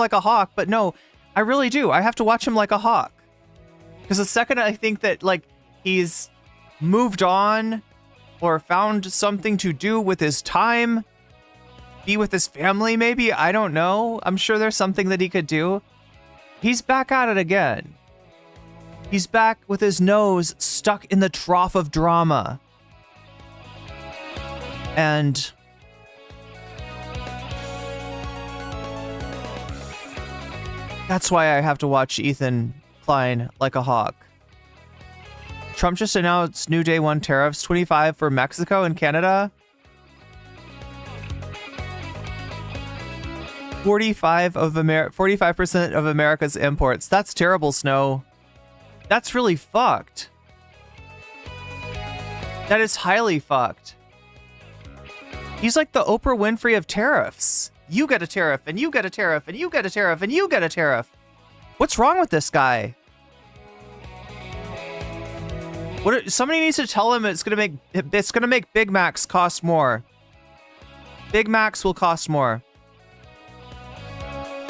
like a hawk, but no, I really do. I have to watch him like a hawk. Because the second I think that, like, he's moved on or found something to do with his time, be with his family maybe, I don't know. I'm sure there's something that he could do. He's back at it again. He's back with his nose stuck in the trough of drama. And that's why I have to watch Ethan Klein like a hawk. Trump just announced new day one tariffs, 25 for Mexico and Canada. 45% of America's imports. That's terrible, Snow. That's really fucked. That is highly fucked. He's like the Oprah Winfrey of tariffs. You get a tariff, and you get a tariff, and you get a tariff, and you get a tariff. What's wrong with this guy? Somebody needs to tell him it's gonna make Big Macs cost more. Big Macs will cost more.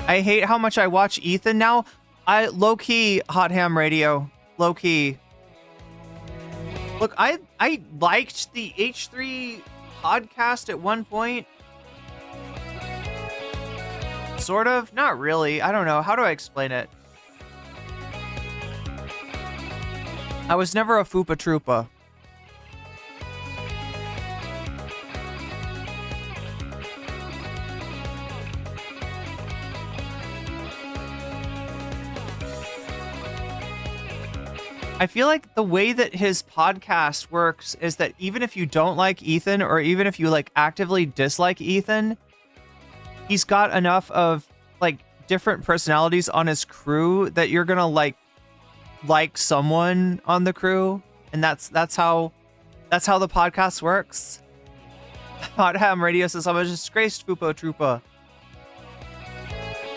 I hate how much I watch Ethan now. I low-key Hot Ham Radio. Low-key. Look, I liked the H3 podcast at one point. Sort of. Not really. I don't know. How do I explain it? I was never a Foopa Troopa. I feel like the way that his podcast works is that even if you don't like Ethan, or even if you like actively dislike Ethan, he's got enough of like different personalities on his crew that you're gonna like someone on the crew, and that's how the podcast works. Hot Ham Radio says, I'm a disgraced Fupo Troopa.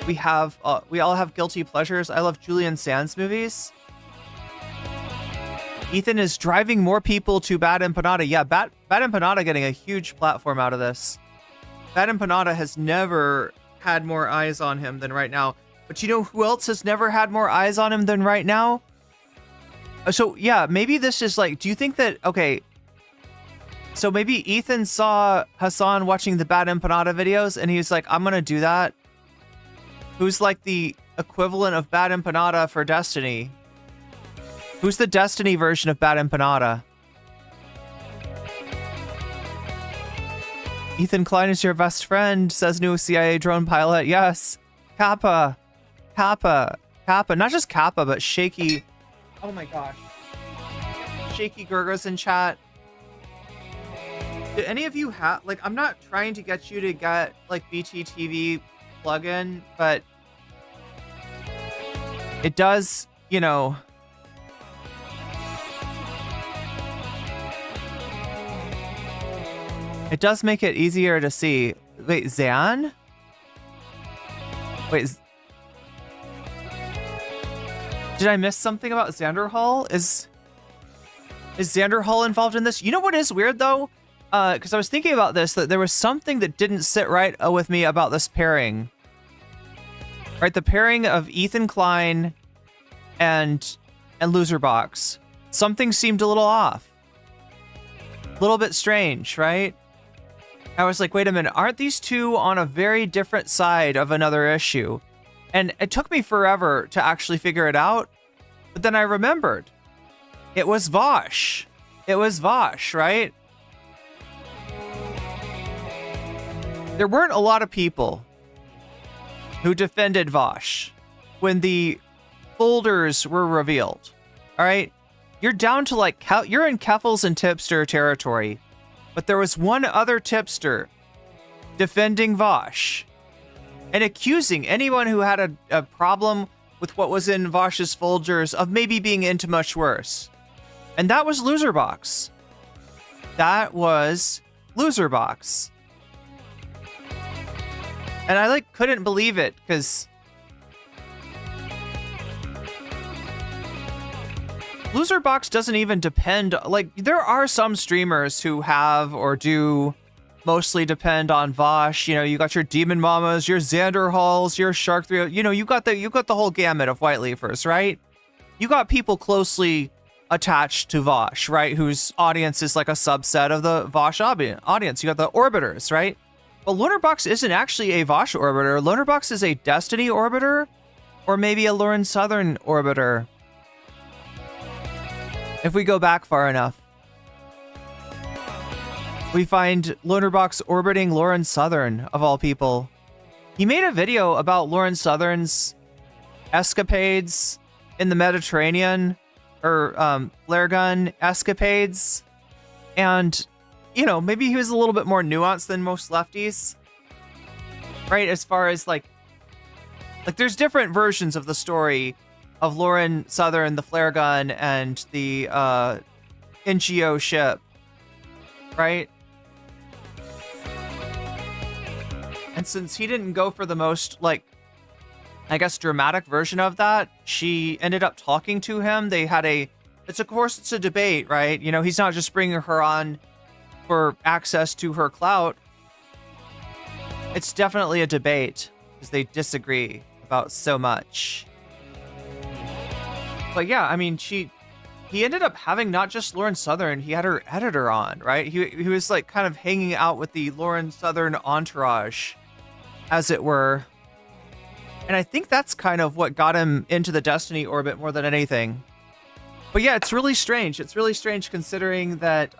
We all have guilty pleasures. I love Julian Sands movies. Ethan is driving more people to Bad Empanada. Yeah, Bad Empanada getting a huge platform out of this. Bad Empanada has never had more eyes on him than right now. But you know who else has never had more eyes on him than right now? So yeah, maybe this is like, do you think that, okay, so maybe Ethan saw Hasan watching the Bad Empanada videos and he's like, I'm gonna do that. Who's like the equivalent of Bad Empanada for Destiny? Who's the Destiny version of Bad Empanada? Ethan Klein is your best friend, says new CIA drone pilot. Yes. Kappa. Not just Kappa, but Shaky. Oh my gosh. Shaky Gurgos in chat. Do any of you have, like, I'm not trying to get you to get, like, BTTV plugin, but it does, you know, it does make it easier to see. Wait, Zan? Wait, did I miss something about Xander Hall? Is Xander Hall involved in this? You know what is weird though? Because I was thinking about this, that there was something that didn't sit right with me about this pairing. Right, the pairing of Ethan Klein and Loserbox. Something seemed a little off. A little bit strange, right? I was like, wait a minute, aren't these two on a very different side of another issue? And it took me forever to actually figure it out. But then I remembered. It was Vosh. It was Vosh, right? There weren't a lot of people who defended Vosh when the folders were revealed. All right? You're down to like, you're in Keffels and Tipster territory. But there was one other tipster defending Vosh and accusing anyone who had a problem with what was in Vosh's Folgers of maybe being into much worse. And that was Loserbox. That was Loserbox. And I like couldn't believe it because Loserbox doesn't even depend, like, there are some streamers who have or do mostly depend on Vosh. You know, you got your Demon Mamas, your Xander Halls, your Shark 3. You know, you got the whole gamut of white leafers, right? You got people closely attached to Vosh, right? Whose audience is like a subset of the Vosh audience. You got the orbiters, right? But Lonerbox isn't actually a Vosh orbiter. Lonerbox is a Destiny orbiter, or maybe a Lauren Southern orbiter. If we go back far enough, we find Lonerbox orbiting Lauren Southern, of all people. He made a video about Lauren Southern's escapades in the Mediterranean, or flare gun escapades. And, you know, maybe he was a little bit more nuanced than most lefties, right? As far as like there's different versions of the story of Lauren Southern, the flare gun, and the NGO ship, right? And since he didn't go for the most, like, I guess, dramatic version of that, she ended up talking to him. They had it's a debate, right? You know, he's not just bringing her on for access to her clout. It's definitely a debate because they disagree about so much. But yeah, I mean, he ended up having not just Lauren Southern, he had her editor on, right? He was like kind of hanging out with the Lauren Southern entourage, as it were. And I think that's kind of what got him into the Destiny orbit more than anything. But yeah, it's really strange. It's really strange considering that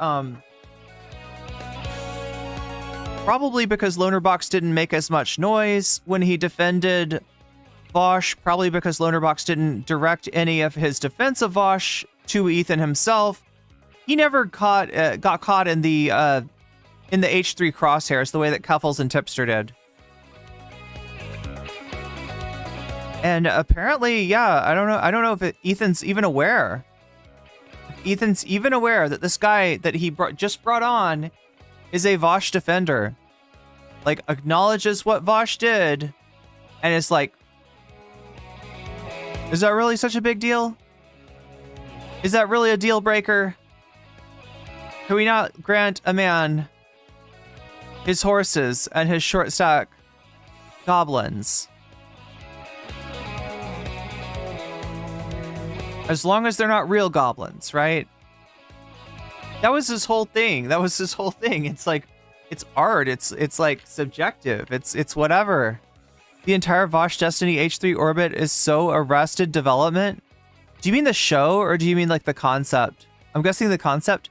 probably because Lonerbox didn't make as much noise when he defended Vosh, probably because Lonerbox didn't direct any of his defense of Vosh to Ethan himself. He never got caught in the H3 crosshairs the way that Keffels and Tipster did. And apparently, yeah, I don't know if Ethan's even aware. Ethan's even aware that this guy that he just brought on is a Vosh defender. Like, acknowledges what Vosh did, and is like, is that really such a big deal? Is that really a deal breaker? Can we not grant a man his horses and his short stack goblins? As long as they're not real goblins, right? That was his whole thing. It's like, it's art. It's like subjective. It's whatever. The entire Vosh Destiny H3 orbit is so arrested development. Do you mean the show, or do you mean like the concept? I'm guessing the concept.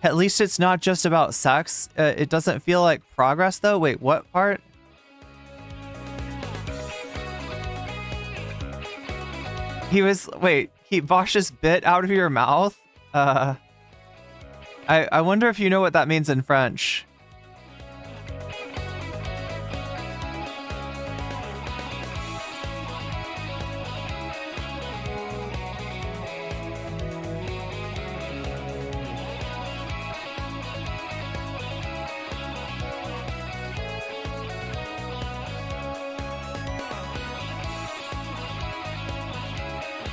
At least it's not just about sex. It doesn't feel like progress though. Wait, what part? Vosh just bit out of your mouth? I wonder if you know what that means in French.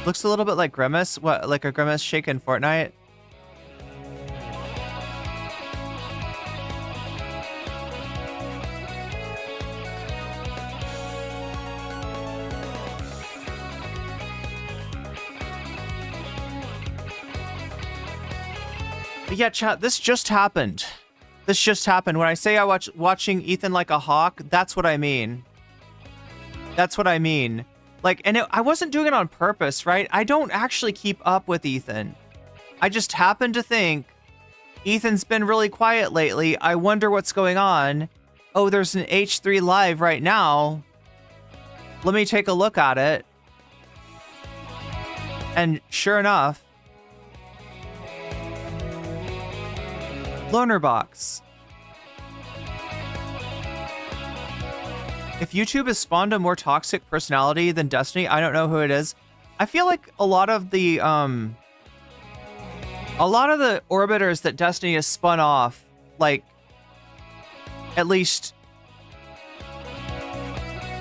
Looks a little bit like Grimace. What, like a Grimace shake in Fortnite? But yeah, chat, this just happened. This just happened. When I say I watching Ethan like a hawk, that's what I mean. That's what I mean. Like, and I wasn't doing it on purpose, right? I don't actually keep up with Ethan. I just happen to think Ethan's been really quiet lately. I wonder what's going on. Oh, there's an H3 live right now. Let me take a look at it. And sure enough, Lonerbox. If YouTube has spawned a more toxic personality than Destiny, I don't know who it is. I feel like a lot of the orbiters that Destiny has spun off, like, at least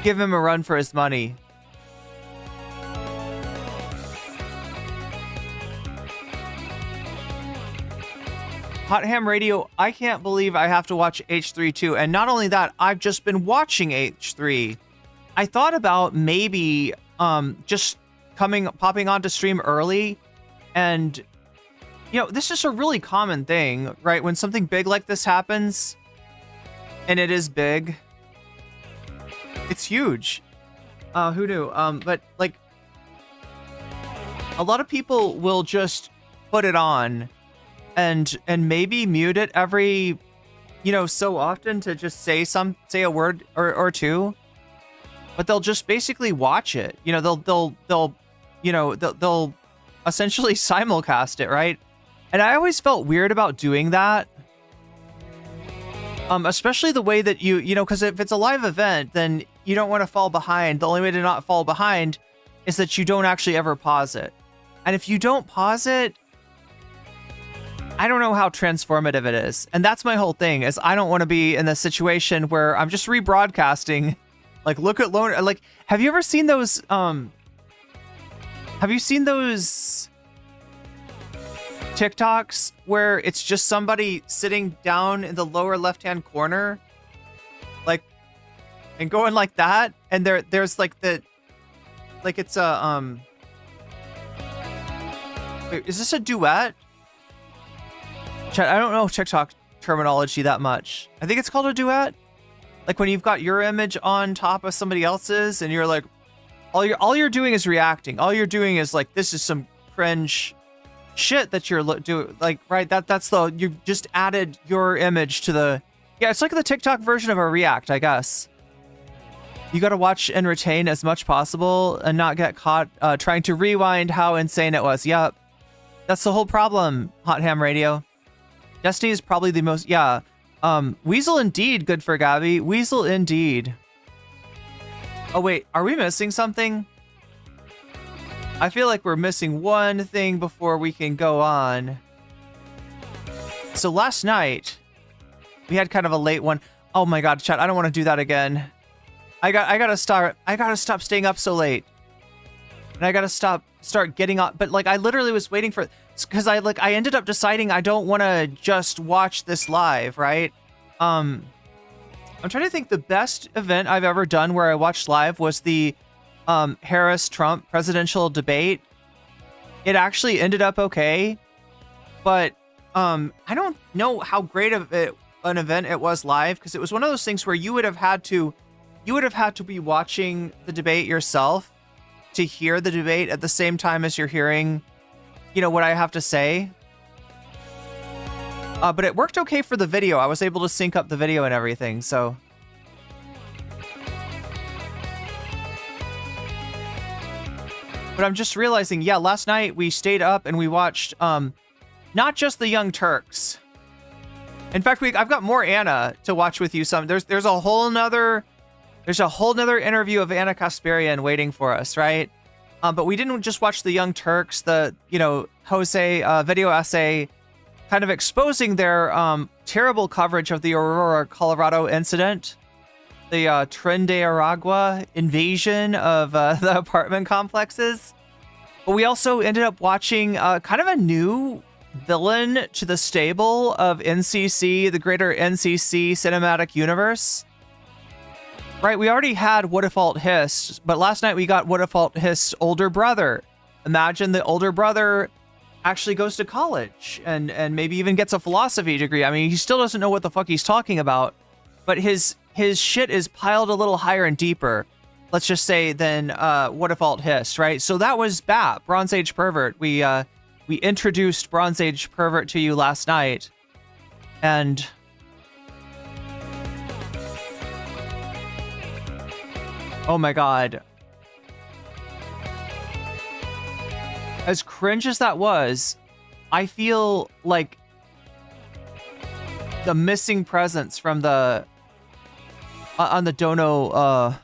give him a run for his money. Hot Ham Radio, I can't believe I have to watch H3 too. And not only that, I've just been watching H3. I thought about maybe just popping onto stream early. And, you know, this is a really common thing, right? When something big like this happens, and it is big, it's huge. Who knew? But like, a lot of people will just put it on and maybe mute it every, you know, so often to just say a word or two, but they'll just basically watch it. You know, they'll essentially simulcast it, right? And I always felt weird about doing that. Especially the way that you know, because if it's a live event, then you don't want to fall behind. The only way to not fall behind is that you don't actually ever pause it. And if you don't pause it, I don't know how transformative it is. And that's my whole thing, is I don't want to be in the situation where I'm just rebroadcasting. Like, look at Loner. Like, have you ever seen those? Have you seen those TikToks where it's just somebody sitting down in the lower left-hand corner, like, and going like that, and there's like it's a wait, is this a duet? Chat, I don't know TikTok terminology that much. I think it's called a duet. Like when you've got your image on top of somebody else's, and you're like, all you're doing is reacting. All you're doing is like, this is some cringe shit that you're doing. Like, right? You just added your image to the. Yeah, it's like the TikTok version of a react, I guess. You got to watch and retain as much possible and not get caught trying to rewind how insane it was. Yep. That's the whole problem, Hot Ham Radio. Destiny is probably the most, yeah. Weasel indeed, good for Gabby. Weasel indeed. Oh wait, are we missing something? I feel like we're missing one thing before we can go on. So last night, we had kind of a late one. Oh my god, chat, I don't want to do that again. I gotta stop staying up so late. And I gotta start getting up. But like, I literally was waiting for, because I ended up deciding I don't want to just watch this live, right? I'm trying to think. The best event I've ever done where I watched live was the Harris-Trump presidential debate. It actually ended up okay, but I don't know how great of an event it was live, because it was one of those things where you would have had to be watching the debate yourself to hear the debate at the same time as you're hearing, you know, what I have to say. But it worked okay for the video. I was able to sync up the video and everything, so. But I'm just realizing, yeah, last night we stayed up and we watched not just the Young Turks. In fact, I've got more Anna to watch with you. There's a whole nother interview of Anna Kasparian waiting for us, right? But we didn't just watch the Young Turks, Jose video essay kind of exposing their terrible coverage of the Aurora, Colorado incident, the Tren de Aragua invasion of the apartment complexes. But we also ended up watching kind of a new villain to the stable of NCC, the greater NCC cinematic universe. Right, we already had What If Alt Hist, but last night we got What If Alt Hist's older brother. Imagine the older brother actually goes to college and maybe even gets a philosophy degree. I mean, he still doesn't know what the fuck he's talking about, but his shit is piled a little higher and deeper, let's just say, than What If Alt Hist, right? So that was BAP, Bronze Age Pervert. We introduced Bronze Age Pervert to you last night, and oh my god. As cringe as that was, I feel like the missing presence from the on the Dono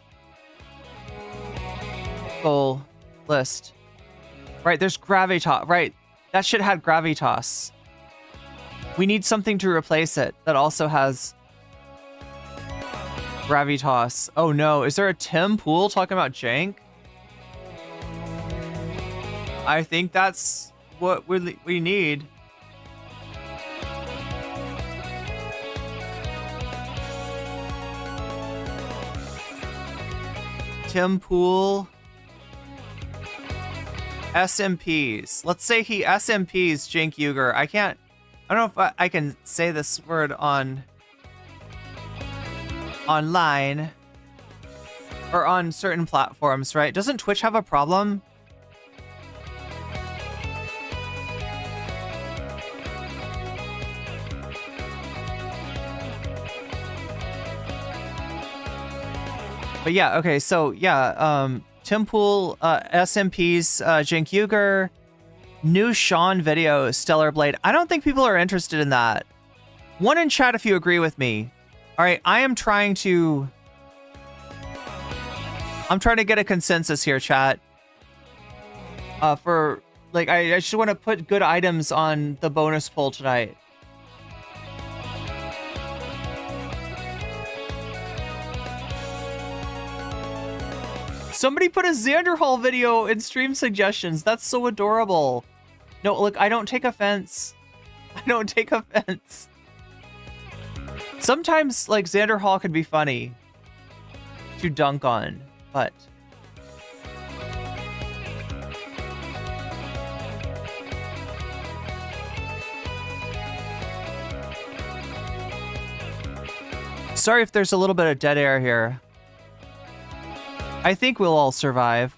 goal list. Right, there's Gravitas, right? That shit had Gravitas. We need something to replace it that also has Gravitas. Oh no, is there a Tim Pool talking about jank? I think that's what we need. Tim Pool SMPs. Let's say he SMPs Cenk Uygur. I don't know if I can say this word online or on certain platforms, right? Doesn't Twitch have a problem? But yeah, okay, so yeah, Tim Pool, SMPs, Cenk Uygur, new Sean video, Stellar Blade. I don't think people are interested in that. One in chat if you agree with me. All right, I'm trying to get a consensus here, chat. For like, I just want to put good items on the bonus poll tonight. Somebody put a Xanderhall video in stream suggestions. That's so adorable. No, look, I don't take offense. I don't take offense. Sometimes, like, Xanderhall can be funny to dunk on, but... Sorry if there's a little bit of dead air here. I think we'll all survive.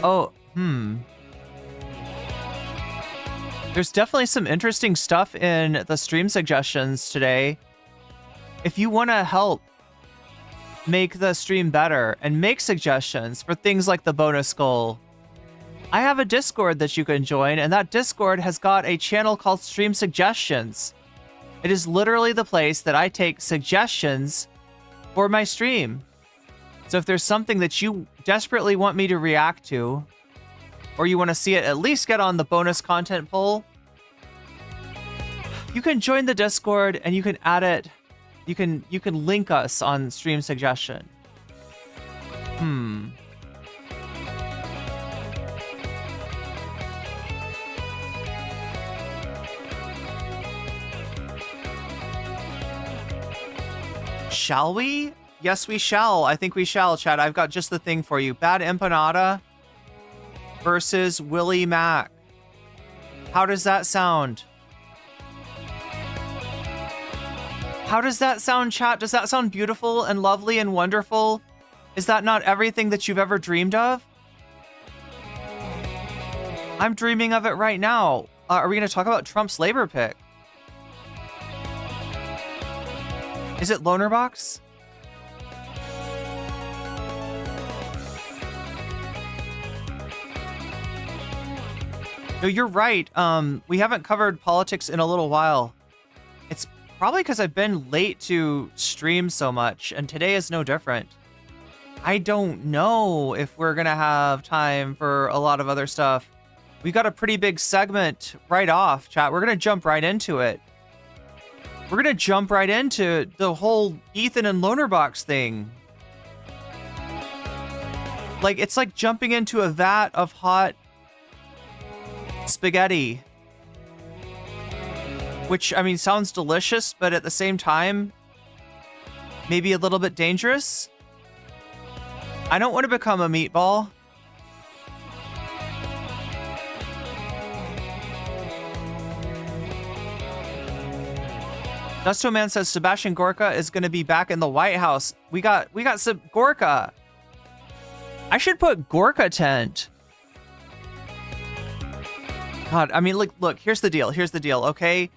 Oh, There's definitely some interesting stuff in the stream suggestions today. If you want to help make the stream better and make suggestions for things like the bonus goal, I have a Discord that you can join, and that Discord has got a channel called Stream Suggestions. It is literally the place that I take suggestions for my stream. So if there's something that you desperately want me to react to, or you want to see it at least get on the bonus content poll, you can join the Discord and you can add it. You can link us on Stream Suggestion. Shall we? Yes, we shall. I think we shall, chat. I've got just the thing for you. Bad Empanada versus Willie Mack. How does that sound? How does that sound, chat? Does that sound beautiful and lovely and wonderful? Is that not everything that you've ever dreamed of? I'm dreaming of it right now. Are we going to talk about Trump's labor pick? Is it Lonerbox? No, you're right. We haven't covered politics in a little while. It's probably because I've been late to stream so much, and today is no different. I don't know if we're gonna have time for a lot of other stuff. We got a pretty big segment right off, chat. We're gonna jump right into it. We're gonna jump right into the whole Ethan and Lonerbox thing. Like, it's like jumping into a vat of hot spaghetti. Which, I mean, sounds delicious, but at the same time, maybe a little bit dangerous. I don't want to become a meatball. Dusto Man says Sebastian Gorka is going to be back in the White House. We got some Gorka. I should put Gorka tent. God, I mean, look, here's the deal. Here's the deal, okay?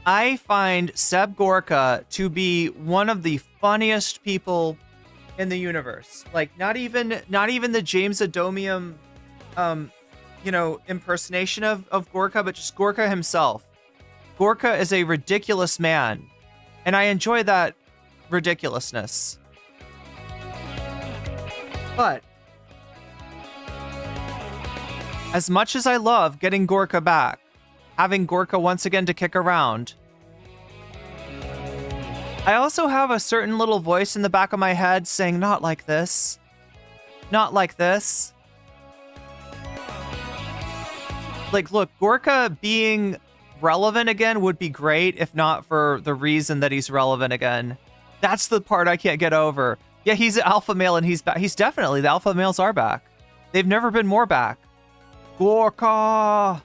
I find Seb Gorka to be one of the funniest people in the universe. Like, not even the James Adomium, impersonation of Gorka, but just Gorka himself. Gorka is a ridiculous man, and I enjoy that ridiculousness. But as much as I love getting Gorka back, having Gorka once again to kick around, I also have a certain little voice in the back of my head saying, not like this. Not like this. Like, look, Gorka being relevant again would be great if not for the reason that he's relevant again. That's the part I can't get over. Yeah, he's an alpha male and he's back. He's definitely, the alpha males are back. They've never been more back. Gorka.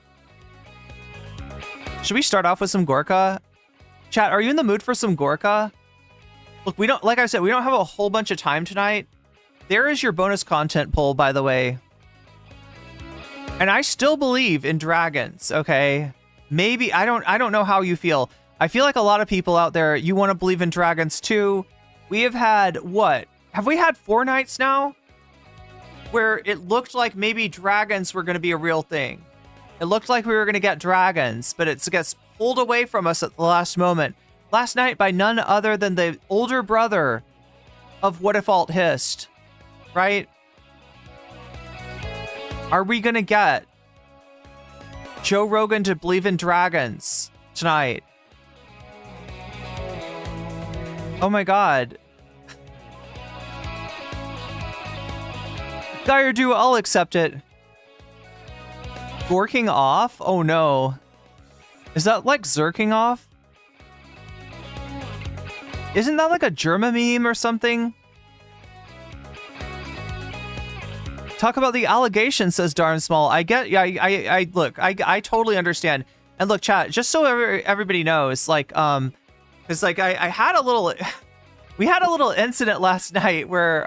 Should we start off with some Gorka? Chat, are you in the mood for some Gorka? Look, we don't, like I said, we don't have a whole bunch of time tonight. There is your bonus content poll, by the way. And I still believe in dragons, okay? Maybe, I don't know how you feel. I feel like a lot of people out there, you want to believe in dragons too. We have had, what? Have we had 4 nights now? Where it looked like maybe dragons were going to be a real thing. It looked like we were going to get dragons, but it gets pulled away from us at the last moment. Last night by none other than the older brother of What If Alt Hist, right? Are we going to get Joe Rogan to believe in dragons tonight? Oh my god. Dire do, I'll accept it. Gorking off? Oh no. Is that like zerking off? Isn't that like a Germa meme or something? Talk about the allegations, says Darn Small. I get, yeah, I look, I totally understand. And look, chat, just so everybody knows, like, because like I had a little, we had a little incident last night where,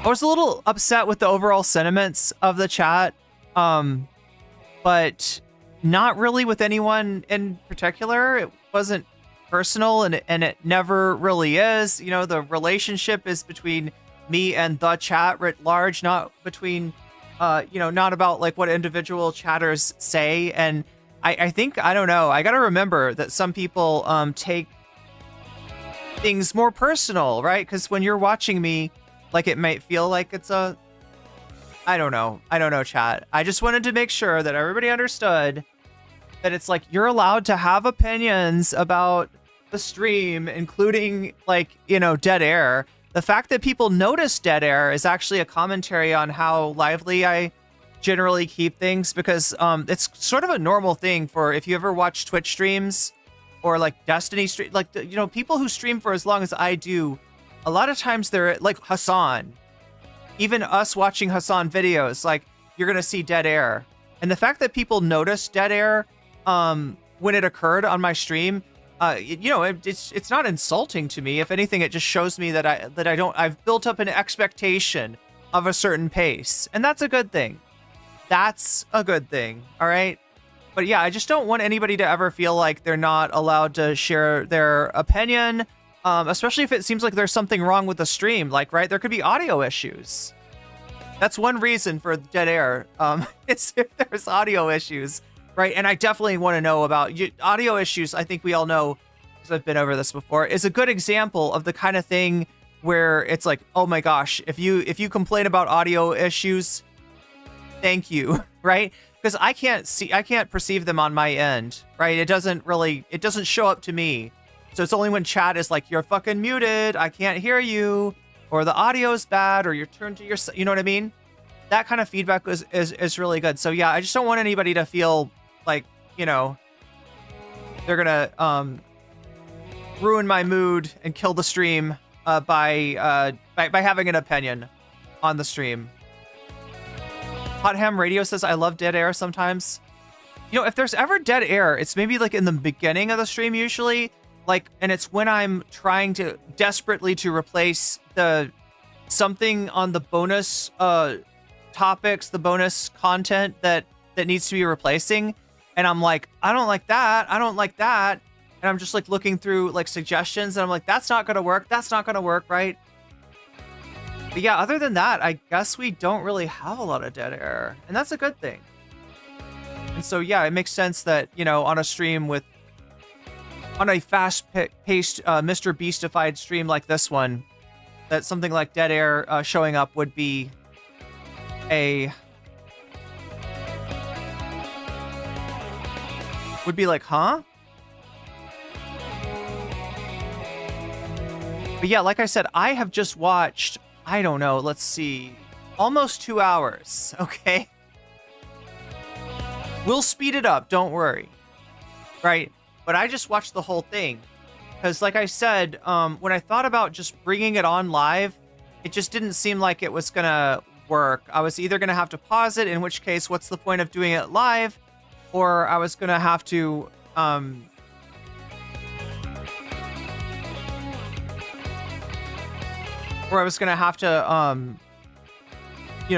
I was a little upset with the overall sentiments of the chat, but not really with anyone in particular. It wasn't personal, and it never really is. You know, the relationship is between me and the chat writ large, not between, you know, not about like what individual chatters say. And I think, I don't know, I gotta remember that some people take things more personal, right? Because when you're watching me, like, it might feel like it's a, I don't know, chat. I just wanted to make sure that everybody understood that it's like, you're allowed to have opinions about the stream, including, like, you know, dead air. The fact that people notice dead air is actually a commentary on how lively I generally keep things, because it's sort of a normal thing for, if you ever watch Twitch streams or like Destiny stream, like, you know, people who stream for as long as I do, a lot of times they're like Hasan. Even us watching Hasan videos, like, you're gonna see dead air. And the fact that people notice dead air when it occurred on my stream, you know, it's not insulting to me. If anything, it just shows me that I've built up an expectation of a certain pace, and that's a good thing. That's a good thing, all right? But yeah, I just don't want anybody to ever feel like they're not allowed to share their opinion, especially if it seems like there's something wrong with the stream. Like, right, there could be audio issues. That's one reason for dead air. It's if there's audio issues, right? And I definitely want to know about audio issues. I think we all know, because I've been over this before, is a good example of the kind of thing where it's like, oh my gosh, if you complain about audio issues, thank you, right? Because I can't perceive them on my end, right? It doesn't show up to me. So it's only when chat is like, you're fucking muted, I can't hear you, or the audio's bad, or you're turned to your, you know what I mean? That kind of feedback is really good. So yeah, I just don't want anybody to feel like, you know, they're gonna ruin my mood and kill the stream by having an opinion on the stream. Hot Ham Radio says, I love dead air sometimes. You know, if there's ever dead air, it's maybe like in the beginning of the stream usually, like, and it's when I'm trying to desperately to replace something on the bonus topics, the bonus content that needs to be replacing. And I'm like, I don't like that. I don't like that. And I'm just like looking through like suggestions, and I'm like, that's not going to work. That's not going to work, right? But yeah, other than that, I guess we don't really have a lot of dead air, and that's a good thing. And so yeah, it makes sense that, you know, on a stream on a fast-paced Mr. Beastified stream like this one, that something like dead air showing up would be like, huh? But yeah, like I said, I have just watched, I don't know, let's see, almost 2 hours, okay? We'll speed it up, don't worry. Right? But I just watched the whole thing. Because like I said, when I thought about just bringing it on live, it just didn't seem like it was going to work. I was either going to have to pause it, in which case, what's the point of doing it live? Or I was going to have to...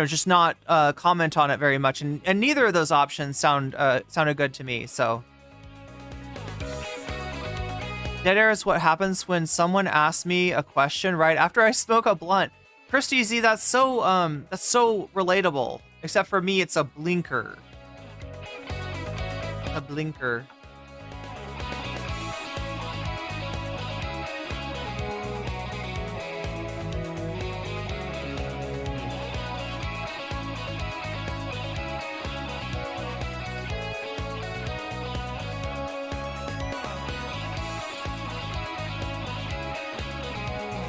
just not comment on it very much, and neither of those options sounded good to me. So, dead air is what happens when someone asks me a question right after I smoke a blunt. Christy Z, that's so relatable. Except for me, it's a blinker. A blinker.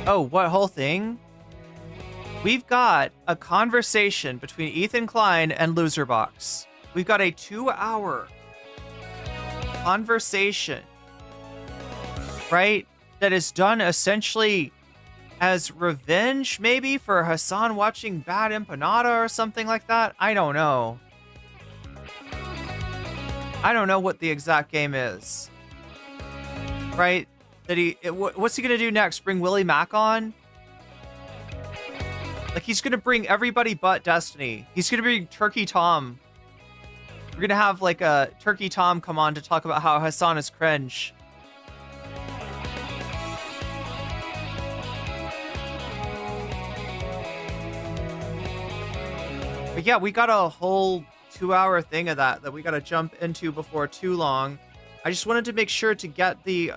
Oh, what whole thing? We've got a conversation between Ethan Klein and Loserbox. We've got a 2-hour conversation, right? That is done essentially as revenge, maybe, for Hasan watching Bad Empanada or something like that. I don't know. I don't know what the exact game is. Right? What's he gonna do next? Bring Willie Mack on? Like, he's gonna bring everybody but Destiny. He's gonna bring Turkey Tom. We're gonna have like a Turkey Tom come on to talk about how Hasan is cringe. But yeah, we got a whole 2-hour thing of that we gotta jump into before too long. I just wanted to make sure to get the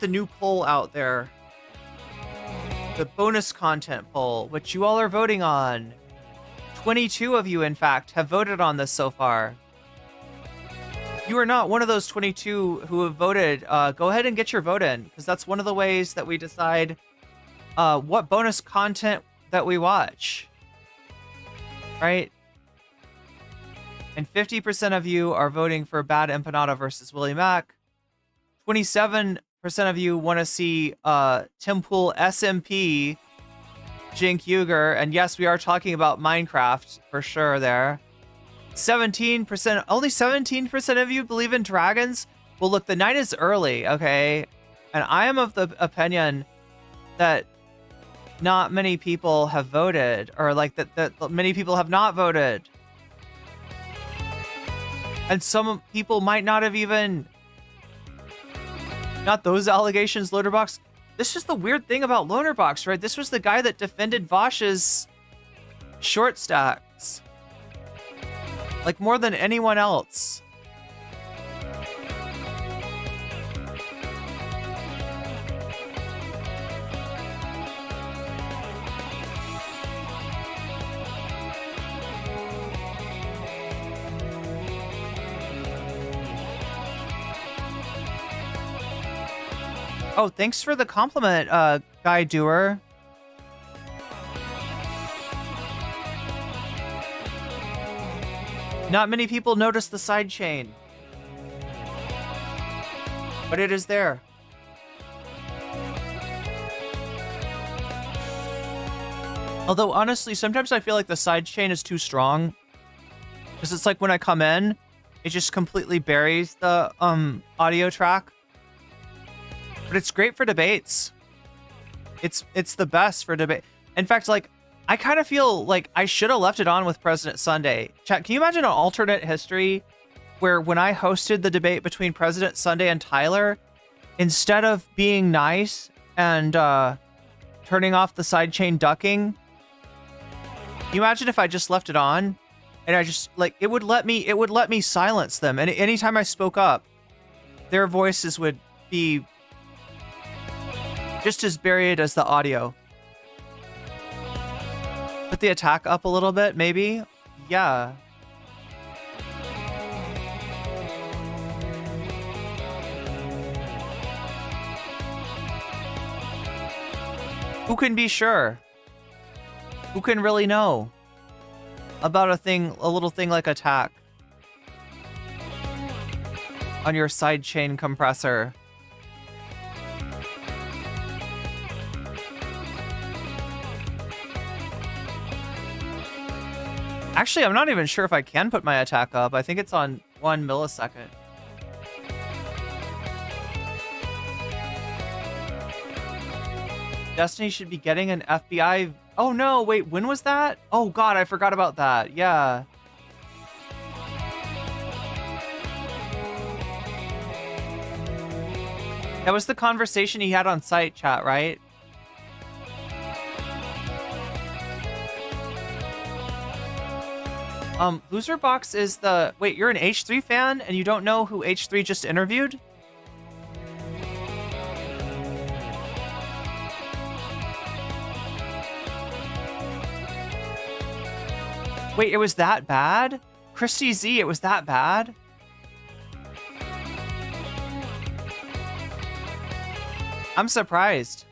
new poll out there. The bonus content poll, which you all are voting on. 22 of you, in fact, have voted on this so far. If you are not one of those 22 who have voted, go ahead and get your vote in, because that's one of the ways that we decide what bonus content that we watch. Right? And 50% of you are voting for Bad Empanada versus Willie Mack. 27% of you want to see Tim Pool SMP Jink Yuger. And yes, we are talking about Minecraft for sure there. 17%, only 17% of you believe in dragons. Well, look, the night is early, okay? And I am of the opinion that not many people have voted, or like that many people have not voted. And some people might not have even... Not those allegations, Lonerbox. This is the weird thing about Lonerbox, right? This was the guy that defended Vosh's short stacks. Like, more than anyone else. Oh, thanks for the compliment, Guy Doer. Not many people notice the side chain, but it is there. Although, honestly, sometimes I feel like the side chain is too strong. Because it's like when I come in, it just completely buries the audio track. But it's great for debates. It's the best for debate. In fact, like, I kind of feel like I should have left it on with President Sunday. Chat, can you imagine an alternate history where when I hosted the debate between President Sunday and Tyler, instead of being nice and turning off the sidechain ducking, can you imagine if I just left it on and I just, like, it would let me silence them. And anytime I spoke up, their voices would be just as buried as the audio. Put the attack up a little bit, maybe? Yeah. Who can be sure? Who can really know? about a little thing like attack on your sidechain compressor. Actually, I'm not even sure if I can put my attack up. I think it's on 1 millisecond. Destiny should be getting an FBI... Oh no, wait, when was that? Oh god, I forgot about that. Yeah. That was the conversation he had on site chat, right? Loserbox is the... Wait, you're an H3 fan and you don't know who H3 just interviewed? Wait, it was that bad? Christy Z, it was that bad? I'm surprised.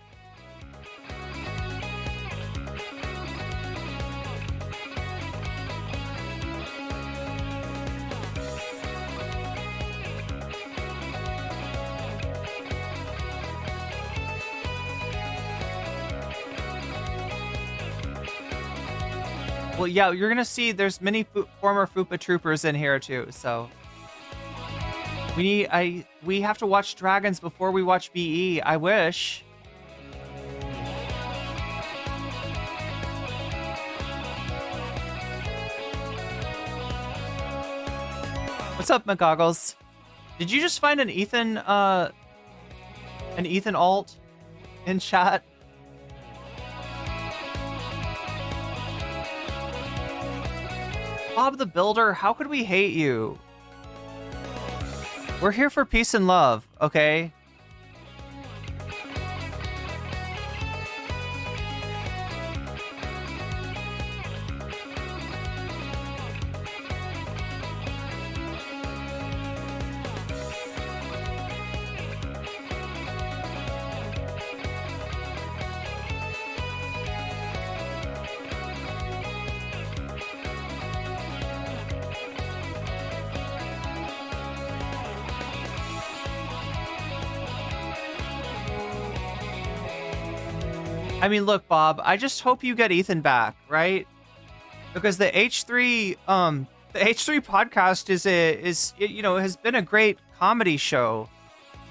Well, yeah, you're gonna see there's many former FUPA troopers in here too, so we have to watch Dragons before we watch BE. I wish. What's up, McGoggles? Did you just find an Ethan alt in chat? Bob the Builder, how could we hate you? We're here for peace and love, okay? I mean, look, Bob, I just hope you get Ethan back, right? Because the H3 podcast has been a great comedy show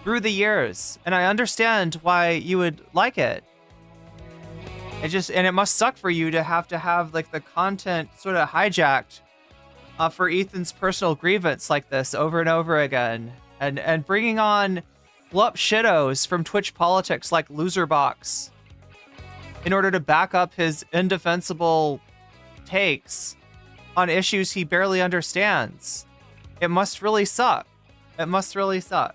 through the years, and I understand why you would like it. It must suck for you to have like the content sort of hijacked for Ethan's personal grievance like this over and over again, and bringing on blup shittos from Twitch politics like Loserbox in order to back up his indefensible takes on issues he barely understands. It must really suck. It must really suck.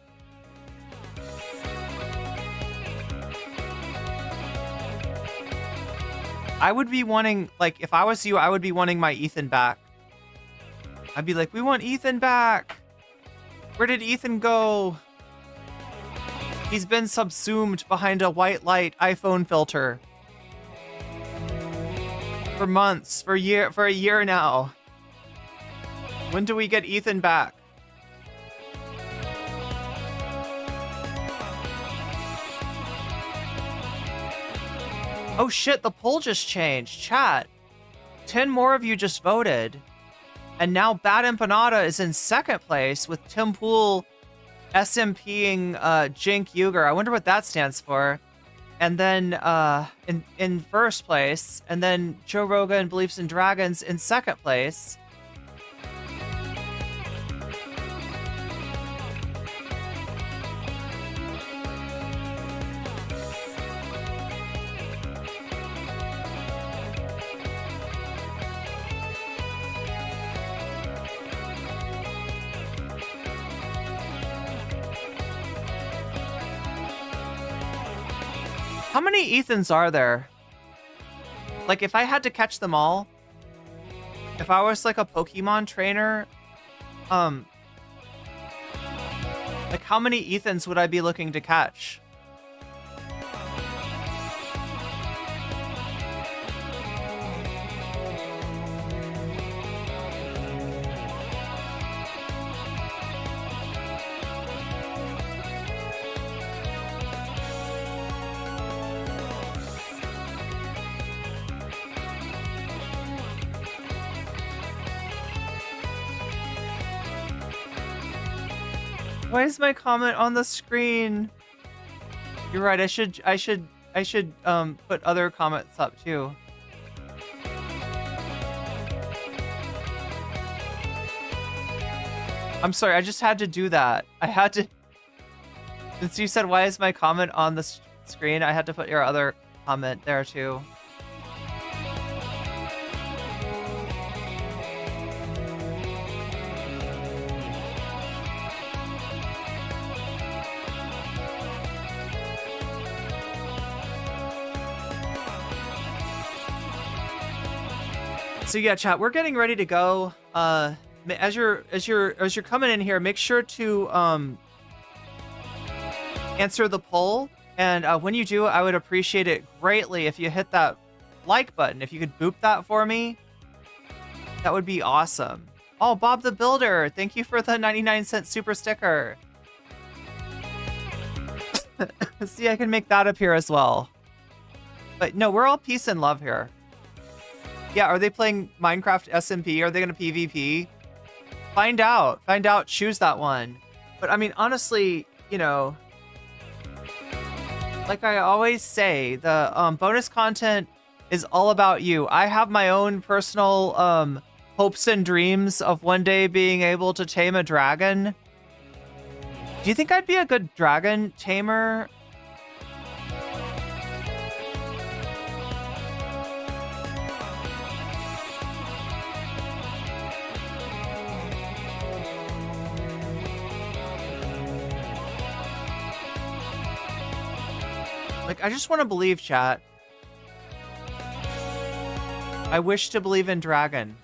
I would be wanting, like, if I was you, I would be wanting my Ethan back. I'd be like, we want Ethan back. Where did Ethan go? He's been subsumed behind a white light iPhone filter. For months, for a year now. When do we get Ethan back? Oh shit, the poll just changed. Chat. 10 more of you just voted. And now Bad Empanada is in second place with Tim Pool SMPing Jink Yuger. I wonder what that stands for. And then in first place, and then Joe Rogan Beliefs in Dragons in second place. How many Ethans are there? Like, if I had to catch them all, if I was like a Pokemon trainer, like how many Ethans would I be looking to catch? Why is my comment on the screen? You're right. I should put other comments up too. I'm sorry. I just had to do that. I had to. Since you said, why is my comment on the screen? I had to put your other comment there too. So yeah, chat, we're getting ready to go. As you're coming in here, make sure to answer the poll, and when you do, I would appreciate it greatly if you hit that like button. If you could boop that for me, that would be awesome. Oh, Bob the Builder, thank you for the 99-cent super sticker. See, I can make that appear as well. But no, we're all peace and love here. Yeah, are they playing Minecraft SMP? Are they going to PvP? Find out. Find out. Choose that one. But I mean, honestly, you know, like I always say, the bonus content is all about you. I have my own personal hopes and dreams of one day being able to tame a dragon. Do you think I'd be a good dragon tamer? Like, I just want to believe, chat. I wish to believe in dragon.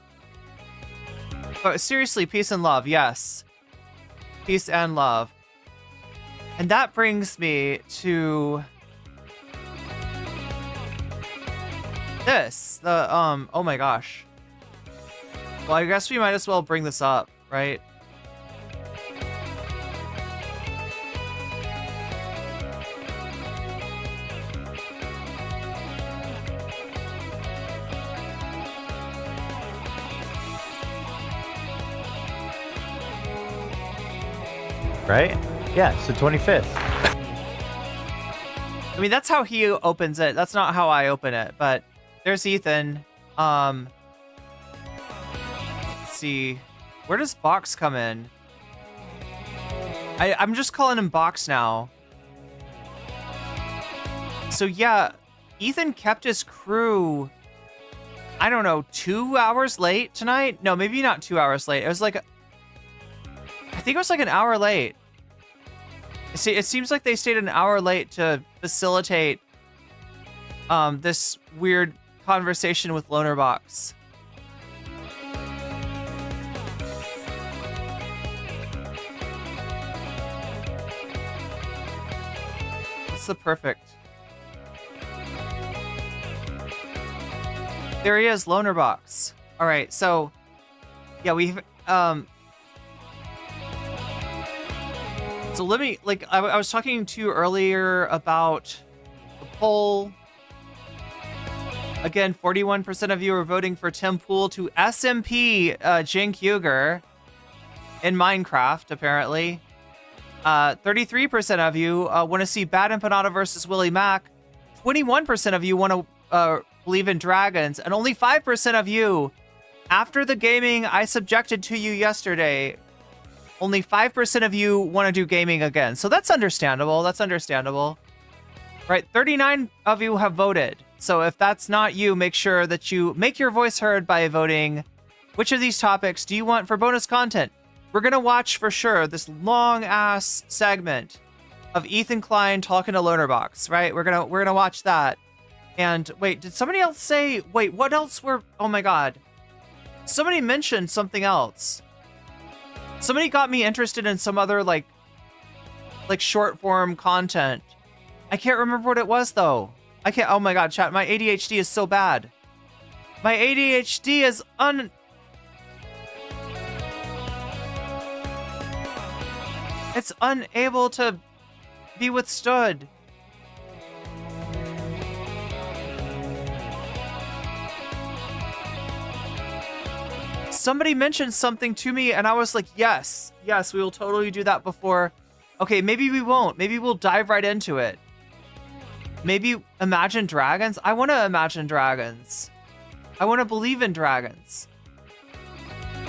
But seriously, peace and love, yes. Peace and love. And that brings me to this. The, oh my gosh. Well, I guess we might as well bring this up, right? Right? Yeah, it's the 25th. I mean, that's how he opens it. That's not how I open it, but there's Ethan. Let's see. Where does Box come in? I'm just calling him Box now. So yeah, Ethan kept his crew, I don't know, 2 hours late tonight? No, maybe not 2 hours late. It was like, I think it was like an hour late. See, it seems like they stayed an hour late to facilitate this weird conversation with Lonerbox. What's the perfect? There he is, Lonerbox. All right, so yeah, we've so let me, like, I was talking to you earlier about the poll. Again, 41% of you are voting for Tim Pool to SMP Jink Yuger in Minecraft, apparently. 33% of you want to see Bad Empanada versus Willie Mack. 21% of you want to believe in dragons. And only 5% of you, after the gaming I subjected to you yesterday, only 5% of you want to do gaming again. So that's understandable. That's understandable. Right? 39 of you have voted. So if that's not you, make sure that you make your voice heard by voting. Which of these topics do you want for bonus content? We're going to watch for sure this long ass segment of Ethan Klein talking to Lonerbox, right? We're going to watch that. And wait, did somebody else say, wait, what else were, oh my God. Somebody mentioned something else. Somebody got me interested in some other like short form content. I can't remember what it was though. I can't, oh my God, chat, my ADHD is so bad. My ADHD is it's unable to be withstood. somebody mentioned something to me and I was like, yes, we will totally do that before. Okay, maybe we won't. Maybe we'll dive right into it. Maybe Imagine Dragons? I want to imagine dragons. I want to believe in dragons.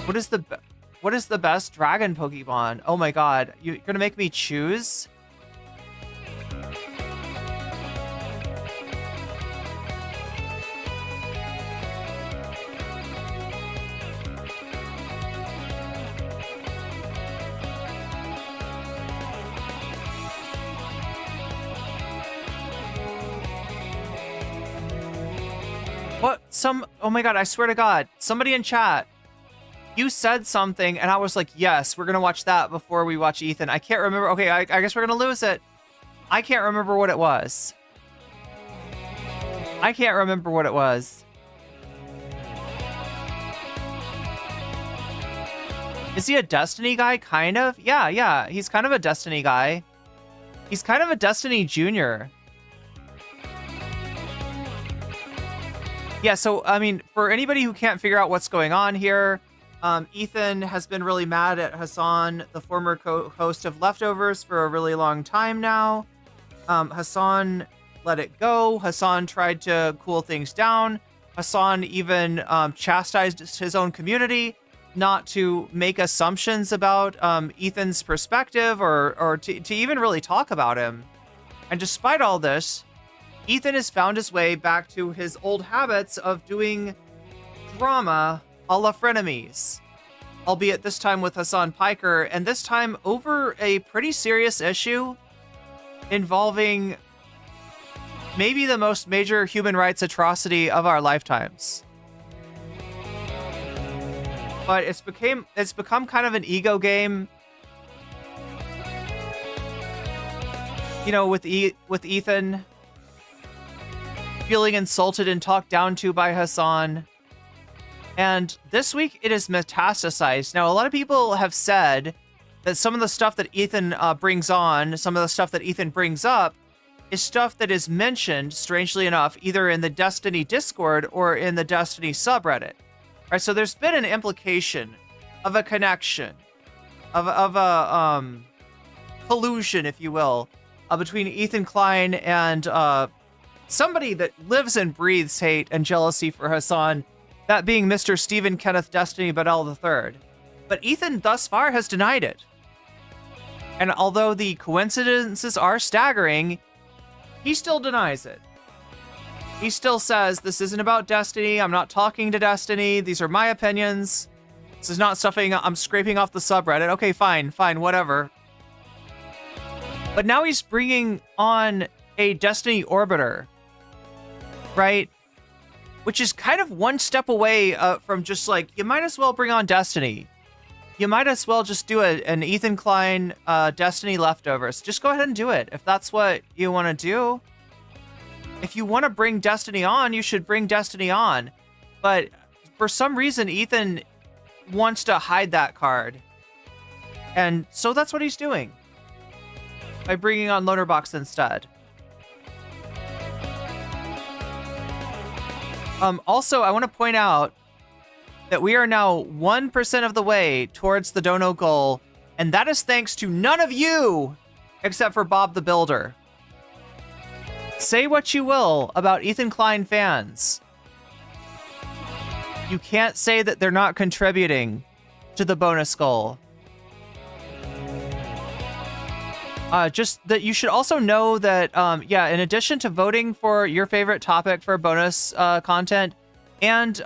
What is the best dragon Pokemon? Oh my god, you're gonna make me choose? What? Oh my god, I swear to god, somebody in chat, you said something and I was like, yes, we're gonna watch that before we watch Ethan. I can't remember. Okay, I guess we're gonna lose it. I can't remember what it was. I can't remember what it was. Is he a Destiny guy? Kind of? Yeah, he's kind of a Destiny guy. He's kind of a Destiny Junior. Yeah, so, I mean, for anybody who can't figure out what's going on here, Ethan has been really mad at Hasan, the former co-host of Leftovers, for a really long time now. Hasan let it go. Hasan tried to cool things down. Hasan even chastised his own community not to make assumptions about Ethan's perspective or to even really talk about him. And despite all this, Ethan has found his way back to his old habits of doing drama a la frenemies, albeit this time with Hasan Piker, and this time over a pretty serious issue involving maybe the most major human rights atrocity of our lifetimes. But it's become kind of an ego game. You know, with Ethan feeling insulted and talked down to by Hasan. And this week it is metastasized. Now, a lot of people have said that some of the stuff that Ethan brings on, some of the stuff that Ethan brings up, is stuff that is mentioned, strangely enough, either in the Destiny Discord or in the Destiny subreddit. All right, so there's been an implication of a connection, of a collusion, if you will, between Ethan Klein and somebody that lives and breathes hate and jealousy for Hasan, that being Mr. Stephen Kenneth Destiny Bedell III. But Ethan thus far has denied it. And although the coincidences are staggering, he still denies it. He still says, this isn't about Destiny, I'm not talking to Destiny, these are my opinions. This is not something I'm scraping off the subreddit. Okay, fine, whatever. But now he's bringing on a Destiny Orbiter, right? Which is kind of one step away from just like, you might as well bring on Destiny. You might as well just do an Ethan Klein Destiny Leftovers. Just go ahead and do it if that's what you want to do. If you want to bring Destiny on, you should bring Destiny on. But for some reason, Ethan wants to hide that card. And so that's what he's doing by bringing on Lonerbox instead. Also, I want to point out that we are now 1% of the way towards the dono goal, and that is thanks to none of you except for Bob the Builder. Say what you will about Ethan Klein fans. You can't say that they're not contributing to the bonus goal. Just that you should also know that, yeah, in addition to voting for your favorite topic for bonus content and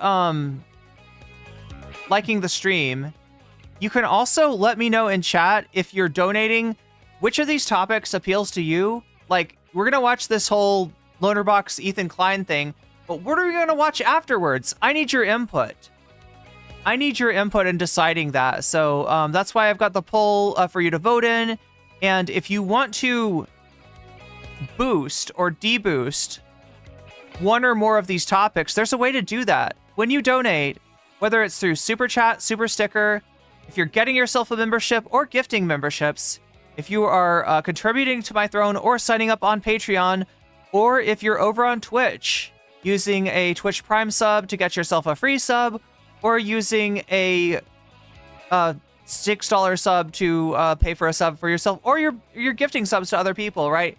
liking the stream, you can also let me know in chat if you're donating, which of these topics appeals to you. Like, we're going to watch this whole Lonerbox Ethan Klein thing, but what are we going to watch afterwards? I need your input. I need your input in deciding that. So that's why I've got the poll for you to vote in. And if you want to boost or deboost one or more of these topics, there's a way to do that. When you donate, whether it's through Super Chat, Super Sticker, if you're getting yourself a membership or gifting memberships, if you are contributing to my throne or signing up on Patreon, or if you're over on Twitch using a Twitch Prime sub to get yourself a free sub, or using a $6 sub to pay for a sub for yourself, or you're gifting subs to other people, right?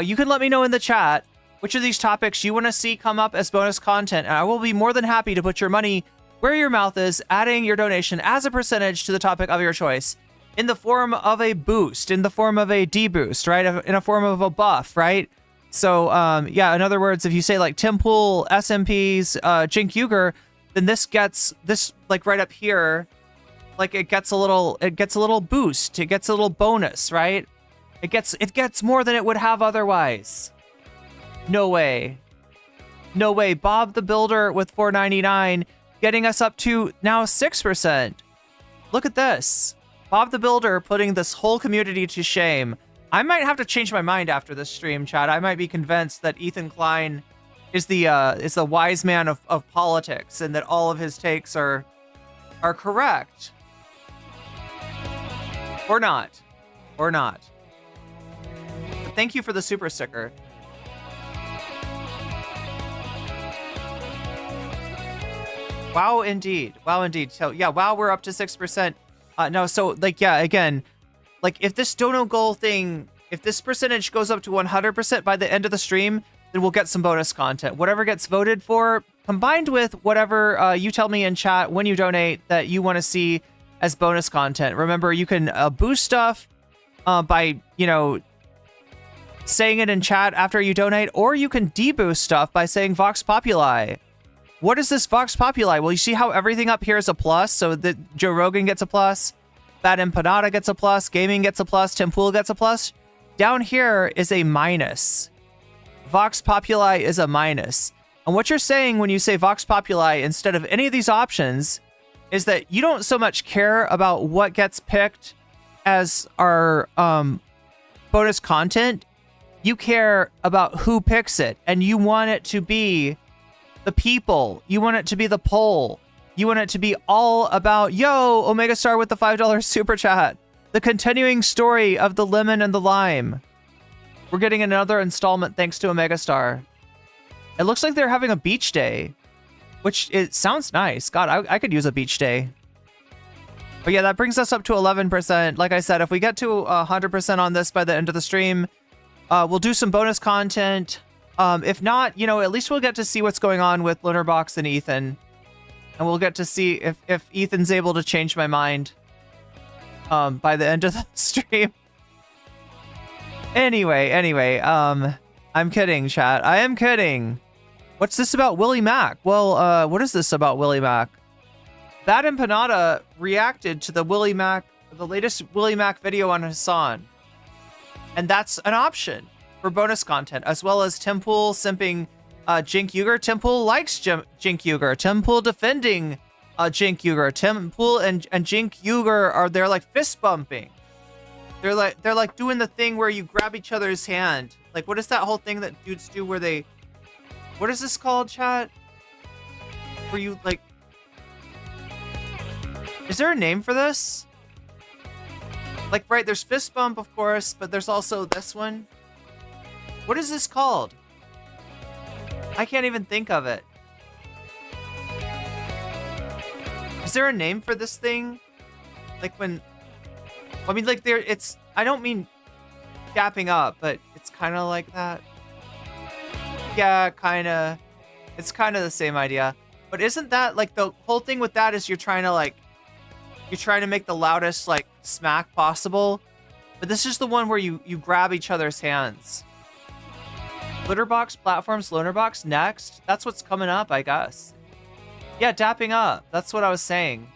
You can let me know in the chat which of these topics you want to see come up as bonus content, and I will be more than happy to put your money where your mouth is, adding your donation as a percentage to the topic of your choice, in the form of a boost, in the form of a deboost, right? In a form of a buff, right? So, yeah, in other words, if you say like Tim Pool, SMPs, Jink Uger, then this gets this like right up here, like it gets a little boost, it gets a little bonus, right? It gets more than it would have otherwise. No way. No way. Bob the Builder with $4.99 getting us up to now 6%. Look at this. Bob the Builder putting this whole community to shame. I might have to change my mind after this stream, chat. I might be convinced that Ethan Klein is the wise man of politics, and that all of his takes are correct. Or not. Or not. But thank you for the super sticker. Wow, indeed. Wow, indeed. So, yeah, wow, we're up to 6%. No, so, like, yeah, again, like, if this dono goal thing, if this percentage goes up to 100% by the end of the stream, then we'll get some bonus content. Whatever gets voted for, combined with whatever you tell me in chat when you donate that you want to see as bonus content. Remember, you can boost stuff by, you know, saying it in chat after you donate, or you can deboost stuff by saying Vox Populi. What is this Vox Populi? Well, you see how everything up here is a plus, so that Joe Rogan gets a plus, Bad Empanada gets a plus, Gaming gets a plus, Tim Pool gets a plus. Down here is a minus. Vox Populi is a minus. And what you're saying when you say Vox Populi instead of any of these options is that you don't so much care about what gets picked as our bonus content. You care about who picks it, and you want it to be the people. You want it to be the poll. You want it to be all about, yo, Omega Star with the $5 super chat. The continuing story of the lemon and the lime. We're getting another installment thanks to Omega Star. It looks like they're having a beach day, which it sounds nice. God, I could use a beach day. But yeah, that brings us up to 11%. Like I said, if we get to 100% on this by the end of the stream, we'll do some bonus content. If not, you know, at least we'll get to see what's going on with Lonerbox and Ethan. And we'll get to see if Ethan's able to change my mind by the end of the stream. Anyway, I'm kidding, chat. I am kidding. What's this about Willie Mac? Well, what is this about Willie Mac? Bad Empanada reacted to the latest Willie Mac video on Hasan. And that's an option for bonus content, as well as Tim Pool simping Jink Uger. Tim Pool likes Jink Uger. Tim Pool defending Jink Uger. Tim Pool and Jink Uger they're like fist bumping. They're like doing the thing where you grab each other's hand. Like, what is that whole thing that dudes do where they, what is this called, chat? Where you like, is there a name for this? Like, right, there's fist bump, of course, but there's also this one. What is this called? I can't even think of it. Is there a name for this thing? Like when, I mean, like I don't mean gapping up, but it's kind of like that. Yeah, kind of. It's kind of the same idea. But isn't that like the whole thing with that is you're trying to make the loudest like smack possible. But this is the one where you grab each other's hands. Glitterbox platforms, Lonerbox next. That's what's coming up, I guess. Yeah, dapping up. That's what I was saying.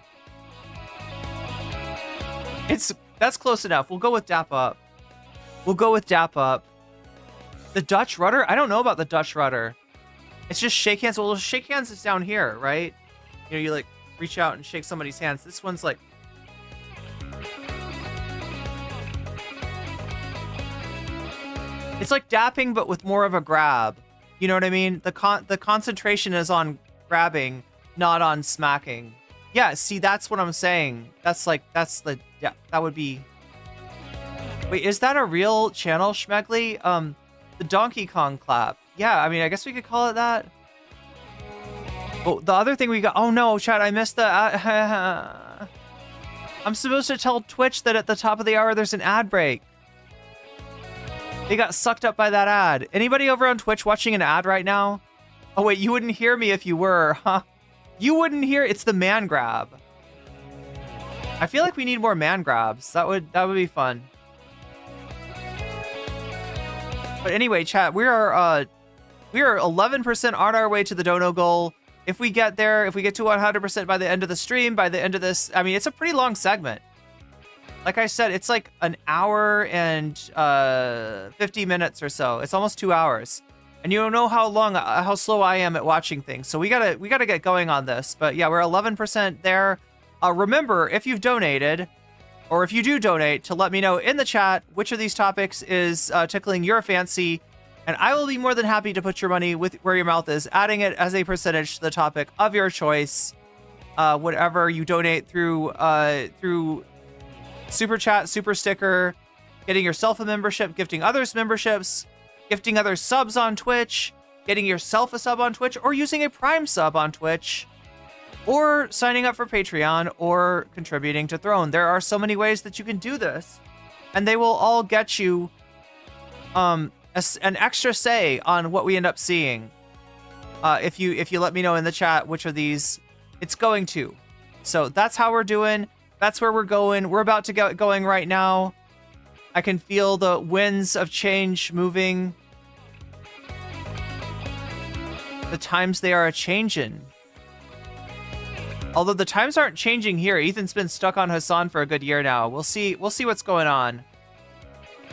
That's close enough. We'll go with dap up. We'll go with dap up. The Dutch rudder? I don't know about the Dutch rudder. It's just shake hands. Well, shake hands is down here, right? You know, you like reach out and shake somebody's hands. This one's like, it's like dapping, but with more of a grab. You know what I mean? The concentration is on grabbing, not on smacking. Yeah, see, that's what I'm saying. Yeah, that would be... Wait, is that a real channel, Schmegley? The Donkey Kong clap. Yeah, I mean, I guess we could call it that. Oh, the other thing we got. Oh no, chat! I missed the. I'm supposed to tell Twitch that at the top of the hour there's an ad break. They got sucked up by that ad. Anybody over on Twitch watching an ad right now? Oh wait, you wouldn't hear me if you were, huh? You wouldn't hear. It's the man grab. I feel like we need more man grabs. That would be fun. But anyway, chat, we are 11% on our way to the dono goal. If we get there, if we get to 100% by the end of the stream, by the end of this, I mean, it's a pretty long segment. Like I said, it's like an hour and 50 minutes or so. It's almost 2 hours. And you don't know how slow I am at watching things. So we gotta get going on this. But yeah, we're 11% there. Remember, if you've donated, or if you do donate, to let me know in the chat which of these topics is tickling your fancy, and I will be more than happy to put your money where your mouth is, adding it as a percentage to the topic of your choice. Whatever you donate through Super Chat, Super Sticker, getting yourself a membership, gifting others memberships, gifting others subs on Twitch, getting yourself a sub on Twitch, or using a Prime sub on Twitch, or signing up for Patreon, or contributing to Throne. There are so many ways that you can do this, and they will all get you an extra say on what we end up seeing. If you let me know in the chat which of these it's going to. So that's how we're doing. That's where we're going. We're about to get going right now. I can feel the winds of change moving. The times they are a-changin'. Although the times aren't changing here. Ethan's been stuck on Hasan for a good year now. We'll see what's going on.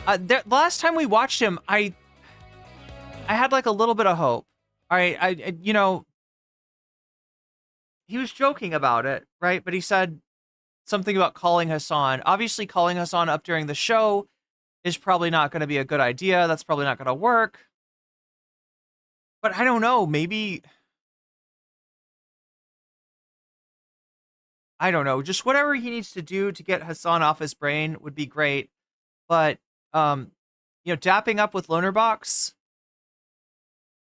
The last time we watched him, I had like a little bit of hope. All right, you know, he was joking about it, right? But he said something about calling Hasan. Obviously, calling Hasan up during the show is probably not going to be a good idea. That's probably not going to work. But I don't know. Maybe, I don't know. Just whatever he needs to do to get Hasan off his brain would be great. But, you know, dapping up with Lonerbox,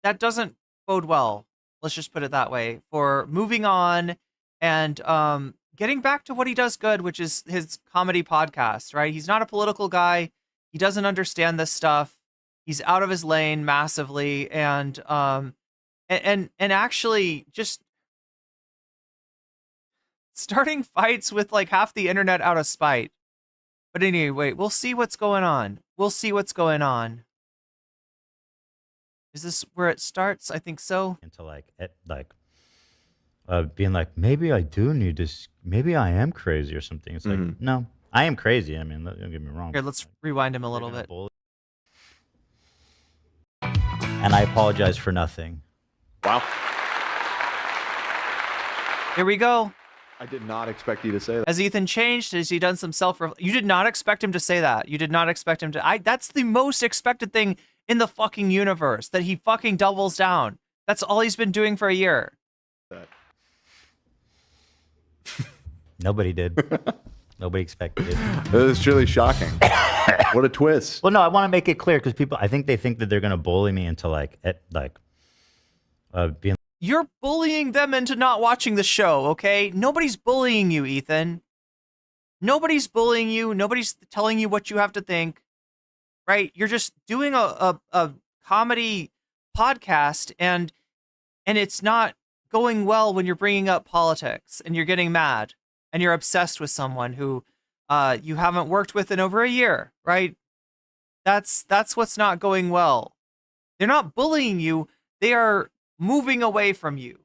that doesn't bode well. Let's just put it that way. For moving on and getting back to what he does good, which is his comedy podcast, right? He's not a political guy. He doesn't understand this stuff. He's out of his lane massively, and actually just starting fights with like half the internet out of spite. But anyway, we'll see what's going on. We'll see what's going on. Is this where it starts? I think so. Into being like, maybe I do need this. Maybe I am crazy or something. It's like, no, I am crazy. I mean, don't get me wrong. Here, let's rewind him a little bit. And I apologize for nothing. Wow. Here we go. I did not expect you to say that. Has Ethan changed? Has he done some you did not expect him to say that. You did not expect him to. That's the most expected thing in the fucking universe, that he fucking doubles down. That's all he's been doing for a year. Nobody did. Nobody expected it. That is truly shocking. What a twist. Well, no, I want to make it clear because people, I think they think that they're going to bully me into being. You're bullying them into not watching the show, okay? Nobody's bullying you, Ethan. Nobody's bullying you. Nobody's telling you what you have to think, right? You're just doing a comedy podcast, and it's not going well when you're bringing up politics and you're getting mad and you're obsessed with someone who you haven't worked with in over a year, right? That's what's not going well. They're not bullying you. They are moving away from you.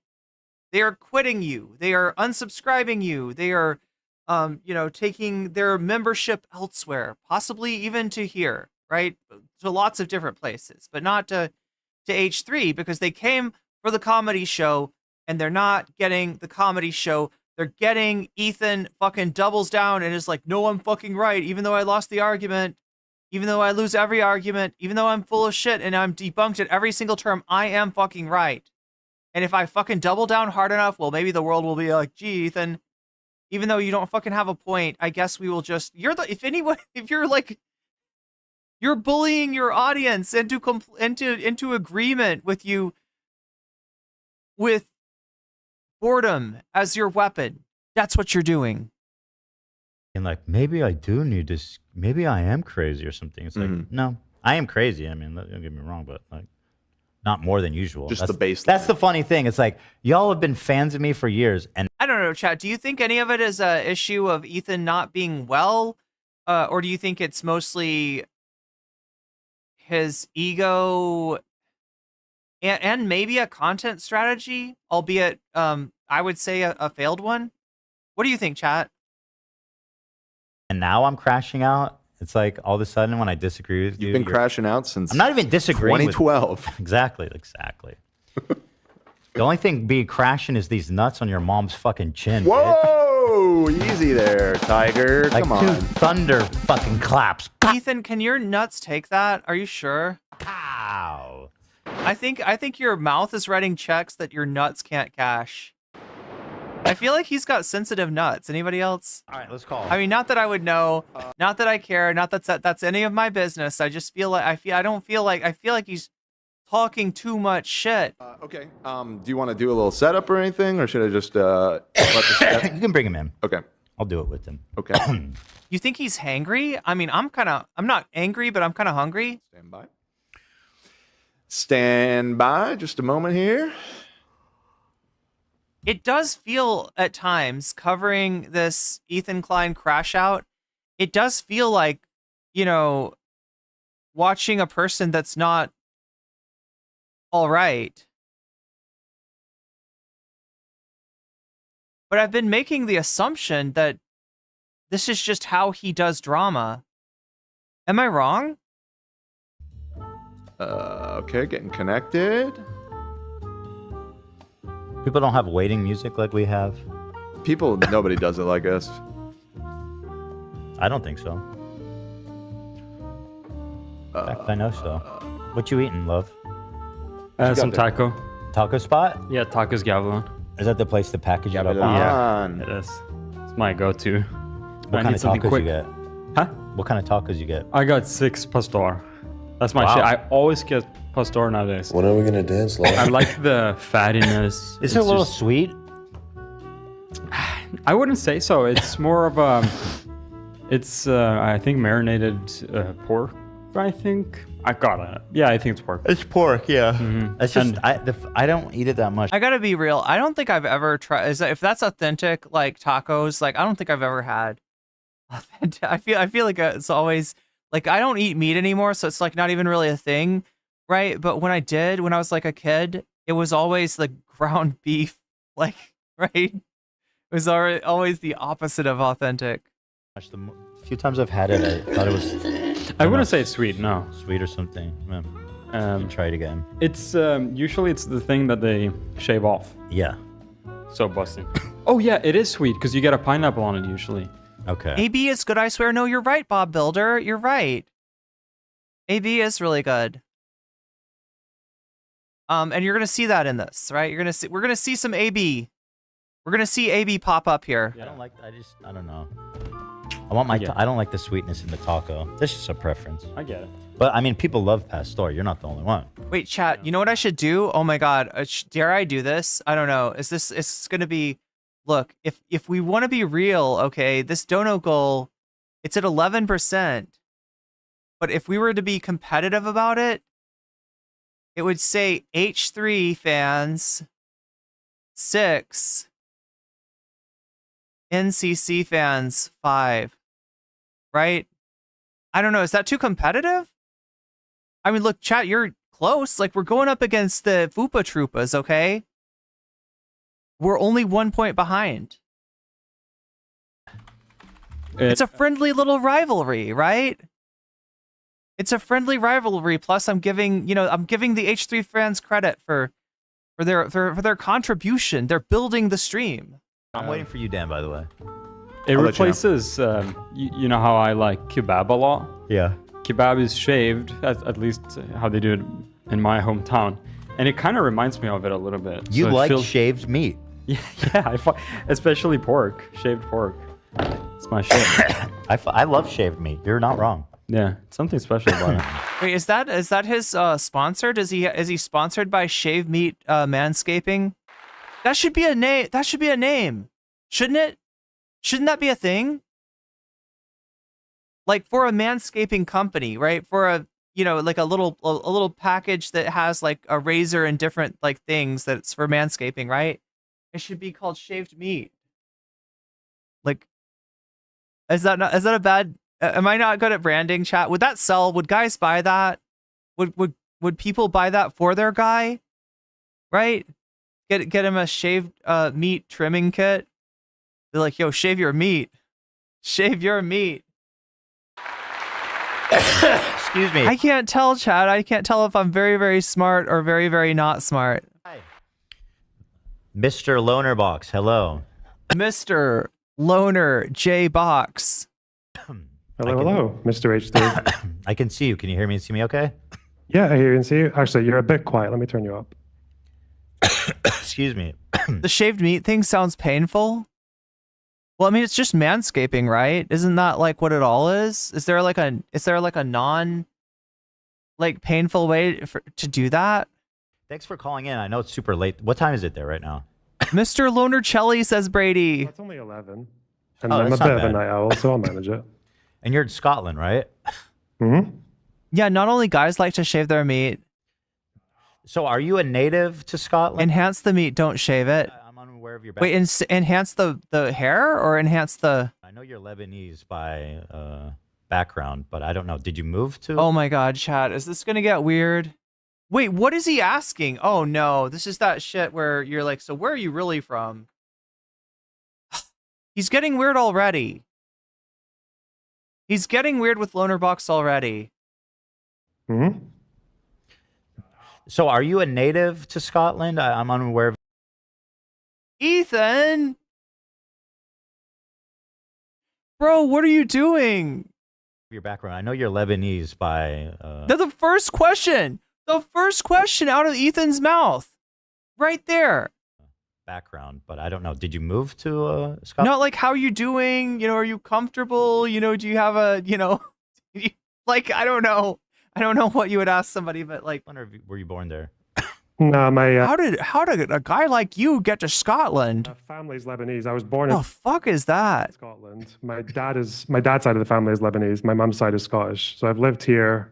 They are quitting you. They are unsubscribing you. They are, you know, taking their membership elsewhere, possibly even to here, right? To lots of different places, but not to H3, because they came for the comedy show and they're not getting the comedy show. They're getting Ethan fucking doubles down and is like, no, I'm fucking right. Even though I lost the argument, even though I lose every argument, even though I'm full of shit and I'm debunked at every single term, I am fucking right. And if I fucking double down hard enough, well, maybe the world will be like, gee, Ethan, even though you don't fucking have a point, I guess we will just, if you're like, you're bullying your audience into agreement with you, with boredom as your weapon. That's what you're doing. And like, maybe I do need to, maybe I am crazy or something. It's like, no, I am crazy. I mean, don't get me wrong, but like, not more than usual. Just the baseline. That's the funny thing. It's like, y'all have been fans of me for years. And I don't know, chat. Do you think any of it is a issue of Ethan not being well? Or do you think it's mostly his ego and maybe a content strategy, albeit, I would say a failed one? What do you think, chat? and now I'm crashing out. It's like all of a sudden when I disagree with you. You've been crashing out since I'm not even disagreeing 2012. Exactly. The only thing be crashing is these nuts on your mom's fucking chin. Whoa! Easy there, Tiger. Like Come on. two thunder fucking claps. Ethan, can your nuts take that? Are you sure? Pow. I think your mouth is writing checks that your nuts can't cash. I feel like he's got sensitive nuts. Anybody else? All right, let's call. I mean, not that I would know, not that I care, not that's any of my business. I just feel like I feel like he's talking too much shit. Okay. Do you want to do a little setup or anything, or should I just let this You can bring him in. Okay. I'll do it with him. Okay. You think he's hangry? I mean, I'm not angry, but I'm kind of hungry. Stand by. Stand by. Just a moment here. It does feel at times, covering this Ethan Klein crash out, it does feel like, you know, watching a person that's not all right. But I've been making the assumption that this is just how he does drama. Am I wrong? Okay, getting connected. People don't have waiting music like we have. Nobody does it like us. I don't think so. In fact, I know so. What you eating, love? Some taco. Taco spot? Yeah, Tacos Gavilan. Is that the place to package it up? Gavilan. Yeah, it is. It's my go-to. What kind of tacos you get? Huh? What kind of tacos you get? I got 6 pastor. That's my Wow. shit. I always get pastor nowadays. When are we gonna dance, love? I like the fattiness. Is it a little sweet? I wouldn't say so. It's more of a... It's, I think, marinated pork, I think. I got it. Yeah, I think it's pork. It's pork, yeah. It's just And- I don't eat it that much. I gotta be real. I don't think I've ever tried. If that's authentic, like tacos, like I don't think I've ever had authentic. I feel like it's always like I don't eat meat anymore, so it's like not even really a thing, right? But when I did, when I was like a kid, it was always like ground beef, like right. It was always the opposite of authentic. The few times I've had it, I thought it was. I wouldn't say it's sweet, no. Sweet or something. Try it again. It's, usually it's the thing that they shave off. Yeah. So busting. Oh yeah, it is sweet, because you get a pineapple on it usually. Okay. AB is good, I swear. No, you're right, Bob Builder. You're right. AB is really good. And you're gonna see that in this, right? We're gonna see some AB. We're gonna see AB pop up here. I don't like. I don't know. I want my. I don't like the sweetness in the taco. That's just a preference. I get it. But I mean, people love pastor. You're not the only one. Wait, chat. You know what I should do? Oh my god, dare I do this? I don't know. It's gonna be. Look, if we want to be real, okay, this dono goal, it's at 11%. But if we were to be competitive about it, it would say H3 fans 6, NCC fans 5, right? I don't know. Is that too competitive? I mean, look, chat, you're close. Like, we're going up against the Fupa Troopas, okay? We're only 1 point behind. It's a friendly little rivalry, right? It's a friendly rivalry. Plus, I'm giving the H3 fans credit for their contribution. They're building the stream. I'm waiting for you, Dan. By the way. It I'll let you know. replaces, you know how I like kebab a lot? Yeah. Kebab is shaved, at least how they do it in my hometown. And it kind of reminds me of it a little bit. You So it like feels- shaved meat. Yeah, especially pork, shaved pork. It's my shit. I love shaved meat. You're not wrong. Yeah, something special about it. Wait, is that his sponsor? Is he sponsored by Shave Meat Manscaping? That should be a name. That should be a name, shouldn't it? Shouldn't that be a thing? Like for a manscaping company, right? For a, you know, like a little package that has like a razor and different like things that's for manscaping, right? It should be called shaved meat. Like, is that a bad? Am I not good at branding, chat? Would that sell? Would guys buy that? Would people buy that for their guy? Right? Get him a shaved meat trimming kit. They're like, yo, shave your meat. Shave your meat. Excuse me. I can't tell, Chad. I can't tell if I'm very, very smart or very, very not smart. Hi. Mr. Lonerbox, hello. Mr. Loner J Box. Hello, Mr. HD. I can see you. Can you hear me and see me okay? Yeah, I hear you and see you. Actually, you're a bit quiet. Let me turn you up. Excuse me. The shaved meat thing sounds painful. Well, I mean, it's just manscaping, right? Isn't that like what it all is? Is there like a non like painful way to do that? Thanks for calling in. I know it's super late. What time is it there right now? Mr. Loner Chelly, says Brady. Well, it's only 11. And Oh, I'm a that's bit not of a bad. night owl, so I'll manage it. And you're in Scotland, right? Mm-hmm. Yeah, not only guys like to shave their meat. So are you a native to Scotland? Enhance the meat, don't shave it. I'm unaware of your Wait, background. enhance the hair or enhance the... I know you're Lebanese by background, but I don't know. Did you move to? Oh my god, chat. Is this gonna get weird? Wait, what is he asking? Oh no, this is that shit where you're like, so where are you really from? He's getting weird already. He's getting weird with Lonerbox already. Mm-hmm. So are you a native to Scotland? I'm unaware of Ethan! Bro, what are you doing? your background. I know you're Lebanese by... That's the first question. The first question out of Ethan's mouth. Right there. background, but I don't know. Did you move to Scotland? Not like, how are you doing? You know, are you comfortable? You know, do you have a, you know, like, I don't know. I don't know what you would ask somebody, but like, Were you born there? No, my how did a guy like you get to Scotland? family's Lebanese. I was born The in fuck is that? Scotland. My dad's side of the family is Lebanese. My mom's side is Scottish. So I've lived here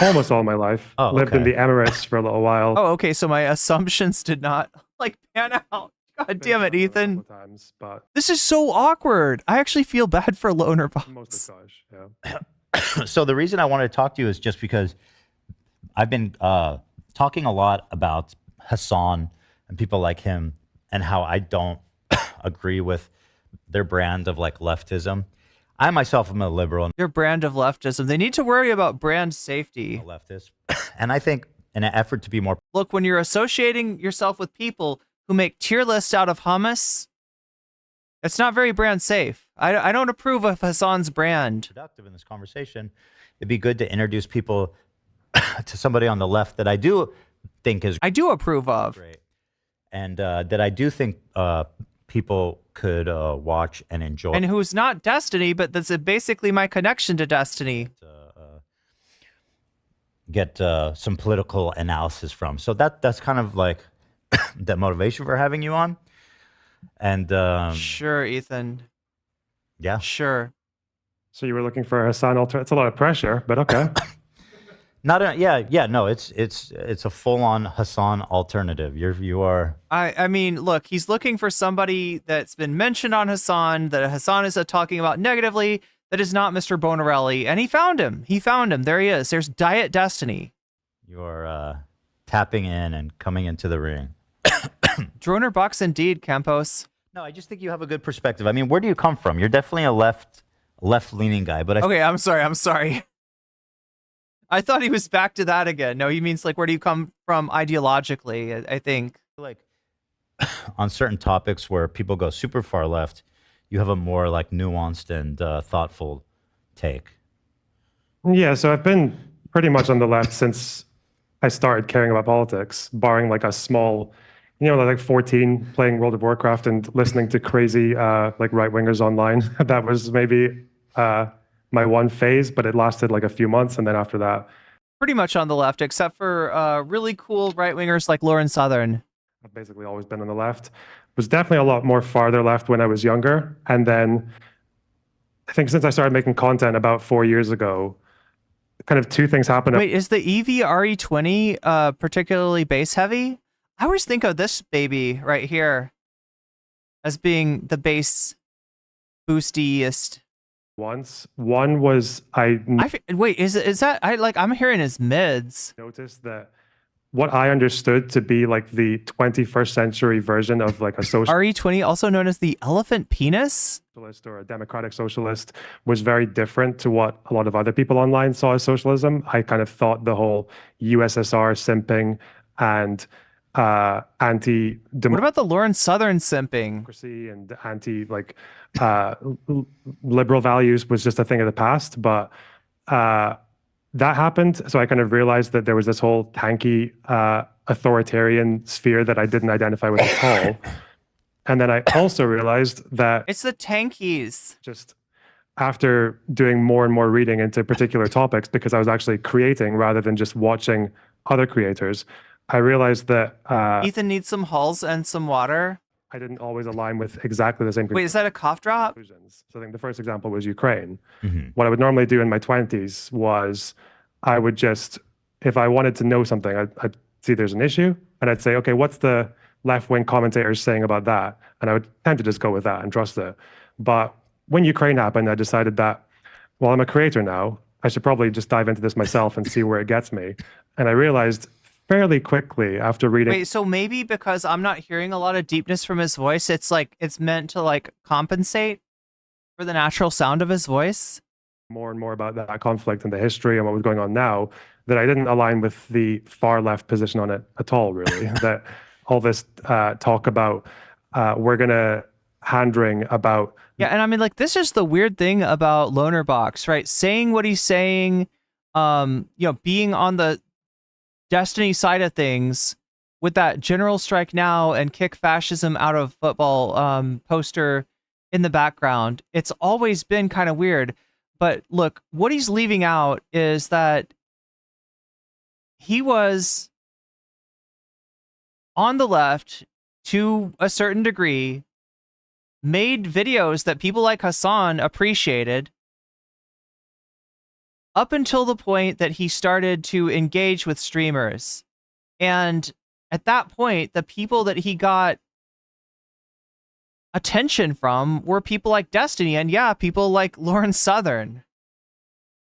almost all my life. Oh, Lived in okay. the Emirates for a little while. Oh, okay. So my assumptions did not like pan out. God damn it, Ethan. Couple times, but This is so awkward. I actually feel bad for Lonerbox. mostly Scottish. Yeah. So the reason I wanted to talk to you is just because I've been talking a lot about Hasan and people like him and how I don't agree with their brand of like leftism. I myself am a liberal and Your brand of leftism. They need to worry about brand safety. a leftist. And I think in an effort to be more Look, when you're associating yourself with people who make tier lists out of hummus, it's not very brand safe. I don't approve of Hasan's brand. productive in this conversation, it'd be good to introduce people to somebody on the left that I do think is I do approve of. great. And that I do think people could watch and enjoy. And who's not Destiny, but that's basically my connection to Destiny. Get some political analysis from. So that's kind of like the motivation for having you on. And Sure, Ethan. yeah, Sure. So you were looking for a Hasan alter. It's a lot of pressure, but okay. no, it's a full-on Hasan alternative. You are I mean, look, he's looking for somebody that's been mentioned on Hasan, that Hasan is talking about negatively, that is not Mr. Bonarelli, and he found him. He found him. There he is. There's Diet Destiny. tapping in and coming into the ring. Droner Box indeed, Campos. No, I just think you have a good perspective. I mean, where do you come from? You're definitely a left-leaning guy, but I Okay, I'm sorry. I thought he was back to that again. No, he means like, where do you come from ideologically, I think. feel like on certain topics where people go super far left, you have a more like nuanced and thoughtful take. Yeah, so I've been pretty much on the left since I started caring about politics, barring like a small, like 14 playing World of Warcraft and listening to crazy like right-wingers online. That was maybe my one phase, but it lasted like a few months. And then after that, Pretty much on the left, except for really cool right-wingers like Lauren Southern. I've basically always been on the left. Was definitely a lot more farther left when I was younger. And then I think since I started making content about 4 years ago, kind of two things happened. Wait, is the EV RE20 particularly base heavy? I always think of this baby right here as being the base boostiest. Once. One was Wait, is that I'm hearing his mids. noticed that what I understood to be like the 21st century version of like a RE20, also known as the elephant penis? socialist or a democratic socialist, was very different to what a lot of other people online saw as socialism. I kind of thought the whole USSR simping and anti-democracy What about the Lauren Southern simping? and anti like liberal values was just a thing of the past. But that happened, so I kind of realized that there was this whole tanky authoritarian sphere that I didn't identify with at all. And then I also realized that It's the tankies. just after doing more and more reading into particular topics, because I was actually creating rather than just watching other creators, I realized that Ethan needs some hulls and some water. I didn't always align with exactly the same Wait, is that a cough drop? conclusions. So I think the first example was Ukraine. Mhm. What I would normally do in my 20s was I would just, if I wanted to know something, I'd see there's an issue and I'd say, okay, what's the left-wing commentators saying about that? And I would tend to just go with that and trust it. But when Ukraine happened, I decided that, well, I'm a creator now. I should probably just dive into this myself and see where it gets me. And I realized fairly quickly after reading. Wait, so maybe because I'm not hearing a lot of deepness from his voice, it's like it's meant to like compensate for the natural sound of his voice? More and more about that conflict and the history and what was going on now, that I didn't align with the far left position on it at all, really. That all this talk about we're going to hand-wring about. Yeah, and I mean, like, this is the weird thing about Lonerbox, right? Saying what he's saying, being on the Destiny side of things with that General Strike Now and Kick Fascism Out of Football poster in the background. It's always been kind of weird. But look, what he's leaving out is that he was on the left to a certain degree, made videos that people like Hasan appreciated, up until the point that he started to engage with streamers. And at that point, the people that he got attention from were people like Destiny and, yeah, people like Lauren Southern.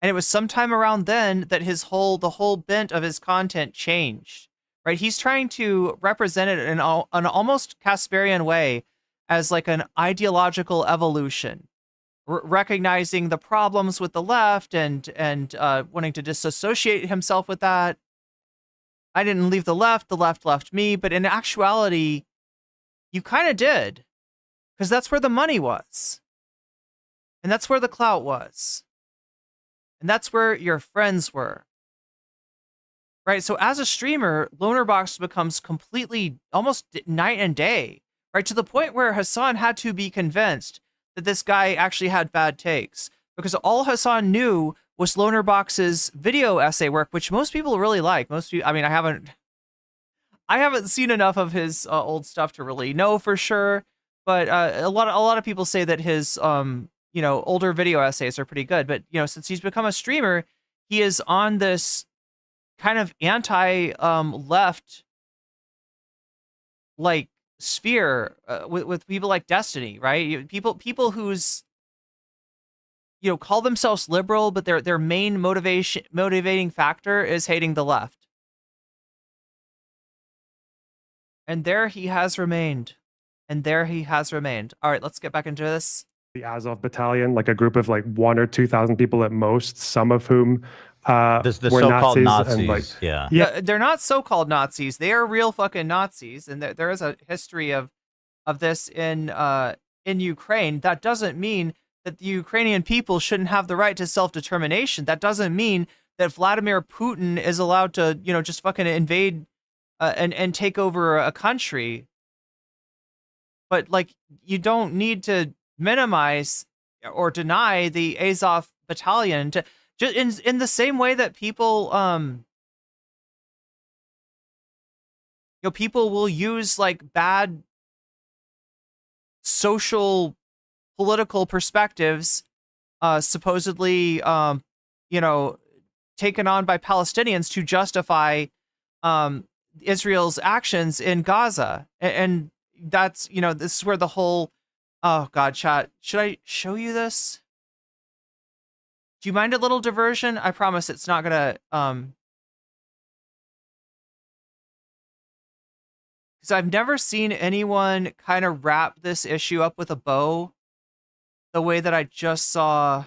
And it was sometime around then that the whole bent of his content changed, right? He's trying to represent it in an almost Casparian way as like an ideological evolution. Recognizing the problems with the left and wanting to disassociate himself with that. I didn't leave the left left me, but in actuality, you kind of did, because that's where the money was, and that's where the clout was, and that's where your friends were, right? So as a streamer, Lonerbox becomes completely almost night and day, right? To the point where Hasan had to be convinced that this guy actually had bad takes, because all Hasan knew was Lonerbox's video essay work, which most people really like. Most people, I mean, I haven't seen enough of his old stuff to really know for sure, but a lot of people say that his older video essays are pretty good. But since he's become a streamer, he is on this kind of anti left like sphere with people like Destiny, right? People who's call themselves liberal, but their main motivating factor is hating the left. And there he has remained. And there he has remained. All right, let's get back into this. The Azov battalion, like a group of like 1,000 or 2,000 people at most, some of whom the were so-called Nazis. And, Nazis, yeah. They're not so-called Nazis. They are real fucking Nazis, and there is a history of this in Ukraine. That doesn't mean that the Ukrainian people shouldn't have the right to self-determination. That doesn't mean that Vladimir Putin is allowed to, just fucking invade and take over a country. But like, you don't need to minimize or deny the Azov battalion to just in the same way that people people will use like bad social political perspectives, supposedly, taken on by Palestinians to justify Israel's actions in Gaza. And that's, this is where the whole, oh God, chat, should I show you this? Do you mind a little diversion? I promise it's not gonna, because I've never seen anyone kind of wrap this issue up with a bow the way that I just saw.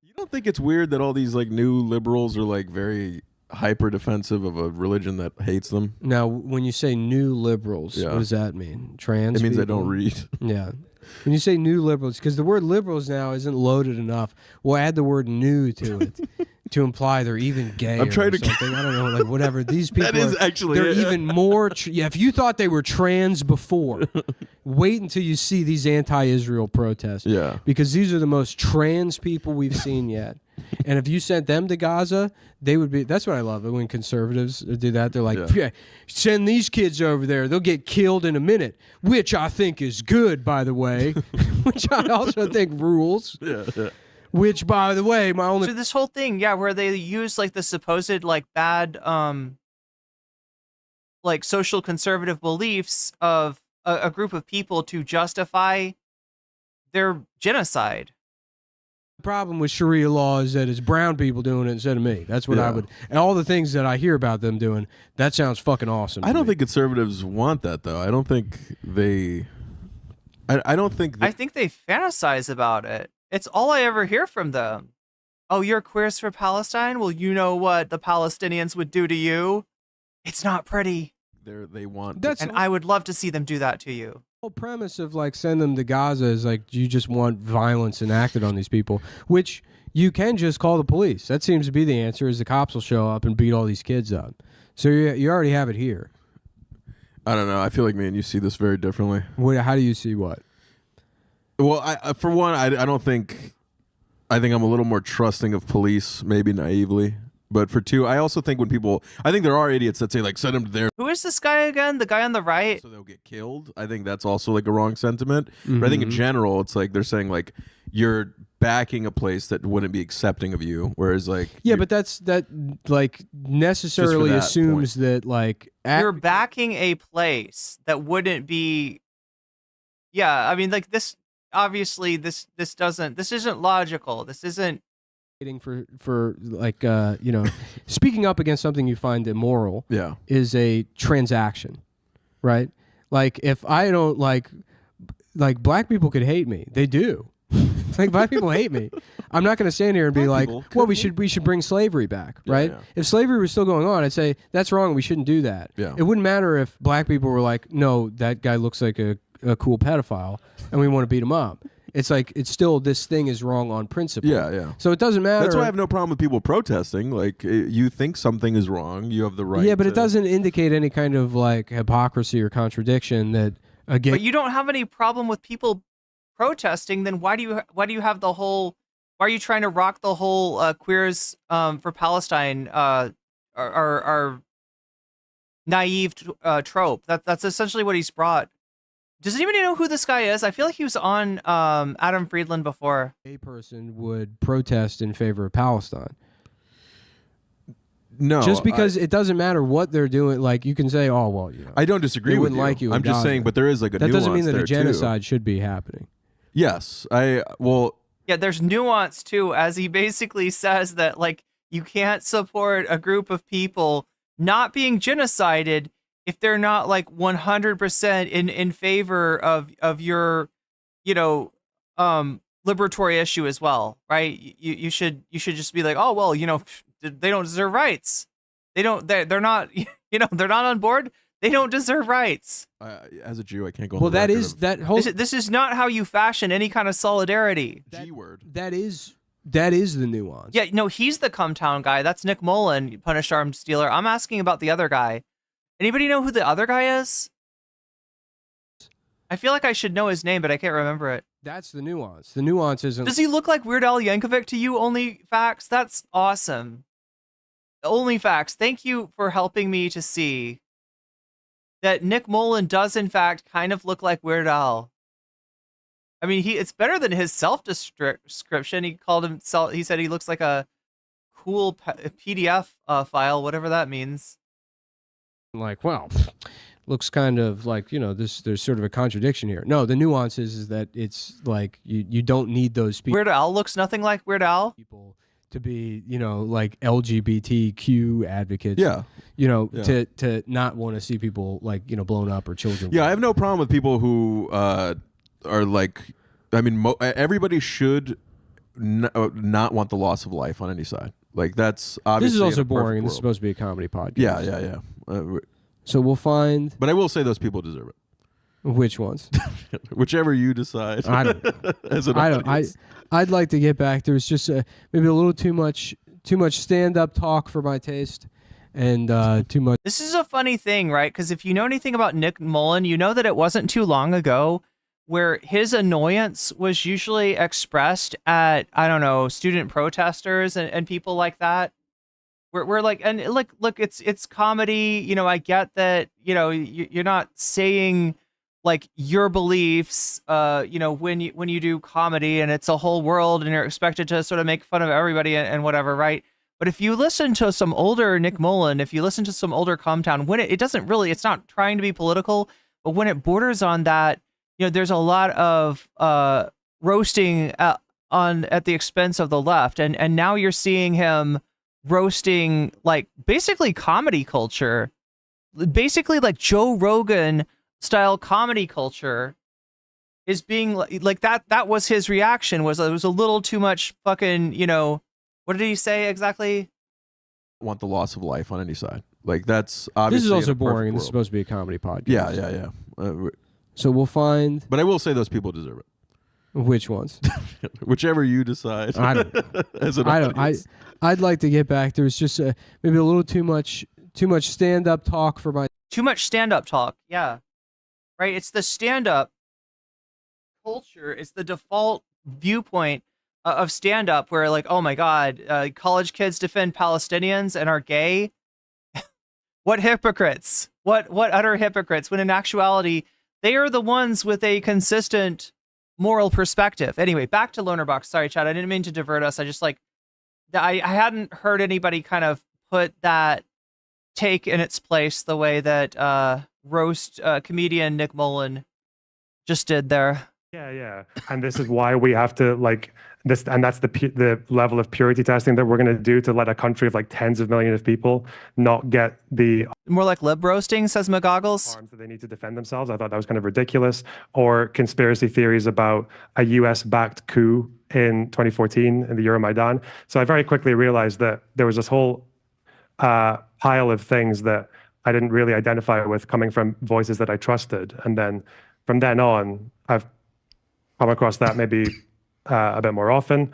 You don't think it's weird that all these like new liberals are like very hyper defensive of a religion that hates them? Now, when you say new liberals, Yeah. what does that mean? Trans? It means they people? don't read. Yeah. When you say new liberals, because the word liberals now isn't loaded enough, we'll add the word new to it to imply they're even gay I'm or trying to something. I don't know, like whatever. These people That is actually they're it. even more. Yeah, if you thought they were trans before, wait until you see these anti-Israel protests. Yeah. Because these are the most trans people we've seen yet. And if you sent them to Gaza, they would be. That's what I love when conservatives do that. They're like, yeah, send these kids over there. They'll get killed in a minute, which I think is good, by the way, which I also think rules. Yeah. Which, by the way, my only So this whole thing, yeah, where they use like the supposed like bad, like social conservative beliefs of a group of people to justify their genocide. problem with Sharia law is that it's brown people doing it instead of me. That's what I Yeah. would. And all the things that I hear about them doing, that sounds fucking awesome. I to don't me. think conservatives want that though. I don't think they. I don't think. I think they fantasize about it. It's all I ever hear from them. Oh, you're queers for Palestine? Well, you know what the Palestinians would do to you? It's not pretty. they want. That's And I would love to see them do that to you. whole premise of like send them to Gaza is like you just want violence enacted on these people, which you can just call the police. That seems to be the answer. Is the cops will show up and beat all these kids up. So you already have it here. I don't know. I feel like me and you see this very differently. How do you see what? Well, for one, I don't think. I think I'm a little more trusting of police, maybe naively. But for two, I also think when people, I think there are idiots that say like send them there Who is this guy again? The guy on the right? so they'll get killed. I think that's also like a wrong sentiment. But I think in general, it's like they're saying like you're backing a place that wouldn't be accepting of you, whereas like Yeah, but that like necessarily that assumes that like You're backing a place that wouldn't be. Yeah, I mean, like this. Obviously, this isn't logical. This isn't. for like speaking up against something you find immoral yeah. is a transaction, right? Like if I don't like black people could hate me, they do. Like black people hate me. I'm not going to stand here and be Black like, people well, could we should bring slavery back, Yeah, right? yeah. If slavery was still going on, I'd say that's wrong. We shouldn't do that. Yeah. It wouldn't matter if black people were like, no, that guy looks like a cool pedophile, and we want to beat him up. It's like it's still this thing is wrong on principle. Yeah. So it doesn't matter. That's why I have no problem with people protesting. Like you think something is wrong, you have the right. Yeah, but it to- doesn't indicate any kind of like hypocrisy or contradiction that again. But you don't have any problem with people protesting. Then why do you have the whole? Why are you trying to rock the whole queers for Palestine are naive trope? That's essentially what he's brought. Does anybody know who this guy is? I feel like he was on Adam Friedland before. A person would protest in favor of Palestine. No, Just because it doesn't matter what they're doing, like you can say, "Oh well, you know." I don't disagree They with wouldn't like you in I'm just Gaza. saying, but there is like a that doesn't mean nuance that there, a too. genocide should be happening. Yes, Yeah, there's nuance too, as he basically says that like you can't support a group of people not being genocided if they're not like 100% in favor of your, liberatory issue as well, right? You should just be like, oh well, they don't deserve rights. They're not they're not on board. They don't deserve rights. as a Jew, I can't go. On Well, the that record is of that whole. This is not how you fashion any kind of solidarity. G word. That is the nuance. Yeah, no, he's the Come Town guy. That's Nick Mullen, Punished Arms Dealer. I'm asking about the other guy. Anybody know who the other guy is? I feel like I should know his name, but I can't remember it. That's the nuance. The nuance isn't. Does he look like Weird Al Yankovic to you, Only Facts? That's awesome. Only Facts, thank you for helping me to see that Nick Mullen does, in fact, kind of look like Weird Al. I mean, it's better than his self-description. He called himself, he said he looks like a cool PDF file, whatever that means. Like, well, looks kind of like, you know, there's sort of a contradiction here. No, the nuance is that it's like you don't need those people. Weird Al looks nothing like Weird Al. People to be, you know, like LGBTQ advocates. Yeah. You know, Yeah. to not want to see people like, you know, blown up or children. Yeah, I have no problem with people who are like, I mean, everybody should not want the loss of life on any side. Like, that's obviously. This is also in a perfect boring. This is world. supposed to be a comedy podcast. Yeah. So we'll find But I will say those people deserve it. which ones. Whichever you decide. I don't. As an I don't. audience. I'd like to get back. There's just maybe a little too much stand-up talk for my taste, and too much. This is a funny thing, right? Because if you know anything about Nick Mullen, you know that it wasn't too long ago where his annoyance was usually expressed at, I don't know, student protesters and people like that. We're like, and like, look, it's comedy. You know, I get that, you know, you're not saying like your beliefs, you know, when you do comedy, and it's a whole world and you're expected to sort of make fun of everybody and whatever, right? But if you listen to some older Nick Mullen, if you listen to some older Comtown, when it doesn't really, it's not trying to be political, but when it borders on that, you know, there's a lot of roasting at the expense of the left, and now you're seeing him roasting like basically comedy culture, basically like Joe Rogan style comedy culture is being like that. That was his reaction. Was it was a little too much fucking, you know, what did he say exactly? Want the loss of life on any side. Like, that's obviously. This is also in a perfect boring. This is world. supposed to be a comedy podcast. Yeah. So we'll find But I will say those people deserve it. which ones. Whichever you decide. I don't. As an I don't. audience. I'd like to get back. There's just maybe a little too much stand-up talk for my. Too much stand-up talk. Yeah. Right? It's the stand-up culture. It's the default viewpoint of stand-up where like, oh my God, college kids defend Palestinians and are gay. What hypocrites. What utter hypocrites, when in actuality, they are the ones with a consistent moral perspective. Anyway, back to Lonerbox. Sorry, Chad. I didn't mean to divert us. I just like, I hadn't heard anybody kind of put that take in its place the way that roast comedian Nick Mullen just did there. Yeah. And this is why we have to like this, and that's the level of purity testing that we're going to do to let a country of like tens of millions of people not get the More like lib roasting, says McGoggles. arms that they need to defend themselves. I thought that was kind of ridiculous. Or conspiracy theories about a US-backed coup in 2014 in the Euromaidan. So I very quickly realized that there was this whole pile of things that I didn't really identify with coming from voices that I trusted. And then from then on, I've come across that maybe a bit more often.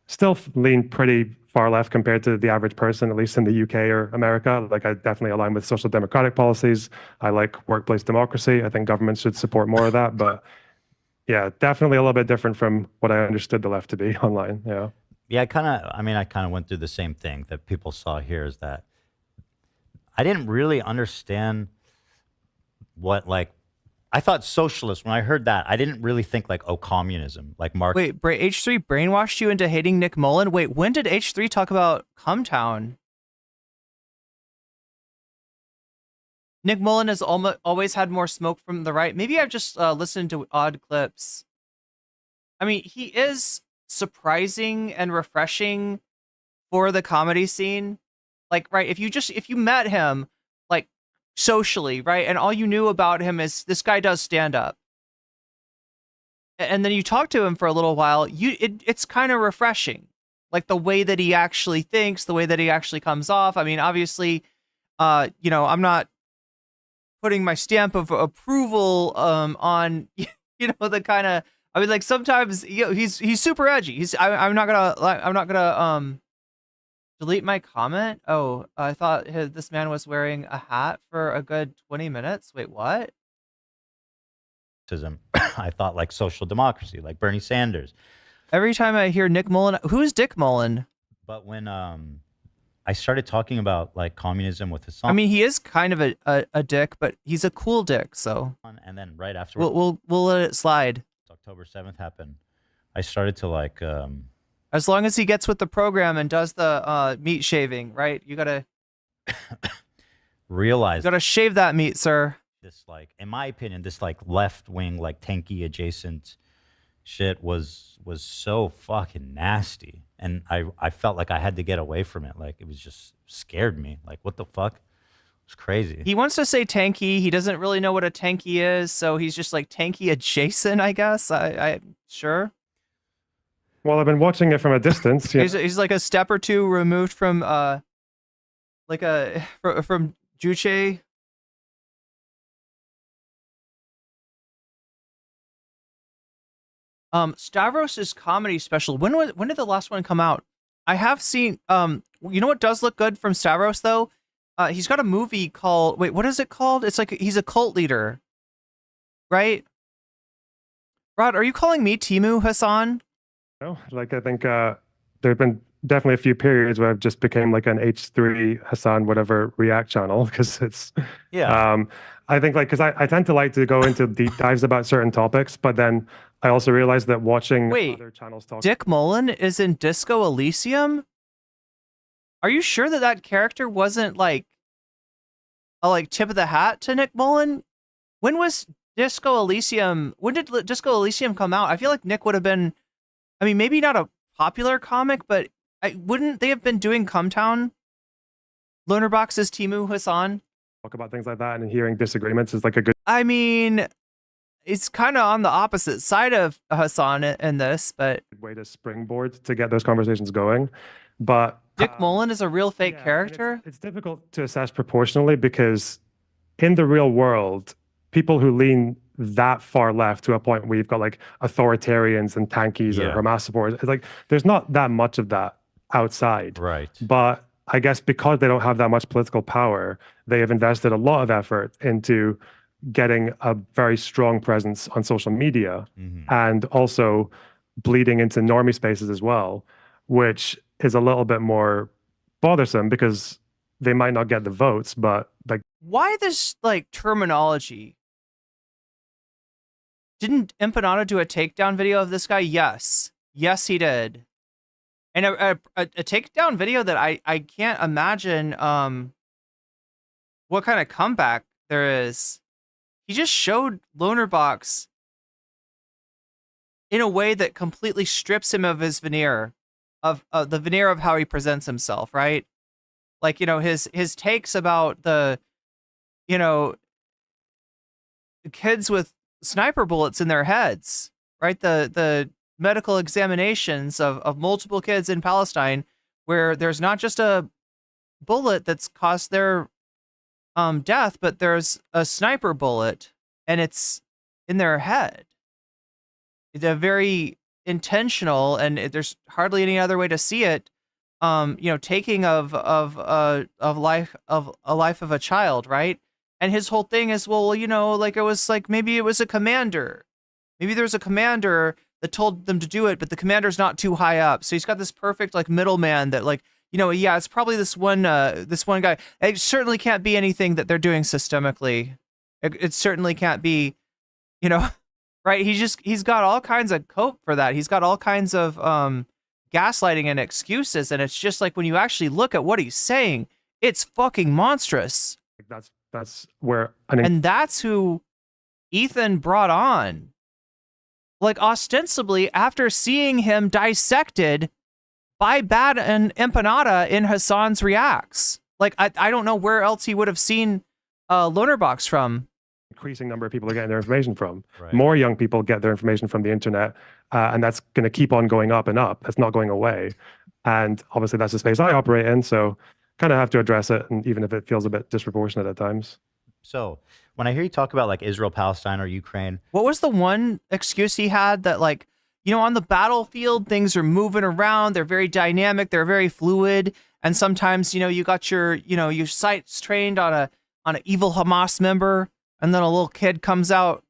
Still lean pretty far left compared to the average person, at least in the UK or America. Like, I definitely align with social democratic policies. I like workplace democracy. I think governments should support more of that. But yeah, definitely a little bit different from what I understood the left to be online. Yeah. Yeah, I kind of went through the same thing that people saw here, is that I didn't really understand what, like, I thought socialist, when I heard that, I didn't really think like, oh, communism, like Marx. Wait, H3 brainwashed you into hating Nick Mullen? Wait, when did H3 talk about Cumtown? Nick Mullen has always had more smoke from the right. Maybe I've just listened to odd clips. I mean, he is surprising and refreshing for the comedy scene. Like, right, if you met him, like, socially, right, and all you knew about him is this guy does stand-up, and then you talk to him for a little while, it's kind of refreshing, like the way that he actually thinks, the way that he actually comes off. I mean, obviously, you know, I'm not putting my stamp of approval on, you know, the kind of, I mean, like, sometimes, you know, he's super edgy. I'm not gonna delete my comment. Oh, I thought this man was wearing a hat for a good 20 minutes. Wait, what? I thought like social democracy, like Bernie Sanders. Every time I hear Nick Mullen, who's Dick Mullen? But when I started talking about like communism with Hasan, I mean, he is kind of a dick, but he's a cool dick. So and then right afterwards, we'll let it slide. October 7th happened. I started to like as long as he gets with the program and does the meat shaving, right? You gotta realize shave that meat, sir. This, like, in my opinion, this like left wing, like tanky adjacent shit was so fucking nasty, and I felt like I had to get away from it. Like it was just scared me. Like what the fuck? It's crazy. He wants to say tanky. He doesn't really know what a tanky is, so he's just like tanky adjacent, I guess. I sure. Well, I've been watching it from a distance. Yeah. He's like a step or two removed from from Juche. Stavros' comedy special. When did the last one come out? I have seen. You know what does look good from Stavros though? He's got a movie called. Wait, what is it called? It's like he's a cult leader, right? Rod, are you calling me Timu Hasan? No, like I think there have been definitely a few periods where I've just became like an H3 Hasan whatever React channel because it's I think like because I tend to like to go into deep dives about certain topics, but then I also realized that watching other channels talk. Dick Mullen is in Disco Elysium? Are you sure that character wasn't like a tip of the hat to Nick Mullen? When was Disco Elysium? When did Disco Elysium come out? I feel like Nick would have been, I mean, maybe not a popular comic, but wouldn't they have been doing Cumtown? Lonerbox's Timu Hasan? Talk about things like that and hearing disagreements is like a good. I mean, it's kind of on the opposite side of Hasan in this, but way to springboard to get those conversations going. But Dick Mullen is a real fake character. It's difficult to assess proportionally because in the real world, people who lean that far left to a point where you've got like authoritarians and tankies or Hamas supporters, it's like there's not that much of that outside. Right. But I guess because they don't have that much political power, they have invested a lot of effort into getting a very strong presence on social media and also bleeding into normie spaces as well, which is a little bit more bothersome because they might not get the votes, but like why this like terminology? Didn't Empanada do a takedown video of this guy? Yes, he did. And a takedown video that I can't imagine what kind of comeback there is. He just showed Lonerbox in a way that completely strips him of his veneer, of the veneer of how he presents himself, right? Like, his takes about the kids with sniper bullets in their heads, right? The medical examinations of multiple kids in Palestine where there's not just a bullet that's caused their death, but there's a sniper bullet and it's in their head. It's a very intentional, and there's hardly any other way to see it. Taking of a life of a child, right? And his whole thing is, well, like it was like maybe it was a commander, maybe there's a commander that told them to do it, but the commander's not too high up, so he's got this perfect like middleman that like. It's probably this one guy. It certainly can't be anything that they're doing systemically. It certainly can't be, right? He's got all kinds of cope for that. He's got all kinds of gaslighting and excuses, and it's just like when you actually look at what he's saying, it's fucking monstrous. That's where and that's who Ethan brought on. Like ostensibly after seeing him dissected by Bad and Empanada in Hasan's Reacts. Like, I don't know where else he would have seen Lonerbox from. Increasing number of people are getting their information from. Right. More young people get their information from the internet, and that's going to keep on going up and up. That's not going away. And obviously that's the space I operate in, so kind of have to address it, and even if it feels a bit disproportionate at times. So when I hear you talk about like Israel, Palestine, or Ukraine. What was the one excuse he had that like, on the battlefield, things are moving around. They're very dynamic. They're very fluid. And sometimes, you got your sights trained on an evil Hamas member, and then a little kid comes out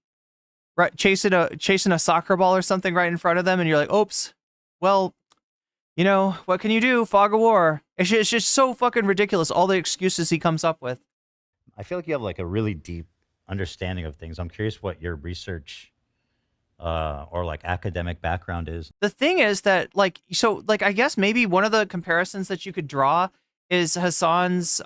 right, chasing a soccer ball or something right in front of them, and you're like, oops, well, you know, what can you do? Fog of war. It's just so fucking ridiculous, all the excuses he comes up with. I feel like you have like a really deep understanding of things. I'm curious what your research or like academic background is. The thing is that I guess maybe one of the comparisons that you could draw is Hasan's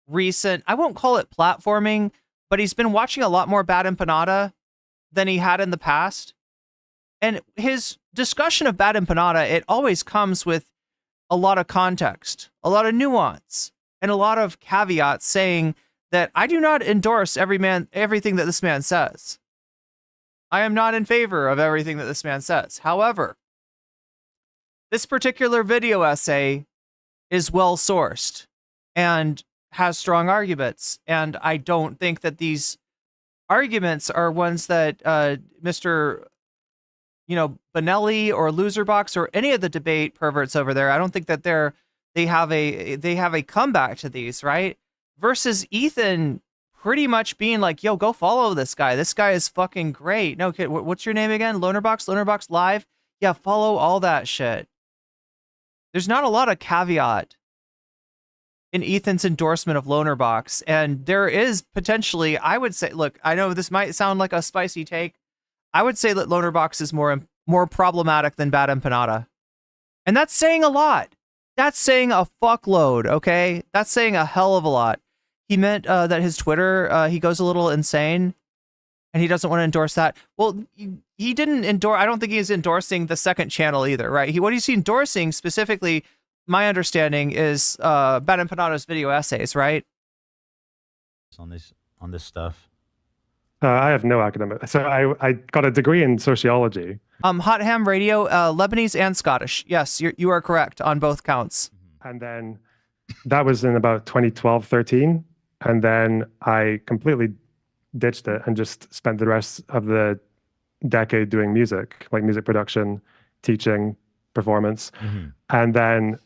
recent, I won't call it platforming, but he's been watching a lot more Bad Empanada than he had in the past. And his discussion of Bad Empanada, it always comes with a lot of context, a lot of nuance, and a lot of caveats saying that I do not endorse everything that this man says. I am not in favor of everything that this man says. However, this particular video essay is well sourced and has strong arguments. And I don't think that these arguments are ones that Mr. Benelli or Loserbox or any of the debate perverts over there, I don't think that they have a comeback to these, right? Versus Ethan pretty much being like, yo, go follow this guy. This guy is fucking great. No kid, what's your name again? Lonerbox Live? Yeah, follow all that shit. There's not a lot of caveat in Ethan's endorsement of Lonerbox, and there is potentially, I would say, look, I know this might sound like a spicy take. I would say that Lonerbox is more problematic than Bad Empanada. And that's saying a lot. That's saying a fuckload, okay? That's saying a hell of a lot. He meant that his Twitter, he goes a little insane, and he doesn't want to endorse that. Well, he didn't endorse, I don't think he's endorsing the second channel either, right? What he's endorsing specifically, my understanding, is Bad Empanada's video essays, right? On this stuff. I have no academic. So I got a degree in sociology. Hot Ham Radio, Lebanese and Scottish. Yes, you are correct on both counts. And then that was in about 2012, 13. And then I completely ditched it and just spent the rest of the decade doing music, like music production, teaching, performance. Mm-hmm. And then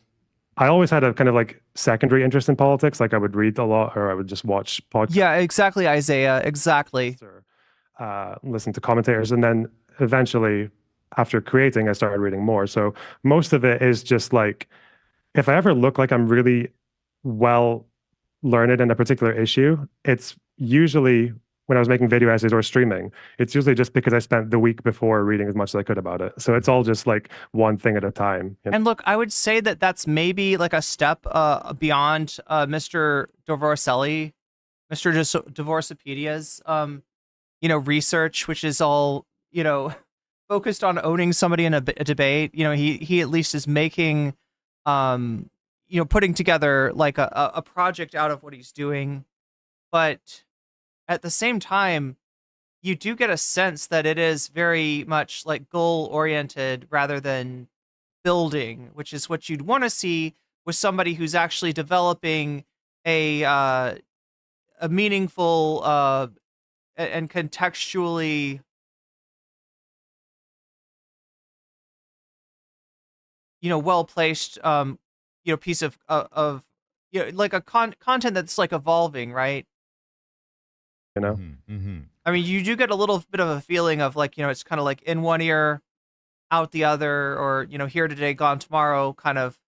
I always had a kind of like secondary interest in politics. Like I would read a lot or I would just watch podcasts. Yeah, exactly, Isaiah. Exactly. Or listen to commentators. And then eventually, after creating, I started reading more. So most of it is just like, if I ever look like I'm really well learned in a particular issue, it's usually when I was making video essays or streaming, it's usually just because I spent the week before reading as much as I could about it. So it's all just like one thing at a time. And look, I would say that that's maybe like a step beyond Mr. Dvorsely, Mr. Dvorsopedia's, research, which is all, focused on owning somebody in a debate. He at least is making, putting together like a project out of what he's doing. But at the same time, you do get a sense that it is very much like goal-oriented rather than building, which is what you'd want to see with somebody who's actually developing a meaningful and contextually well-placed piece of like a content that's like evolving, right? Mm-hmm. I mean, you do get a little bit of a feeling of like, it's kind of like in one ear, out the other, or, here today, gone tomorrow kind of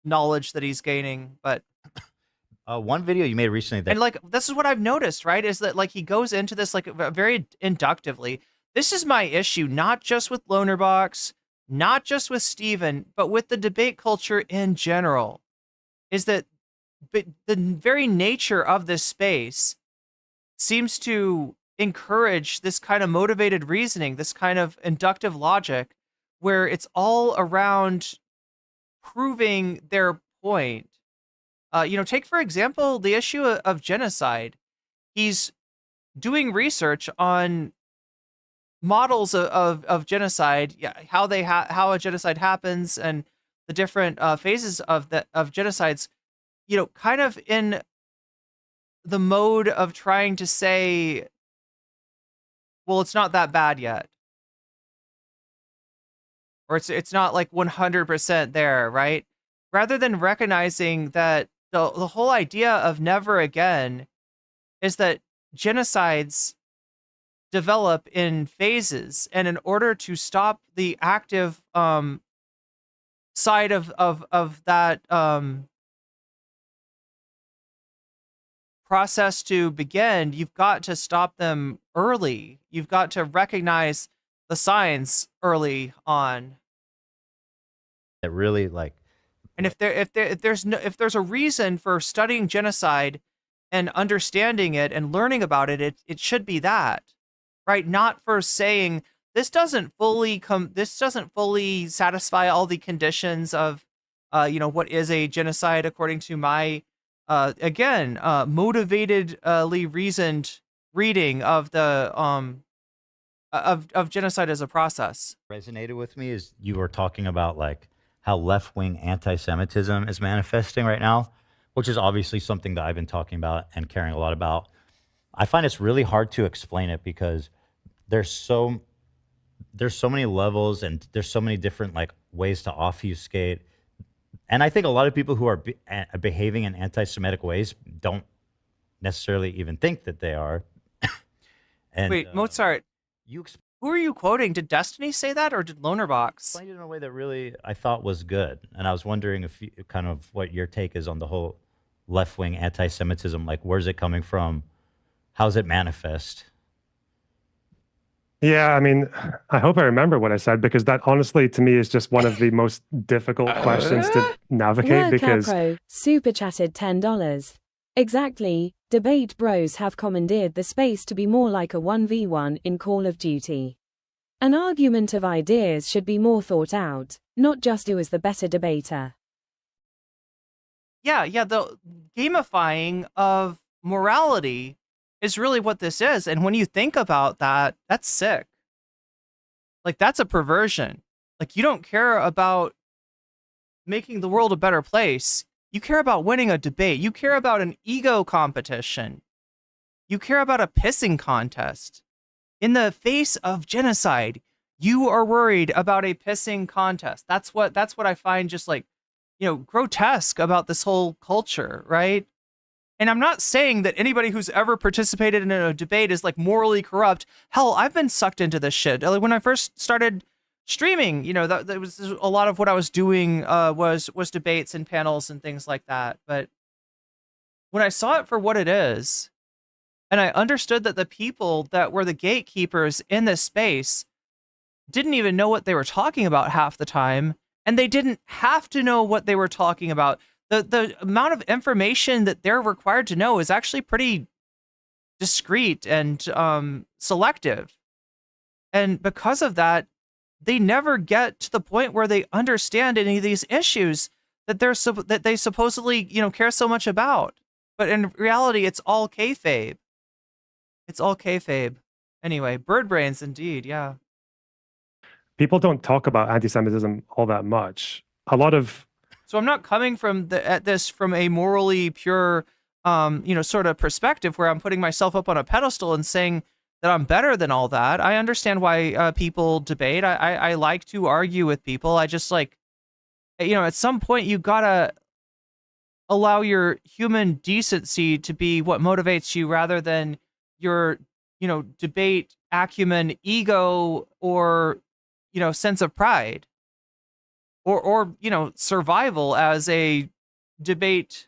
knowledge that he's gaining. But one video you made recently that, and like, this is what I've noticed, right? Is that like, he goes into this like very inductively. This is my issue, not just with Lonerbox, not just with Steven, but with the debate culture in general, is that the very nature of this space seems to encourage this kind of motivated reasoning, this kind of inductive logic, where it's all around proving their point. Take, for example, the issue of genocide. He's doing research on models of genocide, how a genocide happens, and the different phases of genocides, kind of in the mode of trying to say, well, it's not that bad yet. Or it's not like 100% there, right? Rather than recognizing that the whole idea of never again is that genocides develop in phases, and in order to stop the active side of that process to begin, you've got to stop them early. You've got to recognize the signs early on. It really like And if there's a reason for studying genocide and understanding it and learning about it, it should be that, right? Not for saying this doesn't fully satisfy all the conditions of what is a genocide according to my motivatedly reasoned reading of the of genocide as a process. resonated with me is you were talking about like how left-wing anti-Semitism is manifesting right now, which is obviously something that I've been talking about and caring a lot about. I find it's really hard to explain it because there's so many levels and there's so many different like ways to obfuscate. And I think a lot of people who are behaving in anti-Semitic ways don't necessarily even think that they are. And Wait, Mozart, you who are you quoting? Did Destiny say that, or did Lonerbox? explained it in a way that really I thought was good. And I was wondering if kind of what your take is on the whole left-wing anti-Semitism. Like, where's it coming from? How's it manifest? Yeah, I mean, I hope I remember what I said, because that honestly to me is just one of the most difficult questions to navigate. Because Pro super chatted $10. Exactly. Debate bros have commandeered the space to be more like a 1v1 in Call of Duty. An argument of ideas should be more thought out, not just who is the better debater. Yeah, the gamifying of morality is really what this is. And when you think about that, that's sick. Like, that's a perversion. Like, you don't care about making the world a better place. You care about winning a debate. You care about an ego competition. You care about a pissing contest. In the face of genocide, you are worried about a pissing contest. That's what I find just like, grotesque about this whole culture, right? And I'm not saying that anybody who's ever participated in a debate is like morally corrupt. Hell, I've been sucked into this shit. Like, when I first started streaming, that was a lot of what I was doing was debates and panels and things like that. But when I saw it for what it is, and I understood that the people that were the gatekeepers in this space didn't even know what they were talking about half the time, and they didn't have to know what they were talking about. The amount of information that they're required to know is actually pretty discreet and selective. And because of that, they never get to the point where they understand any of these issues that they supposedly, care so much about. But in reality, it's all kayfabe. It's all kayfabe. Anyway, bird brains indeed, yeah. people don't talk about anti-Semitism all that much. So I'm not coming at this from a morally pure, sort of perspective where I'm putting myself up on a pedestal and saying that I'm better than all that. I understand why people debate. I like to argue with people. I just like, at some point you gotta allow your human decency to be what motivates you rather than your, debate acumen, ego, or, sense of pride. Or survival as a debate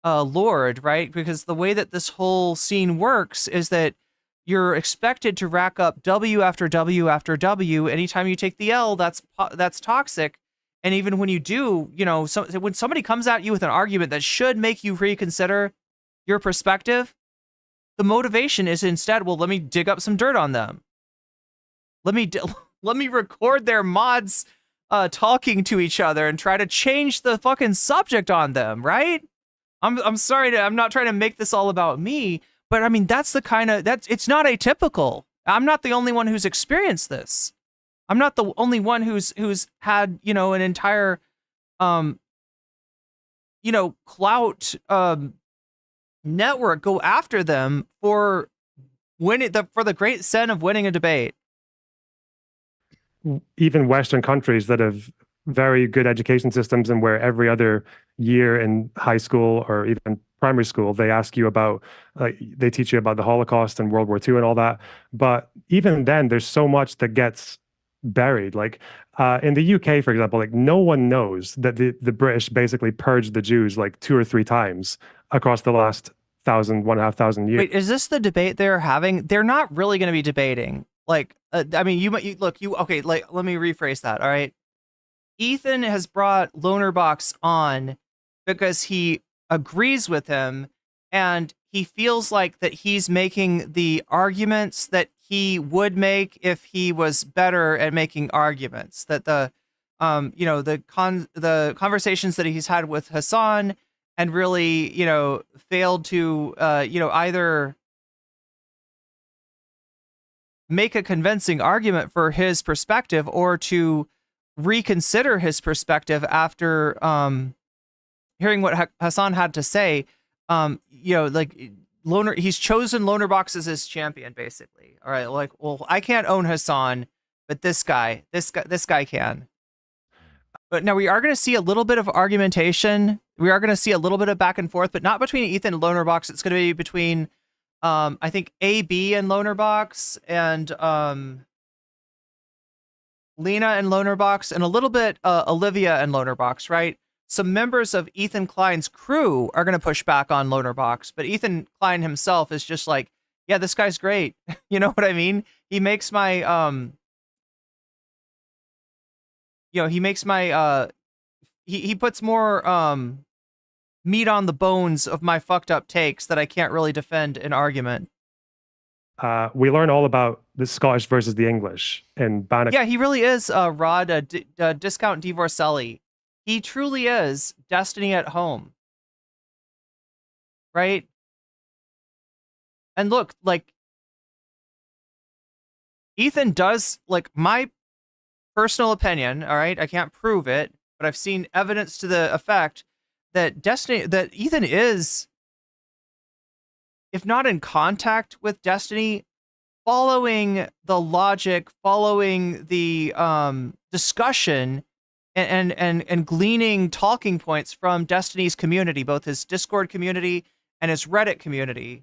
lord, right? Because the way that this whole scene works is that you're expected to rack up W after W after W. Anytime you take the L, that's toxic. And even when you do, when somebody comes at you with an argument that should make you reconsider your perspective, the motivation is instead, well, let me dig up some dirt on them. Let me record their mods talking to each other and try to change the fucking subject on them, right? I'm sorry I'm not trying to make this all about me, but I mean that's it's not atypical. I'm not the only one who's experienced this. I'm not the only one who's had, an entire clout network go after them for the great sin of winning a debate. Even Western countries that have very good education systems and where every other year in high school or even primary school, they ask you about, like, they teach you about the Holocaust and World War II and all that. But even then, there's so much that gets buried. Like in the UK, for example, like no one knows that the British basically purged the Jews like 2 or 3 times across the last 1,500 years. Wait, is this the debate they're having? They're not really going to be debating. Like, I mean, okay, like, let me rephrase that. All right. Ethan has brought Lonerbox on because he agrees with him and he feels like that he's making the arguments that he would make if he was better at making arguments. That the conversations that he's had with Hasan and really, failed to either make a convincing argument for his perspective or to reconsider his perspective after hearing what Hasan had to say. He's chosen Lonerbox as his champion, basically. All right, like, well, I can't own Hasan, but this guy can. But now we are going to see a little bit of argumentation. We are going to see a little bit of back and forth, but not between Ethan and Lonerbox. It's going to be between, I think, AB and Lonerbox, and Lena and Lonerbox, and a little bit Olivia and Lonerbox, right? Some members of Ethan Klein's crew are going to push back on Lonerbox, but Ethan Klein himself is just like, yeah, this guy's great. You know what I mean? He makes my, he puts more meat on the bones of my fucked up takes that I can't really defend in argument. We learn all about the Scottish versus the English in Bannock. Yeah, he really is Rod Discount Divorcelli. He truly is Destiny at home. Right? And look, like, Ethan does, like, my personal opinion, all right? I can't prove it, but I've seen evidence to the effect that Ethan is, if not in contact with Destiny, following the logic, following the discussion, and gleaning talking points from Destiny's community, both his Discord community and his Reddit community.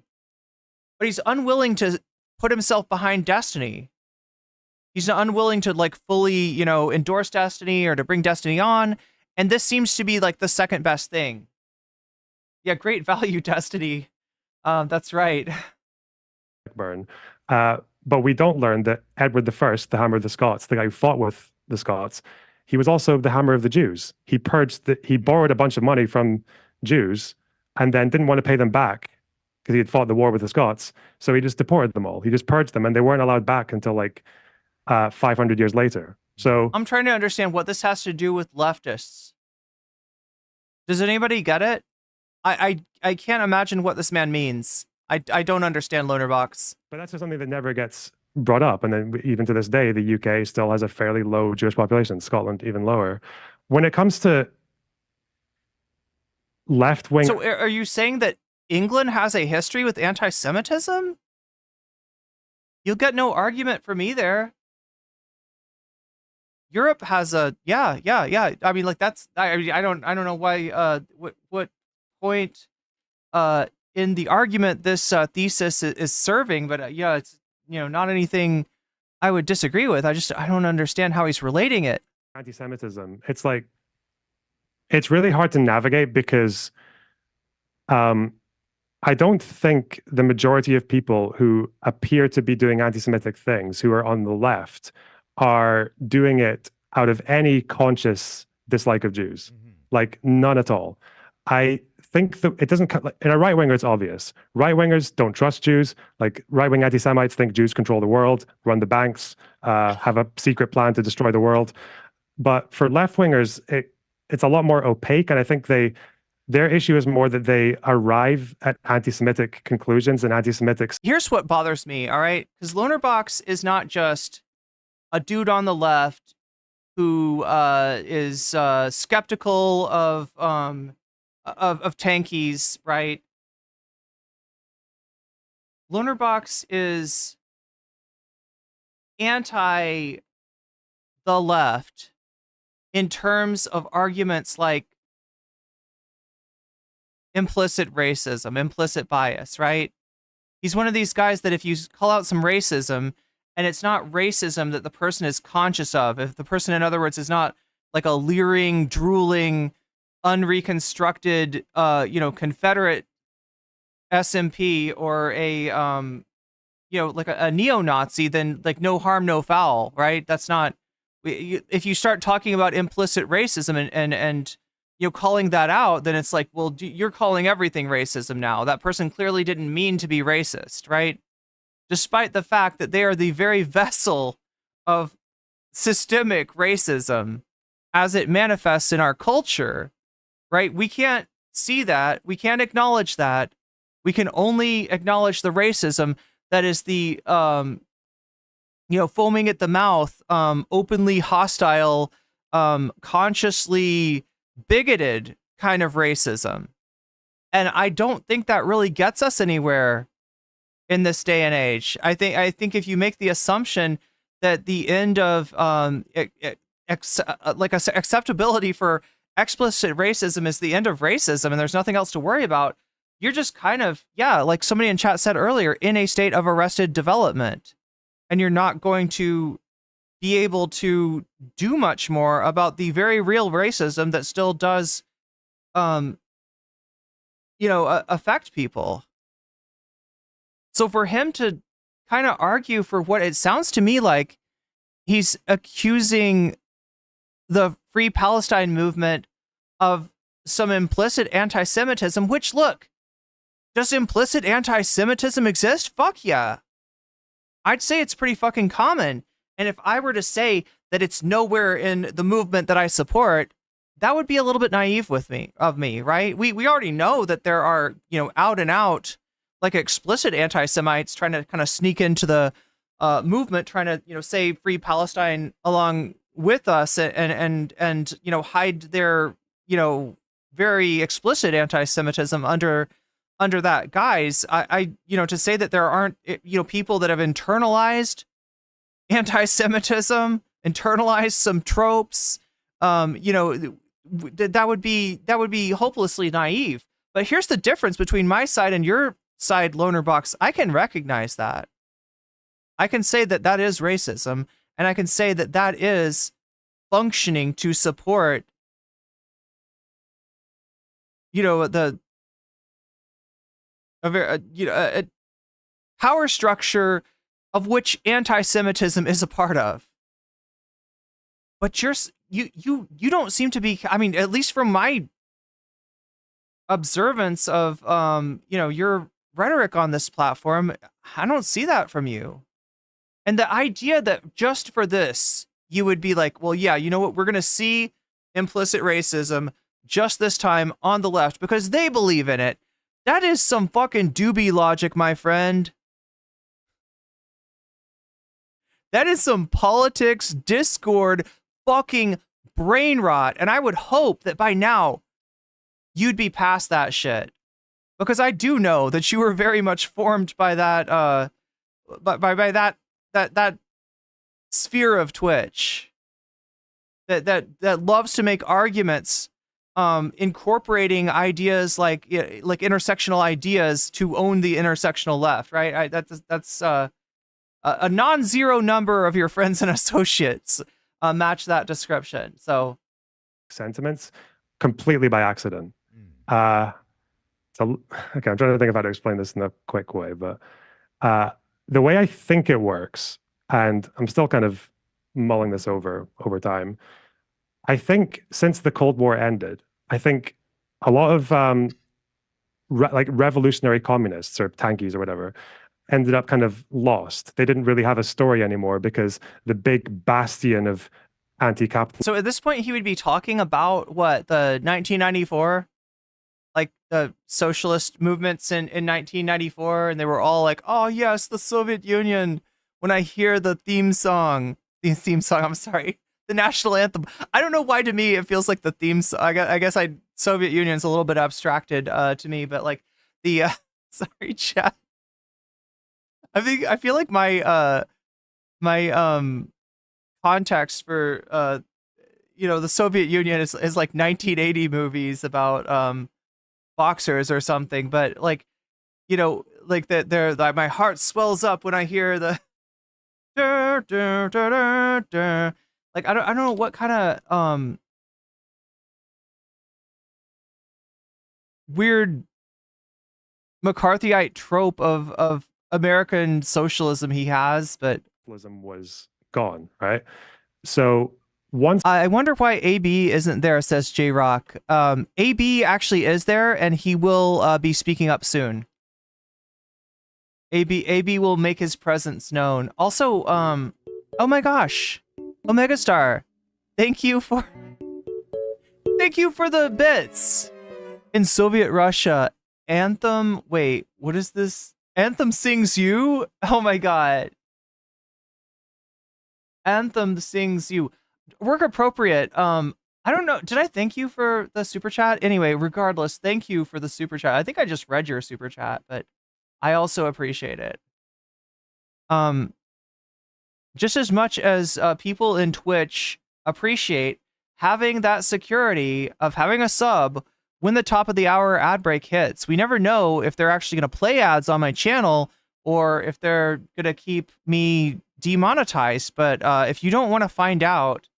But he's unwilling to put himself behind Destiny. He's unwilling to, like, fully, endorse Destiny or to bring Destiny on. And this seems to be like the second best thing. Yeah, great value, Destiny. That's right. Burn. But we don't learn that Edward I, the Hammer of the Scots, the guy who fought with the Scots, he was also the Hammer of the Jews. He borrowed a bunch of money from Jews and then didn't want to pay them back because he had fought the war with the Scots. So he just deported them all. He just purged them, and they weren't allowed back until like 500 years later. So I'm trying to understand what this has to do with leftists. Does anybody get it? I can't imagine what this man means. I don't understand Lonerbox. But that's just something that never gets brought up. And then even to this day, the UK still has a fairly low Jewish population, Scotland even lower. When it comes to left-wing... So are you saying that England has a history with anti-Semitism? You'll get no argument from me there. Europe has a... Yeah. I mean, like, that's... I don't know why... what point... in the argument this thesis is serving, but yeah, it's not anything I would disagree with. I don't understand how he's relating it. Anti-Semitism. It's like, it's really hard to navigate because I don't think the majority of people who appear to be doing anti-Semitic things, who are on the left, are doing it out of any conscious dislike of Jews. Like, none at all. I think that it doesn't, in a right winger, it's obvious. Right wingers don't trust Jews. Like, right wing anti Semites think Jews control the world, run the banks, have a secret plan to destroy the world. But for left wingers, it's a lot more opaque. And I think their issue is more that they arrive at anti Semitic conclusions and anti Semitic. Here's what bothers me, all right? Because Lonerbox is not just a dude on the left who is skeptical of tankies, right? Lonerbox is anti the left in terms of arguments like implicit racism, implicit bias, right? He's one of these guys that if you call out some racism and it's not racism that the person is conscious of, if the person, in other words, is not like a leering, drooling, unreconstructed, Confederate SMP or a, like a neo-Nazi, then like no harm, no foul, right? That's not, if you start talking about implicit racism and calling that out, then it's like, well, you're calling everything racism now. That person clearly didn't mean to be racist, right? Despite the fact that they are the very vessel of systemic racism as it manifests in our culture, right? We can't see that. We can't acknowledge that. We can only acknowledge the racism that is the, foaming at the mouth, openly hostile, consciously bigoted kind of racism. And I don't think that really gets us anywhere in this day and age. I think if you make the assumption that the end of acceptability for explicit racism is the end of racism and there's nothing else to worry about, you're just kind of, like somebody in chat said earlier, in a state of arrested development. And you're not going to be able to do much more about the very real racism that still does, affect people. So for him to kind of argue for what it sounds to me like he's accusing the Free Palestine movement of some implicit anti-Semitism, which, look, does implicit anti-Semitism exist? Fuck yeah. I'd say it's pretty fucking common. And if I were to say that it's nowhere in the movement that I support, that would be a little bit naive of me, right? We already know that there are, out and out, like explicit anti-Semites trying to kind of sneak into the movement, trying to, say Free Palestine along with us and hide their, very explicit anti-Semitism under that guise. I to say that there aren't, people that have internalized anti-Semitism, internalized some tropes, that would be hopelessly naive. But here's the difference between my side and your side, Lonerbox. I can recognize that. I can say that that is racism, and I can say that that is functioning to support, a power structure of which anti-Semitism is a part of. But you don't seem to be, I mean, at least from my observance of your rhetoric on this platform, I don't see that from you. And the idea that just for this you would be like, well, yeah, you know what, we're gonna see implicit racism just this time on the left because they believe in it. That is some fucking doobie logic, my friend. That is some politics, discord, fucking brain rot. And I would hope that by now you'd be past that shit. Because I do know that you were very much formed by that by that sphere of Twitch that loves to make arguments incorporating ideas like intersectional ideas to own the intersectional left, right? That's a non-zero number of your friends and associates match that description. So sentiments completely by accident. So okay, I'm trying to think of how to explain this in a quick way, but the way I think it works, and I'm still kind of mulling this over time. I think since the Cold War ended, I think a lot of revolutionary communists or tankies or whatever ended up kind of lost. They didn't really have a story anymore because the big bastion of anti-capital. So at this point, he would be talking about what, the 1994, like the socialist movements in 1994, and they were all like, "Oh yes, the Soviet Union." When I hear the theme song, I'm sorry, the national anthem. I don't know why to me it feels like the theme song. I guess Soviet Union's a little bit abstracted to me, but like the sorry chat. I feel like my context for the Soviet Union is like 1980 movies about boxers or something, but like, like that my heart swells up when I hear the like I don't know what kind of weird McCarthyite trope of American socialism he has, but Socialism was gone, right? So once I wonder why AB isn't there, says J Rock. AB actually is there, and he will be speaking up soon. AB will make his presence known. Also, oh my gosh, Omega Star, thank you for the bits. In Soviet Russia, Anthem. Wait, what is this? Anthem sings you. Oh my god. Anthem sings you. Work appropriate. I don't know. Did I thank you for the super chat? Anyway, regardless, thank you for the super chat. I think I just read your super chat, but I also appreciate it. Just as much as people in Twitch appreciate having that security of having a sub when the top of the hour ad break hits. We never know if they're actually going to play ads on my channel or if they're going to keep me demonetized. But if you don't want to find out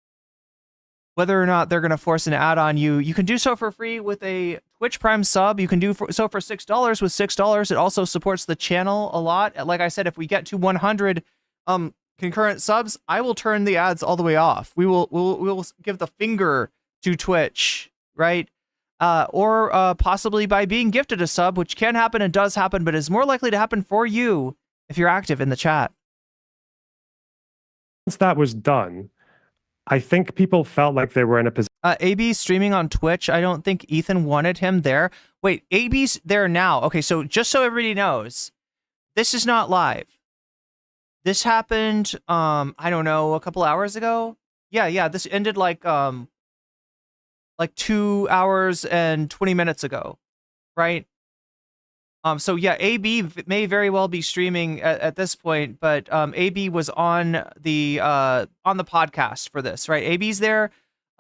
whether or not they're going to force an ad on you, you can do so for free with a Twitch Prime sub. You can do so for $6 with $6. It also supports the channel a lot. Like I said, if we get to 100 concurrent subs, I will turn the ads all the way off. We'll give the finger to Twitch, right? Or possibly by being gifted a sub, which can happen and does happen, but is more likely to happen for you if you're active in the chat. Once that was done, I think people felt like they were in a position. AB streaming on Twitch. I don't think Ethan wanted him there. Wait, AB's there now. Okay, so just so everybody knows, this is not live. This happened, I don't know, a couple hours ago. Yeah, this ended like 2 hours and 20 minutes ago, right? So yeah, AB may very well be streaming at this point, but AB was on the podcast for this, right? AB's there,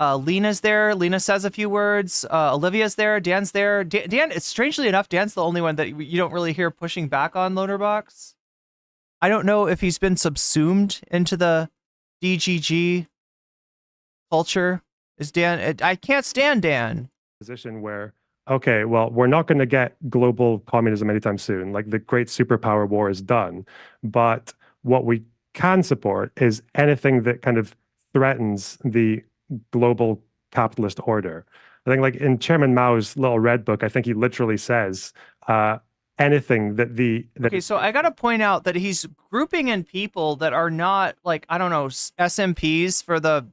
Lena's there. Lena says a few words. Olivia's there. Dan's there. Dan, it's strangely enough, Dan's the only one that you don't really hear pushing back on Lonerbox. I don't know if he's been subsumed into the DGG culture. Is Dan? I can't stand Dan. Position where, okay, well, we're not going to get global communism anytime soon. Like the great superpower war is done. But what we can support is anything that kind of threatens the global capitalist order. I think like in Chairman Mao's little red book, I think he literally says anything that Okay, so I got to point out that he's grouping in people that are not like, I don't know, SMPs for the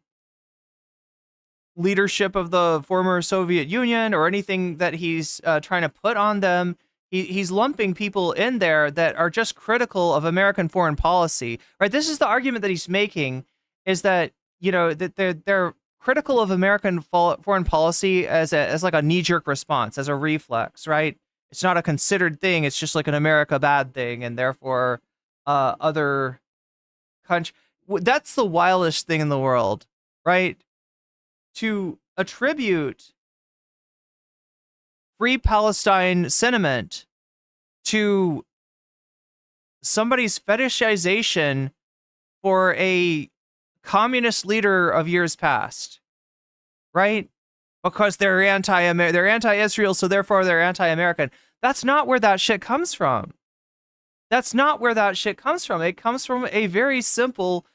leadership of the former Soviet Union or anything that he's trying to put on them. He's lumping people in there that are just critical of American foreign policy, right? This is the argument that he's making, is that, that they're critical of American foreign policy as like a knee-jerk response, as a reflex, right? It's not a considered thing. It's just like an America bad thing, and therefore other country. That's the wildest thing in the world, right? To attribute Free Palestine sentiment to somebody's fetishization for a communist leader of years past, right? Because they're anti-Israel, so therefore they're anti-American. That's not where that shit comes from. That's not where that shit comes from. It comes from a very simple,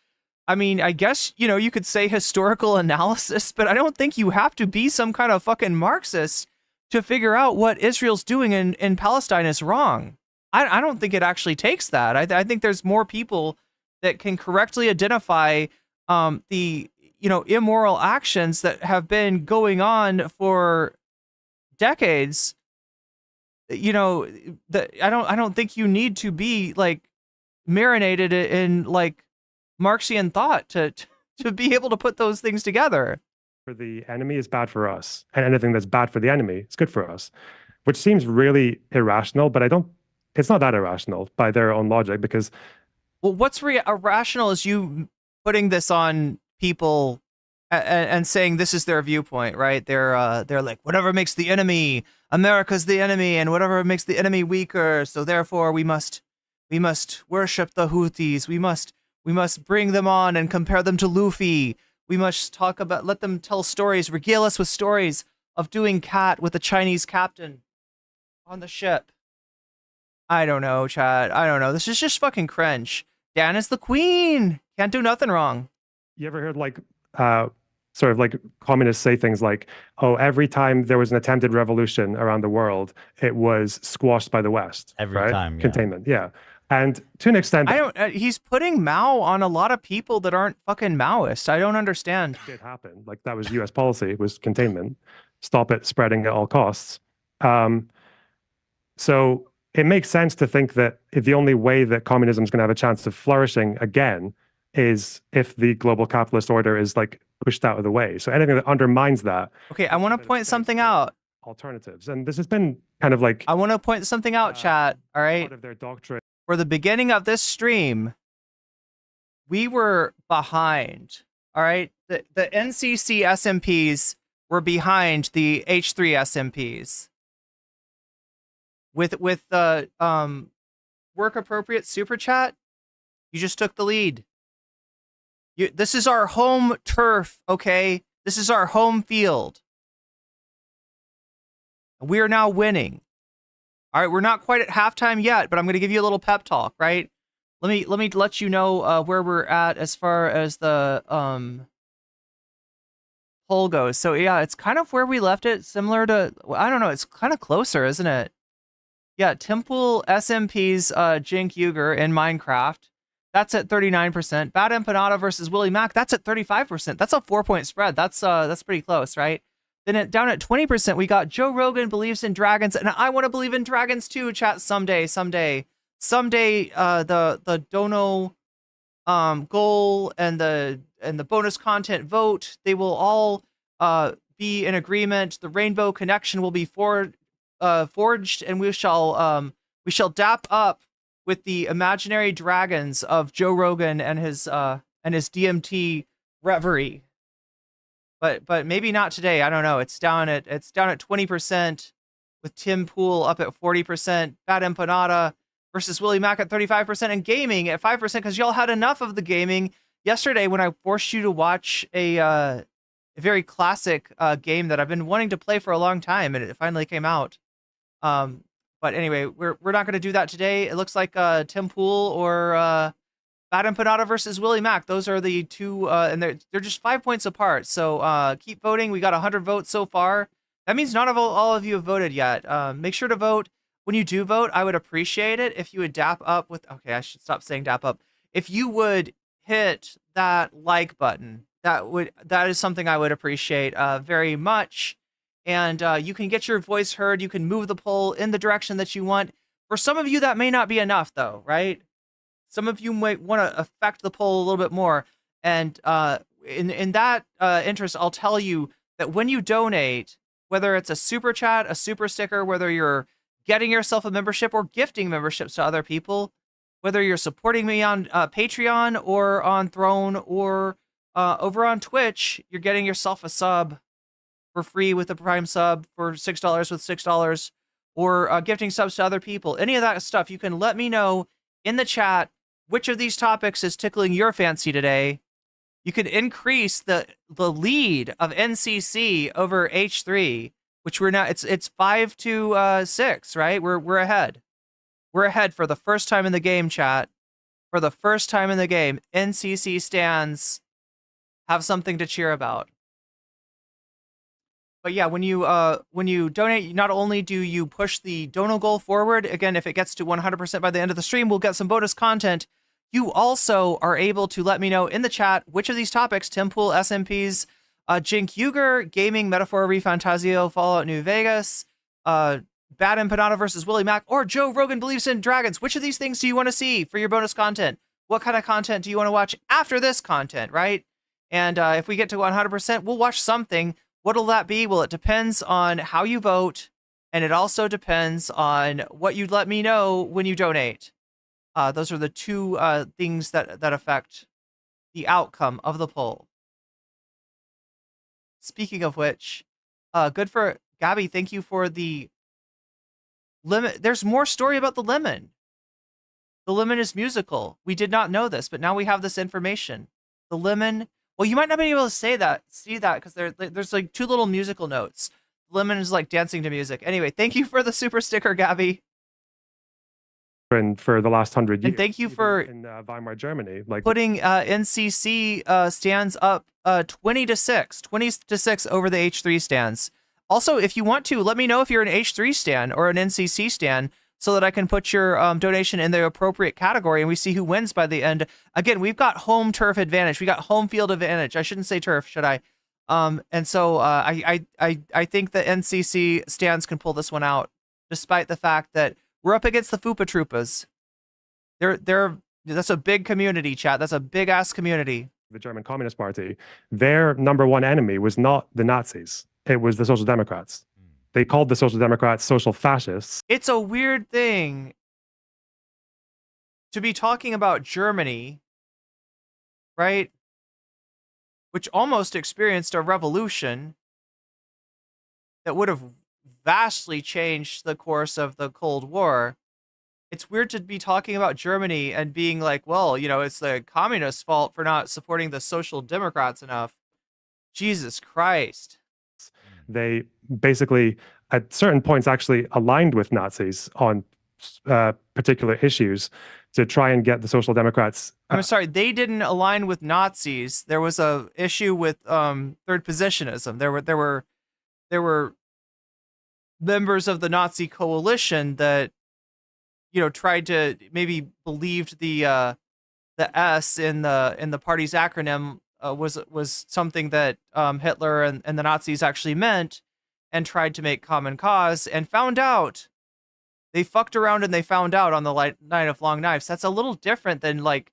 I mean, I guess, you could say historical analysis, but I don't think you have to be some kind of fucking Marxist to figure out what Israel's doing in Palestine is wrong. I don't think it actually takes that. I think there's more people that can correctly identify the immoral actions that have been going on for decades. I don't think you need to be like marinated in like Marxian thought to be able to put those things together. For the enemy is bad for us, and anything that's bad for the enemy is good for us, which seems really irrational, but it's not that irrational by their own logic, because what's irrational is you putting this on people and saying this is their viewpoint, right? They're like, whatever makes the enemy, America's the enemy, and whatever makes the enemy weaker, so therefore we must worship the Houthis. We must bring them on and compare them to Luffy. We must let them tell stories, regale us with stories of doing cat with a Chinese captain on the ship. I don't know, Chad. I don't know. This is just fucking cringe. Dan is the queen. Can't do nothing wrong. You ever heard like sort of like communists say things like, oh, every time there was an attempted revolution around the world, it was squashed by the West. Every right? time, yeah. Containment, yeah. And to an extent, I don't. He's putting Mao on a lot of people that aren't fucking Maoist. I don't understand. it happened. Like that was U.S. policy, was containment, stop it spreading at all costs. So it makes sense to think that if the only way that communism is going to have a chance of flourishing again is if the global capitalist order is like pushed out of the way. So anything that undermines that. Okay, I want to point something out. Alternatives, and this has been kind of like I want to point something out, chat. All right. part of their doctrine. For the beginning of this stream, we were behind. All right. The NCC SMPs were behind the H3 SMPs. With the work appropriate super chat, you just took the lead. This is our home turf, okay? This is our home field. We are now winning. All right, we're not quite at halftime yet, but I'm going to give you a little pep talk, right? Let me let you know where we're at as far as the poll goes. So yeah, it's kind of where we left it, similar to, I don't know, it's kind of closer, isn't it? Yeah, Temple SMP's Jink Uger in Minecraft. That's at 39%. Bad Empanada versus Willie Mack. That's at 35%. That's a 4-point spread. That's pretty close, right? Then down at 20%, we got Joe Rogan believes in dragons, and I want to believe in dragons too. Chat someday. The dono goal and the bonus content vote, they will all be in agreement. The rainbow connection will be forged, and we shall dap up with the imaginary dragons of Joe Rogan and his DMT reverie. But maybe not today. I don't know. It's down at 20%, with Tim Pool up at 40%, Bad Empanada versus Willie Mack at 35%, and gaming at 5% because y'all had enough of the gaming yesterday when I forced you to watch a very classic game that I've been wanting to play for a long time, and it finally came out. But anyway, we're not going to do that today. It looks like Tim Pool or Bad Empanada versus Willie Mack. Those are the two, and they're just 5 points apart. So keep voting. We got 100 votes so far. That means not all of you have voted yet. Make sure to vote. When you do vote, I would appreciate it if you would dap up with. Okay, I should stop saying dap up. If you would hit that like button, that is something I would appreciate very much. And you can get your voice heard. You can move the poll in the direction that you want. For some of you, that may not be enough, though, right? Some of you might want to affect the poll a little bit more. And in that interest, I'll tell you that when you donate, whether it's a super chat, a super sticker, whether you're getting yourself a membership or gifting memberships to other people, whether you're supporting me on Patreon or on Throne or over on Twitch, you're getting yourself a sub for free with a Prime sub for $6 with $6, or gifting subs to other people. Any of that stuff, you can let me know in the chat which of these topics is tickling your fancy today. You can increase the lead of NCC over H3, which we're now, it's 5-6, right? We're ahead. We're ahead for the first time in the game, chat. For the first time in the game, NCC stands have something to cheer about. But yeah, when you donate, not only do you push the dono goal forward, again, if it gets to 100% by the end of the stream, we'll get some bonus content. You also are able to let me know in the chat which of these topics, Timpool, SMPs, Jink Uger, Gaming, Metaphor, Refantasio, Fallout New Vegas, Bad Empanada versus Willie Mack, or Joe Rogan believes in dragons. Which of these things do you want to see for your bonus content? What kind of content do you want to watch after this content, right? And if we get to 100%, we'll watch something. What'll that be? Well, it depends on how you vote, and it also depends on what you let me know when you donate. Those are the two things that affect the outcome of the poll. speaking of which, good for Gabby. Thank you for the lemon. There's more story about the lemon. The lemon is musical. We did not know this, but now we have this information. The lemon. Well, you might not be able to see that, because there's like 2 little musical notes. Lemon is like dancing to music. Anyway, thank you for the super sticker, Gabby. And for the last 100 years. And thank you for in Weimar Germany, like putting NCC stands up 20 to 6 over the H3 stands. Also, if you want to, let me know if you're an H3 stand or an NCC stand, so that I can put your donation in the appropriate category and we see who wins by the end. Again, we've got home turf advantage. We got home field advantage. I shouldn't say turf, should I? And so I think the NCC stands can pull this one out, despite the fact that we're up against the Fupa Troopas. That's a big community, chat. That's a big ass community. The German Communist Party, their number one enemy was not the Nazis. It was the Social Democrats. They called the Social Democrats social fascists. It's a weird thing to be talking about Germany, right? Which almost experienced a revolution that would have vastly changed the course of the Cold War. It's weird to be talking about Germany and being like, well, you know, it's the communists' fault for not supporting the Social Democrats enough. Jesus Christ. They basically, at certain points, actually aligned with Nazis on particular issues to try and get the Social Democrats. I'm sorry, they didn't align with Nazis. There was a issue with third positionism. There were members of the Nazi coalition that, you know, tried to maybe believed the S in the party's acronym was something that Hitler and the Nazis actually meant, and tried to make common cause, and found out. They fucked around and they found out on the Night of Long Knives. That's a little different than like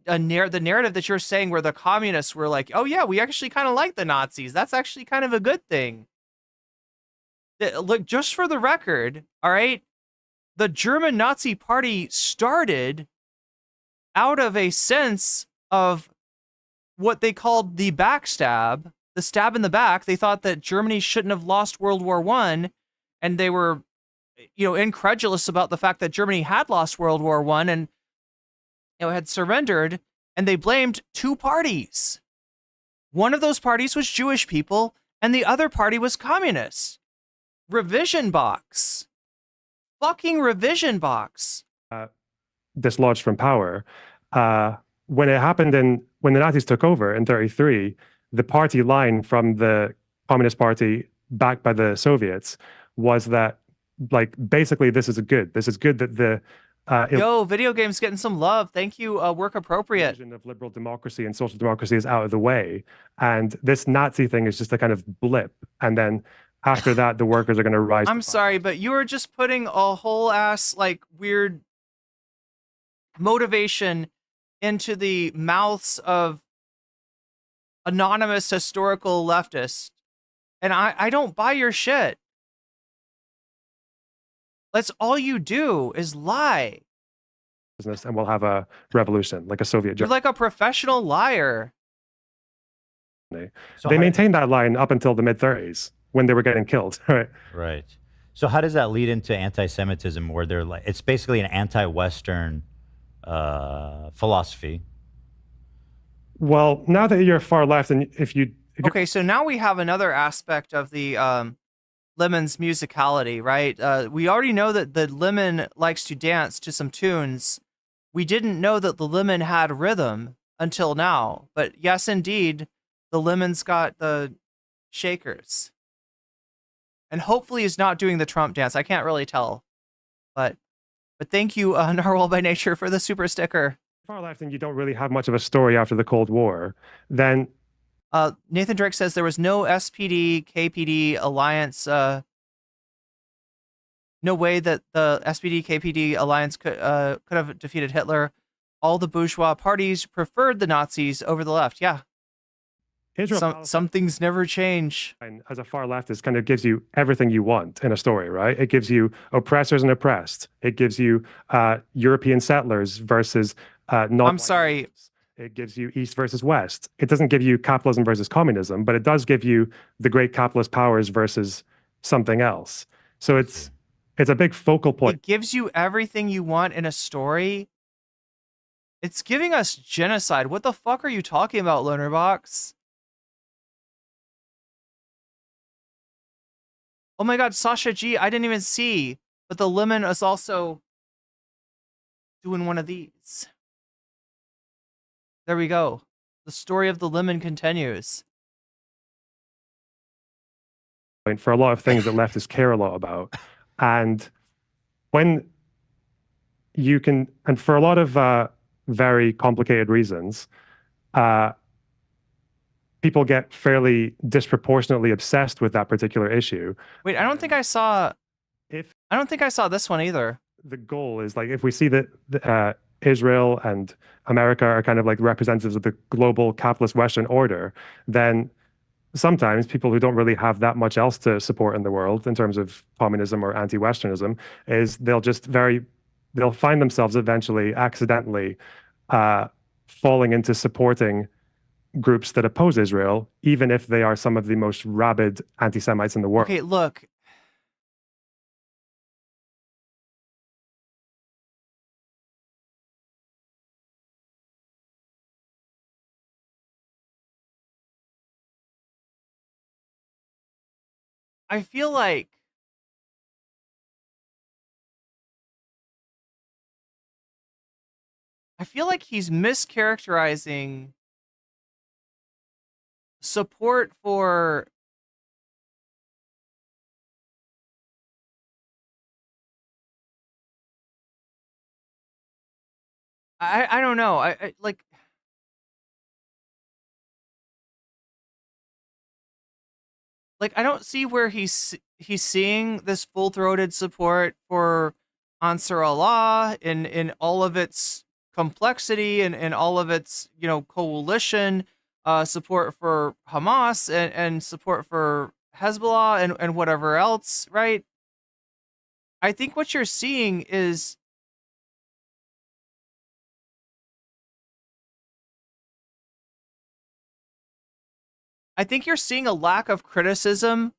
the narrative that you're saying, where the communists were like, oh yeah, we actually kind of like the Nazis. That's actually kind of a good thing. Look, just for the record, all right, the German Nazi Party started out of a sense of what they called the backstab, the stab in the back. They thought that Germany shouldn't have lost World War I, and they were, you know, incredulous about the fact that Germany had lost World War I and, you know, had surrendered, and they blamed 2 parties. One of those parties was Jewish people, and the other party was communists. Revision box. Fucking revision box. Dislodged from power. When it happened when the Nazis took over in 1933, the party line from the Communist Party backed by the Soviets was that, like, basically this is good that the Yo, video games getting some love. Thank you, work appropriate. Version of liberal democracy and social democracy is out of the way, and this Nazi thing is just a kind of blip, and then after that the workers are going to rise. I'm sorry, but you are just putting a whole ass like weird motivation into the mouths of anonymous historical leftists, and I don't buy your shit. That's all you do is lie. Business, and we'll have a revolution like a Soviet. You're like a professional liar. So they maintained that line up until the mid-30s when they were getting killed. Right. Right. So how does that lead into anti-Semitism, where they're like, it's basically an anti-Western philosophy? Well, now that you're far left, and if you okay, so now we have another aspect of the Lemon's musicality, right? We already know that the Lemon likes to dance to some tunes. We didn't know that the Lemon had rhythm until now, but yes, indeed, the Lemon's got the shakers. And hopefully he's not doing the Trump dance. I can't really tell, but thank you, Narwhal by Nature, for the super sticker. Far left, and you don't really have much of a story after the Cold War, then Nathan Drake says there was no SPD, KPD alliance. No way that the SPD, KPD alliance could have defeated Hitler. All the bourgeois parties preferred the Nazis over the left. Yeah. Some things never change. As a far leftist, kind of gives you everything you want in a story, right? It gives you oppressors and oppressed. It gives you European settlers versus non. I'm sorry. It gives you East versus West. It doesn't give you capitalism versus communism, but it does give you the great capitalist powers versus something else. So it's a big focal point. It gives you everything you want in a story. It's giving us genocide. What the fuck are you talking about, Lonerbox? Oh my god, Sasha G, I didn't even see. But the lemon is also doing one of these. There we go. The story of the lemon continues. For a lot of things that leftists care a lot about. And when you can, and for a lot of very complicated reasons, people get fairly disproportionately obsessed with that particular issue. Wait, I don't think I saw this one either. The goal is, like, if we see that Israel and America are kind of like representatives of the global capitalist Western order, then sometimes people who don't really have that much else to support in the world in terms of communism or anti-Westernism is they'll find themselves eventually accidentally falling into supporting groups that oppose Israel, even if they are some of the most rabid anti-Semites in the world. Okay, look. I feel like he's mischaracterizing support for I don't know. I like I don't see where he's seeing this full-throated support for Ansar Allah in all of its complexity and all of its, you know, coalition support for Hamas and support for Hezbollah and whatever else, right? I think what you're seeing is a lack of criticism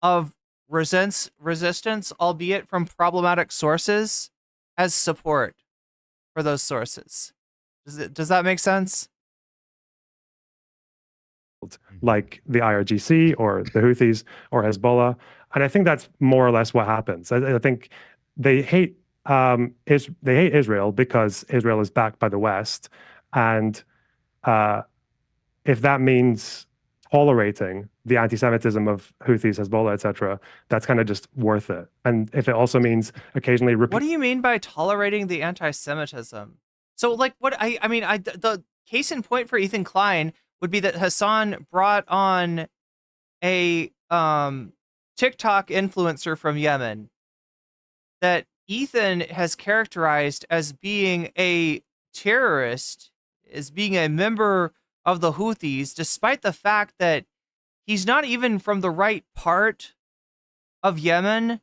of resistance, albeit from problematic sources, as support for those sources. Does that make sense? Like the IRGC or the Houthis or Hezbollah. And I think that's more or less what happens. I think they hate Israel because Israel is backed by the West. And if that means tolerating the anti-Semitism of Houthis, Hezbollah, etc., that's kind of just worth it. And if it also means occasionally what do you mean by tolerating the anti-Semitism? So, like, what I mean, the case in point for Ethan Klein would be that Hasan brought on a TikTok influencer from Yemen that Ethan has characterized as being a terrorist, as being a member of the Houthis, despite the fact that he's not even from the right part of Yemen.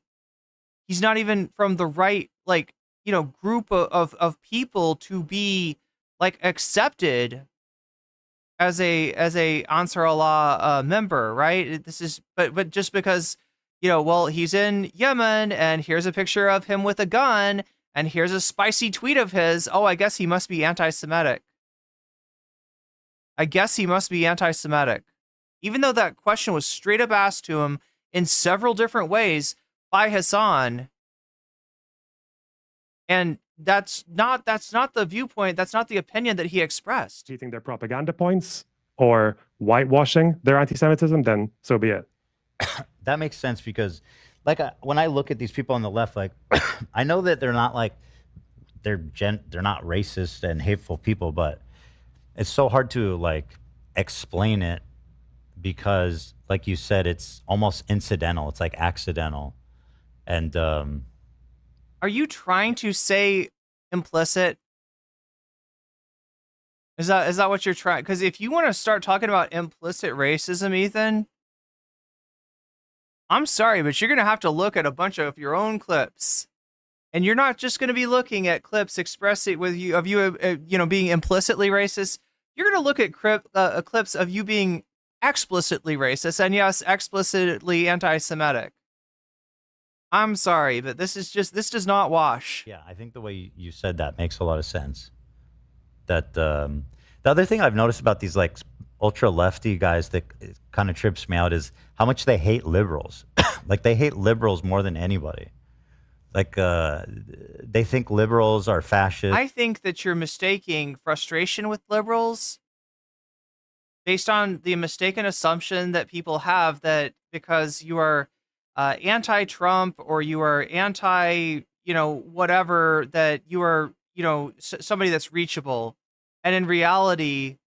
He's not even from the right, like, you know, group of people to be like accepted as a Ansar Allah member, right? This is, but just because, you know, well, he's in Yemen and here's a picture of him with a gun and here's a spicy tweet of his. Oh, I guess he must be anti-Semitic. Even though that question was straight up asked to him in several different ways by Hasan. And that's not the viewpoint. That's not the opinion that he expressed. Cheating their propaganda points or whitewashing their anti-Semitism, then so be it. That makes sense because, like, when I look at these people on the left, like, I know that they're not like they're not racist and hateful people, but it's so hard to like explain it because, like you said, it's almost incidental. It's like accidental, and are you trying to say implicit? Is that what you're trying? Because if you want to start talking about implicit racism, Ethan, I'm sorry, but you're gonna have to look at a bunch of your own clips And you're not just going to be looking at clips expressing with you of you, being implicitly racist. You're going to look at clips of you being explicitly racist and yes, explicitly anti-Semitic. I'm sorry, but this does not wash. Yeah, I think the way you said that makes a lot of sense. That the other thing I've noticed about these like ultra lefty guys that kind of trips me out is how much they hate liberals. Like they hate liberals more than anybody. Like they think liberals are fascist. I think that you're mistaking frustration with liberals based on the mistaken assumption that people have that because you are anti-Trump or you are anti, whatever, that you are, somebody that's reachable. And in reality,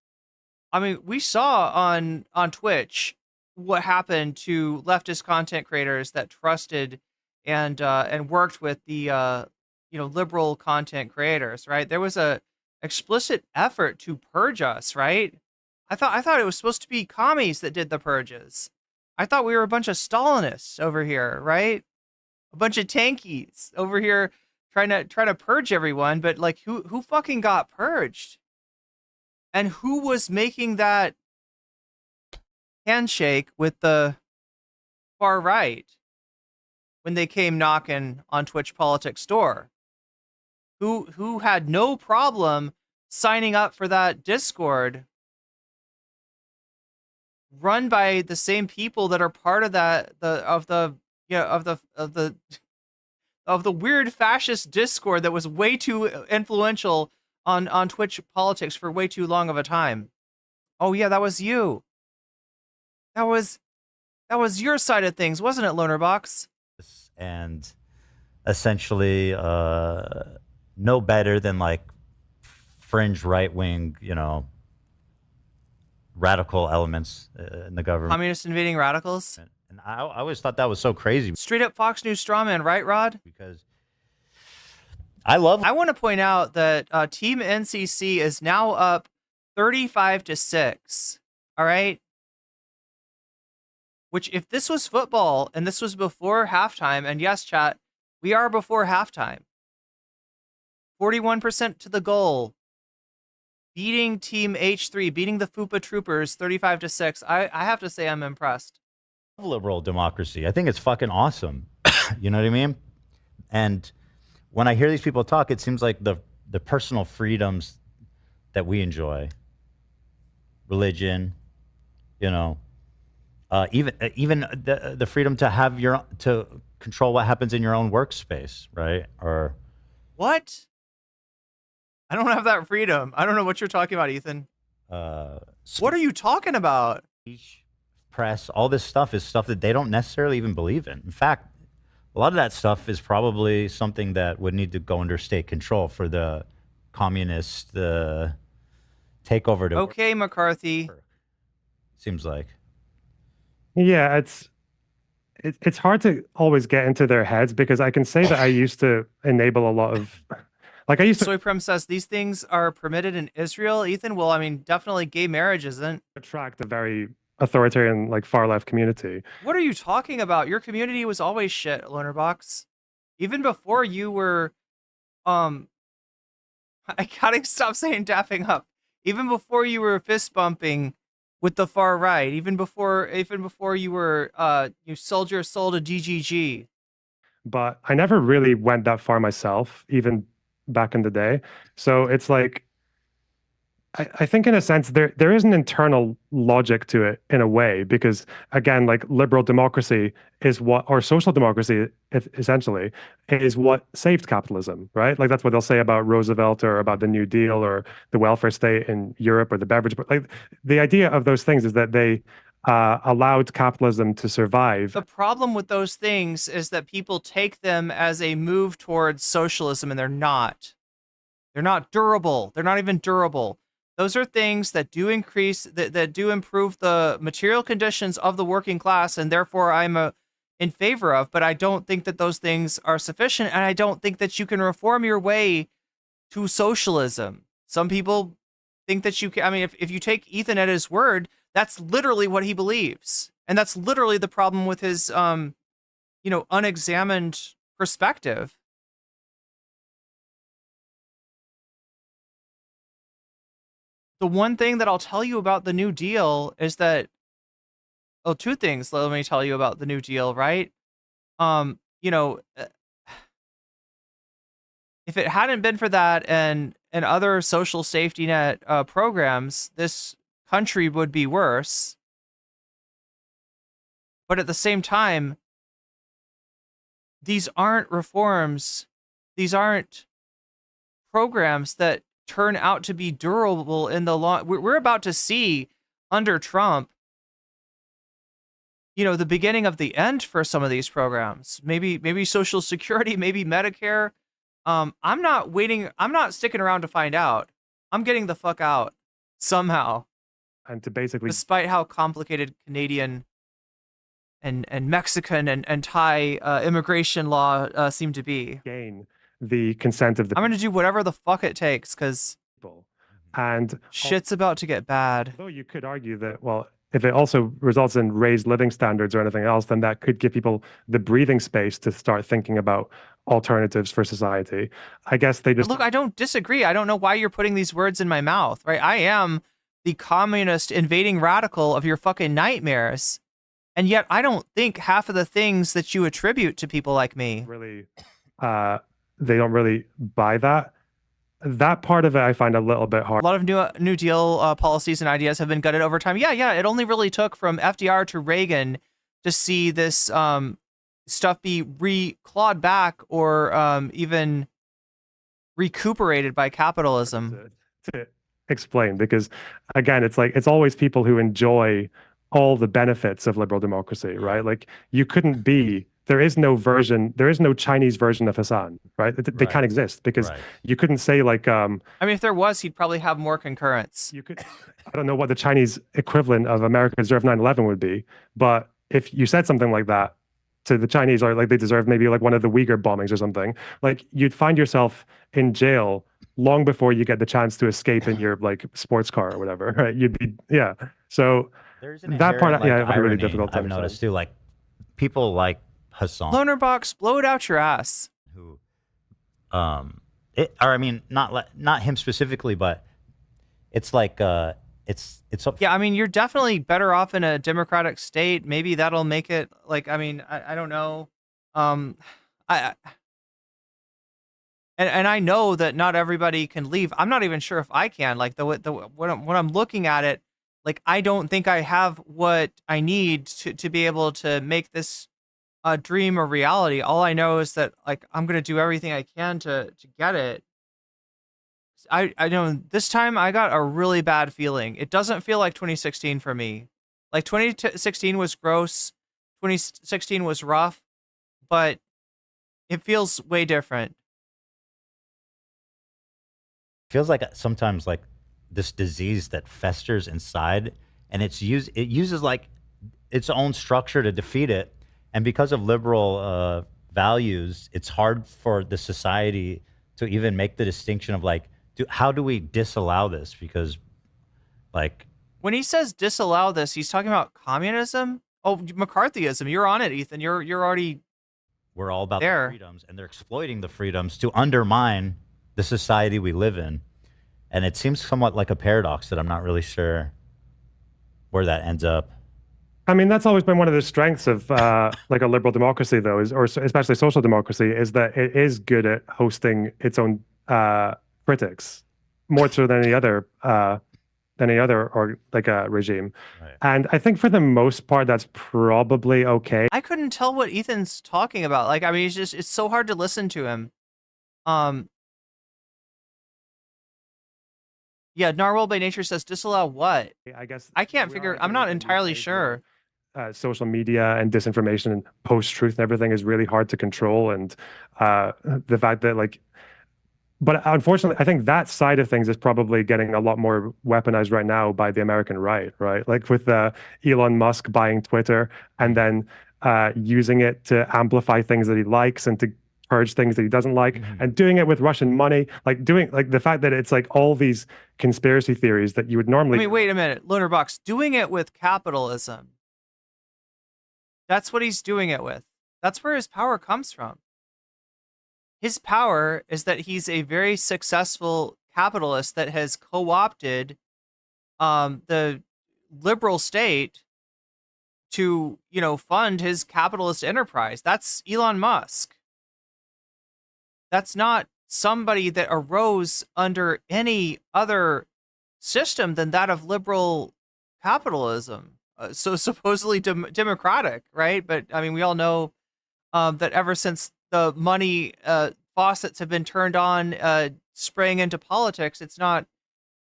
I mean, we saw on Twitch what happened to leftist content creators that trusted and worked with the liberal content creators, right? There was a explicit effort to purge us, right? I thought it was supposed to be commies that did the purges. I thought we were a bunch of Stalinists over here, right? A bunch of tankies over here trying to purge everyone, but like who fucking got purged? And who was making that handshake with the far right when they came knocking on Twitch Politics door? Who had no problem signing up for that Discord run by the same people that are part of the weird fascist Discord that was way too influential on Twitch Politics for way too long of a time. Oh yeah, that was you. That was your side of things, wasn't it, Lonerbox? And essentially no better than like fringe right-wing, radical elements in the government. Communist invading radicals? And I always thought that was so crazy. Straight up Fox News strawman, right, Rod? Because I want to point out that Team NCC is now up 35-6. All right? Which, if this was football and this was before halftime, and yes, chat, we are before halftime. 41% to the goal. Beating Team H3, beating the FUPA Troopers 35-6. I have to say I'm impressed. Liberal democracy. I think it's fucking awesome. You know what I mean? And when I hear these people talk, it seems like the personal freedoms that we enjoy, religion, even the freedom to have to control what happens in your own workspace, right? Or what? I don't have that freedom. I don't know what you're talking about, Ethan. What are you talking about? Press, all this stuff is stuff that they don't necessarily even believe in. In fact, a lot of that stuff is probably something that would need to go under state control for the communist takeover to Okay, McCarthy. Seems like. Yeah, it's hard to always get into their heads because I can say that I used to enable a lot of, like I used to. Soyprem says these things are permitted in Israel. Ethan, well, I mean, definitely gay marriage isn't. Attract a very authoritarian, like far left community. What are you talking about? Your community was always shit, Lonerbox. Even before you were, I gotta stop saying dapping up. Even before you were fist bumping with the far right, even before you were, you sold your soul to DGG. But I never really went that far myself, even back in the day. So it's like, I think in a sense there is an internal logic to it in a way, because again, like liberal democracy is what, or social democracy essentially is what saved capitalism, right? Like that's what they'll say about Roosevelt or about the New Deal or the welfare state in Europe or the beverage. But like the idea of those things is that they allowed capitalism to survive. The problem with those things is that people take them as a move towards socialism, and they're not. They're not durable. They're not even durable. Those are things that do increase, that do improve the material conditions of the working class, and therefore I'm in favor of, but I don't think that those things are sufficient, and I don't think that you can reform your way to socialism. Some people think that you can. I mean, if you take Ethan at his word, that's literally what he believes. And that's literally the problem with his, unexamined perspective. the one thing that I'll tell you about the New Deal is that, oh, two things let me tell you about the New Deal, right? You know, if it hadn't been for that and other social safety net programs, this country would be worse. But at the same time, these aren't reforms. These aren't programs that turn out to be durable in the long. We're about to see under Trump, you know, the beginning of the end for some of these programs. Maybe Social Security, maybe Medicare. I'm not waiting. I'm not sticking around to find out. I'm getting the fuck out somehow. And to basically, despite how complicated Canadian and Mexican and Thai immigration law seem to be, gain the consent of the I'm going to do whatever the fuck it takes because people. And shit's about to get bad. although you could argue that, well, if it also results in raised living standards or anything else, then that could give people the breathing space to start thinking about alternatives for society. I guess they just Look, I don't disagree. I don't know why you're putting these words in my mouth, right? I am the communist invading radical of your fucking nightmares. And yet I don't think half of the things that you attribute to people like me. really, they don't really buy that. That part of it I find a little bit hard. A lot of New Deal policies and ideas have been gutted over time. Yeah. It only really took from FDR to Reagan to see this stuff be clawed back or even recuperated by capitalism. To explain, because again, it's like it's always people who enjoy all the benefits of liberal democracy, right? Like you couldn't be. There is no Chinese version of Hasan, right? They can't exist because you couldn't say like. I mean, if there was, he'd probably have more concurrence. You could. I don't know what the Chinese equivalent of America deserved 9/11 would be, but if you said something like that to the Chinese, or like they deserve maybe like one of the Uyghur bombings or something, like you'd find yourself in jail long before you get the chance to escape in your like sports car or whatever, right? You'd be So There's that part, like, I have a really irony difficult time. I've noticed too, like people like Hasan, Lonerbox, blow it out your ass. who, or I mean, not him specifically, but it's like it's Yeah, I mean, you're definitely better off in a democratic state. Maybe that'll make it like, I mean, I don't know. And I know that not everybody can leave. I'm not even sure if I can. Like when I'm looking at it, like I don't think I have what I need to be able to make this dream a reality. All I know is that like I'm gonna do everything I can to get it. I know this time I got a really bad feeling. It doesn't feel like 2016 for me. Like 2016 was gross, 2016 was rough, but it feels way different. feels like sometimes like this disease that festers inside, and it uses like its own structure to defeat it. And because of liberal values, it's hard for the society to even make the distinction of like, how do we disallow this? Because like when he says disallow this, he's talking about communism. Oh, McCarthyism. You're on it, Ethan. You're already. We're all about there. The freedoms, and they're exploiting the freedoms to undermine the society we live in. And it seems somewhat like a paradox that I'm not really sure where that ends up. I mean, that's always been one of the strengths of like a liberal democracy, though, or especially social democracy, is that it is good at hosting its own critics more so than any other or like a regime. Right. And I think for the most part, that's probably okay. I couldn't tell what Ethan's talking about. Like, I mean, it's so hard to listen to him. Yeah, Narwhal by Nature says disallow what? I guess I can't figure. I'm not entirely sure. Social media and disinformation and post-truth and everything is really hard to control, and the fact that like, but unfortunately, I think that side of things is probably getting a lot more weaponized right now by the American right? Like with Elon Musk buying Twitter and then using it to amplify things that he likes and to purge things that he doesn't like, and doing it with Russian money, like doing like the fact that it's like all these conspiracy theories that you would normally. I mean, wait a minute, Lonerbox, doing it with capitalism. That's what he's doing it with. That's where his power comes from. His power is that he's a very successful capitalist that has co-opted the liberal state to, fund his capitalist enterprise. That's Elon Musk. That's not somebody that arose under any other system than that of liberal capitalism. So supposedly democratic, right? But I mean, we all know that ever since the money faucets have been turned on, spraying into politics, it's not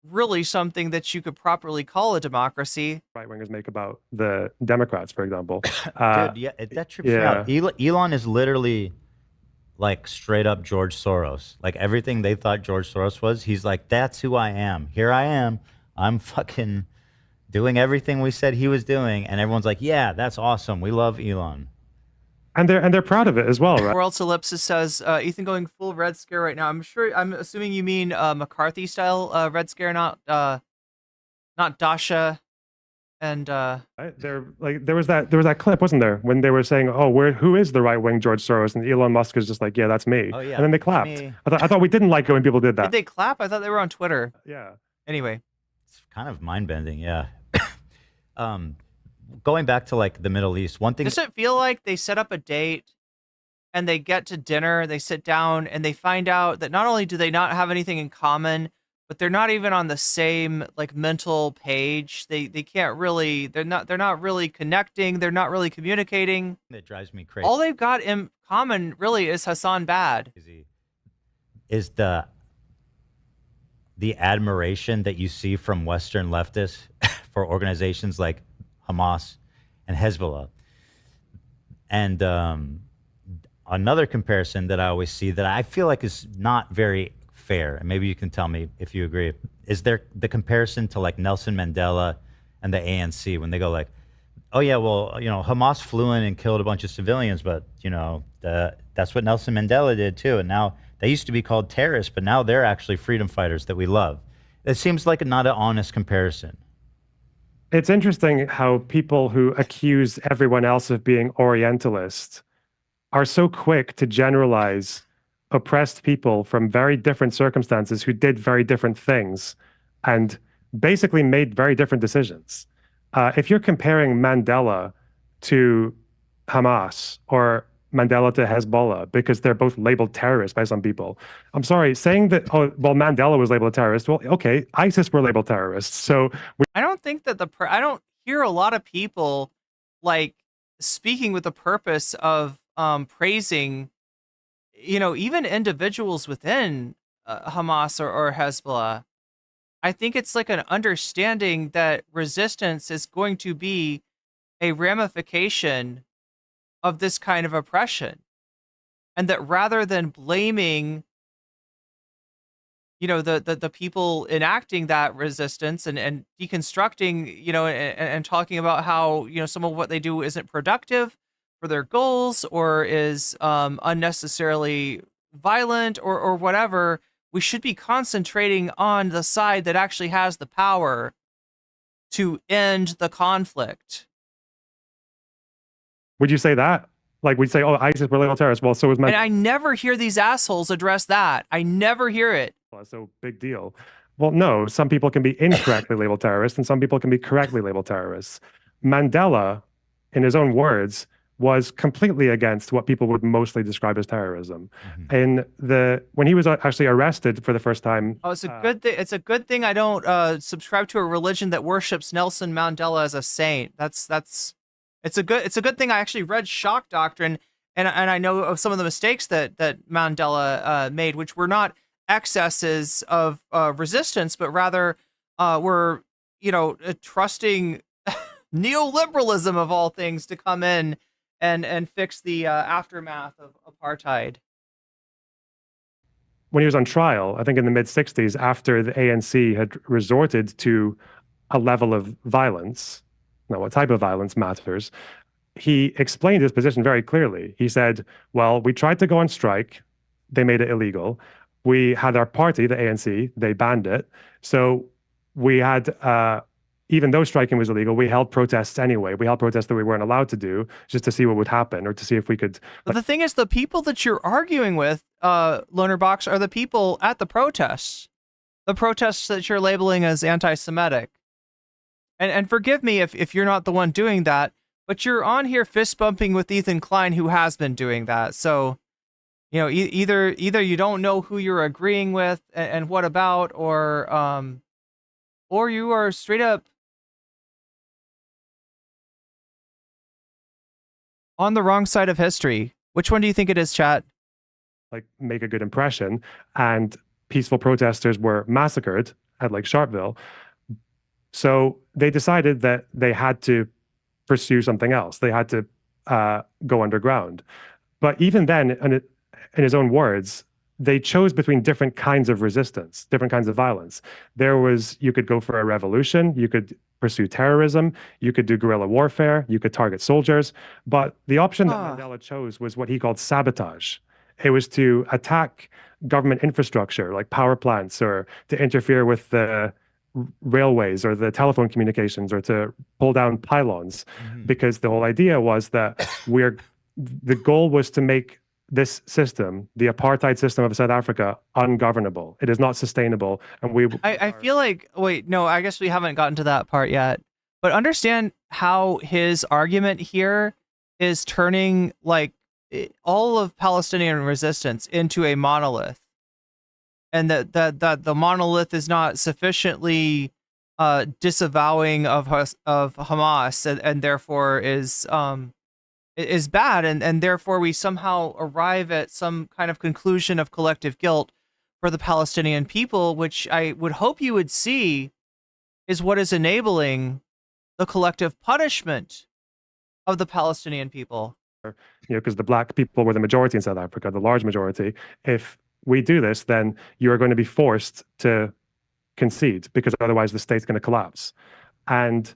really something that you could properly call a democracy. Right wingers make about the Democrats, for example. Dude, yeah, that trips me out. Elon is literally like straight up George Soros. Like everything they thought George Soros was, he's like, that's who I am. Here I am. I'm fucking doing everything we said he was doing. And everyone's like, yeah, that's awesome. We love Elon. And they're proud of it as well, right? Or else Ellipsis says, Ethan going full Red Scare right now. I'm assuming you mean McCarthy style Red Scare, not Dasha. And they're like there was that clip, wasn't there, when they were saying, "Oh, who is the right wing George Soros?" And Elon Musk is just like, "Yeah, that's me." Oh, yeah, and then they clapped. I thought we didn't like it when people did that. Did they clap? I thought they were on Twitter. Yeah. Anyway, it's kind of mind bending. Yeah. Going back to like the Middle East, one thing. Does it feel like they set up a date and they get to dinner, they sit down, and they find out that not only do they not have anything in common, but they're not even on the same like mental page. They can't really, they're not really connecting. They're not really communicating. That drives me crazy. All they've got in common really is Hasan bad. Is the admiration that you see from Western leftists for organizations like Hamas and Hezbollah. And another comparison that I always see that I feel like is not very fair, and maybe you can tell me if you agree, is there the comparison to like Nelson Mandela and the ANC when they go like, oh yeah, well, Hamas flew in and killed a bunch of civilians, but that's what Nelson Mandela did too. And now they used to be called terrorists, but now they're actually freedom fighters that we love. It seems like not an honest comparison. It's interesting how people who accuse everyone else of being Orientalist are so quick to generalize oppressed people from very different circumstances who did very different things and basically made very different decisions. If you're comparing Mandela to Hamas or Mandela to Hezbollah because they're both labeled terrorists by some people, I'm sorry, saying that, oh, well, Mandela was labeled a terrorist. Well, okay, ISIS were labeled terrorists. So I don't think that I don't hear a lot of people like speaking with the purpose of praising, even individuals within Hamas or Hezbollah. I think it's like an understanding that resistance is going to be a ramification of this kind of oppression. And that rather than blaming, the people enacting that resistance and deconstructing, and talking about how, some of what they do isn't productive for their goals or is unnecessarily violent or whatever, we should be concentrating on the side that actually has the power to end the conflict. Would you say that? Like we'd say, oh, ISIS were labeled terrorists. Well, so was Mandela. And I never hear these assholes address that. I never hear it. So big deal. Well, no, some people can be incorrectly labeled terrorists and some people can be correctly labeled terrorists. Mandela, in his own words, was completely against what people would mostly describe as terrorism. Mm-hmm. When he was actually arrested for the first time. Oh, it's a good thing. It's a good thing I don't subscribe to a religion that worships Nelson Mandela as a saint. It's a good thing I actually read Shock Doctrine, and I know of some of the mistakes that Mandela made, which were not excesses of resistance, but rather were trusting neoliberalism of all things to come in and fix the aftermath of apartheid. When he was on trial, I think in the mid-'60s, after the ANC had resorted to a level of violence, now what type of violence matters, he explained his position very clearly. He said, well, we tried to go on strike. They made it illegal. We had our party, the ANC, they banned it. So we had... even though striking was illegal, we held protests anyway. We held protests that we weren't allowed to do just to see what would happen or to see if we could. But the thing is, the people that you're arguing with, Lonerbox, are the people at the protests. The protests that you're labeling as anti-Semitic. and forgive me if you're not the one doing that, but you're on here fist bumping with Ethan Klein, who has been doing that. So, you know, either you don't know who you're agreeing with and what about, or you are straight up on the wrong side of history. Which one do you think it is, chat? Like make a good impression, and peaceful protesters were massacred at like Sharpeville. So they decided that they had to pursue something else. They had to go underground. But even then, in his own words, they chose between different kinds of resistance, different kinds of violence. You could go for a revolution, you could pursue terrorism, you could do guerrilla warfare, you could target soldiers. But the option that Mandela chose was what he called sabotage. It was to attack government infrastructure like power plants, or to interfere with the railways or the telephone communications, or to pull down pylons, because the whole idea was that the goal was to make this system, the apartheid system of South Africa, ungovernable. It is not sustainable. And I feel like, wait, no, I guess we haven't gotten to that part yet. But understand how his argument here is turning like all of Palestinian resistance into a monolith. And that the monolith is not sufficiently disavowing of Hamas, and therefore is bad, and therefore we somehow arrive at some kind of conclusion of collective guilt for the Palestinian people, which I would hope you would see is what is enabling the collective punishment of the Palestinian people. You know, because the black people were the majority in South Africa, the large majority. If we do this, then you are going to be forced to concede, because otherwise the state's going to collapse. And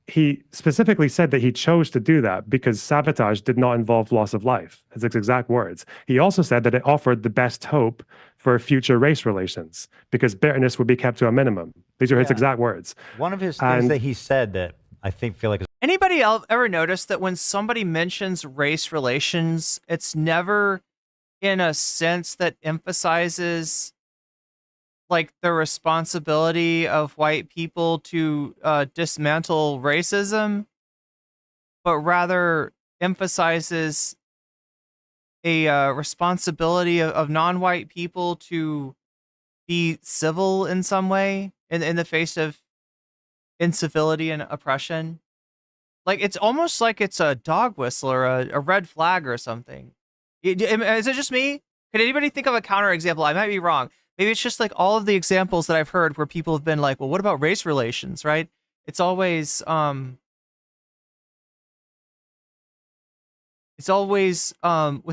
he specifically said that he chose to do that because sabotage did not involve loss of life. It's his exact words. He also said that it offered the best hope for future race relations, because bitterness would be kept to a minimum. These are his exact words. One of his things that he said that I feel like is Anybody else ever notice that when somebody mentions race relations, it's never in a sense that emphasizes like the responsibility of white people to dismantle racism, but rather emphasizes a responsibility of non-white people to be civil in some way in the face of incivility and oppression. Like, it's almost like it's a dog whistle or a red flag or something. Is it just me? Can anybody think of a counterexample? I might be wrong. Maybe it's just like all of the examples that I've heard where people have been like, well, what about race relations, right? It's always with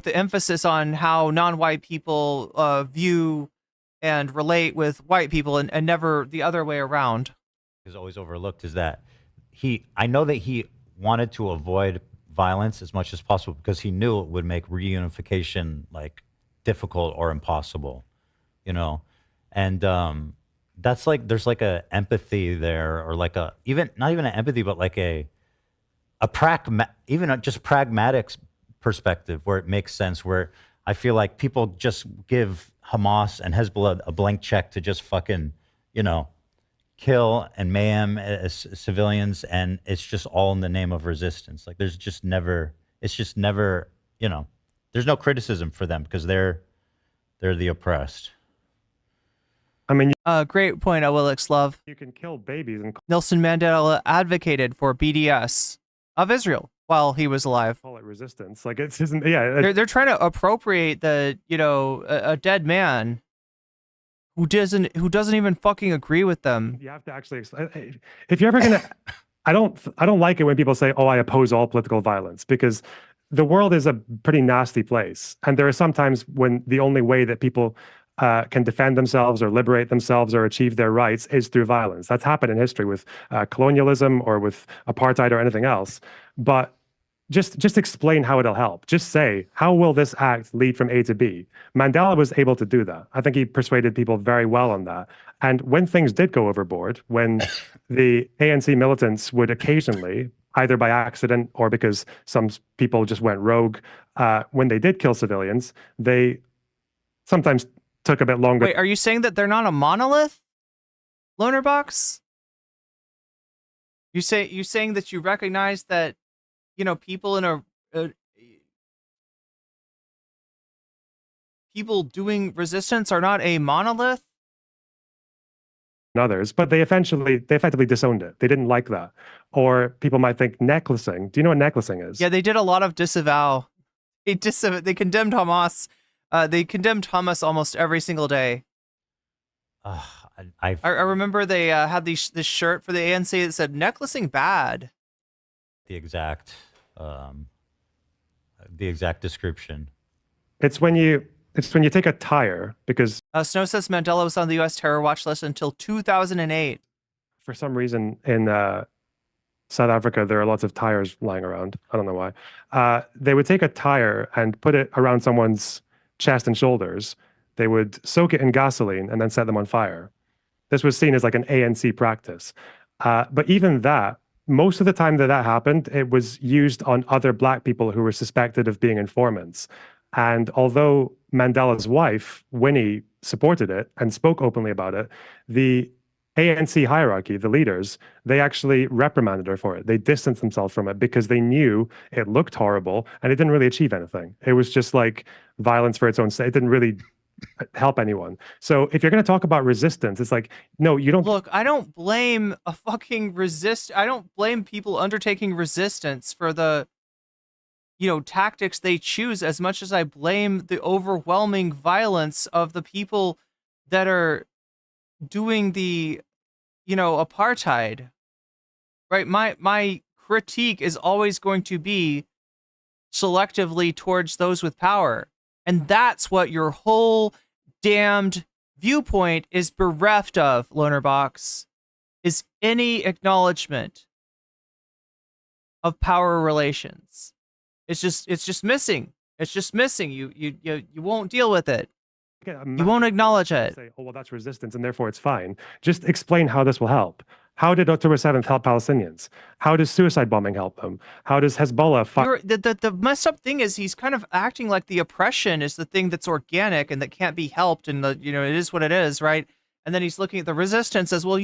the emphasis on how non-white people view and relate with white people, and never the other way around. Is always overlooked is that I know that he wanted to avoid violence as much as possible because he knew it would make reunification like difficult or impossible, you know. And that's like there's like a empathy there, or like not even an empathy, but like a just pragmatic perspective where it makes sense, where I feel like people just give Hamas and Hezbollah a blank check to just fucking, you know, kill and mayhem as civilians, and it's just all in the name of resistance. Like it's just never, you know, there's no criticism for them because they're the oppressed. I mean, great point, Willix Love. you can kill babies and Nelson Mandela advocated for BDS of Israel while he was alive. call it resistance. Like it isn't. Yeah, They're trying to appropriate a dead man who doesn't even fucking agree with them. you have to actually. If you're ever gonna, I don't like it when people say, "Oh, I oppose all political violence," because the world is a pretty nasty place, and there are some times when the only way that people can defend themselves or liberate themselves or achieve their rights is through violence. That's happened in history with colonialism or with apartheid or anything else. But just explain how it'll help. Just say, how will this act lead from A to B? Mandela was able to do that. I think he persuaded people very well on that. And when things did go overboard, when the ANC militants would occasionally, either by accident or because some people just went rogue, when they did kill civilians, they sometimes took a bit longer. Wait, are you saying that they're not a monolith? Lonerbox? You're saying that you recognize that, people in people doing resistance are not a monolith? Others, but they effectively disowned it. They didn't like that. Or people might think necklacing. Do you know what necklacing is? Yeah, they did a lot of disavow. They condemned Hamas. They condemned Hamas almost every single day. I remember they had this shirt for the ANC that said necklacing bad. the exact description. It's when you take a tire, because Snow says Mandela was on the U.S. terror watch list until 2008. for some reason in South Africa there are lots of tires lying around. I don't know why. They would take a tire and put it around someone's chest and shoulders. They would soak it in gasoline and then set them on fire. This was seen as like an ANC practice. But even that, most of the time that happened, it was used on other black people who were suspected of being informants. And although Mandela's wife, Winnie, supported it and spoke openly about it, the ANC hierarchy, the leaders, they actually reprimanded her for it. They distanced themselves from it because they knew it looked horrible and it didn't really achieve anything. It was just like violence for its own sake. It didn't really help anyone. So if you're going to talk about resistance, it's like, no, you don't. Look, I don't blame I don't blame people undertaking resistance for the, tactics they choose as much as I blame the overwhelming violence of the people that are doing the, apartheid. Right? My critique is always going to be selectively towards those with power. And that's what your whole damned viewpoint is bereft of, Lonerbox, is any acknowledgement of power relations. It's just missing. It's just missing. You won't deal with it. You won't acknowledge it. Say, oh, well, that's resistance, and therefore it's fine. Just explain how this will help. How did October 7th help Palestinians? How does suicide bombing help them? How does Hezbollah the messed up thing is he's kind of acting like the oppression is the thing that's organic and that can't be helped, and it is what it is, right? And then he's looking at the resistance as well,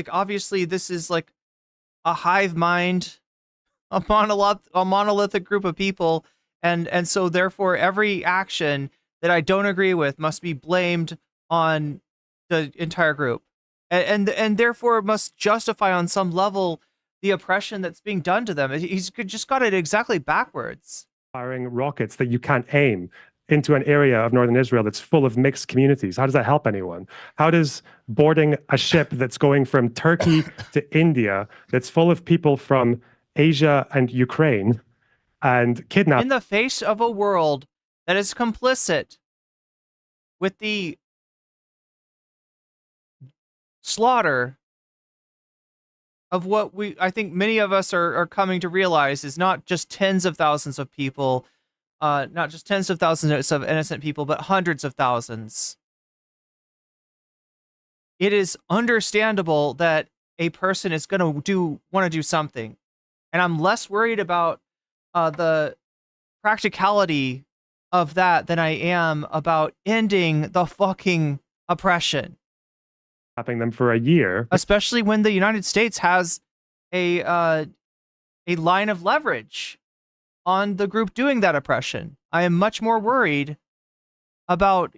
obviously this is like a hive mind, a monolithic group of people, and so therefore every action that I don't agree with must be blamed on the entire group. And therefore must justify on some level the oppression that's being done to them. He's just got it exactly backwards. Firing rockets that you can't aim into an area of northern Israel that's full of mixed communities. How does that help anyone? How does boarding a ship that's going from Turkey to India, that's full of people from Asia and Ukraine, and kidnapping? In the face of a world that is complicit with the slaughter of what I think many of us are coming to realize is not just tens of thousands of people, not just tens of thousands of innocent people, but hundreds of thousands. It is understandable that a person is going to want to do something. And I'm less worried about the practicality of that than I am about ending the fucking oppression. Them for a year, especially when the United States has a line of leverage on the group doing that oppression. I am much more worried about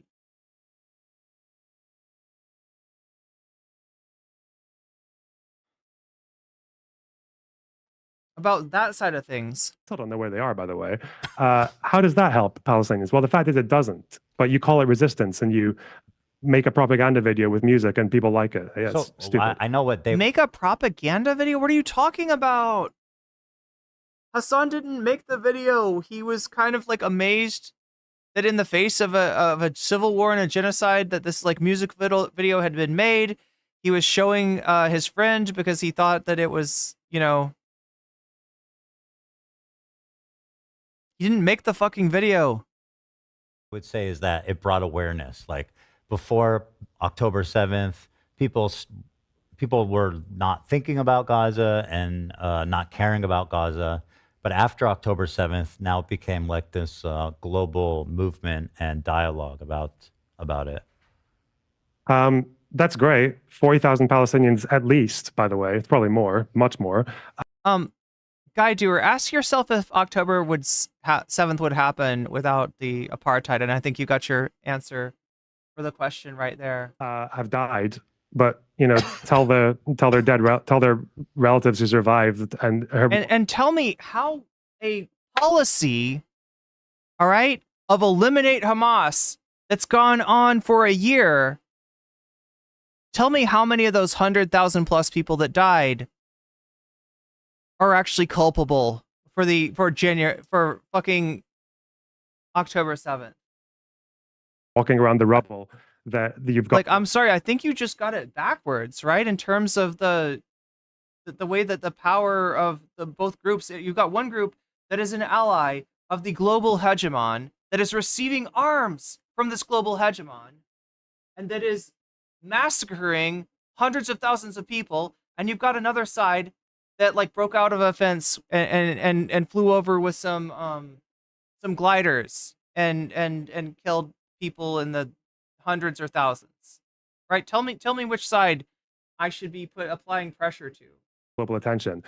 that side of things. I still don't know where they are, by the way. How does that help Palestinians? Well, the fact is it doesn't, but you call it resistance and you make a propaganda video with music and people like it. Yeah, it's stupid. I know what they make a propaganda video. What are you talking about? Hasan didn't make the video. He was kind of like amazed that in the face of a civil war and a genocide that this like music video had been made. He was showing his friend because he thought that it was, he didn't make the fucking video. would say is that it brought awareness. Like before October 7th, people were not thinking about Gaza and not caring about Gaza. But after October 7th, now it became like this global movement and dialogue about it. That's great. 40,000 Palestinians at least, by the way. It's probably more, much more. Guy Doer, ask yourself if October 7th would happen without the apartheid, and I think you got your answer for the question right there. Have died, but tell their relatives who survived and tell me how a policy, all right, of eliminate Hamas that's gone on for a year. Tell me how many of those 100,000 plus people that died are actually culpable for fucking October 7th. Walking around the rubble that you've got. Like, I'm sorry, I think you just got it backwards, right? In terms of the way that the power of the both groups, you've got one group that is an ally of the global hegemon that is receiving arms from this global hegemon and that is massacring hundreds of thousands of people, and you've got another side that like broke out of a fence and flew over with some gliders and killed people in the hundreds or thousands, right? Tell me which side I should be applying pressure to. Global attention.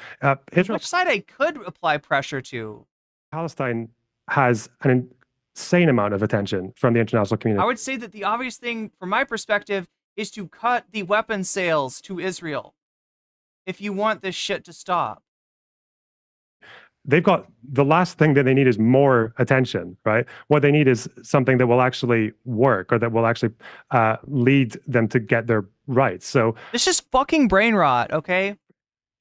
Which side I could apply pressure to? Palestine has an insane amount of attention from the international community. I would say that the obvious thing, from my perspective, is to cut the weapon sales to Israel if you want this shit to stop. They've got the last thing that they need is more attention, right? What they need is something that will actually work or that will actually lead them to get their rights. So this is fucking brain rot, okay?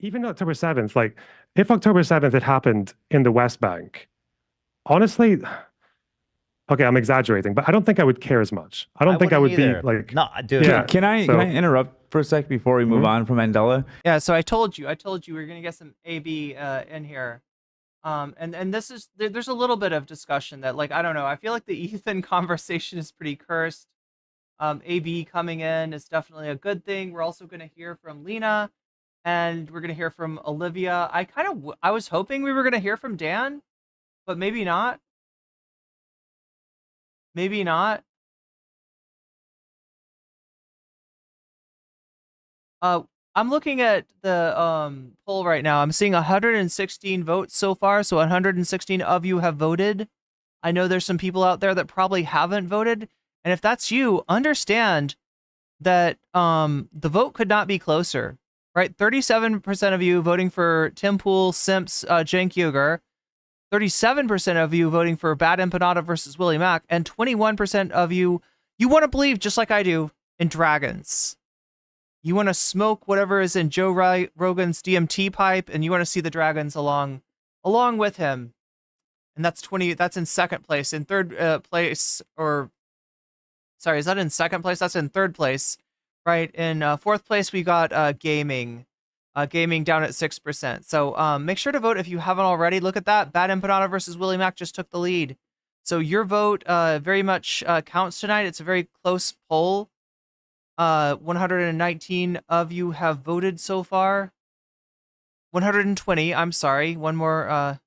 Even October 7th, like if October 7th had happened in the West Bank, honestly, okay, I'm exaggerating, but I don't think I would care as much. I don't think I would either. be like, no, dude. Yeah. Can I interrupt for a sec before we move on from Mandela? Yeah, so I told you we're gonna get some AB in here, and this is there's a little bit of discussion that, like, I don't know, I feel like the Ethan conversation is pretty cursed. AB coming in is definitely a good thing. We're also gonna hear from Lena, and we're gonna hear from Olivia. I was hoping we were gonna hear from Dan, but maybe not. Maybe not. I'm looking at the poll right now. I'm seeing 116 votes so far, so 116 of you have voted. I know there's some people out there that probably haven't voted, and if that's you, understand that the vote could not be closer, right? 37% of you voting for Tim Pool, Simps, Cenk Uygur, 37% of you voting for Bad Empanada versus Willie Mack, and 21% of you want to believe, just like I do, in dragons. You want to smoke whatever is in Joe Rogan's DMT pipe, and you want to see the dragons along with him. And that's in second place. In third place, or sorry, is that in second place? That's in third place, right? In fourth place, we got gaming. Gaming down at 6%. So make sure to vote if you haven't already. Look at that. Bad Empanada versus Willie Mack just took the lead. So your vote very much counts tonight. It's a very close poll. 119 of you have voted so far. 120, I'm sorry. One more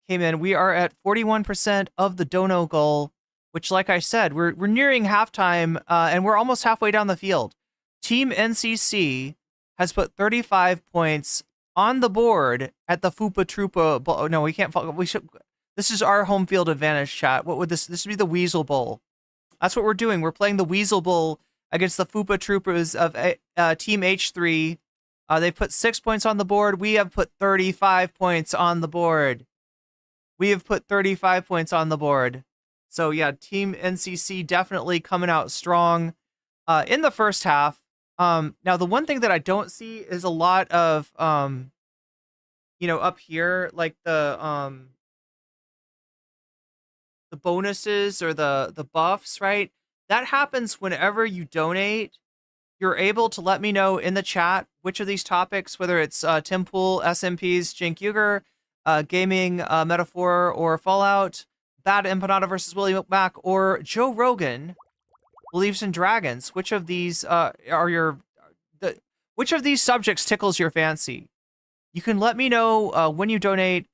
came in. We are at 41% of the dono goal, which, like I said, we're nearing halftime, and we're almost halfway down the field. Team NCC has put 35 points on the board at the Fupa Troopa Bowl. No, we can't. We should. This is our home field advantage, chat. What would this? This would be the Weasel Bowl. That's what we're doing. We're playing the Weasel Bowl against the Fupa Troopers of Team H3. They put 6 points on the board. We have put 35 points on the board. So yeah, Team NCC definitely coming out strong in the first half. Now the one thing that I don't see is a lot of up here, like the bonuses or the buffs, right? That happens whenever you donate. You're able to let me know in the chat which of these topics, whether it's Tim Pool, SMPs, Cenk Uygur, gaming, metaphor, or Fallout, Bad Empanada versus Willie Mack, or Joe Rogan believes in dragons. Which of these which of these subjects tickles your fancy? You can let me know when you donate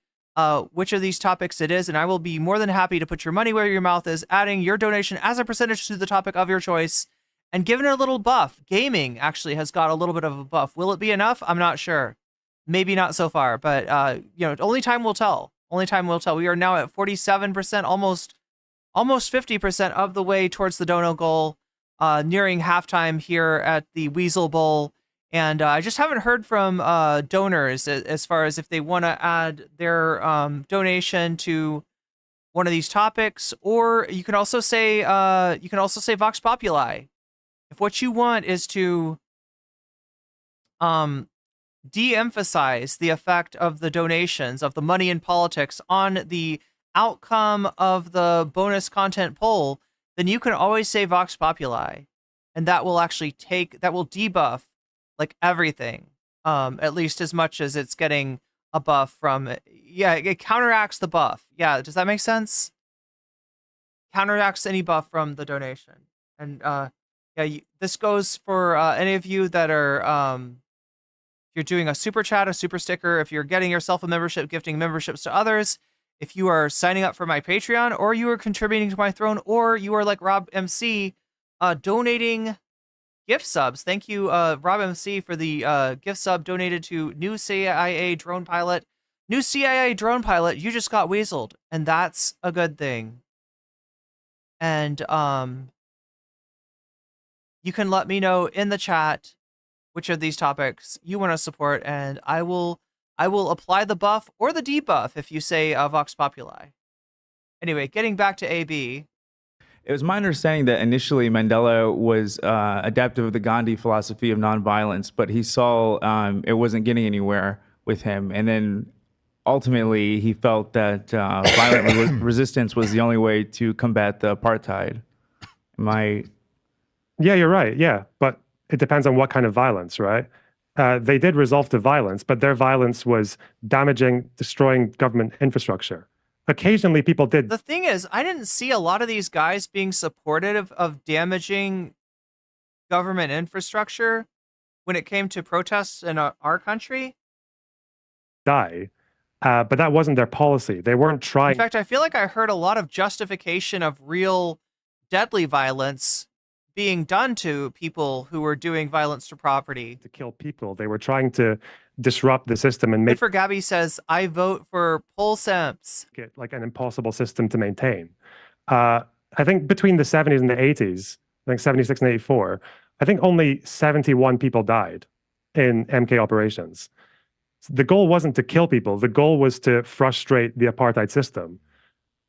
which of these topics it is, and I will be more than happy to put your money where your mouth is, adding your donation as a percentage to the topic of your choice and giving it a little buff. Gaming actually has got a little bit of a buff. Will it be enough? I'm not sure. Maybe not so far, but only time will tell. Only time will tell. We are now at 47%, almost 50% of the way towards the dono goal, nearing halftime here at the Weasel Bowl. And I just haven't heard from donors as far as if they want to add their donation to one of these topics, or you can also say Vox Populi. If what you want is to de-emphasize the effect of the donations, of the money in politics on the outcome of the bonus content poll, then you can always say Vox Populi, and that will actually debuff like everything, at least as much as it's getting a buff from it. Yeah, it counteracts the buff. Yeah, does that make sense? Counteracts any buff from the donation. And this goes for any of you that are if you're doing a super chat, a super sticker, if you're getting yourself a membership, gifting memberships to others, if you are signing up for my Patreon, or you are contributing to my throne, or you are like Rob MC, donating gift subs. Thank you, Rob MC, for the gift sub donated to new CIA drone pilot. New CIA drone pilot, you just got weaseled, and that's a good thing. And you can let me know in the chat which of these topics you want to support, and I will apply the buff or the debuff if you say Vox Populi. Anyway, getting back to AB. It was my understanding that initially Mandela was adaptive of the Gandhi philosophy of nonviolence, but he saw it wasn't getting anywhere with him. And then ultimately he felt that violent resistance was the only way to combat the apartheid. Yeah, you're right. Yeah, but it depends on what kind of violence, right? They did resolve to violence, but their violence was damaging, destroying government infrastructure. Occasionally, people did. The thing is, I didn't see a lot of these guys being supportive of damaging government infrastructure when it came to protests in our country. But that wasn't their policy. They weren't trying. In fact, I feel like I heard a lot of justification of real deadly violence being done to people who were doing violence to property. To kill people. They were trying to disrupt the system and make Good for Gabby says, I vote for Pol Semps. it like an impossible system to maintain. I think between the 70s and the 80s, I think 76 and 84, I think only 71 people died in MK operations. The goal wasn't to kill people. The goal was to frustrate the apartheid system.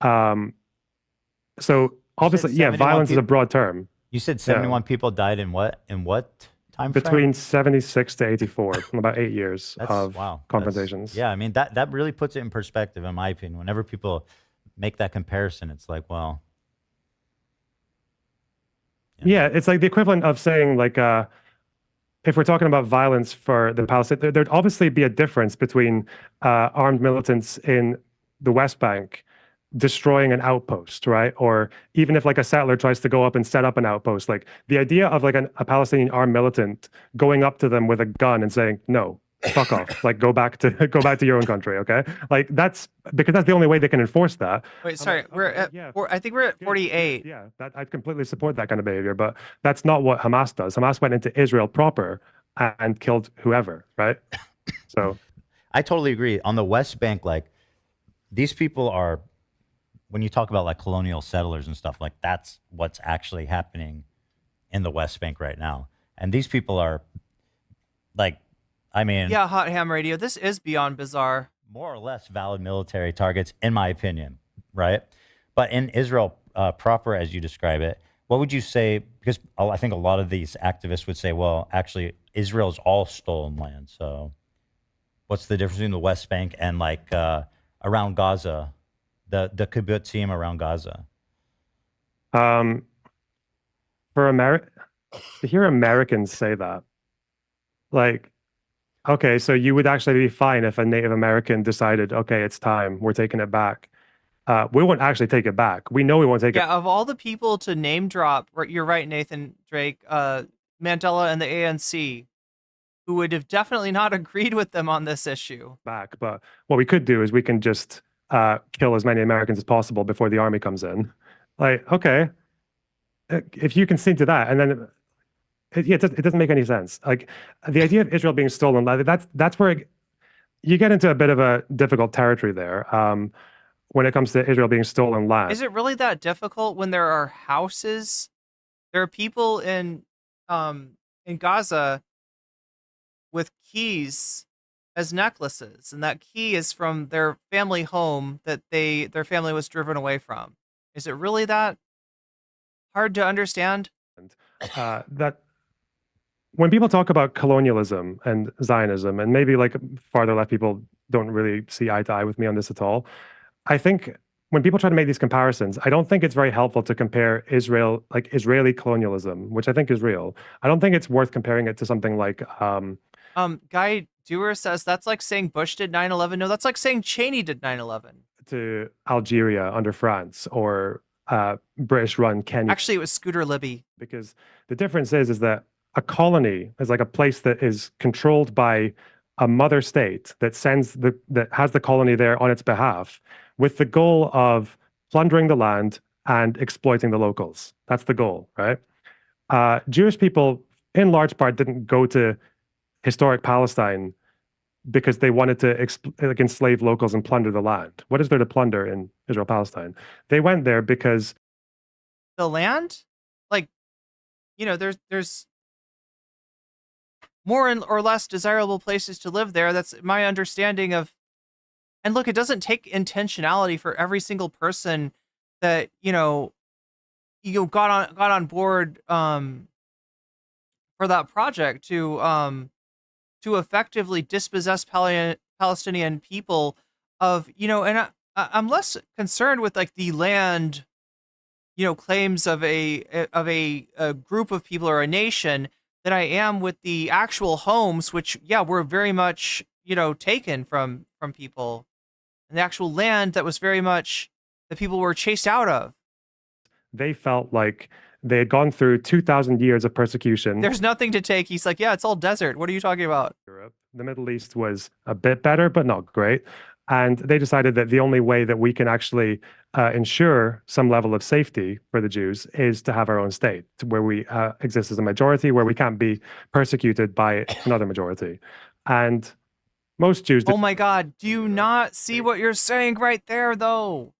So obviously, yeah, violence is a broad term. You said 71 people died in what time frame? Between 76 to 84, about 8 years of wow, confrontations. Yeah, I mean, that really puts it in perspective, in my opinion. Whenever people make that comparison, it's like, well. Yeah, it's like the equivalent of saying, like, if we're talking about violence for the Palestinians, there'd obviously be a difference between armed militants in the West Bank destroying an outpost, right? Or even if like a settler tries to go up and set up an outpost, like the idea of like a Palestinian armed militant going up to them with a gun and saying, no, fuck off, like go back to your own country, okay? Like that's because that's the only way they can enforce that. Wait, sorry, we're at I think we're at 48. Yeah, that I completely support that kind of behavior, but that's not what Hamas does. Hamas went into Israel proper and killed whoever, right? So I totally agree. On the West Bank, like these people are, when you talk about like colonial settlers and stuff, like that's what's actually happening in the West Bank right now. And these people are like, I mean, yeah, Hot Ham Radio, this is beyond bizarre. More or less valid military targets, in my opinion, right? But in Israel proper, as you describe it, what would you say? Because I think a lot of these activists would say, well, actually, Israel's all stolen land. So what's the difference between the West Bank and like around Gaza? The kibbutzim around Gaza. For to hear Americans say that, like, okay, so you would actually be fine if a Native American decided, okay, it's time, we're taking it back. We won't actually take it back. We know we won't take it. Yeah, of all the people to name drop, you're right, Nathan Drake, Mandela and the ANC, who would have definitely not agreed with them on this issue. Back. But what we could do is we can just kill as many Americans as possible before the army comes in. Like, okay, if you concede to that, and then it doesn't make any sense. Like the idea of Israel being stolen, that's where you get into a bit of a difficult territory there. When it comes to Israel being stolen land. Is it really that difficult when there are houses? There are people in Gaza with keys as necklaces, and that key is from their family home that their family was driven away from. Is it really that hard to understand? That when people talk about colonialism and Zionism, and maybe like farther left people don't really see eye to eye with me on this at all. I think when people try to make these comparisons, I don't think it's very helpful to compare Israel, like Israeli colonialism, which I think is real. I don't think it's worth comparing it to something like Guy Dewar says that's like saying Bush did 9/11. No, that's like saying Cheney did 9/11. To Algeria under France or British-run Kenya. Actually, it was Scooter Libby. Because the difference is that a colony is like a place that is controlled by a mother state that has the colony there on its behalf, with the goal of plundering the land and exploiting the locals. That's the goal, right? Jewish people, in large part, didn't go to historic Palestine because they wanted to enslave locals and plunder the land. What is there to plunder in Israel-Palestine? They went there because the land, like, there's more or less desirable places to live there. That's my understanding of. And look, it doesn't take intentionality for every single person that got on board for that project to effectively dispossess Palestinian people of and I'm less concerned with like the land claims of a group of people or a nation than I am with the actual homes, which were very much taken from people. And the actual land that was very much that people were chased out of. They felt like they had gone through 2,000 years of persecution. There's nothing to take. He's like, yeah, it's all desert. What are you talking about? Europe. The Middle East was a bit better, but not great. And they decided that the only way that we can actually ensure some level of safety for the Jews is to have our own state, where we exist as a majority, where we can't be persecuted by another majority. And most Jews. Oh my God. Do you not see what you're saying right there, though?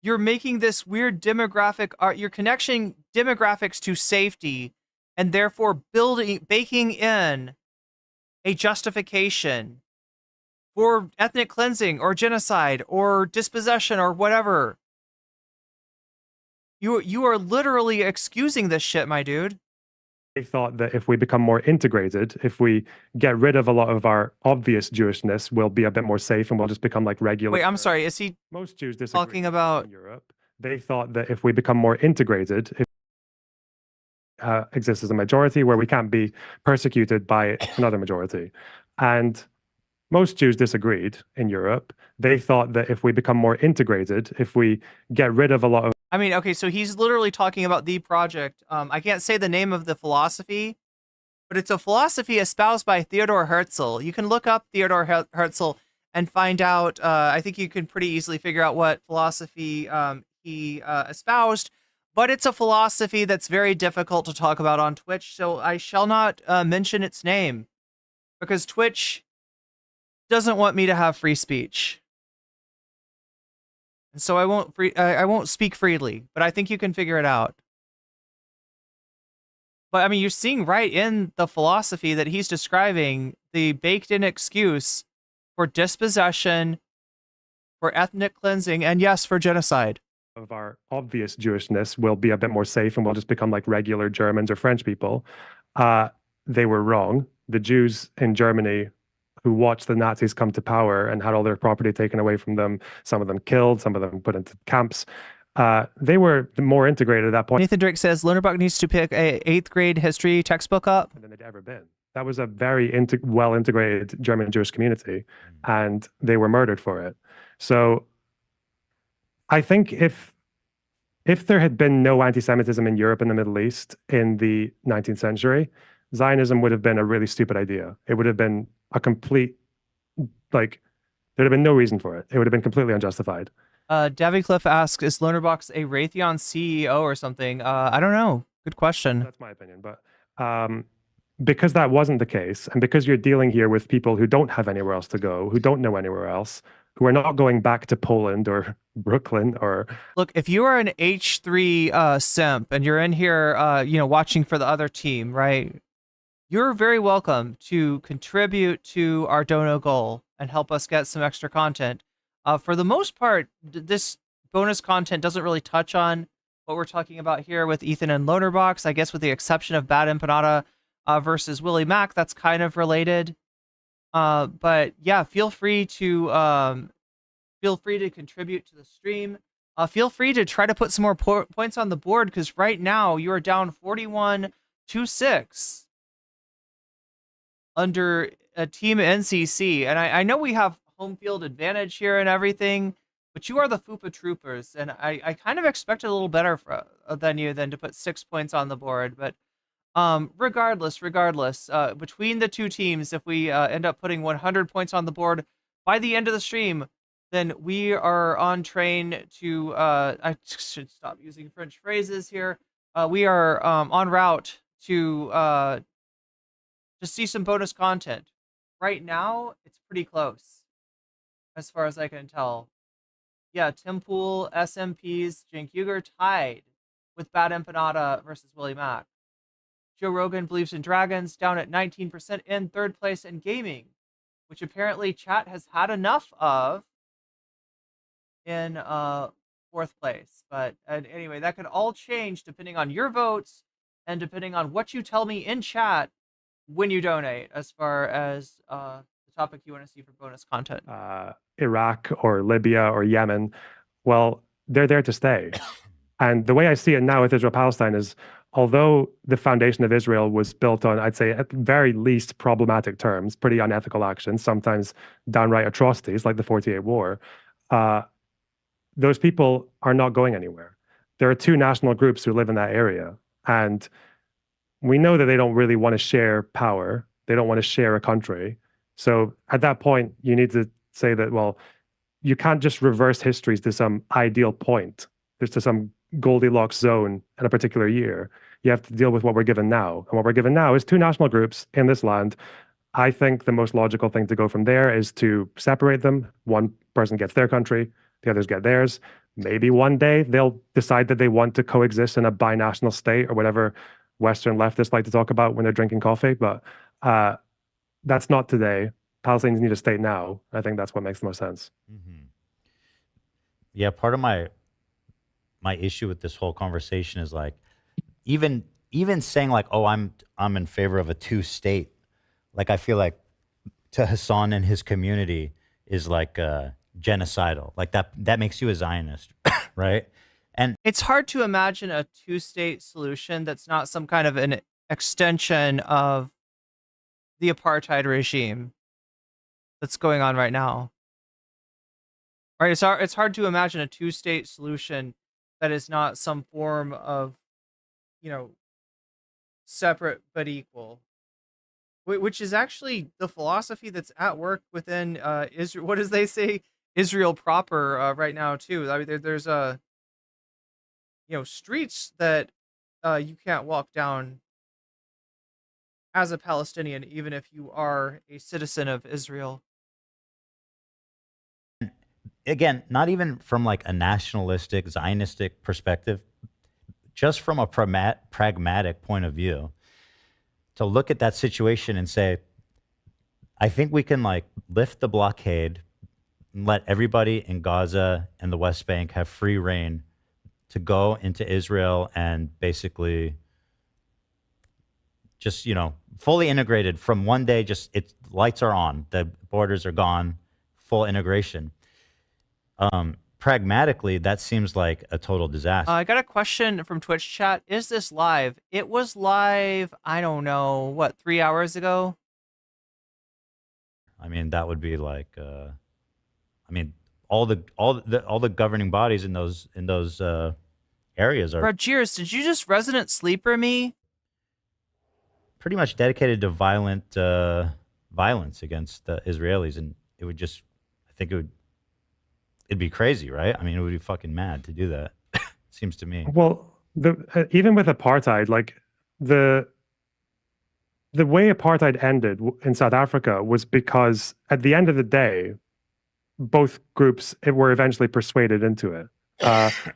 You're making this weird demographic, you're connecting demographics to safety and therefore baking in a justification for ethnic cleansing or genocide or dispossession or whatever. You are literally excusing this shit, my dude. They thought that if we become more integrated, if we get rid of a lot of our obvious Jewishness, we'll be a bit more safe and we'll just become like regular. Wait, I'm sorry. Is he most Jews disagree talking about in Europe? They thought that if we become more integrated, if exist as a majority, where we can't be persecuted by another majority. And most Jews disagreed in Europe. They thought that if we become more integrated, if we get rid of a lot of. I mean, okay, so he's literally talking about the project. I can't say the name of the philosophy, but it's a philosophy espoused by Theodor Herzl. You can look up Theodor Herzl and find out. I think you can pretty easily figure out what philosophy he espoused. But it's a philosophy that's very difficult to talk about on Twitch, so I shall not mention its name because Twitch doesn't want me to have free speech. And so I won't speak freely, but I think you can figure it out. But I mean, you're seeing right in the philosophy that he's describing the baked-in excuse for dispossession, for ethnic cleansing, and yes, for genocide. Of our obvious Jewishness, we'll be a bit more safe and we'll just become like regular Germans or French people. They were wrong. The Jews in Germany who watched the Nazis come to power and had all their property taken away from them, some of them killed, some of them put into camps, they were more integrated at that point. Nathan Drake says Lonerbox needs to pick a 8th grade history textbook up than they'd ever been. That was a very well-integrated German Jewish community, and they were murdered for it. So I think if there had been no anti-Semitism in Europe and the Middle East in the 19th century, Zionism would have been a really stupid idea. It would have been a complete, like, there'd have been no reason for it. It would have been completely unjustified. Davy Cliff asks, is Lonerbox a Raytheon CEO or something? I don't know. Good question. That's my opinion. But because that wasn't the case, and because you're dealing here with people who don't have anywhere else to go, who don't know anywhere else, who are not going back to Poland or Brooklyn or... Look, if you are an H3 simp and you're in here, watching for the other team, right? You're very welcome to contribute to our dono goal and help us get some extra content. For the most part, this bonus content doesn't really touch on what we're talking about here with Ethan and Lonerbox. I guess with the exception of Bad Empanada versus Willie Mack, that's kind of related. But yeah, feel free to contribute to the stream. Feel free to try to put some more points on the board, because right now you are down 41-6 under a team NCC, and I know we have home field advantage here and everything, but you are the Fupa Troopers, and I kind of expected a little better than you than to put 6 points on the board. But regardless, between the two teams, if we end up putting 100 points on the board by the end of the stream, then we are on train to, I should stop using French phrases here. We are en route to see some bonus content. Right now, it's pretty close, as far as I can tell. Yeah, Tim Pool, SMPs, Jink Uger tied with Bad Empanada versus Willie Mack. Joe Rogan believes in dragons, down at 19% in third place in gaming, which apparently chat has had enough of in fourth place. But anyway, that could all change depending on your votes and depending on what you tell me in chat when you donate, as far as the topic you want to see for bonus content. Iraq or Libya or Yemen, well, they're there to stay. And the way I see it now with Israel-Palestine is, although the foundation of Israel was built on, I'd say, at the very least problematic terms, pretty unethical actions, sometimes downright atrocities like the 48 War, those people are not going anywhere. There are two national groups who live in that area, and we know that they don't really want to share power. They don't want to share a country. So at that point, you need to say that, well, you can't just reverse histories to some ideal point. There's to some Goldilocks zone in a particular year. You have to deal with what we're given now. And what we're given now is two national groups in this land. I think the most logical thing to go from there is to separate them. One person gets their country, the others get theirs. Maybe one day they'll decide that they want to coexist in a binational state or whatever Western leftists like to talk about when they're drinking coffee. But that's not today. Palestinians need a state now. I think that's what makes the most sense. Mm-hmm. Yeah, part of my issue with this whole conversation is like, even saying like, oh, I'm in favor of a two-state, like I feel like to Hasan and his community is like genocidal. Like that makes you a Zionist, right? And it's hard to imagine a two-state solution that's not some kind of an extension of the apartheid regime that's going on right now. Right? It's hard to imagine a two-state solution that is not some form of, separate but equal, which is actually the philosophy that's at work within Israel. What does they say? Israel proper right now too. I mean, there's streets that you can't walk down as a Palestinian, even if you are a citizen of Israel. Again, not even from like a nationalistic, Zionistic perspective, just from a pragmatic point of view, to look at that situation and say, I think we can like lift the blockade and let everybody in Gaza and the West Bank have free reign to go into Israel and basically just, fully integrated from one day, just lights are on, the borders are gone, full integration. Pragmatically, that seems like a total disaster. I got a question from Twitch chat. Is this live? It was live, I don't know, 3 hours ago? I mean, that would be like, all the governing bodies in those areas are. Bro, cheers, did you just resident sleeper me? pretty much dedicated to violence against the Israelis, and it would just, I think it'd be crazy, right? I mean, it would be fucking mad to do that. Seems to me. Well, even with apartheid, like the way apartheid ended in South Africa was because at the end of the day, both groups were eventually persuaded into it.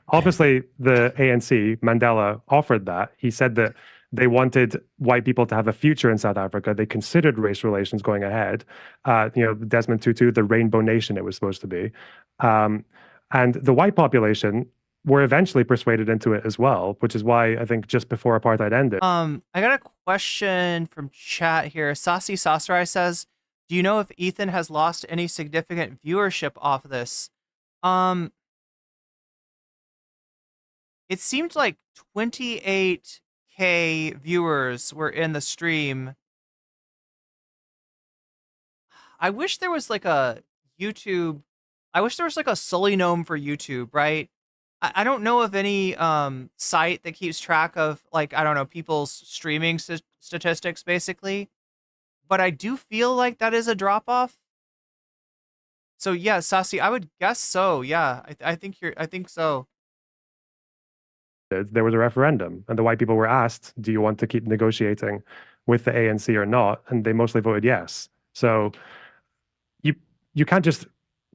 Obviously, the ANC, Mandela, offered that. He said that they wanted white people to have a future in South Africa. They considered race relations going ahead. Desmond Tutu, the Rainbow Nation, it was supposed to be. And the white population were eventually persuaded into it as well, which is why I think just before apartheid ended. I got a question from chat here. Sasi Sasrai says, do you know if Ethan has lost any significant viewership off of this? It seemed like 28K viewers were in the stream. I wish there was like a YouTube. I wish there was like a Sully gnome for YouTube, right? I don't know of any site that keeps track of, like, I don't know, people's streaming statistics, basically. But I do feel like that is a drop-off. So yeah, Sasi, I would guess so. Yeah, I think so. There was a referendum, and the white people were asked, do you want to keep negotiating with the ANC or not? And they mostly voted yes. So you can't just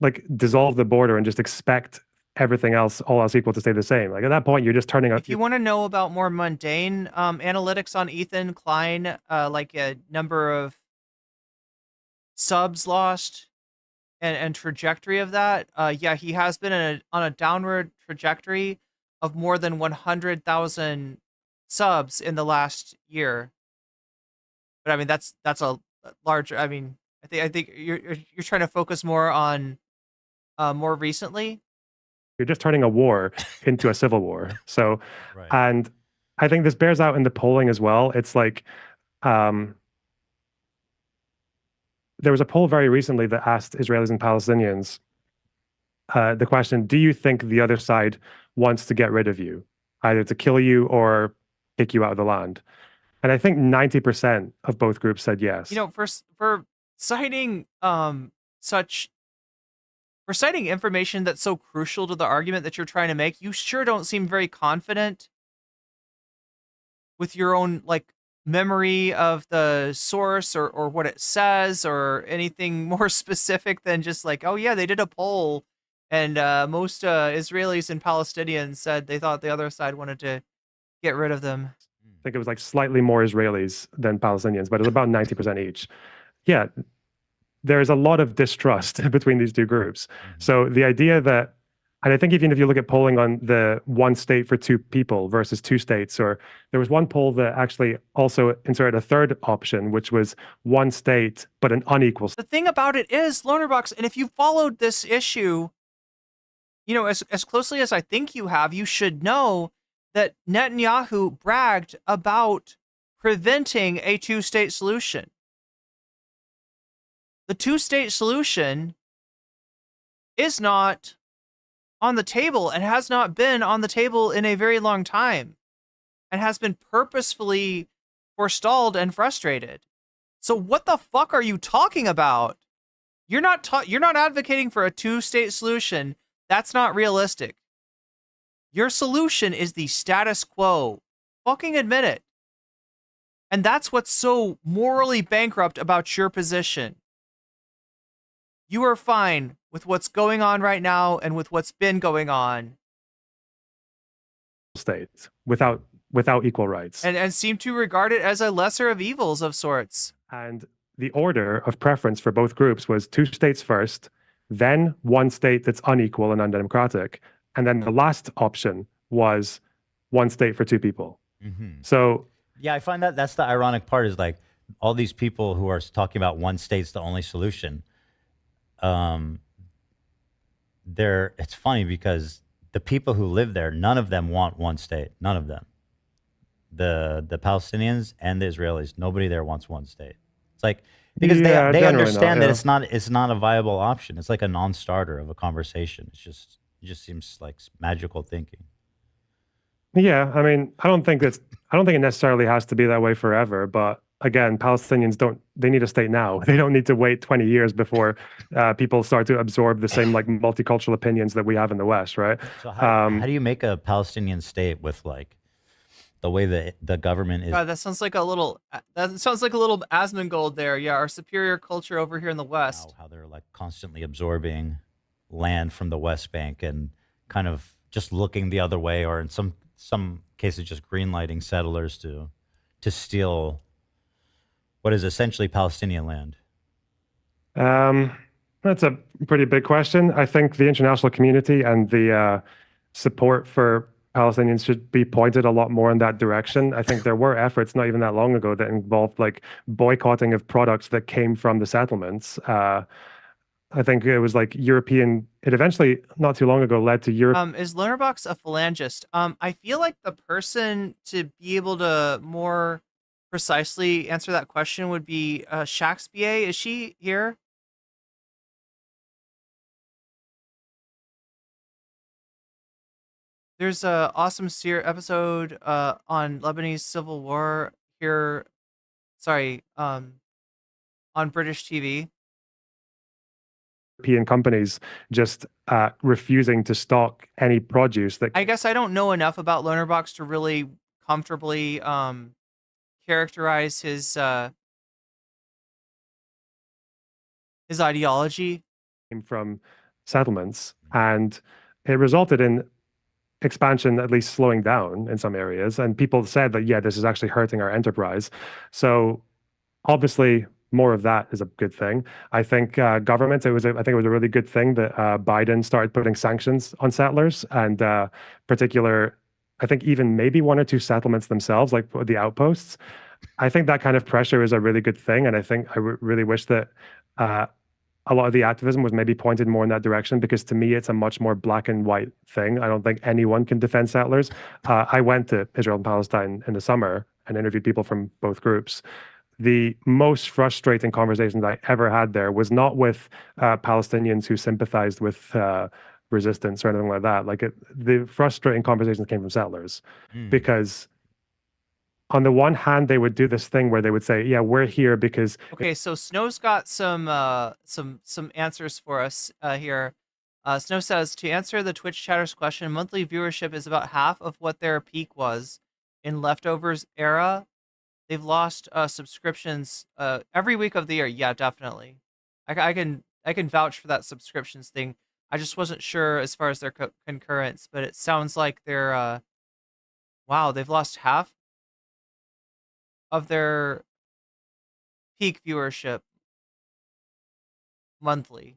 like dissolve the border and just expect everything else, all else equal, to stay the same. Like at that point, you're just turning up. If you want to know about more mundane analytics on Ethan Klein, like a number of subs lost and trajectory of that, yeah, he has been on a downward trajectory of more than 100,000 subs in the last year. But I mean, that's a large. I mean, I think you're trying to focus more on more recently. You're just turning a war into a civil war. So, Right. And I think this bears out in the polling as well. It's like there was a poll very recently that asked Israelis and Palestinians the question, do you think the other side wants to get rid of you, either to kill you or kick you out of the land? And I think 90% of both groups said yes. You know, for citing for citing information that's so crucial to the argument that you're trying to make, you sure don't seem very confident with your own like memory of the source or what it says or anything more specific than just like, oh yeah, they did a poll and most Israelis and Palestinians said they thought the other side wanted to get rid of them. I think it was like slightly more Israelis than Palestinians, but it was about 90% each. Yeah, there's a lot of distrust between these two groups. So the idea that, and I think even if you look at polling on the one state for two people versus two states, or there was one poll that actually also inserted a third option, which was one state, but an unequal. The thing about it is, Lonerbox, and if you followed this issue, you know, as closely as I think you have, you should know that Netanyahu bragged about preventing a two-state solution. The two-state solution is not on the table and has not been on the table in a very long time and has been purposefully forestalled and frustrated. So what the fuck are you talking about? You're not advocating for a two-state solution. That's not realistic. Your solution is the status quo. Fucking admit it. And that's what's so morally bankrupt about your position. You are fine with what's going on right now and with what's been going on. States without equal rights. And seem to regard it as a lesser of evils of sorts. And the order of preference for both groups was two states first, then one state that's unequal and undemocratic, and then the last option was one state for two people. So yeah, I find that's the ironic part is like all these people who are talking about one state's the only solution. It's funny because the people who live there, none of them want one state. None of them. The Palestinians and the Israelis, nobody there wants one state. It's like because they understand that it's not a viable option. It's like a non-starter of a conversation. It just seems like magical thinking. Yeah, I mean, I don't think it necessarily has to be that way forever, but again, Palestinians they need a state now. They don't need to wait 20 years before people start to absorb the same like multicultural opinions that we have in the West, right? So how do you make a Palestinian state with like the way that the government is? God, that sounds like a little Asmongold there. Yeah, our superior culture over here in the West. How they're like constantly absorbing land from the West Bank and kind of just looking the other way, or in some cases just greenlighting settlers to steal what is essentially Palestinian land. That's a pretty big question. I think the international community and the support for Palestinians should be pointed a lot more in that direction. I think there were efforts not even that long ago that involved like boycotting of products that came from the settlements. I think it was like it eventually, not too long ago, led to Europe. Is Lonerbox a phalangist? I feel like the person to be able to more precisely answer that question would be Shakespeare. Is she here? There's a awesome episode on Lebanese Civil War here. Sorry, on British TV. European companies just refusing to stock any produce that. I guess I don't know enough about Lonerbox to really comfortably characterize his ideology. Came from settlements, and it resulted in expansion at least slowing down in some areas, and people said that, yeah, this is actually hurting our enterprise. So obviously more of that is a good thing. I think governments, I think it was a really good thing that Biden started putting sanctions on settlers, and I think even maybe one or two settlements themselves, like the outposts. I think that kind of pressure is a really good thing, and I think I really wish that a lot of the activism was maybe pointed more in that direction, because to me, it's a much more black and white thing. I don't think anyone can defend settlers. I went to Israel and Palestine in the summer and interviewed people from both groups. The most frustrating conversations I ever had there was not with Palestinians who sympathized with resistance or anything like that. The frustrating conversations came from settlers, because on the one hand, they would do this thing where they would say, yeah, we're here because. Okay, so Snow's got some answers for us here. Snow says, to answer the Twitch chatter's question, monthly viewership is about half of what their peak was in Leftovers era. They've lost subscriptions every week of the year. Yeah, definitely. I can vouch for that subscriptions thing. I just wasn't sure as far as their concurrence, but it sounds like they're wow, they've lost half of their peak viewership monthly.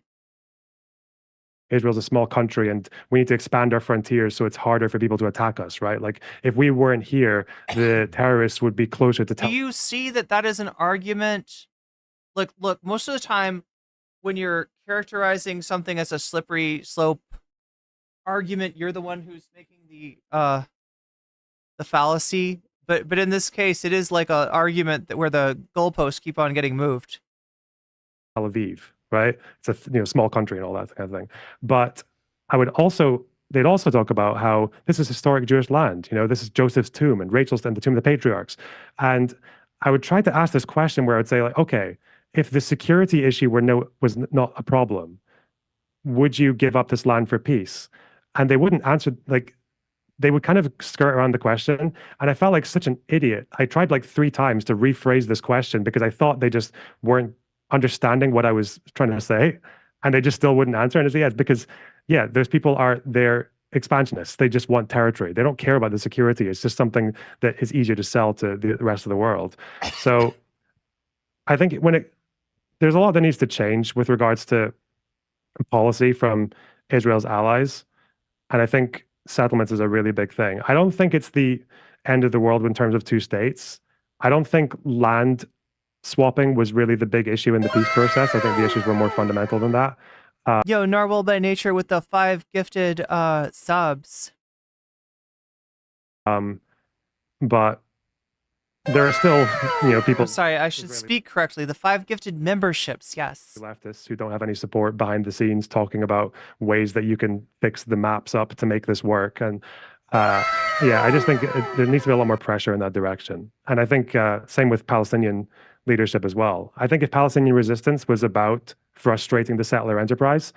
Israel's a small country, and we need to expand our frontiers so it's harder for people to attack us, right? Like, if we weren't here, the terrorists would be closer to. Do you see that is an argument? Look, most of the time when you're characterizing something as a slippery slope argument, you're the one who's making the fallacy. But in this case, it is like an argument where the goalposts keep on getting moved. Tel Aviv, right? It's a small country and all that kind of thing. But they'd also talk about how this is historic Jewish land. This is Joseph's tomb and Rachel's and the tomb of the patriarchs. And I would try to ask this question where I would say, like, okay, if the security issue was not a problem, would you give up this land for peace? And they wouldn't answer. They would kind of skirt around the question, and I felt like such an idiot. I tried like 3 times to rephrase this question because I thought they just weren't understanding what I was trying to say, and they just still wouldn't answer. And it's because, yeah, those people they're expansionists. They just want territory. They don't care about the security. It's just something that is easier to sell to the rest of the world. So I think there's a lot that needs to change with regards to policy from Israel's allies, and I think settlements is a really big thing. I don't think it's the end of the world in terms of 2 states. I don't think land swapping was really the big issue in the peace process. I think the issues were more fundamental than that. Yo, Narwhal by Nature with the 5 gifted subs. But there are still, people. I'm sorry, I should speak correctly. The 5 gifted memberships, yes. Leftists who don't have any support behind the scenes talking about ways that you can fix the maps up to make this work. And Yeah, I just think there needs to be a lot more pressure in that direction. And I think same with Palestinian leadership as well. I think if Palestinian resistance was about frustrating the settler enterprise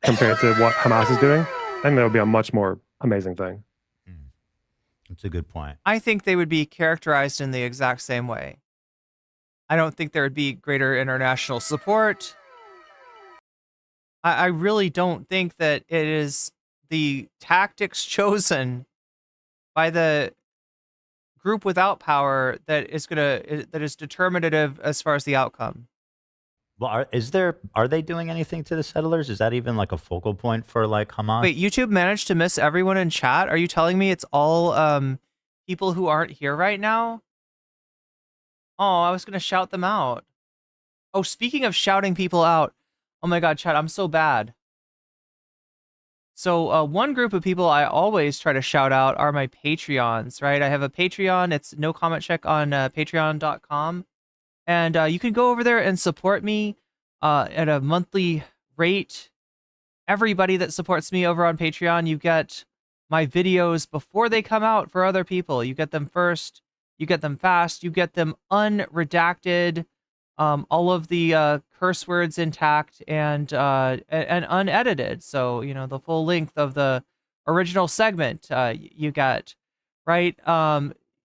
compared to what Hamas is doing, then there would be a much more amazing thing. That's a good point. I think they would be characterized in the exact same way. I don't think there would be greater international support. I really don't think that it is the tactics chosen by the group without power that is determinative as far as the outcome. Well, are they doing anything to the settlers? Is that even like a focal point for like Hamas? Wait, YouTube managed to miss everyone in chat? Are you telling me it's all people who aren't here right now? Oh, I was gonna shout them out. Oh, speaking of shouting people out, oh my god, chat, I'm so bad. So one group of people I always try to shout out are my Patreons, right? I have a Patreon. It's nocommentchick on patreon.com. And you can go over there and support me at a monthly rate. Everybody that supports me over on Patreon, you get my videos before they come out for other people. You get them first. You get them fast. You get them unredacted. All of the curse words intact and unedited. So, you know, the full length of the original segment you get, right?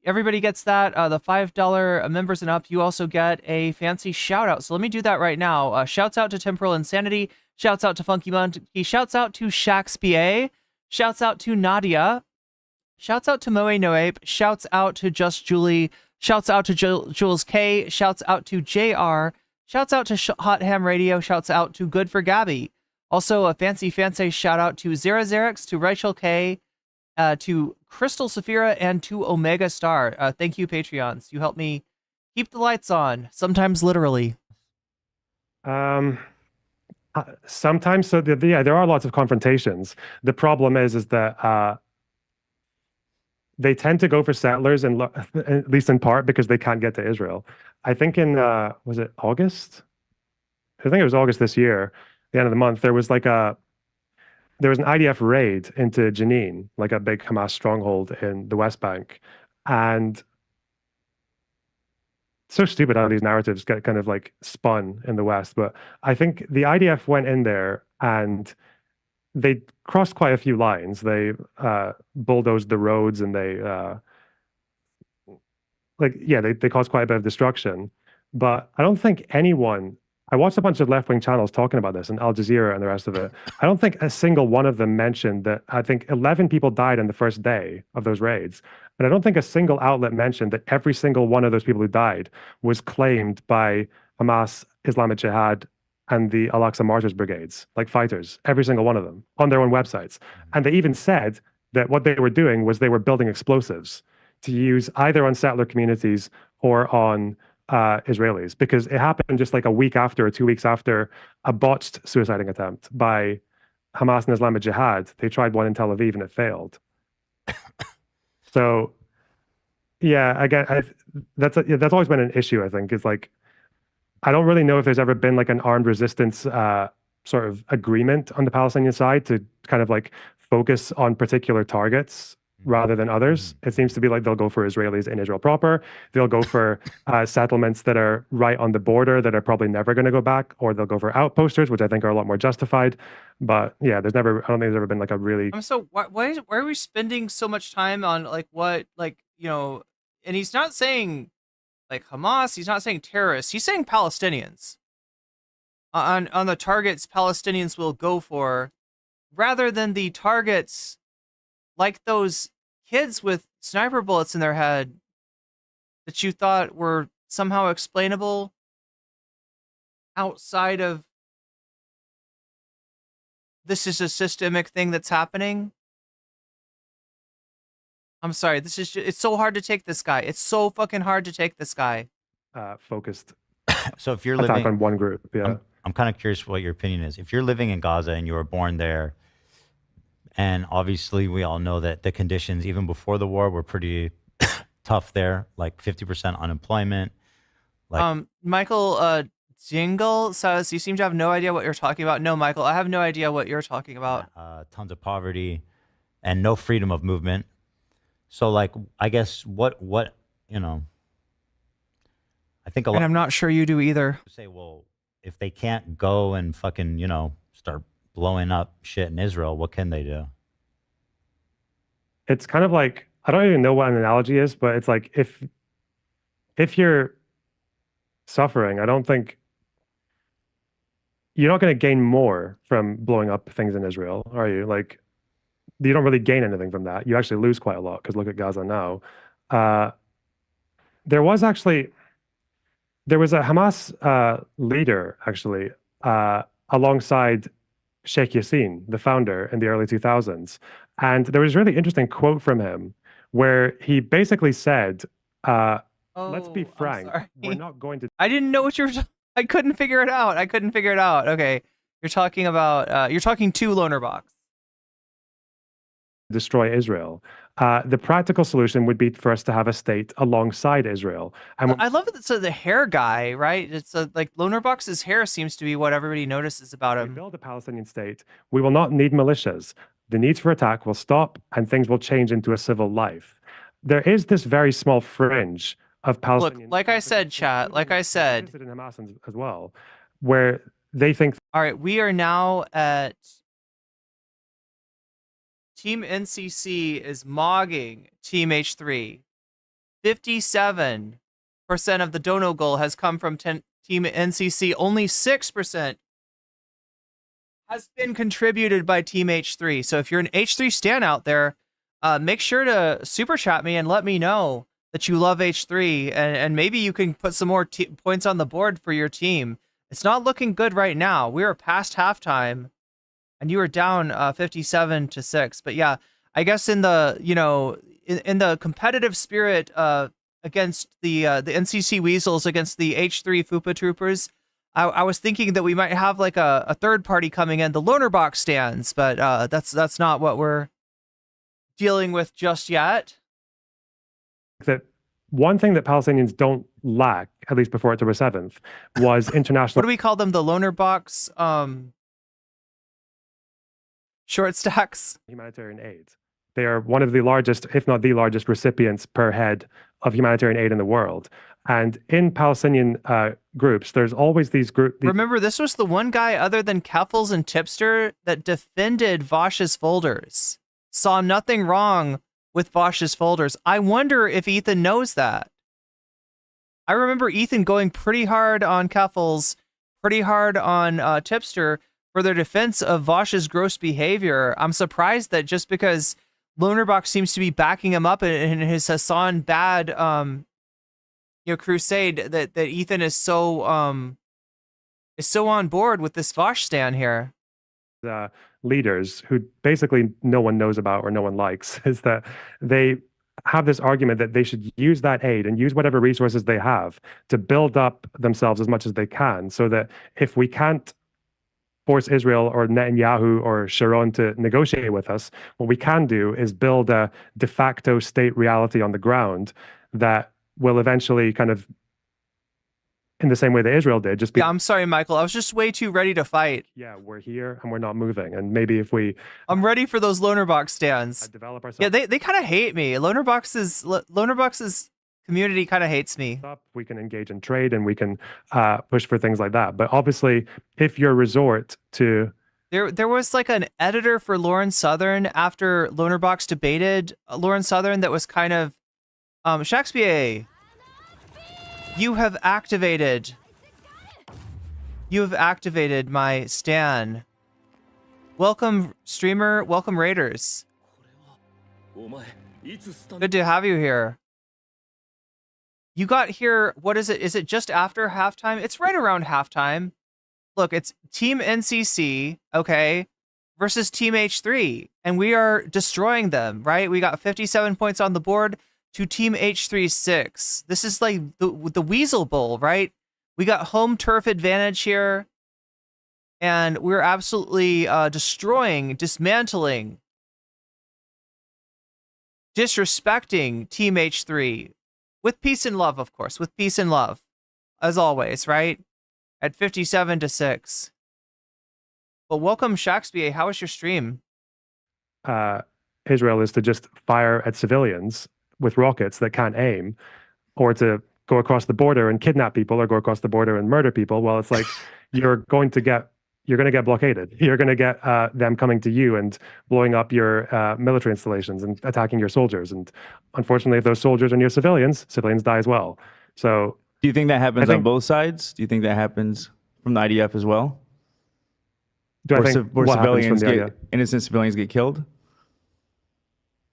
Everybody gets that. The $5 members and up, you also get a fancy shout out. So let me do that right now. Shouts out to Temporal Insanity. Shouts out to Funky Monkey. Shouts out to Shaxpa. Shouts out to Nadia. Shouts out to Moe Noape. Shouts out to Just Julie. Shouts out to Jules K. Shouts out to JR. Shouts out to Hot Ham Radio. Shouts out to Good for Gabby. Also, a fancy shout out to Zerazerix, to Rachel K, to Crystal Saphira, and to Omega Star. Thank you, Patreons. You help me keep the lights on, sometimes literally. Sometimes, so there are lots of confrontations. The problem is that they tend to go for settlers, and at least in part because they can't get to Israel. I think in was it August? I think it was August this year, the end of the month. There was an IDF raid into Jenin, like a big Hamas stronghold in the West Bank, and so stupid how these narratives get kind of like spun in the West. But I think the IDF went in there and they crossed quite a few lines. They bulldozed the roads, and they caused quite a bit of destruction. But I don't think anyone. I watched a bunch of left-wing channels talking about this, and Al Jazeera and the rest of it. I don't think a single one of them mentioned that. I think 11 people died in the first day of those raids, but I don't think a single outlet mentioned that every single one of those people who died was claimed by Hamas, Islamic Jihad, and the Al-Aqsa Martyrs Brigades, like fighters, every single one of them, on their own websites. And they even said that what they were doing was they were building explosives to use either on settler communities or on Israelis, because it happened just like a week after or 2 weeks after a botched suiciding attempt by Hamas and Islamic Jihad. They tried one in Tel Aviv and it failed. So, yeah, again, that's always been an issue, I think, is like, I don't really know if there's ever been like an armed resistance sort of agreement on the Palestinian side to kind of like focus on particular targets rather than others. It seems to be like they'll go for Israelis in Israel proper. They'll go for settlements that are right on the border that are probably never going to go back, or they'll go for outposters, which I think are a lot more justified. But yeah, I don't think there's ever been like a really. So why are we spending so much time on like what, like, you know? And he's not saying like Hamas. He's not saying terrorists. He's saying Palestinians. On the targets Palestinians will go for, rather than the targets like those kids with sniper bullets in their head that you thought were somehow explainable outside of this is a systemic thing that's happening. I'm sorry, it's so hard to take this guy. It's so fucking hard to take this guy. Focused. So if you're attack living on one group, yeah. I'm kind of curious what your opinion is. If you're living in Gaza and you were born there, and obviously we all know that the conditions even before the war were pretty tough there, like 50% unemployment. Like, Michael Jingle says, you seem to have no idea what you're talking about. No, Michael, I have no idea what you're talking about. Tons of poverty and no freedom of movement. So like, I guess what you know, I think a lot And I'm not sure you do either. say, well, if they can't go and fucking, you know, start blowing up shit in Israel, what can they do? It's kind of like, I don't even know what an analogy is, but it's like if you're suffering, I don't think you're not going to gain more from blowing up things in Israel, are you? Like, you don't really gain anything from that. You actually lose quite a lot because look at Gaza now. There was a Hamas leader actually alongside Sheikh Yassin, the founder in the early 2000s. And there was a really interesting quote from him where he basically said, let's be I'm frank, sorry. we're not going to I didn't know what you were. I couldn't figure it out. Okay, you're talking about. You're talking to Lonerbox. destroy Israel. The practical solution would be for us to have a state alongside Israel. And when I love it. So the hair guy, right? It's like Lonerbox's hair seems to be what everybody notices about we him. build a Palestinian state, we will not need militias. The needs for attack will stop and things will change into a civil life. There is this very small fringe of Palestinian. Like I said, chat, like I said. In Hamas as well, where they think. All right, we are now at Team NCC is mogging Team H3. 57% of the dono goal has come from Team NCC. Only 6% has been contributed by Team H3. So if you're an H3 stan out there, make sure to super chat me and let me know that you love H3, and maybe you can put some more points on the board for your team. It's not looking good right now. We are past halftime, and you are down 57-6. But yeah, I guess in the in the competitive spirit against the NCC Weasels against the H3 Fupa Troopers, I was thinking that we might have like a third party coming in, the Lonerbox stands, but that's not what we're dealing with just yet. That one thing that Palestinians don't lack, at least before October 7th, was international. What do we call them? The Lonerbox short stacks? Humanitarian aid. They are one of the largest, if not the largest, recipients per head of humanitarian aid in the world. And in Palestinian groups, there's always these groups. Remember, this was the one guy other than Keffels and Tipster that defended Vosh's folders. Saw nothing wrong with Vosh's folders. I wonder if Ethan knows that. I remember Ethan going pretty hard on Keffels, pretty hard on Tipster for their defense of Vosh's gross behavior. I'm surprised that just because Lonerbox seems to be backing him up in his Hasan bad crusade, that Ethan is so on board with this Vosh stand here. Leaders who basically no one knows about or no one likes is that they have this argument that they should use that aid and use whatever resources they have to build up themselves as much as they can, so that if we can't force Israel or Netanyahu or Sharon to negotiate with us, what we can do is build a de facto state reality on the ground that will eventually kind of, in the same way that Israel did, just be. Yeah, I'm sorry, Michael. I was just way too ready to fight. Yeah, we're here and we're not moving. And maybe if we. I'm ready for those Lonerbox stands. Develop ourselves. Yeah, they kind of hate me. Lonerbox's community kind of hates me. We can engage in trade and we can push for things like that. But obviously, if your resort to. There was like an editor for Lauren Southern after Lonerbox debated Lauren Southern that was kind of Shakespeare. You have activated my stan. Welcome, streamer. Welcome, raiders. Good to have you here. You got here, what is it? Is it just after halftime? It's right around halftime. Look, it's Team NCC, okay, versus Team H3. And we are destroying them, right? We got 57 points on the board to Team H3 6. This is like the Weasel Bowl, right? We got home turf advantage here. And we're absolutely destroying, dismantling, disrespecting Team H3. With peace and love, of course. With peace and love. As always, right? At 57-6. But welcome, Shakespeare. How was your stream? Israel is to just fire at civilians with rockets that can't aim, or to go across the border and kidnap people, or go across the border and murder people, well, it's like you're going to get blockaded. You're going to get them coming to you and blowing up your military installations and attacking your soldiers. And unfortunately, if those soldiers are near civilians, civilians die as well. So Do you think that happens on both sides? Do you think that happens from the IDF as well? do I Where, think where what happens from civilians the get idea? innocent civilians get killed?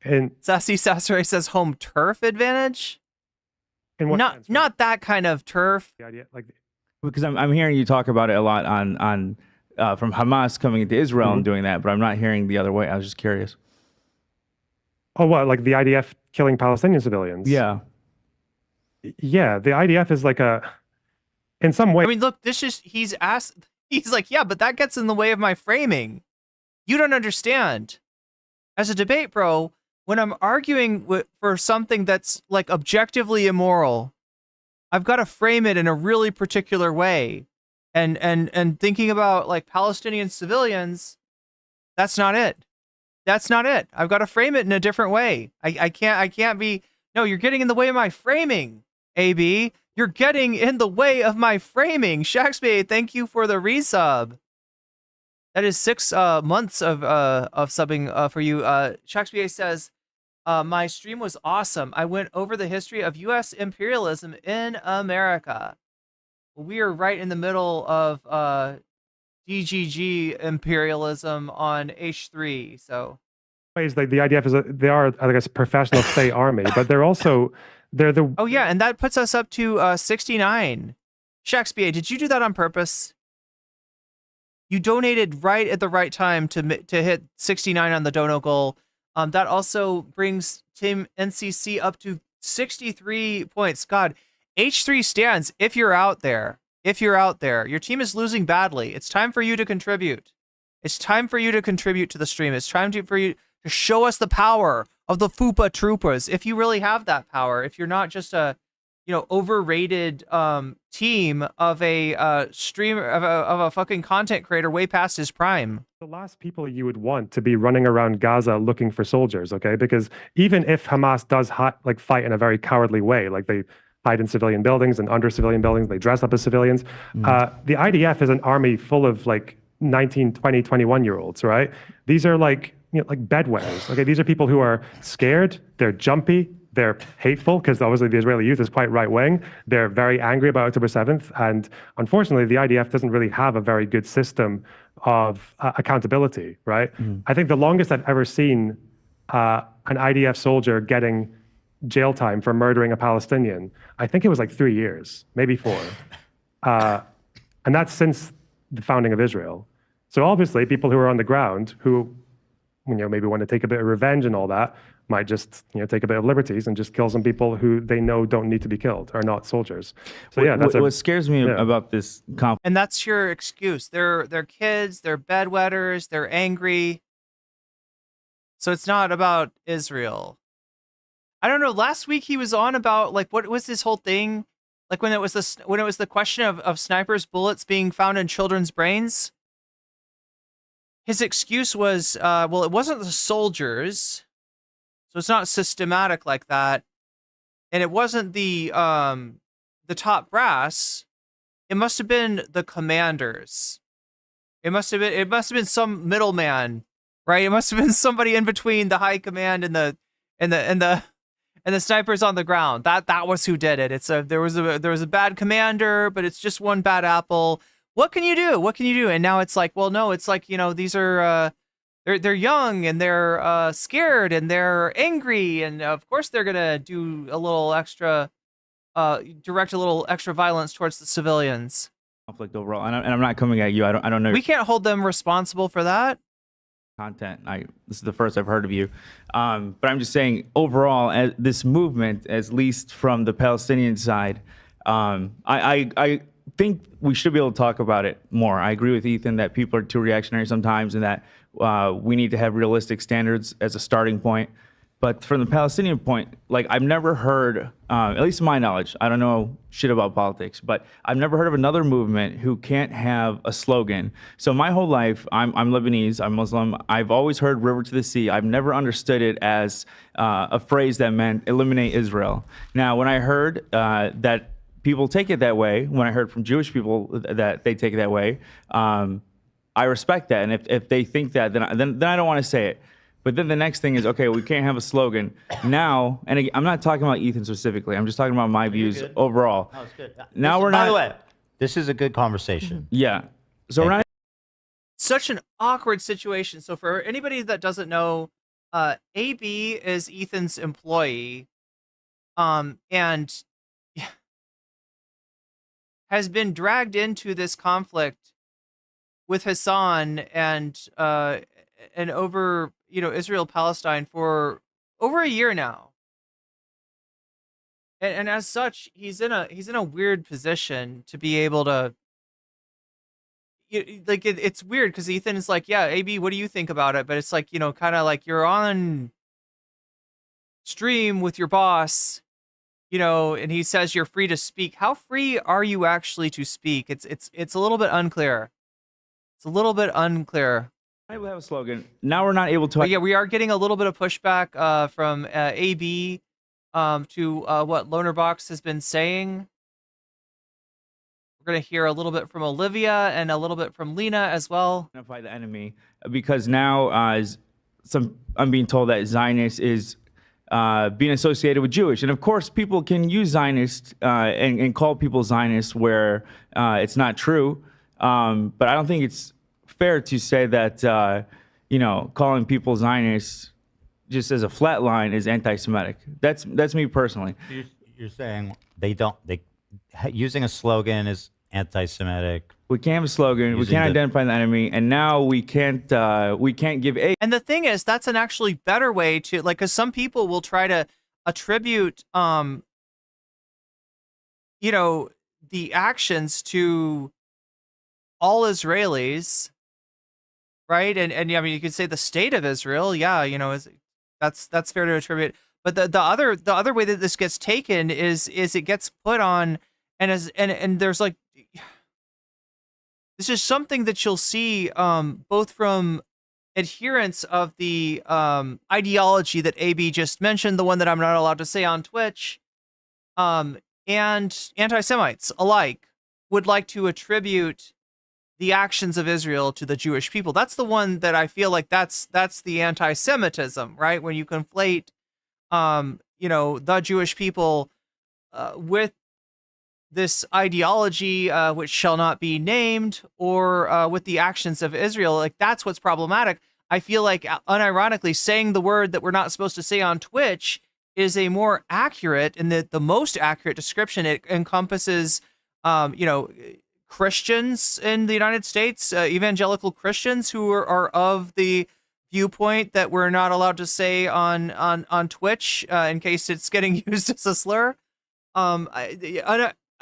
In Sassy Sassare says home turf advantage. what Not sense? not that kind of turf. The idea, like Because I'm hearing you talk about it a lot on from Hamas coming into Israel and Mhm. doing that, but I'm not hearing the other way. I was just curious. oh, what, like the IDF killing Palestinian civilians? Yeah. Yeah, the IDF is like in some way. I mean, look, this is he's like, yeah, but that gets in the way of my framing. You don't understand. As a debate bro, when I'm arguing for something that's like objectively immoral, I've got to frame it in a really particular way. And thinking about like Palestinian civilians, that's not it. That's not it. I've got to frame it in a different way. I can't be, no, you're getting in the way of my framing, AB. You're getting in the way of my framing. Shakespeare, thank you for the resub. That is 6 months of subbing for you. Shakespeare says, my stream was awesome. I went over the history of U.S. imperialism in America. We are right in the middle of DGG imperialism on H3. So ways, like the IDF is they are, I guess, professional state army, but they're the oh yeah, and that puts us up to 69. Shakespeare, did you do that on purpose? You donated right at the right time to hit 69 on the dono goal. That also brings Team NCC up to 63 points. God, H3 stands. If you're out there, your team is losing badly. It's time for you to contribute. It's time for you to contribute to the stream. It's time for you to show us the power of the FUPA troopers. If you really have that power, if you're not just a, overrated team of a streamer of a fucking content creator way past his prime. the last people you would want to be running around Gaza looking for soldiers, okay? Because even if Hamas does fight in a very cowardly way, like they hide in civilian buildings and under civilian buildings, they dress up as civilians. The IDF is an army full of like 19, 20, 21-year-olds, right? These are like bedwetters, okay? These are people who are scared, they're jumpy, they're hateful, because obviously the Israeli youth is quite right-wing. They're very angry about October 7th, and unfortunately, the IDF doesn't really have a very good system of accountability, right? I think the longest I've ever seen an IDF soldier getting jail time for murdering a Palestinian, I think it was like 3 years, maybe 4. And that's since the founding of Israel. So obviously, people who are on the ground who maybe want to take a bit of revenge and all that might just take a bit of liberties and just kill some people who they know don't need to be killed, are not soldiers. So yeah, that's what scares me about this conflict. And that's your excuse. They're kids, they're bedwetters, they're angry. So it's not about Israel. I don't know. Last week he was on about what was this whole thing? Like when it was the question of snipers' bullets being found in children's brains. His excuse was, well, it wasn't the soldiers, so it's not systematic like that, and it wasn't the top brass. It must have been the commanders. It must have been some middleman, right? It must have been somebody in between the high command and the snipers on the ground. That was who did it. There was a bad commander, but it's just one bad apple. What can you do? And now it's like, well, no, it's like, these are, they're young and they're scared and they're angry. And of course they're going to do a little extra, direct a little extra violence towards the civilians. Conflict overall. And I'm not coming at you. I don't know. We can't hold them responsible for that. Content. This is the first I've heard of you. But I'm just saying overall, as this movement, at least from the Palestinian side, I think we should be able to talk about it more. I agree with Ethan that people are too reactionary sometimes and that we need to have realistic standards as a starting point. But from the Palestinian point, like I've never heard, at least to my knowledge, I don't know shit about politics, but I've never heard of another movement who can't have a slogan. So my whole life, I'm Lebanese, I'm Muslim. I've always heard "River to the Sea." I've never understood it as a phrase that meant eliminate Israel. Now, when I heard that people take it that way, when I heard from Jewish people that they take it that way, I respect that. And if they think that, then I don't want to say it. But then the next thing is, okay, we can't have a slogan. Now, and again, I'm not talking about Ethan specifically. I'm just talking about my views overall. No, it's good. Now This- we're By not. the way, this is a good conversation. Yeah. So we're not. Such an awkward situation. So for anybody that doesn't know, AB is Ethan's employee, and has been dragged into this conflict with Hasan and over Israel Palestine for over a year now, and as such he's in a weird position to be able to it's weird because Ethan is like, yeah, AB, what do you think about it? But it's like, kind of like you're on stream with your boss, and he says you're free to speak. How free are you actually to speak? It's a little bit unclear. It's a little bit unclear. Able to have a slogan. Now we're not able to. But yeah, we are getting a little bit of pushback from AB to what Lonerbox has been saying. We're going to hear a little bit from Olivia and a little bit from Lena as well. Identify the enemy, because now I'm being told that Zionist is being associated with Jewish, and of course people can use Zionist and call people Zionists where it's not true. But I don't think it's fair to say that calling people Zionists just as a flat line is anti-Semitic. That's me personally. You're saying using a slogan is anti-Semitic. We can't have a slogan. We can't identify the enemy, and now we can't give aid. And the thing is, that's an actually better way to, like, because some people will try to attribute the actions to all Israelis, right? And I mean, you could say the state of Israel, yeah, that's fair to attribute. But the other way that this gets taken is it gets put on, and there's like, this is something that you'll see both from adherents of the ideology that AB just mentioned, the one that I'm not allowed to say on Twitch, and anti-Semites alike would like to attribute the actions of Israel to the Jewish people. That's the one that I feel like that's the anti-Semitism, right? When you conflate, the Jewish people with this ideology, which shall not be named, or with the actions of Israel, like that's what's problematic. I feel like, unironically, saying the word that we're not supposed to say on Twitch is a more accurate and the most accurate description. It encompasses, Christians in the United States, evangelical Christians who are of the viewpoint that we're not allowed to say on Twitch in case it's getting used as a slur.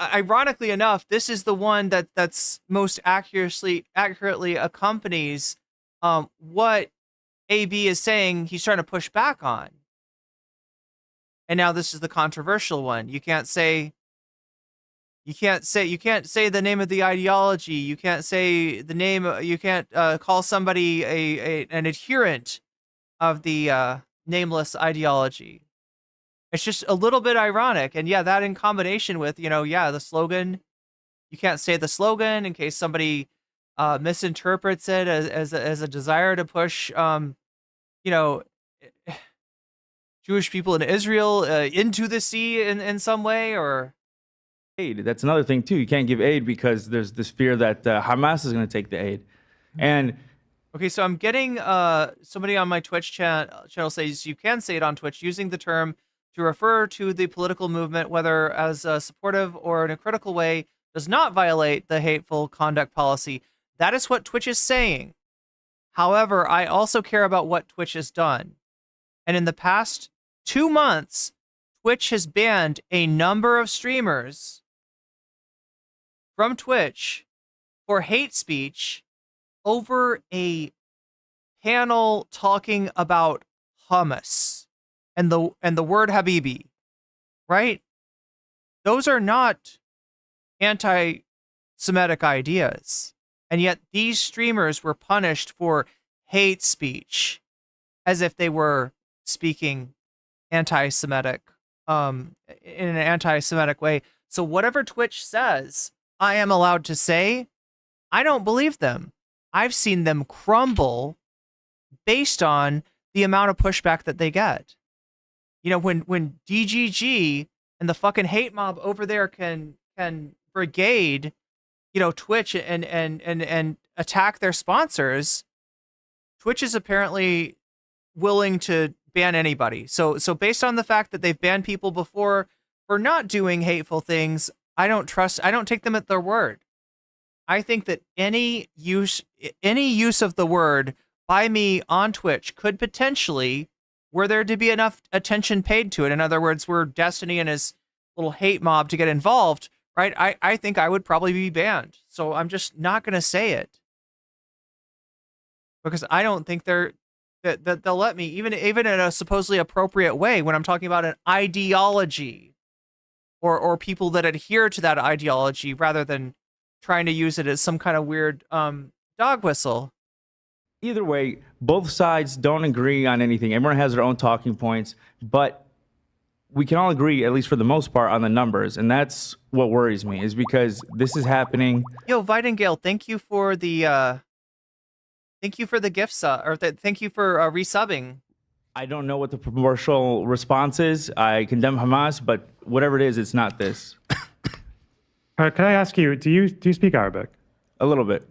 Ironically enough, this is the one that's most accurately accompanies what AB is saying he's trying to push back on. And now this is the controversial one. You can't say the name of the ideology. You can't say the name. You can't call somebody an adherent of the nameless ideology. It's just a little bit ironic. And yeah, that in combination with, the slogan, you can't say the slogan in case somebody misinterprets it as a desire to push, Jewish people in Israel into the sea in some way, or aid. That's another thing too. You can't give aid because there's this fear that Hamas is going to take the aid. And okay, so I'm getting somebody on my Twitch channel says you can say it on Twitch using the term to refer to the political movement, whether as a supportive or in a critical way, does not violate the hateful conduct policy. That is what Twitch is saying. However, I also care about what Twitch has done. And in the past 2 months, Twitch has banned a number of streamers from Twitch for hate speech over a panel talking about hummus. and the word Habibi, right? Those are not anti-Semitic ideas. And yet these streamers were punished for hate speech as if they were speaking anti-Semitic, in an anti-Semitic way. So whatever Twitch says, I am allowed to say, I don't believe them. I've seen them crumble based on the amount of pushback that they get. You know, when DGG and the fucking hate mob over there can brigade, you know, Twitch and attack their sponsors, Twitch is apparently willing to ban anybody. So based on the fact that they've banned people before for not doing hateful things, I don't take them at their word. I think that any use of the word by me on Twitch could potentially, were there to be enough attention paid to it, in other words, were Destiny and his little hate mob to get involved, right? I think I would probably be banned. So I'm just not going to say it. Because I don't think that they'll let me, even in a supposedly appropriate way, when I'm talking about an ideology or people that adhere to that ideology rather than trying to use it as some kind of weird dog whistle. Either way, both sides don't agree on anything. Everyone has their own talking points, but we can all agree, at least for the most part, on the numbers. And that's what worries me, is because this is happening. Yo, Videngale, thank you for the gifts, thank you for resubbing. I don't know what the proportional response is. I condemn Hamas, but whatever it is, it's not this. Can I ask you, do you speak Arabic? A little bit.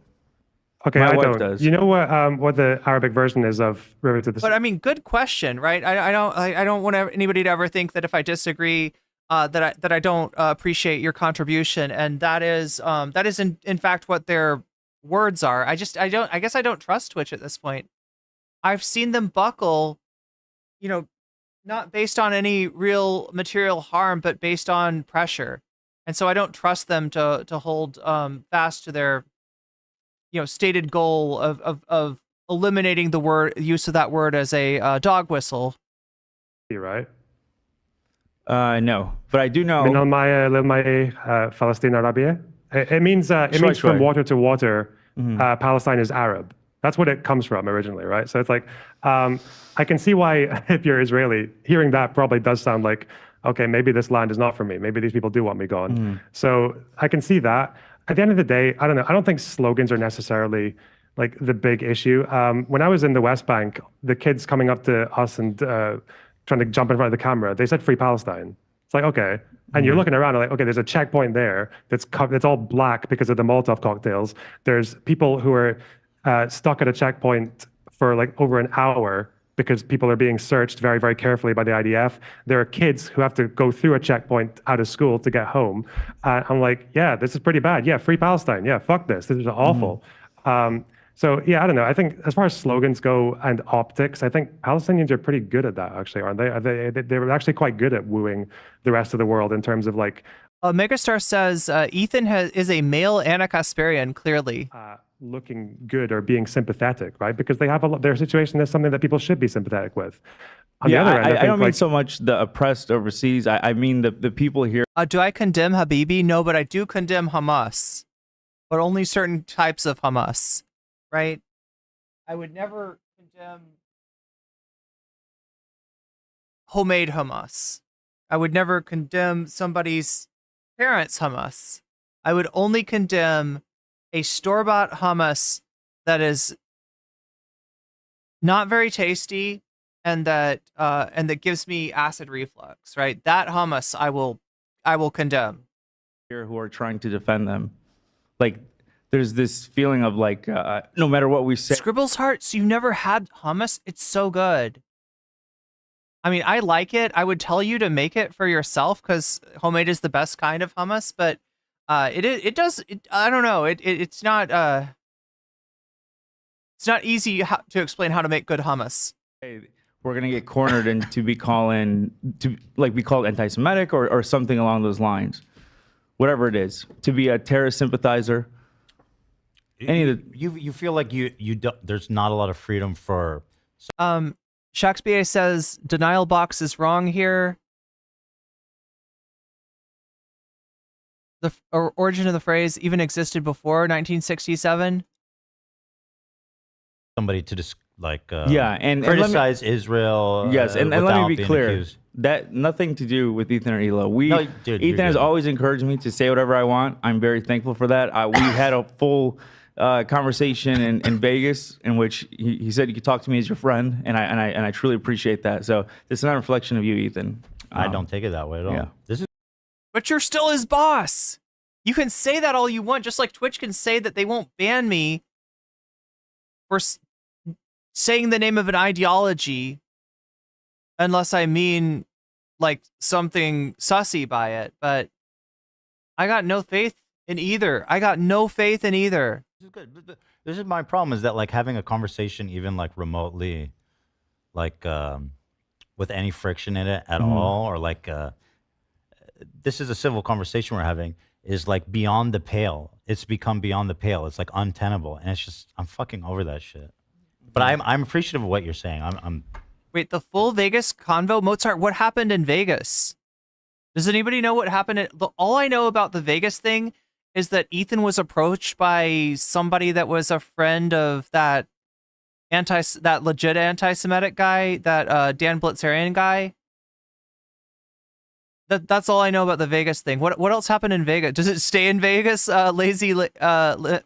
Okay, My I wife don't. does. You know what the Arabic version is of River to the Sea? But I mean, good question, right? I don't want anybody to ever think that if I disagree, that I don't appreciate your contribution, and that is in fact what their words are. I guess I don't trust Twitch at this point. I've seen them buckle, you know, not based on any real material harm, but based on pressure. And so I don't trust them to hold fast to their, you know, stated goal of eliminating the use of that word as a dog whistle. You're right. No, but I do know. Palestine Arabia. It means from water to water. Palestine is Arab. That's what it comes from originally, right? So it's like, I can see why, if you're Israeli, hearing that probably does sound like, okay, maybe this land is not for me. Maybe these people do want me gone. So I can see that. At the end of the day, I don't know. I don't think slogans are necessarily like the big issue. When I was in the West Bank, the kids coming up to us and trying to jump in front of the camera, they said "Free Palestine." It's like, okay. And you're looking around and like, okay, there's a checkpoint there that's all black because of the Molotov cocktails. There's people who are stuck at a checkpoint for like over an hour because people are being searched very, very carefully by the IDF. There are kids who have to go through a checkpoint out of school to get home. I'm like, yeah, this is pretty bad. Yeah, Free Palestine. Yeah, fuck this. This is awful. So yeah, I don't know. I think as far as slogans go and optics, I think Palestinians are pretty good at that, actually, aren't they? They're actually quite good at wooing the rest of the world in terms of like. Megastar says Ethan is a male Anna Kasparian, clearly. Looking good or being sympathetic, right? Because they have their situation is something that people should be sympathetic with. On the other end, I don't mean so much the oppressed overseas. I mean the people here. Do I condemn Habibi? No, but I do condemn Hamas, but only certain types of Hamas, right? I would never condemn homemade Hamas. I would never condemn somebody's parents' Hamas. I would only condemn a store-bought hummus that is not very tasty and that gives me acid reflux, right? That hummus I will condemn. Here who are trying to defend them. Like there's this feeling of like no matter what we say. Scribble's Heart, so you've never had hummus? It's so good. I mean, I like it. I would tell you to make it for yourself because homemade is the best kind of hummus, but it does. I don't know. It's not easy to explain how to make good hummus. We're gonna get cornered and be called anti-Semitic or something along those lines, whatever it is. To be a terrorist sympathizer. You feel like you don't, there's not a lot of freedom for. Shakespeare says denial box is wrong here. The origin of the phrase even existed before 1967. Somebody to just and criticize Israel. Yes, and let without me be being clear. accused. That nothing to do with Ethan or Elo. No, dude, you're Ethan has good. always encouraged me to say whatever I want. I'm very thankful for that. We had a full conversation in Vegas in which he said you could talk to me as your friend, and I truly appreciate that. So this is not a reflection of you, Ethan. I don't take it that way at all. Yeah. This is But you're still his boss. You can say that all you want, just like Twitch can say that they won't ban me for saying the name of an ideology unless I mean like something sussy by it. But I got no faith in either. I got no faith in either. This is good. This is my problem, is that like having a conversation even like remotely, like with any friction in it at all, or like this is a civil conversation we're having, is like beyond the pale. It's become beyond the pale. It's like untenable, and it's just I'm fucking over that shit. But I'm appreciative of what you're saying. I'm Wait, the full Vegas convo? Mozart, what happened in Vegas? Does anybody know what happened? All I know about the Vegas thing is that Ethan was approached by somebody that was a friend of that legit anti-Semitic guy, that Dan Blitzerian guy. That's all I know about the Vegas thing. What else happened in Vegas? Does it stay in Vegas? Lazy Lizards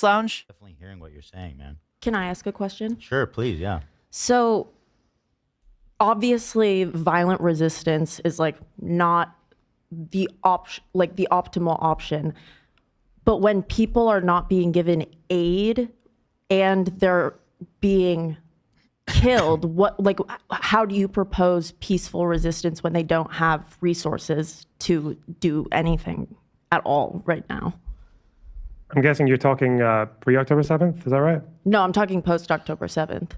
Lounge? definitely hearing what you're saying, man. Can I ask a question? Sure, please, yeah. So obviously violent resistance is like not the optimal option. But when people are not being given aid and they're being killed, how do you propose peaceful resistance when they don't have resources to do anything at all right now? I'm guessing you're talking pre-October 7th. Is that right? No, I'm talking post-October 7th.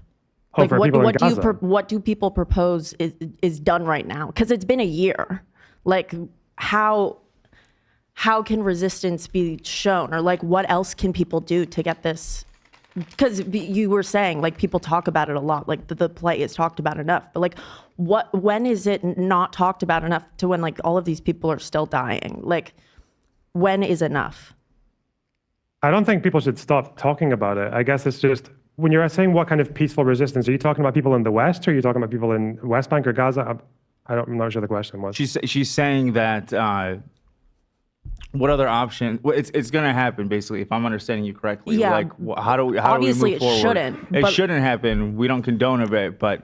Oh, for people in Gaza. What do people propose is done right now? Because it's been a year. Like, how can resistance be shown? Or like, what else can people do to get this? Because you were saying, like, people talk about it a lot. Like, the play is talked about enough. But like, when is it not talked about enough to when like all of these people are still dying? Like, when is enough? I don't think people should stop talking about it. I guess it's just, when you're saying what kind of peaceful resistance, are you talking about people in the West, or are you talking about people in West Bank or Gaza? I'm not sure the question was. She's saying that what other option? Well, it's going to happen, basically, if I'm understanding you correctly. Yeah. Like, how do we move forward? Obviously, it shouldn't. It but- shouldn't happen. We don't condone of it, but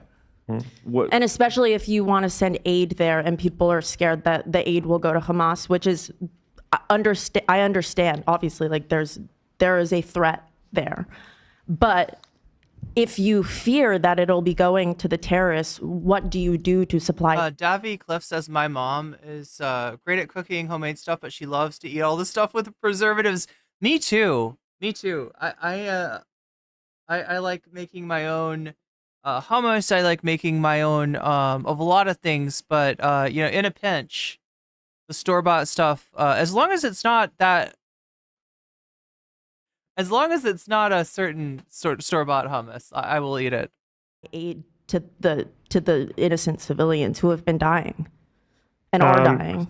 what? And especially if you want to send aid there and people are scared that the aid will go to Hamas, which is, I understand, obviously, like there is a threat there. But if you fear that it'll be going to the terrorists, what do you do to supply? Davy Cliff says my mom is great at cooking homemade stuff, but she loves to eat all the stuff with preservatives. Me too. I like making my own hummus. I like making my own of a lot of things, but in a pinch, the store-bought stuff, as long as it's not a certain sort of store-bought hummus, I will eat it. Aid to the innocent civilians who have been dying and are dying.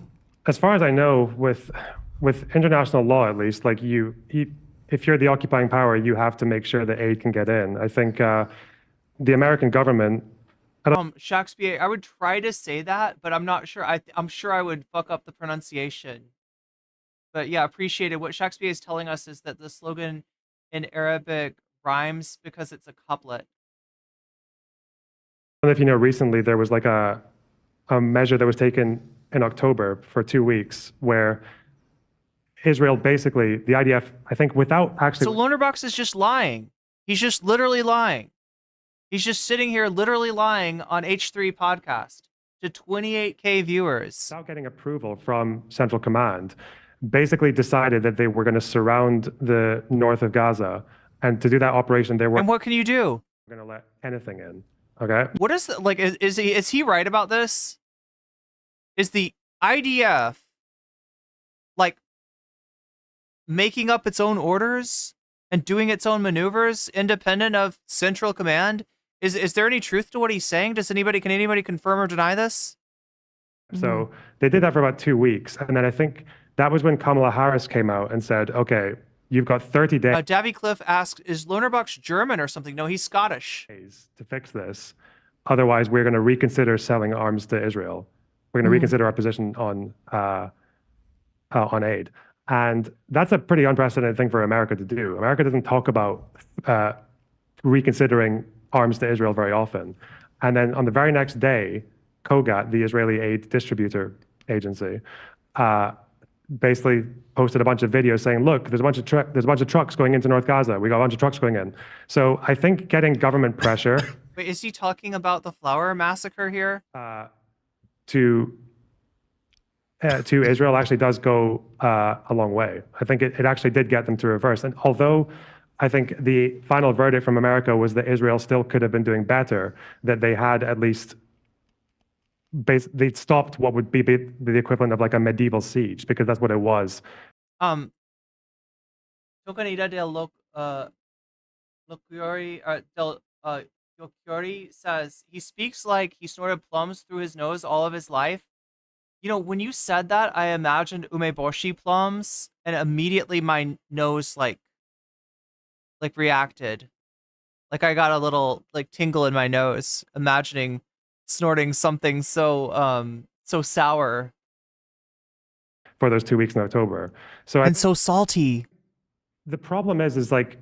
As far as I know, with international law, at least, like if you're the occupying power, you have to make sure that aid can get in. I think the American government. Shakespeare, I would try to say that, but I'm not sure. I'm sure I would fuck up the pronunciation. But yeah, appreciated. What Shakespeare is telling us is that the slogan in Arabic rhymes because it's a couplet. I don't know if you know, recently there was like a measure that was taken in October for 2 weeks where Israel, basically, the IDF, I think without actually... So Lonerbox is just lying. He's just literally lying. He's just sitting here literally lying on H3 podcast to 28K viewers. Without getting approval from Central Command, basically decided that they were going to surround the north of Gaza. And to do that operation, they were And what can you do? going to let anything in. Okay? What is the, like, is he right about this? Is the IDF like making up its own orders and doing its own maneuvers independent of Central Command? Is there any truth to what he's saying? Can anybody confirm or deny this? So they did that for about 2 weeks. And then I think that was when Kamala Harris came out and said, okay, you've got 30 days Davy Cliff asks, is Lonerbox German or something? No, he's Scottish. to fix this. Otherwise, we're going to reconsider selling arms to Israel. We're going to reconsider our position on aid. And that's a pretty unprecedented thing for America to do. America doesn't talk about reconsidering arms to Israel very often. And then on the very next day, Kogat, the Israeli aid distributor agency, basically posted a bunch of videos saying, look, there's a bunch of trucks going into North Gaza. We got a bunch of trucks going in. So I think getting government pressure Wait, is he talking about the flower massacre here? to Israel actually does go a long way. I think it actually did get them to reverse. And although I think the final verdict from America was that Israel still could have been doing better, that they had at least they stopped what would be the equivalent of like a medieval siege, because that's what it was. Tocanida del Locuori says, he speaks like he snorted plums through his nose all of his life. You know, when you said that, I imagined umeboshi plums, and immediately my nose like reacted. Like I got a little like tingle in my nose, imagining snorting something so sour. For those 2 weeks in October. And so salty. The problem is like,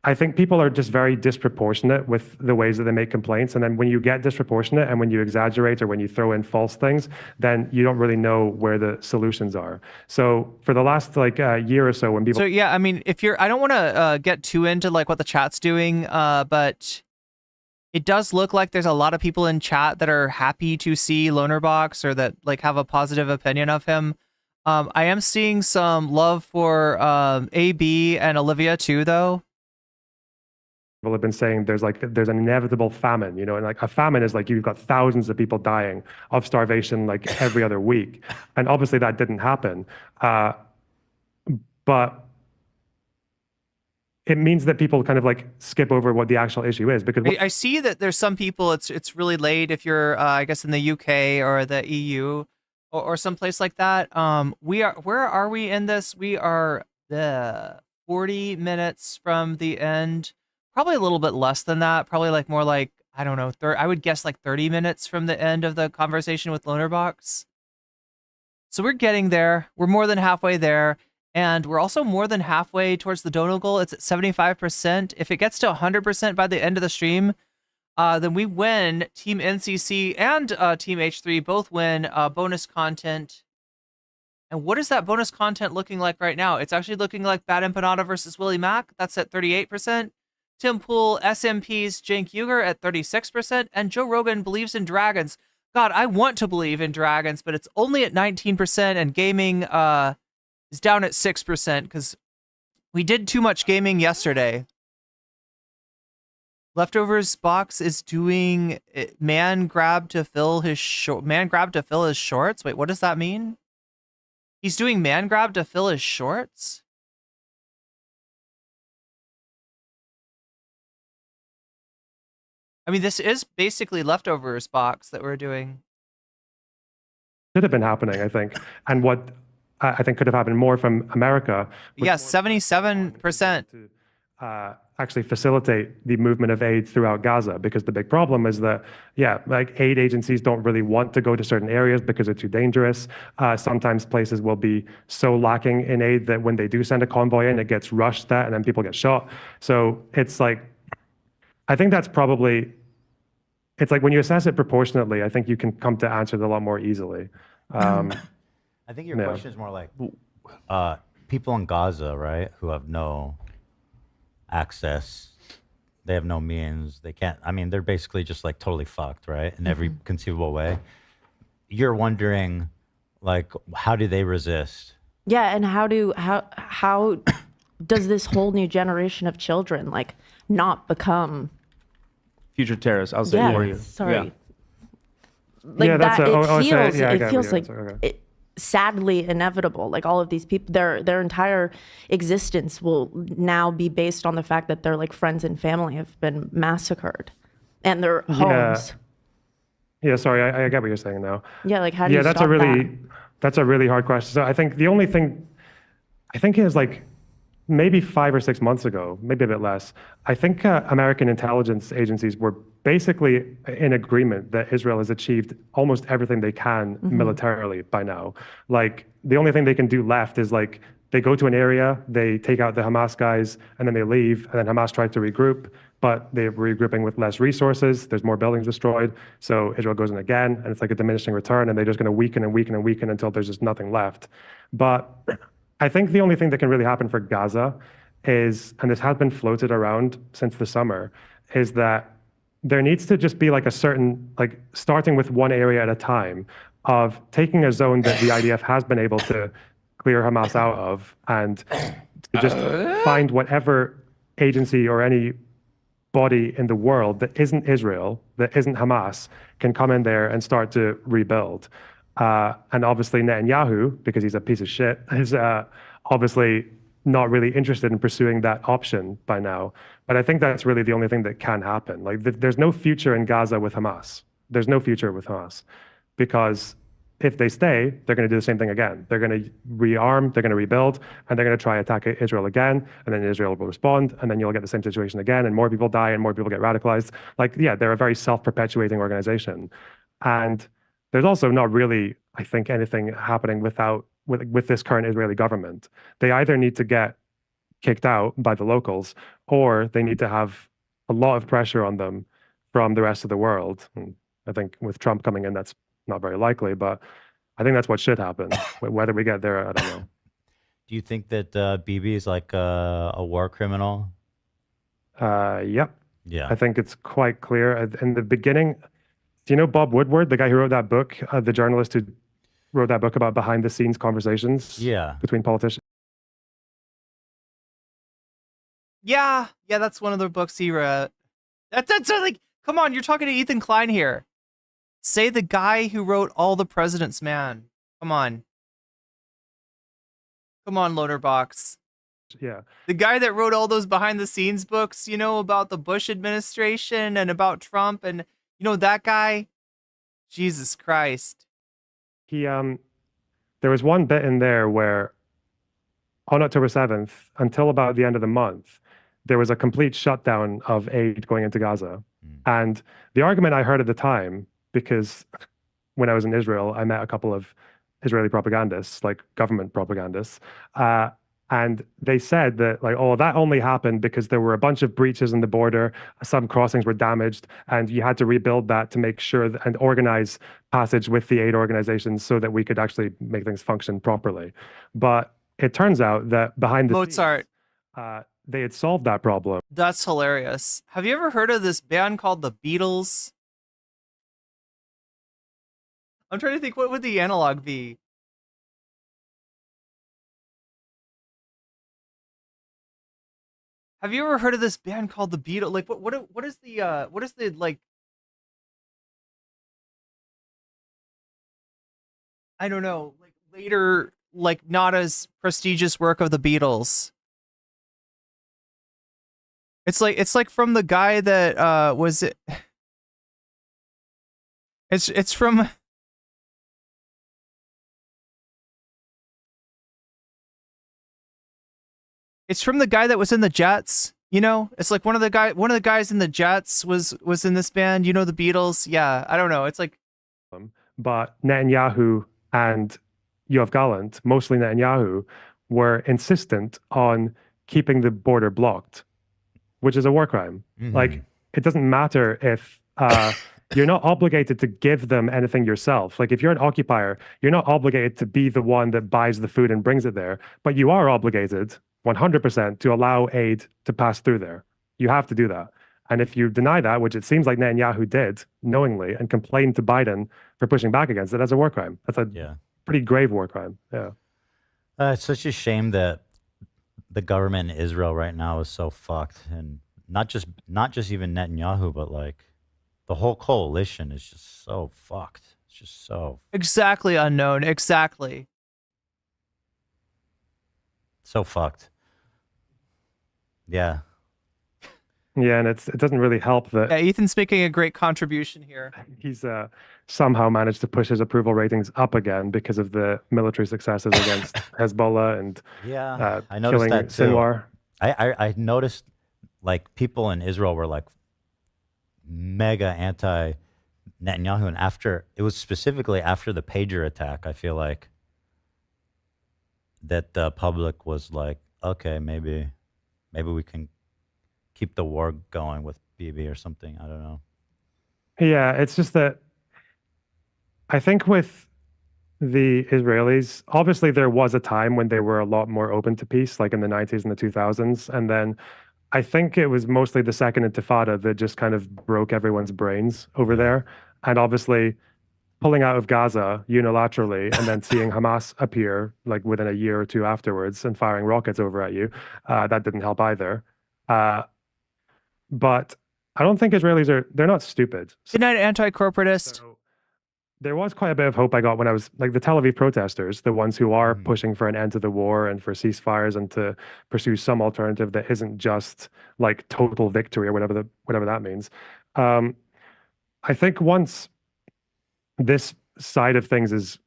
I think people are just very disproportionate with the ways that they make complaints. And then when you get disproportionate and when you exaggerate or when you throw in false things, then you don't really know where the solutions are. So for the last like year or so, when people... So yeah, I mean, I don't want to get too into like what the chat's doing, but it does look like there's a lot of people in chat that are happy to see Lonerbox or that like have a positive opinion of him. I am seeing some love for AB and Olivia too, though. People have been saying there's an inevitable famine, you know, and like a famine is like you've got thousands of people dying of starvation like every other week. And obviously that didn't happen. But it means that people kind of like skip over what the actual issue is, because I see that there's some people it's really late if you're I guess in the UK or the EU or someplace like that. Where are we in this? We are 40 minutes from the end. Probably a little bit less than that. Probably like more like, I don't know, I would guess like 30 minutes from the end of the conversation with Lonerbox. So we're getting there. We're more than halfway there. And we're also more than halfway towards the donor goal. It's at 75%. If it gets to 100% by the end of the stream, then we win. Team NCC and Team H3 both win bonus content. And what is that bonus content looking like right now? It's actually looking like Bad Empanada versus Willie Mack. That's at 38%. Tim Pool, SMP's Cenk Uygur at 36%, and Joe Rogan believes in dragons. God, I want to believe in dragons, but it's only at 19%, and gaming is down at 6% because we did too much gaming yesterday. Leftovers box is doing man grab to fill his shorts. Wait, what does that mean? He's doing man grab to fill his shorts? I mean, this is basically leftovers box that we're doing. Should have been happening, I think. And what I think could have happened more from America. Yes, 77%. To actually facilitate the movement of aid throughout Gaza, because the big problem is that, like aid agencies don't really want to go to certain areas because they're too dangerous. Sometimes places will be so lacking in aid that when they do send a convoy in, it gets rushed at and then people get shot. So it's like, I think that's probably, it's like when you assess it proportionately, I think you can come to answer it a lot more easily. I think your question is more like people in Gaza, right, who have no access, they have no means, they can't, I mean, they're basically just like totally fucked, right, in every conceivable way. You're wondering, like, how do they resist? Yeah, and how does this whole new generation of children like not become future terrorists? I'll say for you. Sorry. Yeah. Like yeah, that, it feels okay. like sadly inevitable. Like all of these people, their entire existence will now be based on the fact that their like friends and family have been massacred. and their homes. Yeah, sorry, I get what you're saying now. Yeah, like how do you that's stop that's a really hard question. So I think the only thing I think is like maybe 5 or 6 months ago, maybe a bit less, I think American intelligence agencies were basically in agreement that Israel has achieved almost everything they can militarily by now. Like the only thing they can do left is like they go to an area, they take out the Hamas guys, and then they leave, and then Hamas tries to regroup, but they're regrouping with less resources. There's more buildings destroyed. So Israel goes in again, and it's like a diminishing return, and they're just going to weaken and weaken and weaken until there's just nothing left. But I think the only thing that can really happen for Gaza is, and this has been floated around since the summer, is that there needs to just be like a certain, like starting with one area at a time of taking a zone that the IDF has been able to clear Hamas out of and to just find whatever agency or any body in the world that isn't Israel, that isn't Hamas, can come in there and start to rebuild. And obviously Netanyahu, because he's a piece of shit, is obviously not really interested in pursuing that option by now. But I think that's really the only thing that can happen. Like there's no future in Gaza with Hamas. There's no future with Hamas because if they stay, they're going to do the same thing again. They're going to rearm, they're going to rebuild, and they're going to try attack Israel again, and then Israel will respond, and then you'll get the same situation again, and more people die, and more people get radicalized. Like, yeah, they're a very self-perpetuating organization. And there's also not really, I think, anything happening with this current Israeli government. They either need to get kicked out by the locals, or they need to have a lot of pressure on them from the rest of the world. And I think with Trump coming in, that's not very likely, but I think that's what should happen. Whether we get there, I don't know. Do you think that Bibi is like a war criminal? Yep. Yeah. I think it's quite clear. In the beginning, do you know Bob Woodward, the guy who wrote that book, the journalist who wrote that book about behind the scenes conversations between politicians? Yeah, that's one of the books he wrote. That's like, come on, you're talking to Ethan Klein here. Say the guy who wrote All the President's Man. Come on. Come on, Lonerbox. Yeah. The guy that wrote all those behind the scenes books, you know, about the Bush administration and about Trump and, you know, that guy. Jesus Christ. There was one bit in there where on October 7th, until about the end of the month, there was a complete shutdown of aid going into Gaza. And the argument I heard at the time, because when I was in Israel, I met a couple of Israeli propagandists, like government propagandists, and they said that, like, oh, that only happened because there were a bunch of breaches in the border, some crossings were damaged, and you had to rebuild that to make sure and organize passage with the aid organizations so that we could actually make things function properly. But it turns out that behind the Mozart. scenes, they had solved that problem. That's hilarious. Have you ever heard of this band called the Beatles? I'm trying to think, what would the analog be? Have you ever heard of this band called the Beatles? Like, what is the like? I don't know. Like later, like not as prestigious work of the Beatles. It's like from the guy that was it. It's from. It's from the guy that was in the Jets, you know? It's like one of the guys in the Jets was in this band, you know, the Beatles. Yeah, I don't know. It's like but Netanyahu and Yoav Gallant, mostly Netanyahu, were insistent on keeping the border blocked, which is a war crime. Like it doesn't matter if you're not obligated to give them anything yourself. Like if you're an occupier, you're not obligated to be the one that buys the food and brings it there, but you are obligated 100% to allow aid to pass through there. You have to do that. And if you deny that, which it seems like Netanyahu did knowingly and complained to Biden for pushing back against it, that's a war crime. That's a pretty grave war crime. Yeah. It's such a shame that the government in Israel right now is so fucked. And not just even Netanyahu, but like the whole coalition is just so fucked. It's just so exactly unknown. Exactly. So fucked. Yeah. Yeah, and it doesn't really help that Yeah, Ethan's making a great contribution here. he's somehow managed to push his approval ratings up again because of the military successes against Hezbollah and Yeah, I noticed killing that too. Sinwar. I noticed like people in Israel were like mega anti Netanyahu, and after it was specifically after the pager attack, I feel like that the public was like, okay, maybe we can keep the war going with BB or something. I don't know. Yeah, it's just that I think with the Israelis, obviously there was a time when they were a lot more open to peace, like in the 90s and the 2000s. And then I think it was mostly the Second Intifada that just kind of broke everyone's brains over there. And obviously pulling out of Gaza unilaterally and then seeing Hamas appear like within a year or two afterwards and firing rockets over at you, that didn't help either. But I don't think Israelis they're not stupid. Good night, anti-corporatist. So there was quite a bit of hope I got when I was like the Tel Aviv protesters, the ones who are pushing for an end to the war and for ceasefires and to pursue some alternative that isn't just like total victory or whatever that means. I think once this side of things is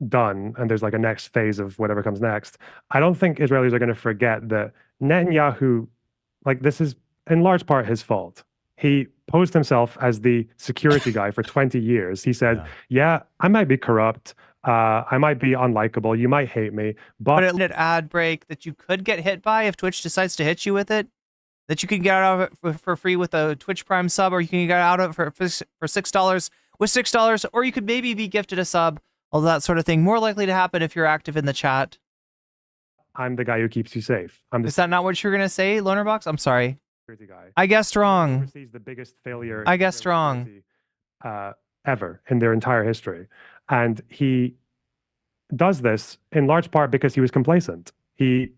done and there's like a next phase of whatever comes next, I don't think Israelis are going to forget that Netanyahu, like this is in large part his fault. He posed himself as the security guy for 20 years. He said, yeah, I might be corrupt. I might be unlikable. You might hate me, but an ad break that you could get hit by if Twitch decides to hit you with it, that you can get out of it for free with a Twitch Prime sub, or you can get out of it for $6 with $6, or you could maybe be gifted a sub, all that sort of thing. More likely to happen if you're active in the chat. I'm the guy who keeps you safe. Is that not what you're going to say, Lonerbox? I'm sorry. Guy. I guessed wrong. He's the biggest failure. I guessed wrong. Ever in their entire history. And he does this in large part because he was complacent. He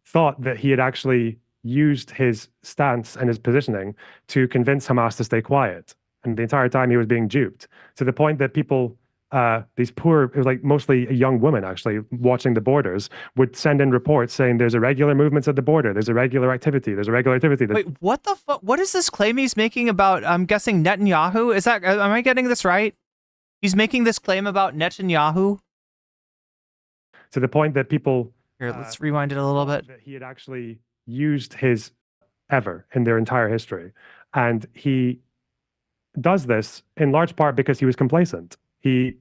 thought that he had actually used his stance and his positioning to convince Hamas to stay quiet. And the entire time he was being duped to the point that people, these poor, it was like mostly young women actually watching the borders, would send in reports saying there's irregular movements at the border, there's irregular activity, there's irregular activity. Wait, what the fuck? What is this claim he's making about, I'm guessing, Netanyahu? Is that, am I getting this right? He's making this claim about Netanyahu? To the point that people... Here, let's rewind it a little bit. That he had actually used his ever in their entire history. And he does this in large part because he was complacent. He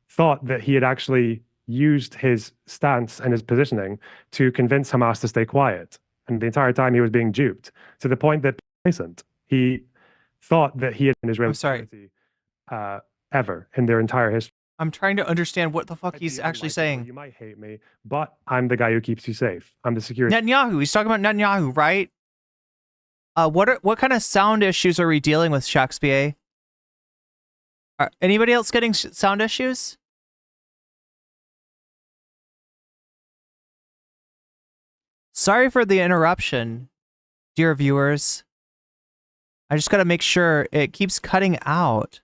thought that he had actually used his stance and his positioning to convince Hamas to stay quiet. And the entire time he was being duped to the point that he thought that he had an Israeli security, ever in their entire history. I'm trying to understand what the fuck he's actually saying. You might hate me, but I'm the guy who keeps you safe. I'm the security. Netanyahu. He's talking about Netanyahu, right? What kind of sound issues are we dealing with, Shakespeare? Anybody else getting sound issues? Sorry for the interruption, dear viewers. I just got to make sure it keeps cutting out.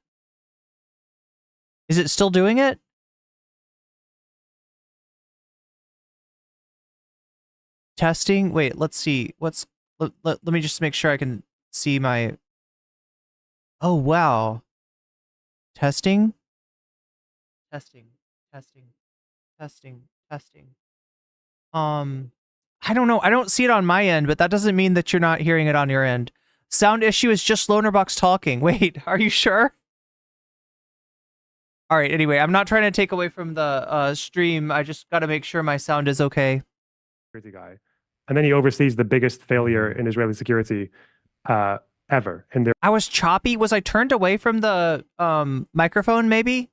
Is it still doing it? Testing? Wait, let's see. Let me just make sure I can see my... Oh, wow. Testing? Testing. I don't know. I don't see it on my end, but that doesn't mean that you're not hearing it on your end. Sound issue is just Lonerbox talking. Wait, are you sure? All right, anyway, I'm not trying to take away from the stream. I just got to make sure my sound is okay. Guy. And then he oversees the biggest failure in Israeli security ever. I was choppy. Was I turned away from the microphone, maybe?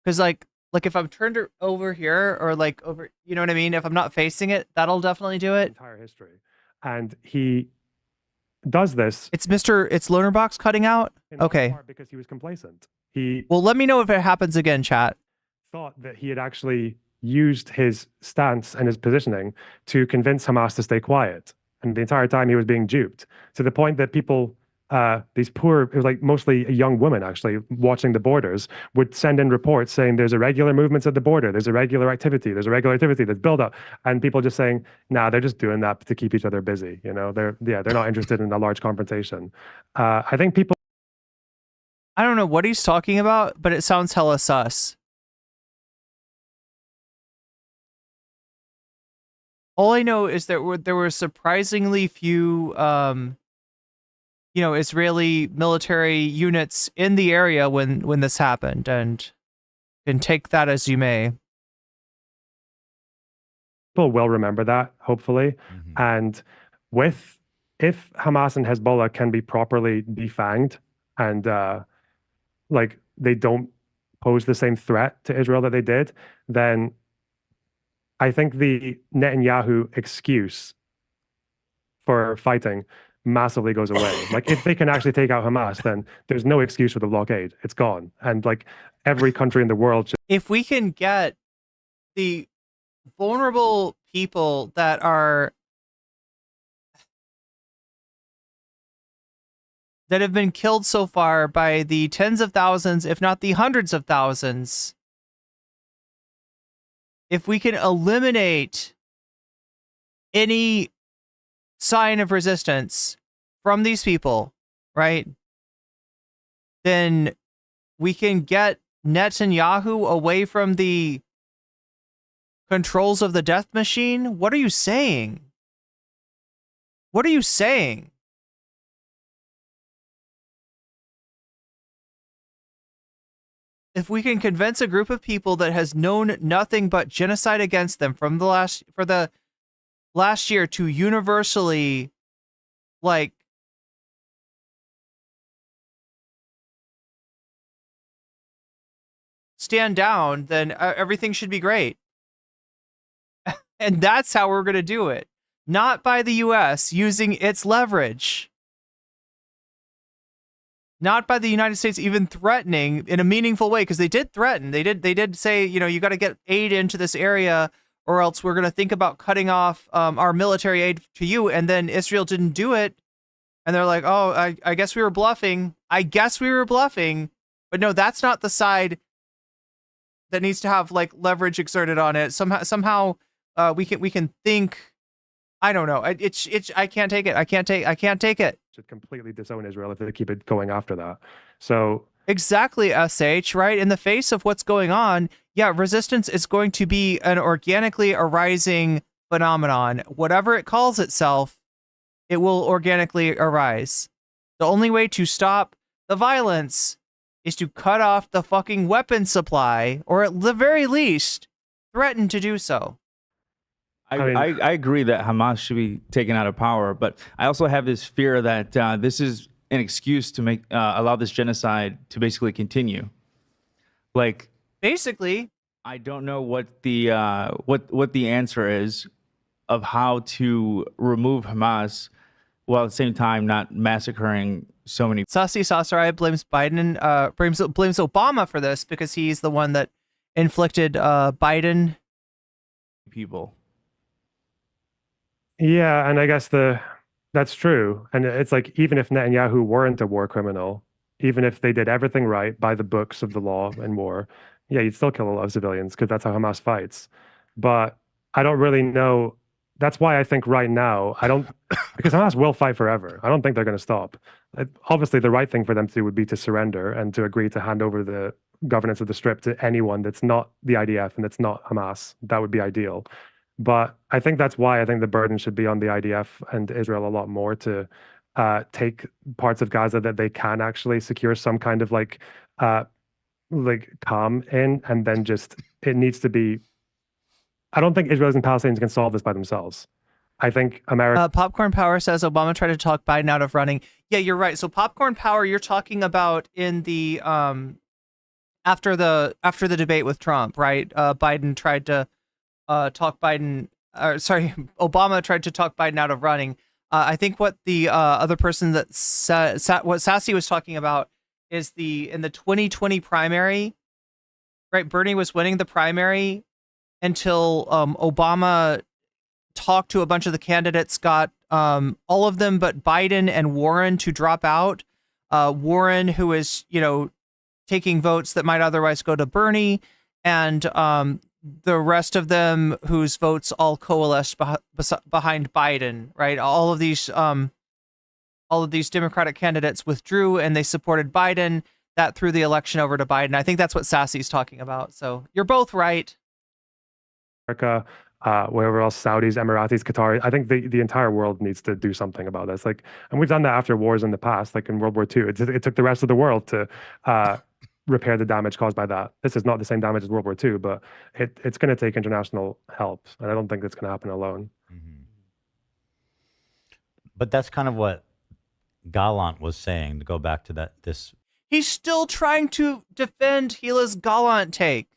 Because like if I'm turned over here or like over, you know what I mean? If I'm not facing it, that'll definitely do it. Entire history. And he does this. It's Lonerbox cutting out? Okay. Because he was complacent. Well, let me know if it happens again, chat. Thought that he had actually used his stance and his positioning to convince Hamas to stay quiet. And the entire time he was being duped to the point that people, these poor, it was like mostly young women actually watching the borders, would send in reports saying there's irregular movements at the border, there's irregular activity, there's build up, and people just saying, nah, they're just doing that to keep each other busy. You know, they're not interested in a large confrontation. I think people. I don't know what he's talking about, but it sounds hella sus. All I know is that there were surprisingly few, Israeli military units in the area when this happened, and take that as you may. People will remember that, hopefully. And if Hamas and Hezbollah can be properly defanged and they don't pose the same threat to Israel that they did, then I think the Netanyahu excuse for fighting massively goes away. Like, if they can actually take out Hamas, then there's no excuse for the blockade. It's gone. And like, every country in the world should. If we can get the vulnerable people that have been killed so far by the tens of thousands, if not the hundreds of thousands, if we can eliminate any sign of resistance from these people, right, then we can get Netanyahu away from the controls of the death machine. What are you saying? What are you saying? If we can convince a group of people that has known nothing but genocide against them for the last year to universally, like, stand down, then everything should be great. And that's how we're going to do it. Not by the US using its leverage. Not by the United States even threatening in a meaningful way, because they did threaten. They did say, you got to get aid into this area, or else we're going to think about cutting off our military aid to you. And then Israel didn't do it. And they're like, oh, I guess we were bluffing. But no, that's not the side that needs to have like leverage exerted on it. Somehow we can think. I don't know. I can't take it. I can't take it. Should completely disown Israel if they keep it going after that. So exactly, SH, right? In the face of what's going on, yeah, resistance is going to be an organically arising phenomenon. Whatever it calls itself, it will organically arise. The only way to stop the violence is to cut off the fucking weapon supply, or at the very least, threaten to do so. I agree that Hamas should be taken out of power, but I also have this fear that this is an excuse to make allow this genocide to basically continue. Like, basically, I don't know what the answer is of how to remove Hamas while at the same time not massacring so many. Sassy Sasarai blames Biden, blames Obama for this because he's the one that inflicted Biden people. Yeah, and I guess that's true. And it's like, even if Netanyahu weren't a war criminal, even if they did everything right by the books of the law and war, yeah, you'd still kill a lot of civilians because that's how Hamas fights. But I don't really know. That's why I think right now, because Hamas will fight forever. I don't think they're going to stop. Obviously, the right thing for them to do would be to surrender and to agree to hand over the governance of the Strip to anyone that's not the IDF and that's not Hamas. That would be ideal. But I think that's why I think the burden should be on the IDF and Israel a lot more to take parts of Gaza that they can actually secure some kind of like calm in, and then just it needs to be. I don't think Israelis and Palestinians can solve this by themselves. I think America. Popcorn Power says Obama tried to talk Biden out of running. Yeah, you're right. So Popcorn Power, you're talking about in the after the debate with Trump, right? Biden tried to. Obama tried to talk Biden out of running. I think what the other person that what Sassy was talking about is in the 2020 primary, right? Bernie was winning the primary until Obama talked to a bunch of the candidates, got all of them but Biden and Warren to drop out. Warren, who is, taking votes that might otherwise go to Bernie, and the rest of them whose votes all coalesce behind Biden, right? All of these Democratic candidates withdrew and they supported Biden. That threw the election over to Biden. I think that's what Sassy's talking about. So you're both right. America, wherever else, Saudis, Emiratis, Qataris. I think the entire world needs to do something about this. And we've done that after wars in the past, like in World War II. It took the rest of the world to repair the damage caused by that. This is not the same damage as World War II, but it's going to take international help, and I don't think it's going to happen alone. Mm-hmm. But that's kind of what Gallant was saying, to go back to this. He's still trying to defend Gila's Gallant take.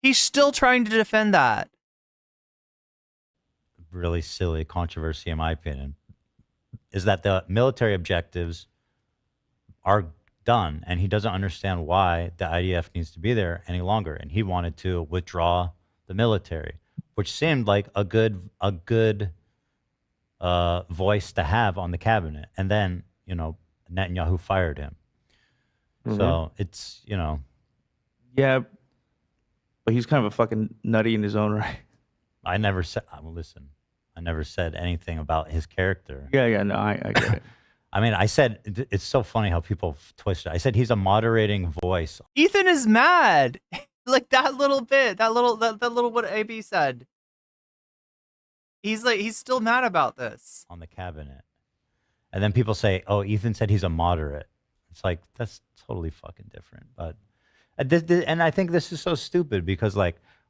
He's still trying to defend that. Really silly controversy, in my opinion, is that the military objectives are done, and he doesn't understand why the IDF needs to be there any longer, and he wanted to withdraw the military, which seemed like a good voice to have on the cabinet. And then, Netanyahu fired him. Mm-hmm. So it's, Yeah, but he's kind of a fucking nutty in his own right. I never said, listen, I never said anything about his character. Yeah, no, I get it. I mean, I said, it's so funny how people twist it. I said he's a moderating voice. Ethan is mad. Like that little bit, that little what AB said. He's still mad about this. On the cabinet. And then people say, oh, Ethan said he's a moderate. It's like, that's totally fucking different. But, and I think this is so stupid because,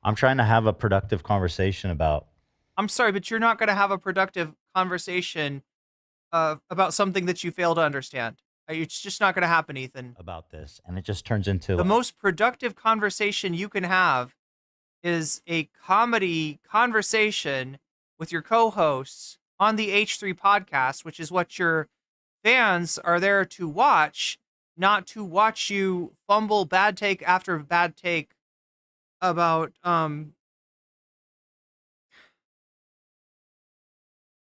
I'm trying to have a productive conversation about. I'm sorry, but you're not going to have a productive conversation about something that you fail to understand. It's just not going to happen, Ethan. About this. And it just turns into. The most productive conversation you can have is a comedy conversation with your co-hosts on the H3 podcast, which is what your fans are there to watch, not to watch you fumble bad take after bad take about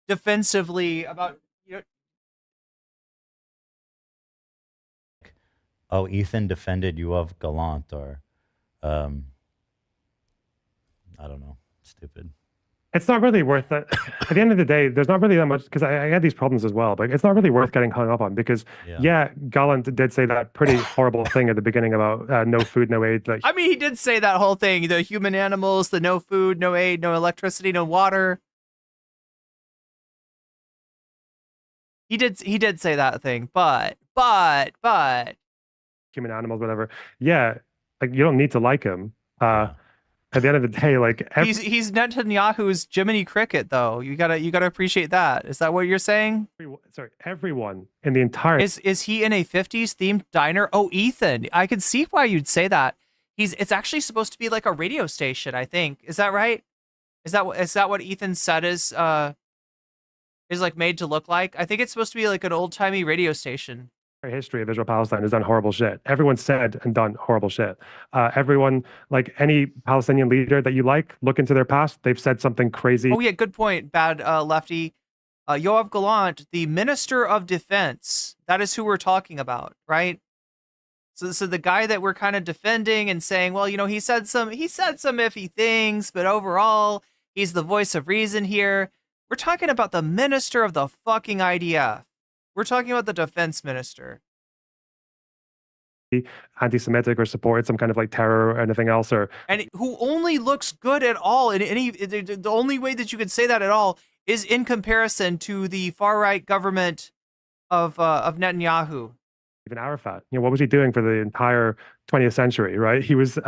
defensively about oh, Ethan defended Yoav Gallant, or I don't know, stupid. It's not really worth it. At the end of the day, there's not really that much, because I had these problems as well, but it's not really worth getting hung up on, because Gallant did say that pretty horrible thing at the beginning about no food, no aid. I mean, he did say that whole thing, the human animals, the no food, no aid, no electricity, no water. He did say that thing, but human animals, whatever. Yeah, you don't need to like him. At the end of the day, he's Netanyahu's Jiminy Cricket, though. You gotta appreciate that. Is that what you're saying? Everyone in the entire is he in a 50s themed diner? Oh, Ethan, I could see why you'd say that. It's actually supposed to be like a radio station, I think. Is that right? Is that what Ethan said is like made to look like? I think it's supposed to be like an old timey radio station. History of Israel Palestine has done horrible shit. Everyone said and done horrible shit. Everyone, any Palestinian leader that you look into their past. They've said something crazy. Oh yeah, good point, bad lefty. Yoav Gallant, the Minister of Defense. That is who we're talking about, right? So the guy that we're kind of defending and saying, well, he said some iffy things, but overall, he's the voice of reason here. We're talking about the Minister of the fucking IDF. We're talking about the defense minister. Anti-Semitic or supported some kind of terror or anything else, and who only looks good at all in the only way that you could say that at all is in comparison to the far right government of Netanyahu. Even Arafat, what was he doing for the entire 20th century? Right, he was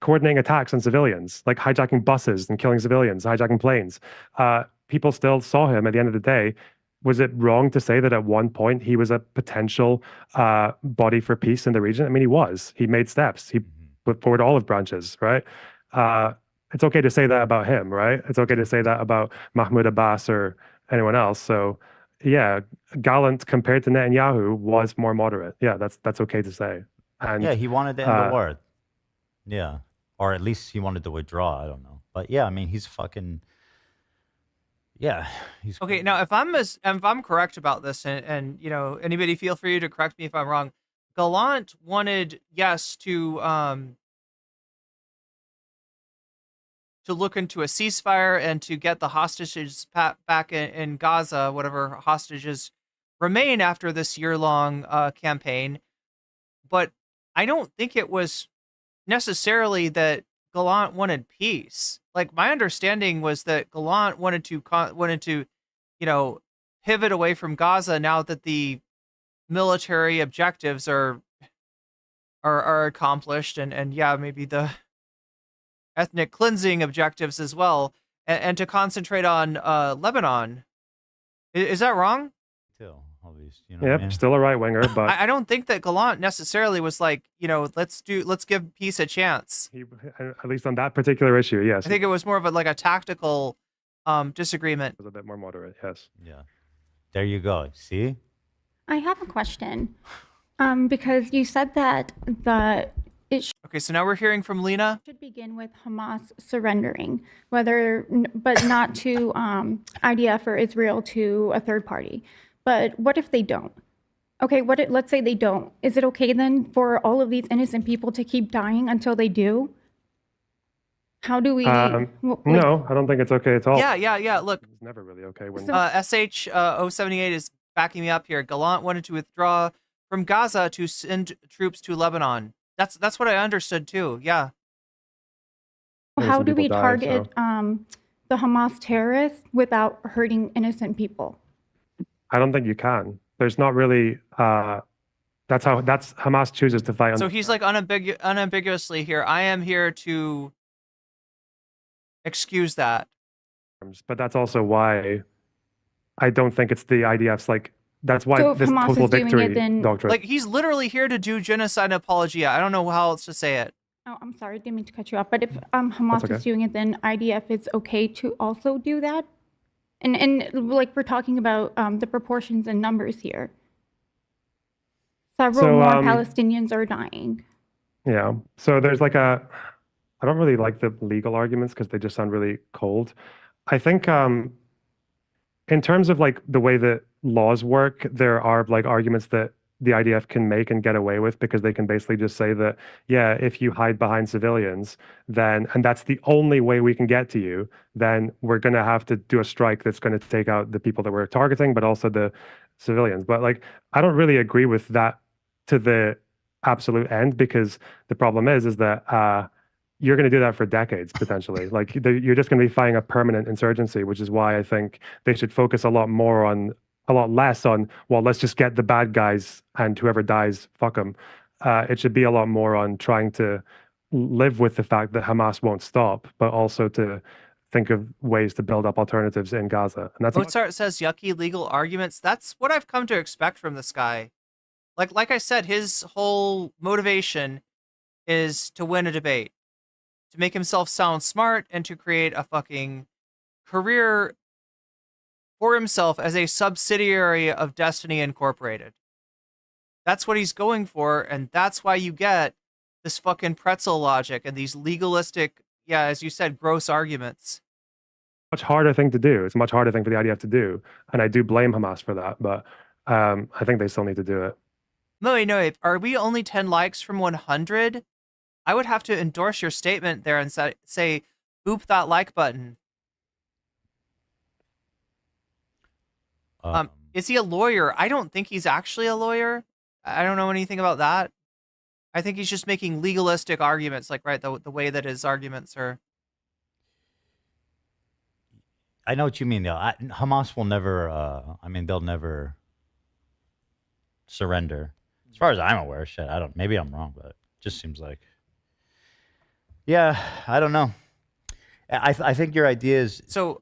coordinating attacks on civilians, hijacking buses and killing civilians, hijacking planes. People still saw him at the end of the day. Was it wrong to say that at one point he was a potential body for peace in the region? I mean, he was. He made steps. He put forward olive branches, right? It's okay to say that about him, right? It's okay to say that about Mahmoud Abbas or anyone else. So, yeah, Gallant compared to Netanyahu was more moderate. Yeah, that's okay to say. And yeah, he wanted to end the war. Yeah, or at least he wanted to withdraw. I don't know, but yeah, I mean, he's fucking. Yeah, he's Okay, now if I'm correct about this, and you know, anybody feel free to correct me if I'm wrong. Gallant wanted, yes, to look into a ceasefire and to get the hostages back in Gaza, whatever hostages remain after this year-long campaign. But I don't think it was necessarily that Gallant wanted peace. Like, my understanding was that Gallant wanted to, you know, pivot away from Gaza now that the military objectives are accomplished, and yeah, maybe the ethnic cleansing objectives as well, and to concentrate on Lebanon. Is that wrong? still, at least, you know. What I Yep, mean? still a right winger, but I don't think that Gallant necessarily was like, you know, let's give peace a chance. he, at least on that particular issue, yes, I think it was more of a tactical disagreement. he was a bit more moderate. Yes. Yeah. There you go. See? I have a question. Because you said that Okay, so now we're hearing from Lena. should begin with Hamas surrendering, but not to IDF or Israel, to a third party. But what if they don't? Okay, let's say they don't. Is it okay then for all of these innocent people to keep dying until they do? How do we? No, I don't think it's okay at all. Yeah. Look, It's never really okay when. SH 078 is backing me up here. Gallant wanted to withdraw from Gaza to send troops to Lebanon. That's what I understood too. Yeah. How do we people die, target the Hamas terrorists without hurting innocent people? I don't think you can. There's not really. That's Hamas chooses to fight. So he's like unambiguously here. I am here to excuse that. But that's also why I don't think it's the IDF's like. That's why So if this Hamas total is doing victory it, then- doctrine. Like, he's literally here to do genocide apologia. I don't know how else to say it. Oh, I'm sorry, didn't mean to cut you off. But if Hamas okay. is doing it, then IDF is okay to also do that? And like we're talking about the proportions and numbers here. Several So, more Palestinians are dying. Yeah. So there's like I don't really like the legal arguments because they just sound really cold. I think in terms of like the way that laws work, there are like arguments that the IDF can make and get away with because they can basically just say that, yeah, if you hide behind civilians, then, and that's the only way we can get to you, then we're going to have to do a strike that's going to take out the people that we're targeting, but also the civilians. But like, I don't really agree with that to the absolute end, because the problem is that you're going to do that for decades potentially. Like you're just going to be fighting a permanent insurgency, which is why I think they should focus a lot less on, well, let's just get the bad guys and whoever dies, fuck them. It should be a lot more on trying to live with the fact that Hamas won't stop, but also to think of ways to build up alternatives in Gaza. And that's Mozart says yucky legal arguments. That's what I've come to expect from this guy. Like I said, his whole motivation is to win a debate, to make himself sound smart, and to create a fucking career for himself as a subsidiary of Destiny Incorporated. That's what he's going for, and that's why you get this fucking pretzel logic and these legalistic, yeah, as you said, gross arguments. much harder thing to do. It's a much harder thing for the IDF to do. And I do blame Hamas for that, but I think they still need to do it. No, are we only 10 likes from 100? I would have to endorse your statement there and say boop that like button. Is he a lawyer? I don't think he's actually a lawyer. I don't know anything about that. I think he's just making legalistic arguments, like, right, the way that his arguments are. I know what you mean, though. Hamas will never, they'll never surrender. As far as I'm aware, shit, maybe I'm wrong, but it just seems like, yeah, I don't know. I think your idea is... So,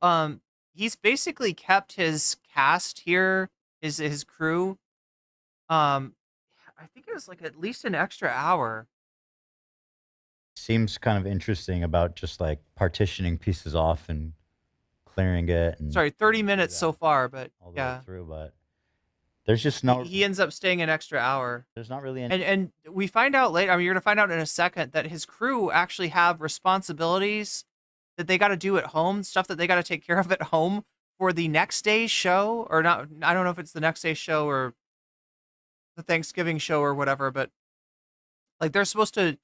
he's basically kept his cast here, his crew. I think it was like at least an extra hour. Seems kind of interesting about just like partitioning pieces off and clearing it. And sorry, 30 minutes so far, but all the yeah. way through, but there's just no... He ends up staying an extra hour. There's not really any... And we find out later, you're going to find out in a second, that his crew actually have responsibilities that they got to do at home, stuff that they got to take care of at home for the next day's show, or not. I don't know if it's the next day's show or the Thanksgiving show or whatever, but like they're supposed to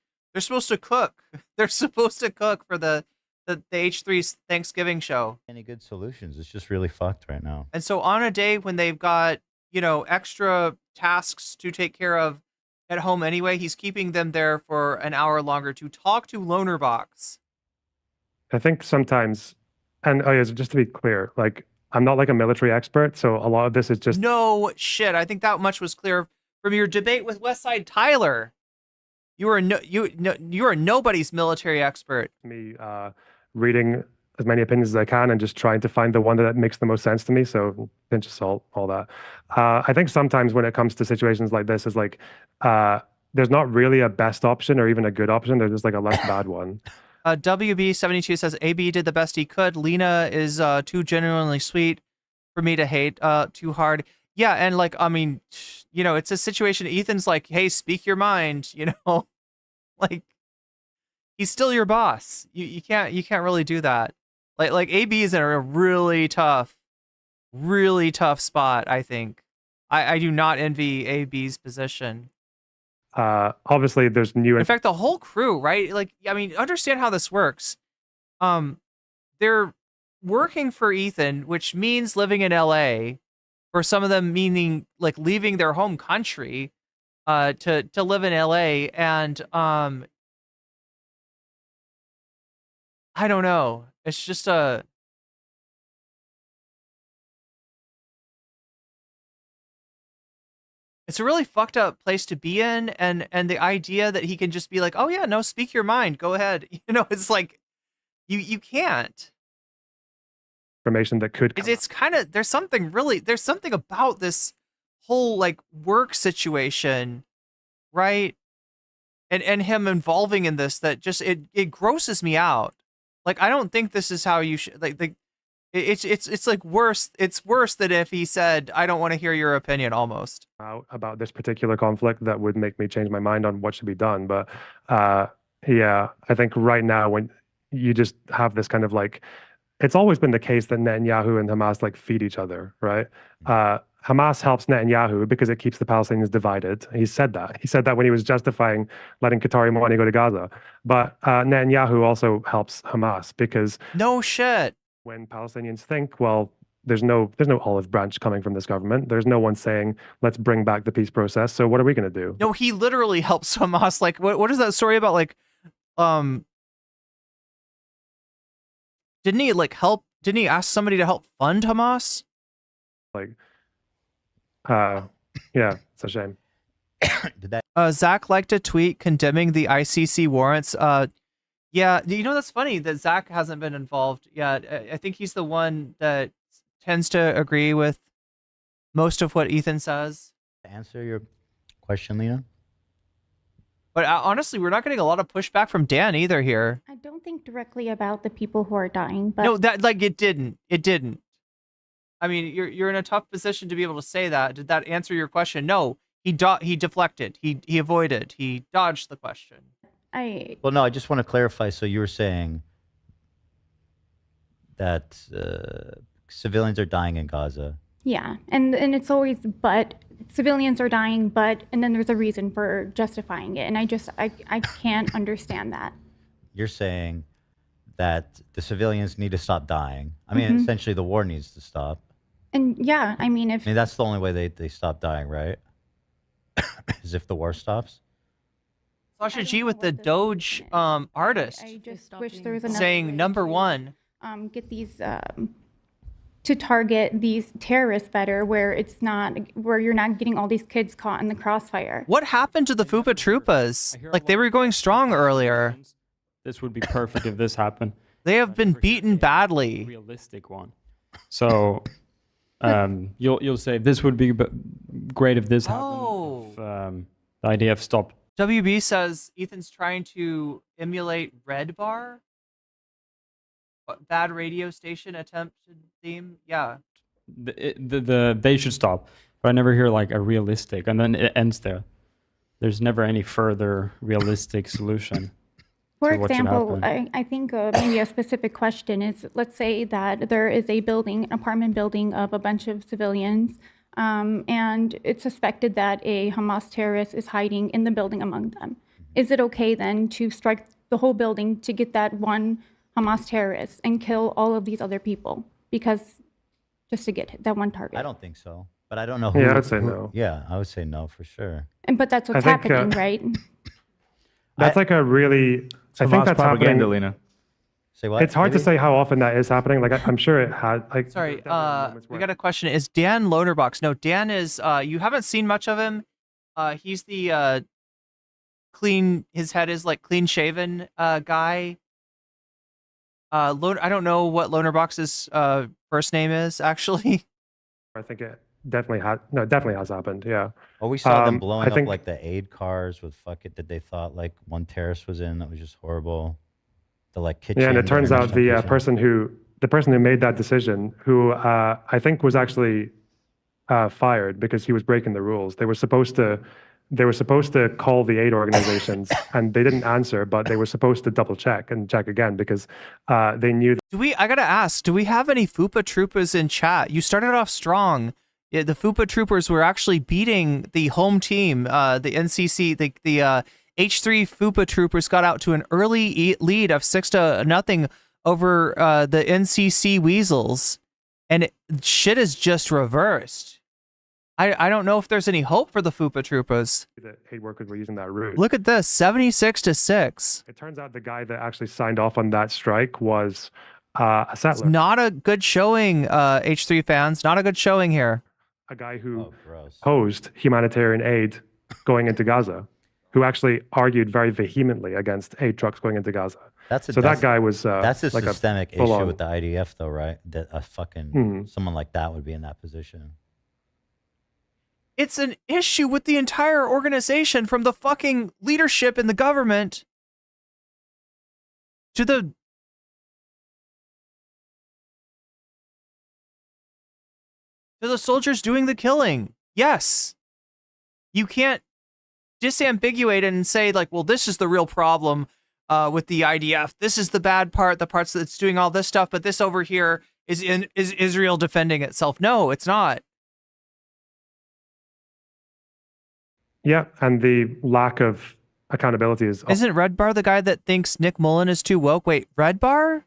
cook. They're supposed to cook for the H3's Thanksgiving show. Any good solutions? It's just really fucked right now. And so on a day when they've got, extra tasks to take care of at home anyway, he's keeping them there for an hour longer to talk to Lonerbox. I think sometimes, and oh yeah, just to be clear, like I'm not like a military expert, so a lot of this is just No shit. I think that much was clear from your debate with Westside Tyler. You are nobody's military expert. me reading as many opinions as I can and just trying to find the one that makes the most sense to me. So pinch of salt, all that. I think sometimes when it comes to situations like this, is like there's not really a best option or even a good option. There's just like a less bad one. WB72 says AB did the best he could. Lena is too genuinely sweet for me to hate too hard. Yeah, and like I mean, it's a situation. Ethan's like, hey, speak your mind. Like he's still your boss. You can't really do that. Like AB is in a really tough spot. I think I do not envy AB's position. Obviously, there's new. In fact, the whole crew, right? Like, I mean, understand how this works. They're working for Ethan, which means living in LA. For some of them, meaning like leaving their home country, to live in LA, and I don't know. It's just it's a really fucked up place to be in, and the idea that he can just be like, oh yeah, no, speak your mind, go ahead. It's like you can't. Information that could come It's kind of there's something about this whole like work situation, right? And him involving in this that just it grosses me out. Like I don't think this is how you should like it's like worse. It's worse than if he said, I don't want to hear your opinion almost. About this particular conflict that would make me change my mind on what should be done. But yeah, I think right now when you just have this kind of like, it's always been the case that Netanyahu and Hamas like feed each other, right? Hamas helps Netanyahu because it keeps the Palestinians divided. He said that. He said that when he was justifying letting Qatari money go to Gaza. But Netanyahu also helps Hamas because no shit. When Palestinians think, well, there's no olive branch coming from this government. There's no one saying, let's bring back the peace process. So what are we going to do? No, he literally helps Hamas. Like, what is that story about? Like, didn't he ask somebody to help fund Hamas? Like, yeah, it's a shame. Did that? Zach liked a tweet condemning the ICC warrants. Yeah, that's funny that Zach hasn't been involved yet. I think he's the one that tends to agree with most of what Ethan says. To answer your question, Lena? But honestly, we're not getting a lot of pushback from Dan either here. I don't think directly about the people who are dying, but no, that like it didn't. I mean, you're in a tough position to be able to say that. Did that answer your question? No, he deflected. He avoided. He dodged the question. Well, no, I just want to clarify. So you were saying that civilians are dying in Gaza. Yeah, and it's always but civilians are dying, but and then there's a reason for justifying it, and I can't understand that. You're saying that the civilians need to stop dying. I mean, essentially, the war needs to stop. And yeah, I mean, that's the only way they stop dying, right? Is if the war stops. Sasha G with the Doge artist. I just wish there was another saying number one. Get these to target these terrorists better, where you're not getting all these kids caught in the crossfire. What happened to the Fupa Troopas? Like they were going strong earlier. This would be perfect if this happened. They have been beaten badly. Realistic one. So you'll say this would be great if this happened. If, the IDF stopped. WB says Ethan's trying to emulate Red Bar. Bad radio station attempted theme. Yeah. They should stop. But I never hear like a realistic, and then it ends there. There's never any further realistic solution. For to what should example, happen. I think maybe a specific question is, let's say that there is a building, an apartment building of a bunch of civilians, and it's suspected that a Hamas terrorist is hiding in the building among them. Is it okay then to strike the whole building to get that one Hamas terrorist and kill all of these other people? Because just to get that one target. I don't think so, but I don't know who. Yeah, I would say no. Yeah, I would say no for sure. But that's what's I think, happening, right? That's like a really. I think that's propaganda, happening. Lena. Say what? It's hard to Maybe? say how often that is happening. Like I'm sure it had. Like Sorry, there's definitely moments we where- got a question. Is Dan Lonerbox? No, Dan is. You haven't seen much of him. He's the clean. His head is like clean shaven guy. I don't know what Lonerbox's first name is actually. I think it definitely had. No, it definitely has happened. Yeah. Oh, we saw them I blowing up think- like the aid cars with fuck it that they thought like one terrorist was in. That was just horrible. The like kitchen. Yeah, and it turns out the restaurant kitchen. person who made that decision, who I think was actually fired because he was breaking the rules. They were supposed to call the aid organizations, and they didn't answer, but they were supposed to double check and check again because they knew. I gotta ask, do we have any FUPA troopers in chat? You started off strong. Yeah, the FUPA troopers were actually beating the home team, the NCC, the H3 FUPA troopers got out to an early lead of 6-0 over the NCC Weasels, and shit is just reversed. I don't know if there's any hope for the FUPA troopers. The aid workers were using that route. Look at this, 76-6. It turns out the guy that actually signed off on that strike was a It's settler, not a good showing, H3 fans. Not a good showing here. a guy who Oh, gross. opposed humanitarian aid going into Gaza, who actually argued very vehemently against aid trucks going into Gaza. So that guy was That's a like systemic issue full-on- with the IDF, though, right? That a fucking Mhm. someone like that would be in that position. It's an issue with the entire organization, from the fucking leadership in the government to the soldiers doing the killing. Yes. You can't disambiguate it and say like, well, this is the real problem with the IDF. This is the bad part, the parts that's doing all this stuff, but this over here is Israel defending itself. No, it's not. Yeah, and the lack of accountability is Isn't Red Bar the guy that thinks Nick Mullen is too woke? Wait, Red Bar?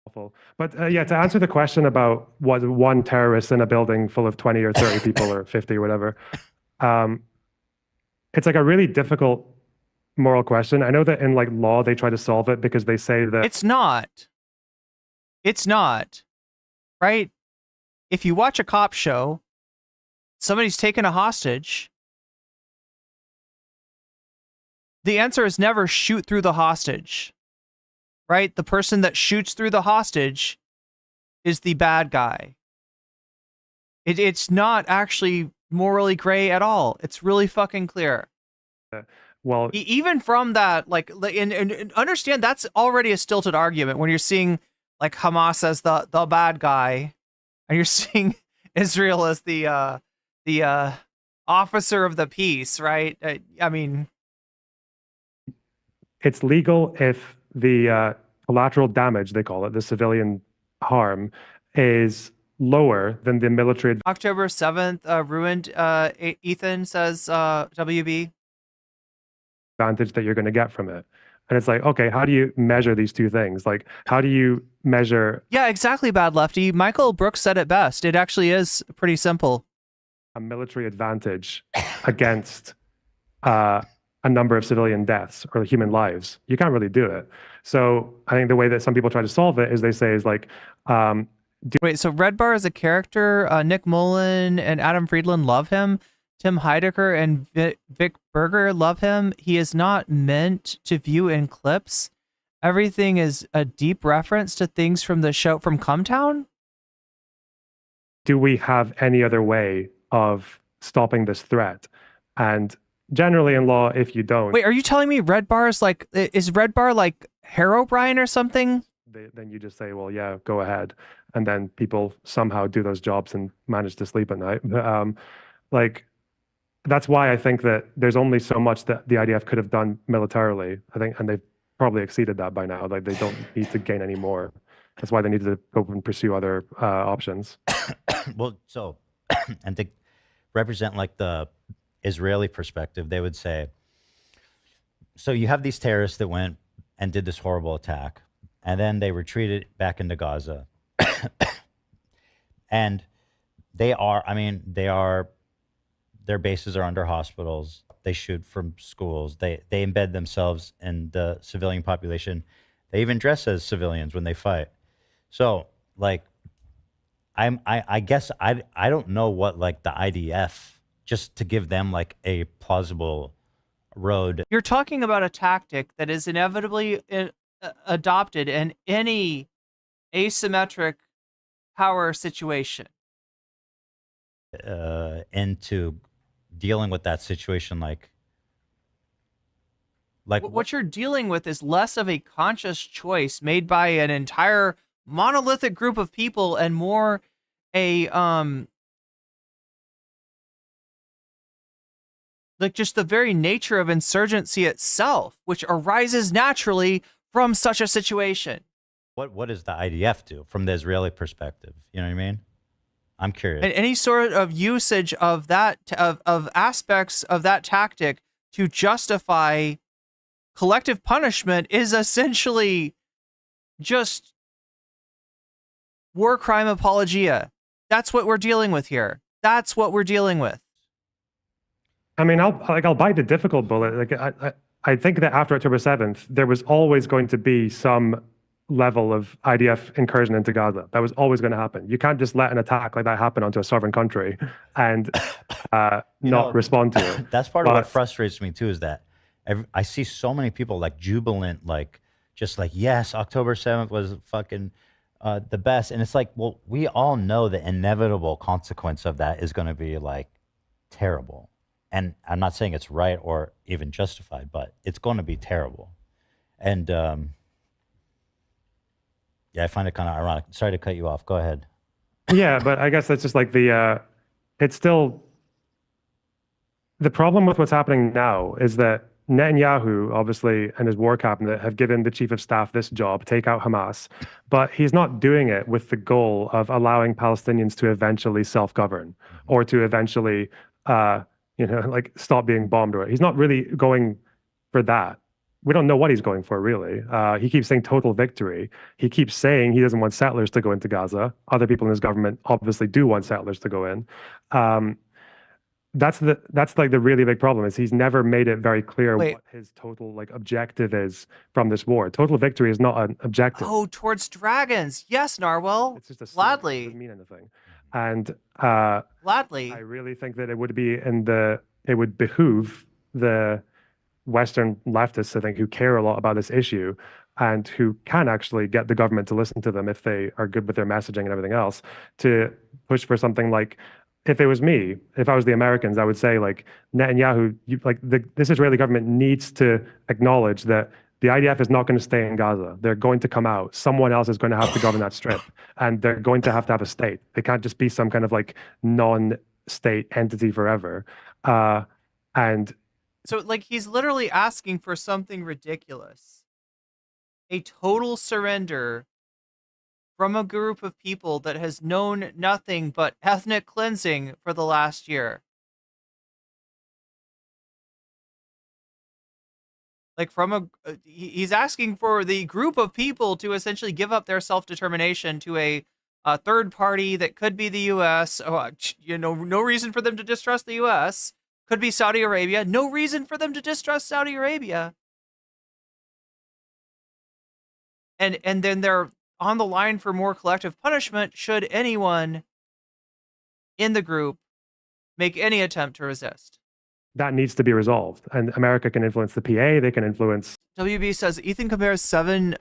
awful. But yeah, to answer the question about what one terrorist in a building full of 20 or 30 people or 50 or whatever, it's like a really difficult moral question. I know that in like law they try to solve it because they say that It's not. It's not. Right? If you watch a cop show, somebody's taken a hostage. The answer is never shoot through the hostage. Right? The person that shoots through the hostage is the bad guy. It's not actually morally gray at all. It's really fucking clear. well, Even from that, like, and understand that's already a stilted argument when you're seeing like Hamas as the bad guy, and you're seeing Israel as the officer of the peace, right? I mean, it's legal if the collateral damage, they call it, the civilian harm, is lower than the military October 7th ruined. Ethan says WB. advantage that you're going to get from it. And it's like, okay, how do you measure these two things? Like, how do you measure Yeah, exactly, Bad Lefty. Michael Brooks said it best. It actually is pretty simple. a military advantage against a number of civilian deaths or human lives? You can't really do it. So I think the way that some people try to solve it is they say is like, Wait, so Red Bar is a character. Nick Mullen and Adam Friedland love him. Tim Heidecker and Vic Berger love him. He is not meant to view in clips. Everything is a deep reference to things from the show from Cumtown. do we have any other way of stopping this threat? And generally in law, if you don't, Wait, are you telling me Red Bar is Red Bar like Herobrine or something? then you just say, well, yeah, go ahead. And then people somehow do those jobs and manage to sleep at night. Like, that's why I think that there's only so much that the IDF could have done militarily. I think, and they've probably exceeded that by now. Like they don't need to gain any more. That's why they need to go and pursue other options. Well, so, and to represent like the Israeli perspective, they would say, so you have these terrorists that went and did this horrible attack, and then they retreated back into Gaza. And they are, I mean, their bases are under hospitals. They shoot from schools. They embed themselves in the civilian population. They even dress as civilians when they fight. So, like, I guess I don't know what, like, the IDF, just to give them, like, a plausible road. You're talking about a tactic that is inevitably adopted in any asymmetric power situation. Into dealing with that situation, like what you're dealing with is less of a conscious choice made by an entire monolithic group of people and more a like just the very nature of insurgency itself, which arises naturally from such a situation. What does the IDF do from the Israeli perspective? You know what I mean? I'm curious. And any sort of usage of that of aspects of that tactic to justify collective punishment is essentially just war crime apologia. That's what we're dealing with here. That's what we're dealing with. I mean, I'll bite the difficult bullet. Like I think that after October 7th, there was always going to be some level of IDF incursion into Gaza. That was always going to happen. You can't just let an attack like that happen onto a sovereign country and not respond to it. That's part of what frustrates me too, is that I see so many people like jubilant, like just like, yes, October 7th was fucking the best. And it's like, well, we all know the inevitable consequence of that is going to be like terrible. And I'm not saying it's right or even justified, but it's going to be terrible. And yeah, I find it kind of ironic. Sorry to cut you off. Go ahead. Yeah, but I guess that's just like it's still, the problem with what's happening now is that Netanyahu, obviously, and his war cabinet have given the chief of staff this job, take out Hamas, but he's not doing it with the goal of allowing Palestinians to eventually self-govern or to eventually, like stop being bombed. Or he's not really going for that. We don't know what he's going for, really. He keeps saying total victory. He keeps saying he doesn't want settlers to go into Gaza. Other people in his government obviously do want settlers to go in. That's like the really big problem, is he's never made it very clear what his total like objective is from this war. Total victory is not an objective. Oh, towards dragons. Yes, Narwhal. It's just a gladly. It doesn't mean anything. And gladly. I really think that it would behoove the Western leftists, I think, who care a lot about this issue and who can actually get the government to listen to them if they are good with their messaging and everything else, to push for something like, if it was me, if I was the Americans, I would say like, Netanyahu, this Israeli government needs to acknowledge that the IDF is not going to stay in Gaza. They're going to come out. Someone else is going to have to govern that strip, and they're going to have a state. They can't just be some kind of like non-state entity forever. And so like he's literally asking for something ridiculous. A total surrender from a group of people that has known nothing but ethnic cleansing for the last year. Like he's asking for the group of people to essentially give up their self-determination to a third party that could be the U.S. No reason for them to distrust the U.S. Could be Saudi Arabia. No reason for them to distrust Saudi Arabia. And then they're on the line for more collective punishment should anyone in the group make any attempt to resist. That needs to be resolved. And America can influence the PA. They can influence. WB says Ethan compares 7-10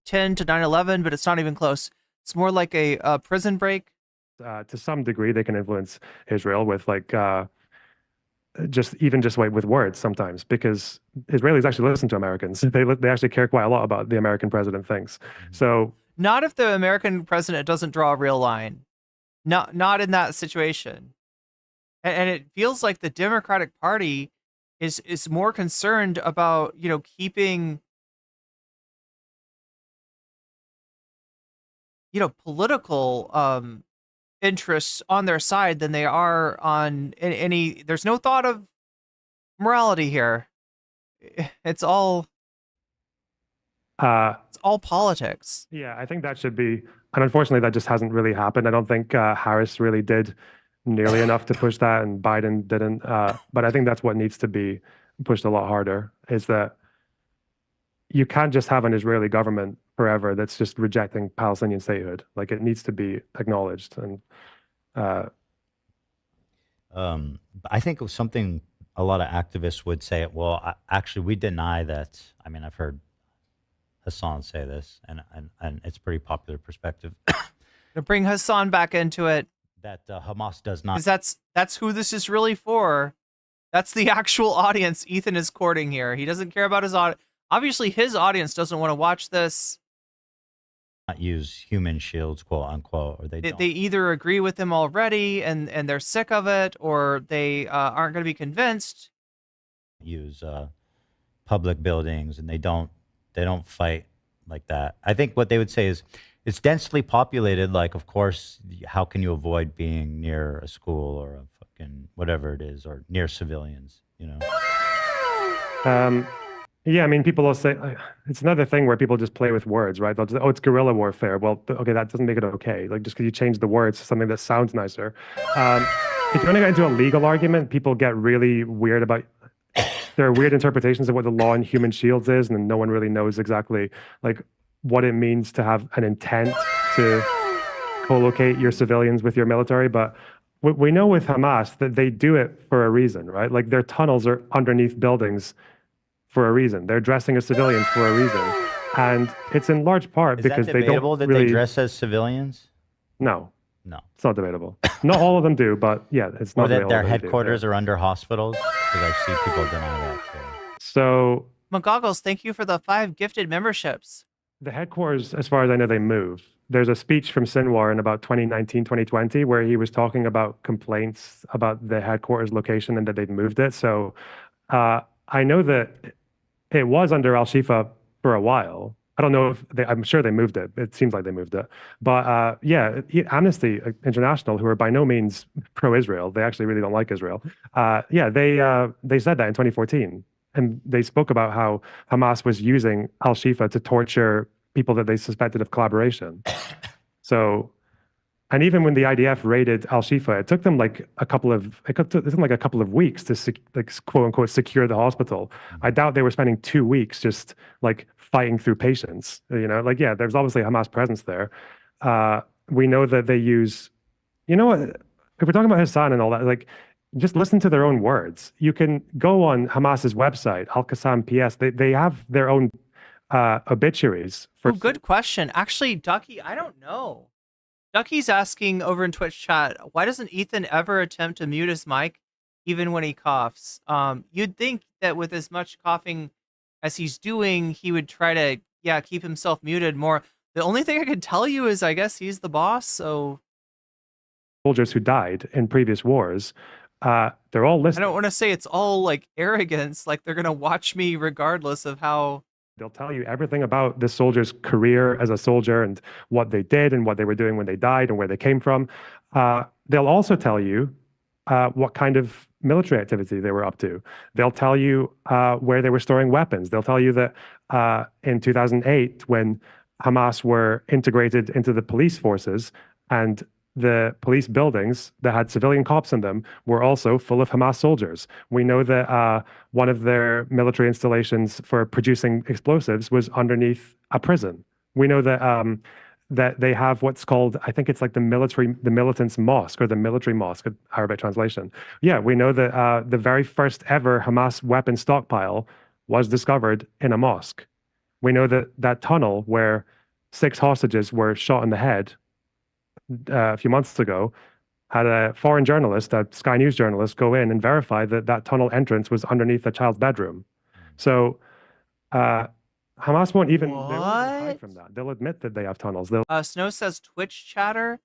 to 9/11, but it's not even close. It's more like a prison break. To some degree, they can influence Israel with like just with words sometimes, because Israelis actually listen to Americans. They actually care quite a lot about the American president thinks. So not if the American president doesn't draw a real line. Not in that situation. And it feels like the Democratic Party is more concerned about, keeping political interests on their side than they are on any. There's no thought of morality here. It's all politics. Yeah, I think that should be, and unfortunately, that just hasn't really happened. I don't think Harris really did nearly enough to push that, and Biden didn't. But I think that's what needs to be pushed a lot harder, is that you can't just have an Israeli government forever that's just rejecting Palestinian statehood. Like, it needs to be acknowledged. And I think it was something a lot of activists would say, well, actually, we deny that. I mean, I've heard Hasan say this, and it's a pretty popular perspective, To bring Hasan back into it, that Hamas does not. because that's who this is really for. That's the actual audience Ethan is courting here. He doesn't care about his audience. Obviously, his audience doesn't want to watch this. Not use human shields, quote unquote, or they don't. They either agree with him already and they're sick of it, or they aren't going to be convinced. Use public buildings, and they don't fight like that. I think what they would say is it's densely populated. Like, of course, how can you avoid being near a school or a fucking whatever it is, or near civilians? yeah, I mean, people will say, it's another thing where people just play with words, right? They'll just, oh, it's guerrilla warfare. Well, okay, that doesn't make it okay. Like, just because you change the words to something that sounds nicer. If you want to get into a legal argument, people get really weird about, there are weird interpretations of what the law in human shields is, and no one really knows exactly like what it means to have an intent to co-locate your civilians with your military. But we know with Hamas that they do it for a reason, right? Like, their tunnels are underneath buildings for a reason. They're dressing as civilians for a reason. And it's in large part Is because that they debatable don't that really... they dress as civilians? No, No. it's not debatable. Not all of them do, but yeah, it's not Or that debatable their they do, headquarters yeah. are under hospitals? Because I see people deny that too. So McGoggles, thank you for the 5 gifted memberships. the headquarters, as far as I know, they move. There's a speech from Sinwar in about 2019, 2020, where he was talking about complaints about the headquarters location and that they'd moved it. So I know that it was under Al-Shifa for a while. I don't know if I'm sure they moved it. It seems like they moved it. But yeah, Amnesty International, who are by no means pro-Israel, they actually really don't like Israel. Yeah, they said that in 2014. And they spoke about how Hamas was using Al-Shifa to torture people that they suspected of collaboration. So, and even when the IDF raided Al-Shifa, it took them like a couple of weeks to quote unquote secure the hospital. I doubt they were spending 2 weeks just like fighting through patients. Like, yeah, there's obviously Hamas presence there. We know that they use, if we're talking about Hasan and all that, like, just listen to their own words. You can go on Hamas's website, Al-Qassam PS. They have their own obituaries. Good question. Actually, Ducky, I don't know. Ducky's asking over in Twitch chat, why doesn't Ethan ever attempt to mute his mic even when he coughs? You'd think that with as much coughing as he's doing, he would try to, keep himself muted more. The only thing I can tell you is I guess he's the boss, so... Soldiers who died in previous wars, they're all listed. I don't want to say it's all like arrogance, like they're going to watch me regardless of how... They'll tell you everything about this soldier's career as a soldier and what they did and what they were doing when they died and where they came from. They'll also tell you what kind of military activity they were up to. They'll tell you where they were storing weapons. They'll tell you that in 2008, when Hamas were integrated into the police forces and the police buildings that had civilian cops in them were also full of Hamas soldiers. We know that one of their military installations for producing explosives was underneath a prison. We know that that they have what's called, I think it's like the militants mosque or the military mosque, Arabic translation. Yeah, we know that the very first ever Hamas weapon stockpile was discovered in a mosque. We know that that tunnel where 6 hostages were shot in the head a few months ago had a foreign journalist, a Sky News journalist, go in and verify that that tunnel entrance was underneath a child's bedroom. So Hamas won't even hide from that. They'll admit that they have tunnels. Snow says Twitch chatter.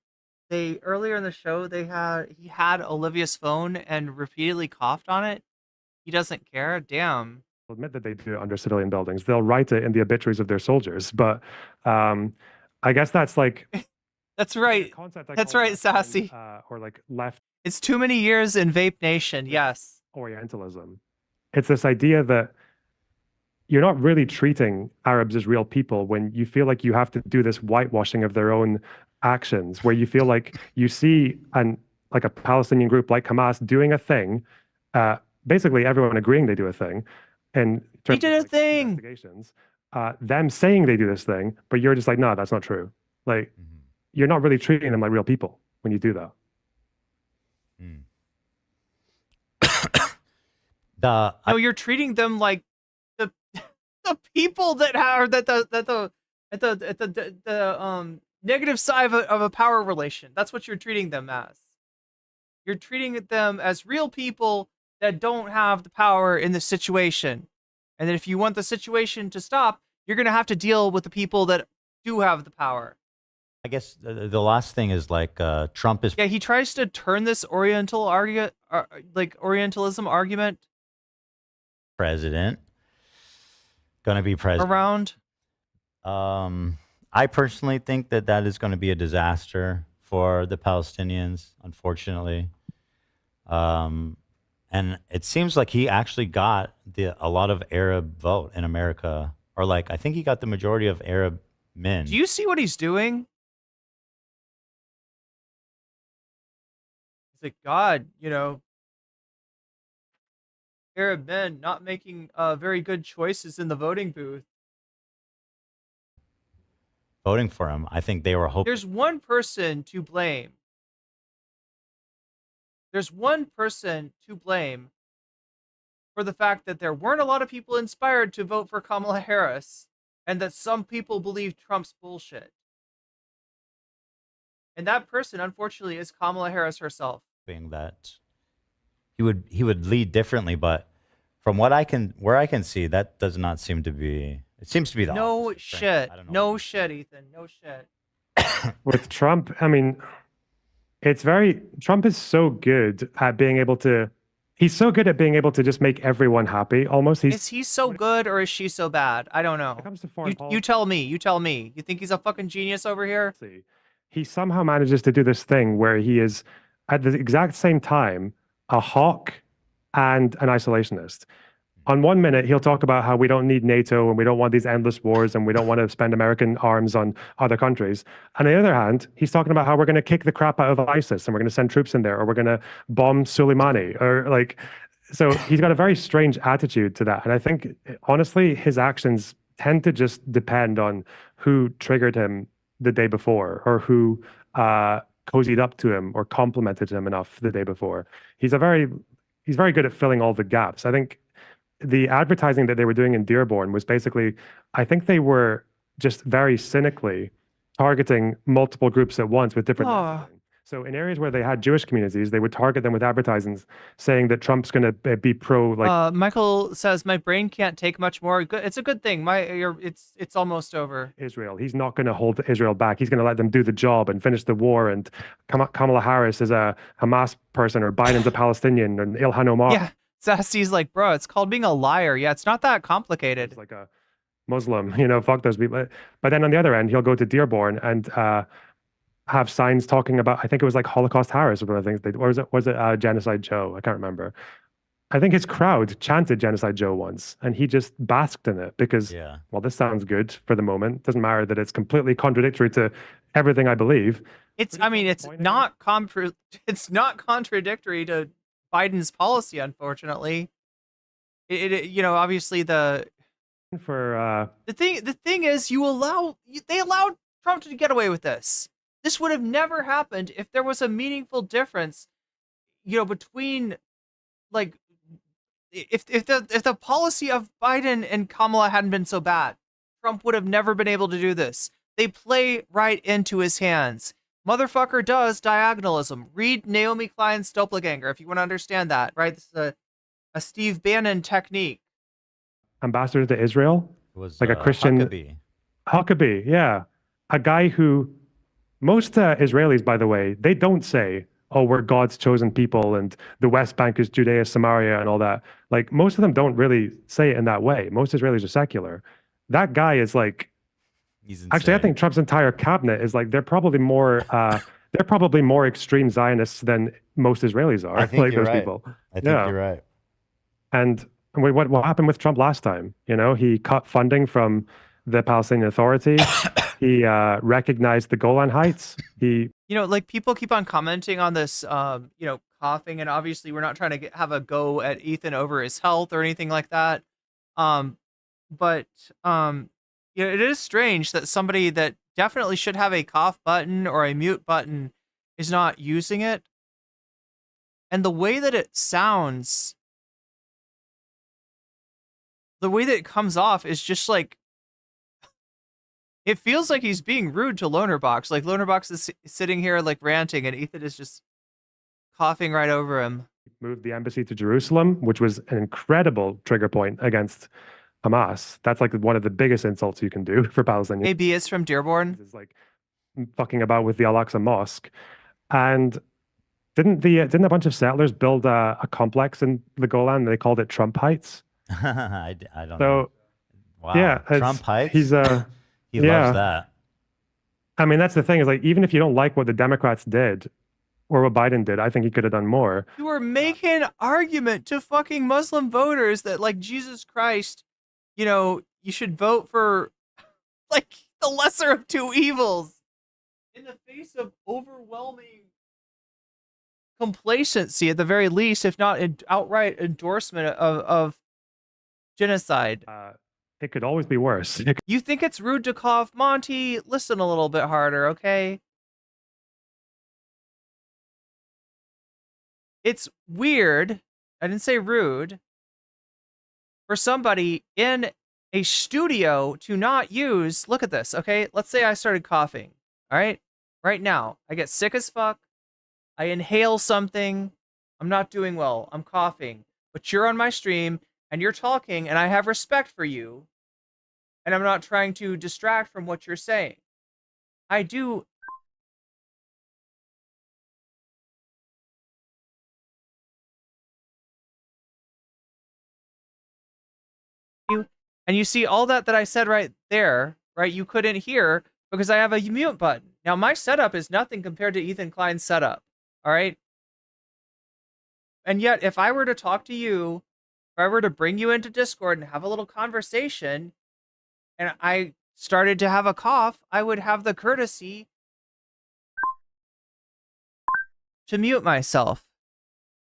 They earlier in the show he had Olivia's phone and repeatedly coughed on it. He doesn't care. Damn. They'll admit that they do it under civilian buildings. They'll write it in the obituaries of their soldiers. But I guess that's like That's right. Concept I That's call right, left-wing, Sassy. or like left It's too many years in Vape Nation. Yes. Orientalism. It's this idea that you're not really treating Arabs as real people when you feel like you have to do this whitewashing of their own actions, where you feel like you see like a Palestinian group like Hamas doing a thing, basically everyone agreeing they do a thing, and They did a thing. investigations, them saying they do this thing, but you're just like, no, that's not true. Like, you're not really treating them like real people when you do that. No, you're treating them like the people that are the negative side of a power relation. That's what you're treating them as. You're treating them as real people that don't have the power in the situation. And that if you want the situation to stop, you're going to have to deal with the people that do have the power. I guess the last thing is like Trump is. Yeah, he tries to turn this Orientalism argument president. Going to be president. around. I personally think that is going to be a disaster for the Palestinians, unfortunately. And it seems like he actually got a lot of Arab vote in America, or like I think he got the majority of Arab men. Do you see what he's doing? He's like, God, Arab men not making very good choices in the voting booth. Voting for him? I think they were hoping. There's one person to blame. There's one person to blame for the fact that there weren't a lot of people inspired to vote for Kamala Harris, and that some people believe Trump's bullshit. And that person, unfortunately, is Kamala Harris herself. That he would lead differently, but from where I can see, that does not seem to be. It seems to be the no opposite, shit. No shit, Ethan. No shit. With Trump, I mean, Trump is so good at being able to. He's so good at being able to just make everyone happy. Almost. Is he so good or is she so bad? I don't know. When it comes to foreign You tell me. You tell me. You think he's a fucking genius over here? He somehow manages to do this thing where he is at the exact same time a hawk and an isolationist. On one minute, he'll talk about how we don't need NATO and we don't want these endless wars and we don't want to spend American arms on other countries. On the other hand, he's talking about how we're going to kick the crap out of ISIS and we're going to send troops in there, or we're going to bomb Soleimani, or like. So he's got a very strange attitude to that. And I think, honestly, his actions tend to just depend on who triggered him the day before, or who cozied up to him or complimented him enough the day before. He's very good at filling all the gaps. I think the advertising that they were doing in Dearborn was basically, I think they were just very cynically targeting multiple groups at once with different messaging. So in areas where they had Jewish communities, they would target them with advertisements saying that Trump's going to be pro. Like Michael says, my brain can't take much more. It's a good thing. It's almost over. Israel. He's not going to hold Israel back. He's going to let them do the job and finish the war. And Kamala Harris is a Hamas person, or Biden's a Palestinian, and Ilhan Omar. Yeah, Sassy's like, bro, it's called being a liar. Yeah, it's not that complicated. It's like a Muslim, fuck those people. But then on the other end, he'll go to Dearborn and have signs talking about, I think it was like Holocaust Harris or one of the things, or was it Genocide Joe? I can't remember. I think his crowd chanted Genocide Joe once, and he just basked in it because, well, this sounds good for the moment. Doesn't matter that it's completely contradictory to everything I believe. It's not contradictory to Biden's policy, unfortunately. Obviously the thing is, they allowed Trump to get away with this. This would have never happened if there was a meaningful difference, between, like, if the policy of Biden and Kamala hadn't been so bad, Trump would have never been able to do this. They play right into his hands. Motherfucker does diagonalism. Read Naomi Klein's Doppelganger if you want to understand that, right? This is a Steve Bannon technique. Ambassador to Israel? It was like a Christian. Huckabee, yeah. A guy who, most Israelis, by the way, they don't say, oh, we're God's chosen people and the West Bank is Judea, Samaria, and all that. Like, most of them don't really say it in that way. Most Israelis are secular. That guy is like He's Actually, I insane. think Trump's entire cabinet is like they're probably more extreme Zionists than most Israelis are. I think like you're those right. people. I think you're right. And what happened with Trump last time? You know, he cut funding from the Palestinian Authority. He recognized the Golan Heights. He You know, like people keep on commenting on this, you know, coughing, and obviously we're not trying to have a go at Ethan over his health or anything like that. But you know, it is strange that somebody that definitely should have a cough button or a mute button is not using it. And the way that it sounds, the way that it comes off is just like, it feels like he's being rude to Lonerbox. Like Lonerbox is sitting here like ranting, and Ethan is just coughing right over him. moved the embassy to Jerusalem, which was an incredible trigger point against Hamas. That's like one of the biggest insults you can do for Palestinians. Maybe it's from Dearborn. Is like fucking about with the Al-Aqsa Mosque. And didn't a bunch of settlers build a complex in the Golan? They called it Trump Heights. I don't know. So Wow. yeah, Trump Heights? He's He loves that. I mean, that's the thing is like, even if you don't like what the Democrats did or what Biden did, I think he could have done more. You were making an argument to fucking Muslim voters that, like, Jesus Christ, you know, you should vote for, like, the lesser of two evils in the face of overwhelming complacency, at the very least, if not outright endorsement of genocide. It could always be worse. You think it's rude to cough? Monty, listen a little bit harder, okay? It's weird, I didn't say rude, for somebody in a studio to not use, look at this, okay? Let's say I started coughing, all right? Right now, I get sick as fuck, I inhale something, I'm not doing well, I'm coughing, but you're on my stream, and you're talking, and I have respect for you, and I'm not trying to distract from what you're saying. I do. And you see all that I said right there, right? You couldn't hear because I have a mute button. Now, my setup is nothing compared to Ethan Klein's setup, all right? And yet, if I were to talk to you, if I were to bring you into Discord and have a little conversation, and I started to have a cough, I would have the courtesy to mute myself.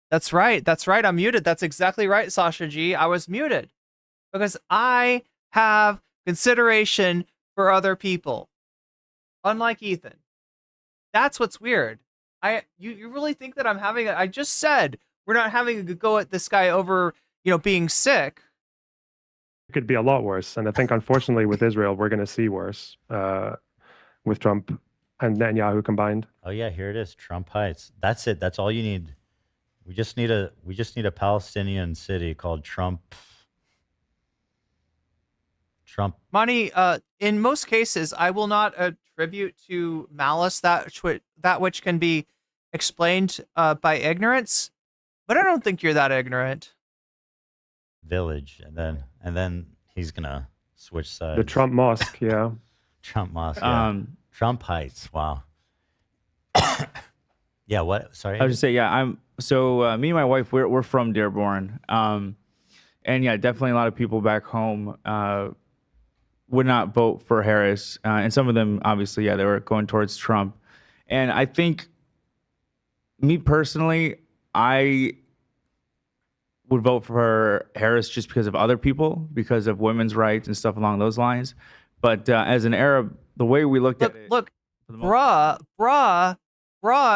That's right, I'm muted. That's exactly right, Sasha G. I was muted because I have consideration for other people, unlike Ethan. That's what's weird. You really think that I'm having I just said we're not having a go at this guy over, you know, being sick. It could be a lot worse. And I think, unfortunately, with Israel, we're going to see worse with Trump and Netanyahu combined. Oh yeah, here it is, Trump Heights. That's it. That's all you need. We just need a Palestinian city called Trump. Money, in most cases, I will not attribute to malice that which can be explained by ignorance, but I don't think you're that ignorant. Village, and then he's gonna switch sides. The Trump Mosque, yeah. Trump Mosque. Yeah. Trump Heights. Wow. Yeah. What? Sorry. I was just say, yeah. Me and my wife, we're from Dearborn, and yeah, definitely a lot of people back home would not vote for Harris, and some of them, obviously, yeah, they were going towards Trump, and I think, me personally, I would vote for Harris just because of other people, because of women's rights and stuff along those lines. But as an Arab, the way we looked at it... Look, bruh,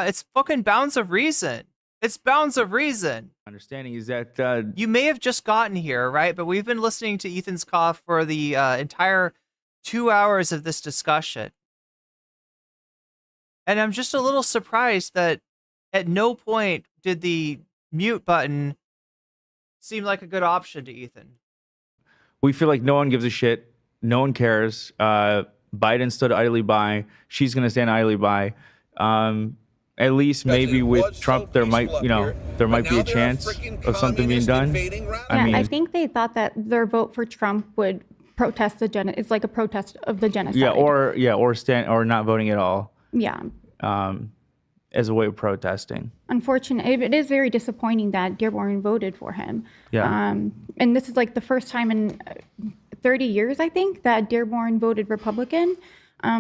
it's fucking bounds of reason. It's bounds of reason. Understanding is that... you may have just gotten here, right? But we've been listening to Ethan's cough for the entire 2 hours of this discussion. And I'm just a little surprised that at no point did the mute button seem like a good option to Ethan. We feel like no one gives a shit. No one cares. Biden stood idly by. She's going to stand idly by. At least maybe with Trump, there might be a chance of something being done. I think they thought that their vote for Trump would protest it's like a protest of the genocide. or not voting at all. Yeah. As a way of protesting. Unfortunately, it is very disappointing that Dearborn voted for him. Yeah. And this is like the first time in 30 years, I think, that Dearborn voted Republican.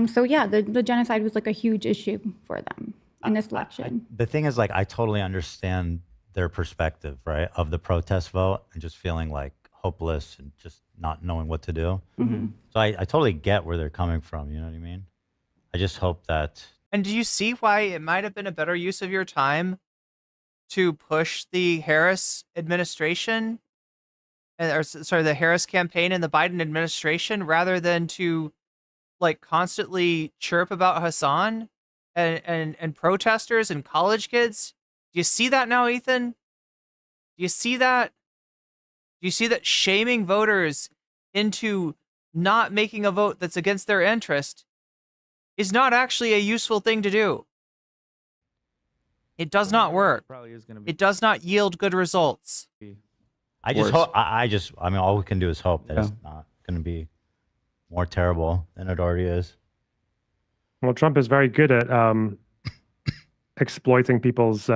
So yeah, the genocide was like a huge issue for them in this election. The thing is, like, I totally understand their perspective, right, of the protest vote and just feeling like hopeless and just not knowing what to do. So I totally get where they're coming from. You know what I mean? I just hope that. And do you see why it might have been a better use of your time to push the Harris administration, the Harris campaign and the Biden administration, rather than to like constantly chirp about Hasan and protesters and college kids? Do you see that now, Ethan? Do you see that? Do you see that shaming voters into not making a vote that's against their interest is not actually a useful thing to do? It does not work. It does not yield good results. I just hope. I mean, all we can do is hope that it's not going to be more terrible than it already is. Well, Trump is very good at exploiting people's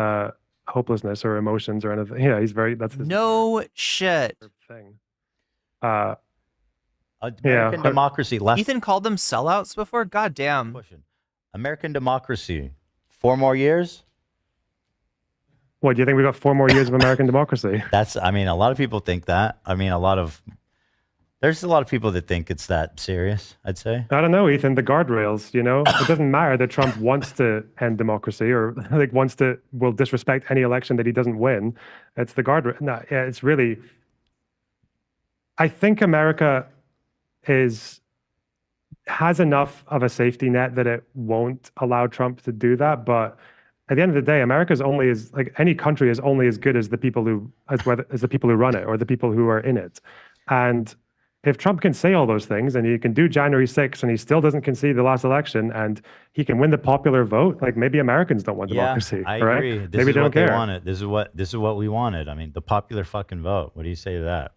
hopelessness or emotions or anything. Yeah, he's very. That's his shit. Thing. American democracy. Ethan called them sellouts before. God damn. American democracy. 4 more years. What, do you think we got 4 more years of American democracy? I mean, a lot of people think that. I mean, there's a lot of people that think it's that serious, I'd say. I don't know, Ethan, the guardrails, you know? It doesn't matter that Trump wants to end democracy or like will disrespect any election that he doesn't win. It's the guardrail. No, yeah, it's really, I think America has enough of a safety net that it won't allow Trump to do that. But at the end of the day, America is only as, like, any country is only as good as the people who run it or the people who are in it. And if Trump can say all those things and he can do January 6th and he still doesn't concede the last election and he can win the popular vote, like, maybe Americans don't want democracy. I right? agree. Maybe they don't care. They wanted. This is what we wanted. I mean, the popular fucking vote. What do you say to that?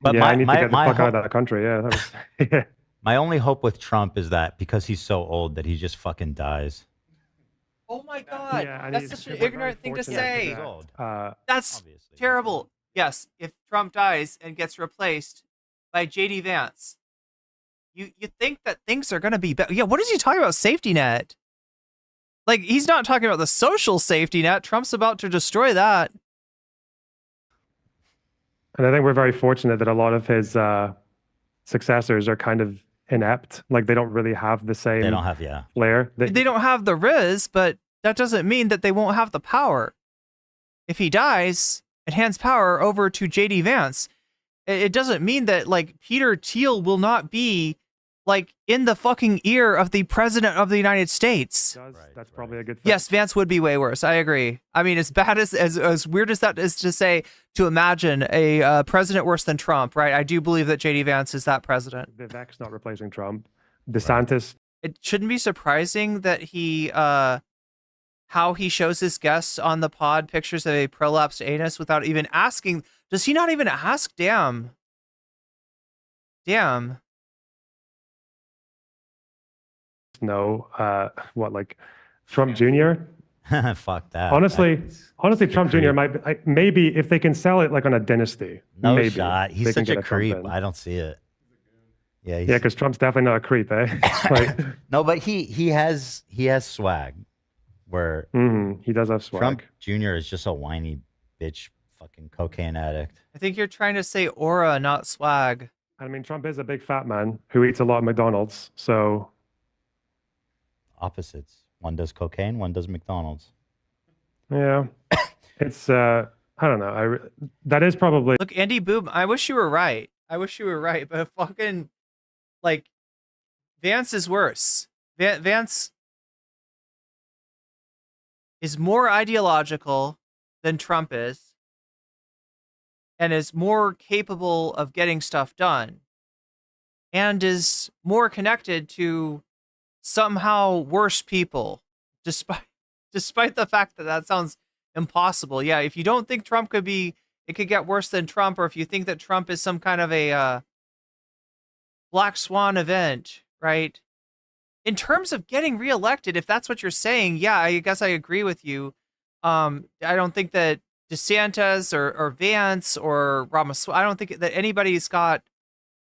But I need to get the fuck out of that country. Yeah, that was, yeah. My only hope with Trump is that because he's so old that he just fucking dies. Oh my God, Yeah, that's such an ignorant thing to say. That's Obviously. terrible. Yes, if Trump dies and gets replaced by JD Vance, you think that things are going to be better. Yeah, what is he talking about? Safety net? Like, he's not talking about the social safety net. Trump's about to destroy that. And I think we're very fortunate that a lot of his successors are kind of inept. Like, they don't really have the same They don't have, flair. They don't have the riz, but that doesn't mean that they won't have the power. If he dies and hands power over to JD Vance, it doesn't mean that, like, Peter Thiel will not be, like, in the fucking ear of the president of the United States. That's probably a good thing. Yes, Vance would be way worse. I agree. I mean, as bad as weird as that is to say, to imagine a president worse than Trump, right? I do believe that JD Vance is that president. Vivek's not replacing Trump. DeSantis. It shouldn't be surprising that he, how he shows his guests on the pod pictures of a prolapsed anus without even asking. Does he not even ask? Damn. No, like Trump Jr.? Fuck that. Honestly, Trump Jr. might maybe if they can sell it like on a dynasty. No maybe shot. they He's can such a get Trump creep. in. I don't see it. Yeah, Yeah, because Trump's definitely not a creep, eh? Like, no, but he has swag. Where he does have swag. Trump Jr. is just a whiny bitch, fucking cocaine addict. I think you're trying to say aura, not swag. I mean, Trump is a big fat man who eats a lot of McDonald's, so opposites. One does cocaine, one does McDonald's. Yeah, it's I don't know. That is probably. Look, Andy Boob. I wish you were right. But fucking, like, Vance is worse. Vance is more ideological than Trump is, and is more capable of getting stuff done, and is more connected to somehow worse people, despite the fact that sounds impossible. Yeah, if you don't think Trump could get worse than Trump, or if you think that Trump is some kind of a black swan event, right? In terms of getting reelected, if that's what you're saying, yeah, I guess I agree with you. I don't think that DeSantis or Vance or Ramaswamy, I don't think that anybody's got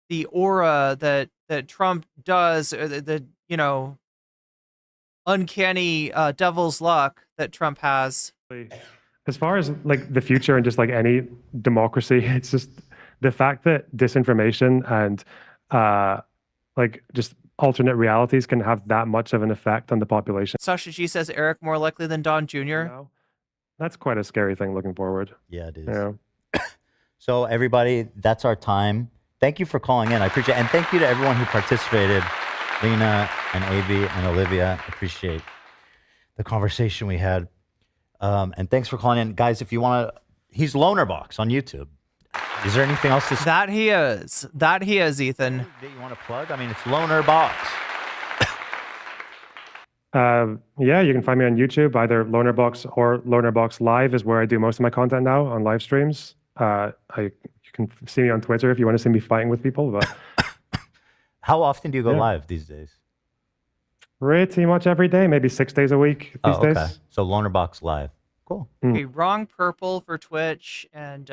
the aura that Trump does, or the uncanny devil's luck that Trump has. As far as like the future and just like any democracy, it's just the fact that disinformation and like just alternate realities can have that much of an effect on the population. Sasha G says Eric more likely than Don Jr. That's quite a scary thing looking forward. Yeah, it is. Yeah. So everybody, that's our time. Thank you for calling in. I appreciate it. And thank you to everyone who participated. Lena and Avi and Olivia. I appreciate the conversation we had. And thanks for calling in. Guys, if you want to, he's Lonerbox on YouTube. Is there anything else to say? That he is, Ethan. That you want to plug? I mean, it's Lonerbox. Yeah, you can find me on YouTube, either Lonerbox or Lonerbox Live is where I do most of my content now on live streams. You can see me on Twitter if you want to see me fighting with people. But how often do you go live these days? Pretty much every day, maybe 6 days a week these days. So Lonerbox Live. Cool. Okay, wrong purple for Twitch and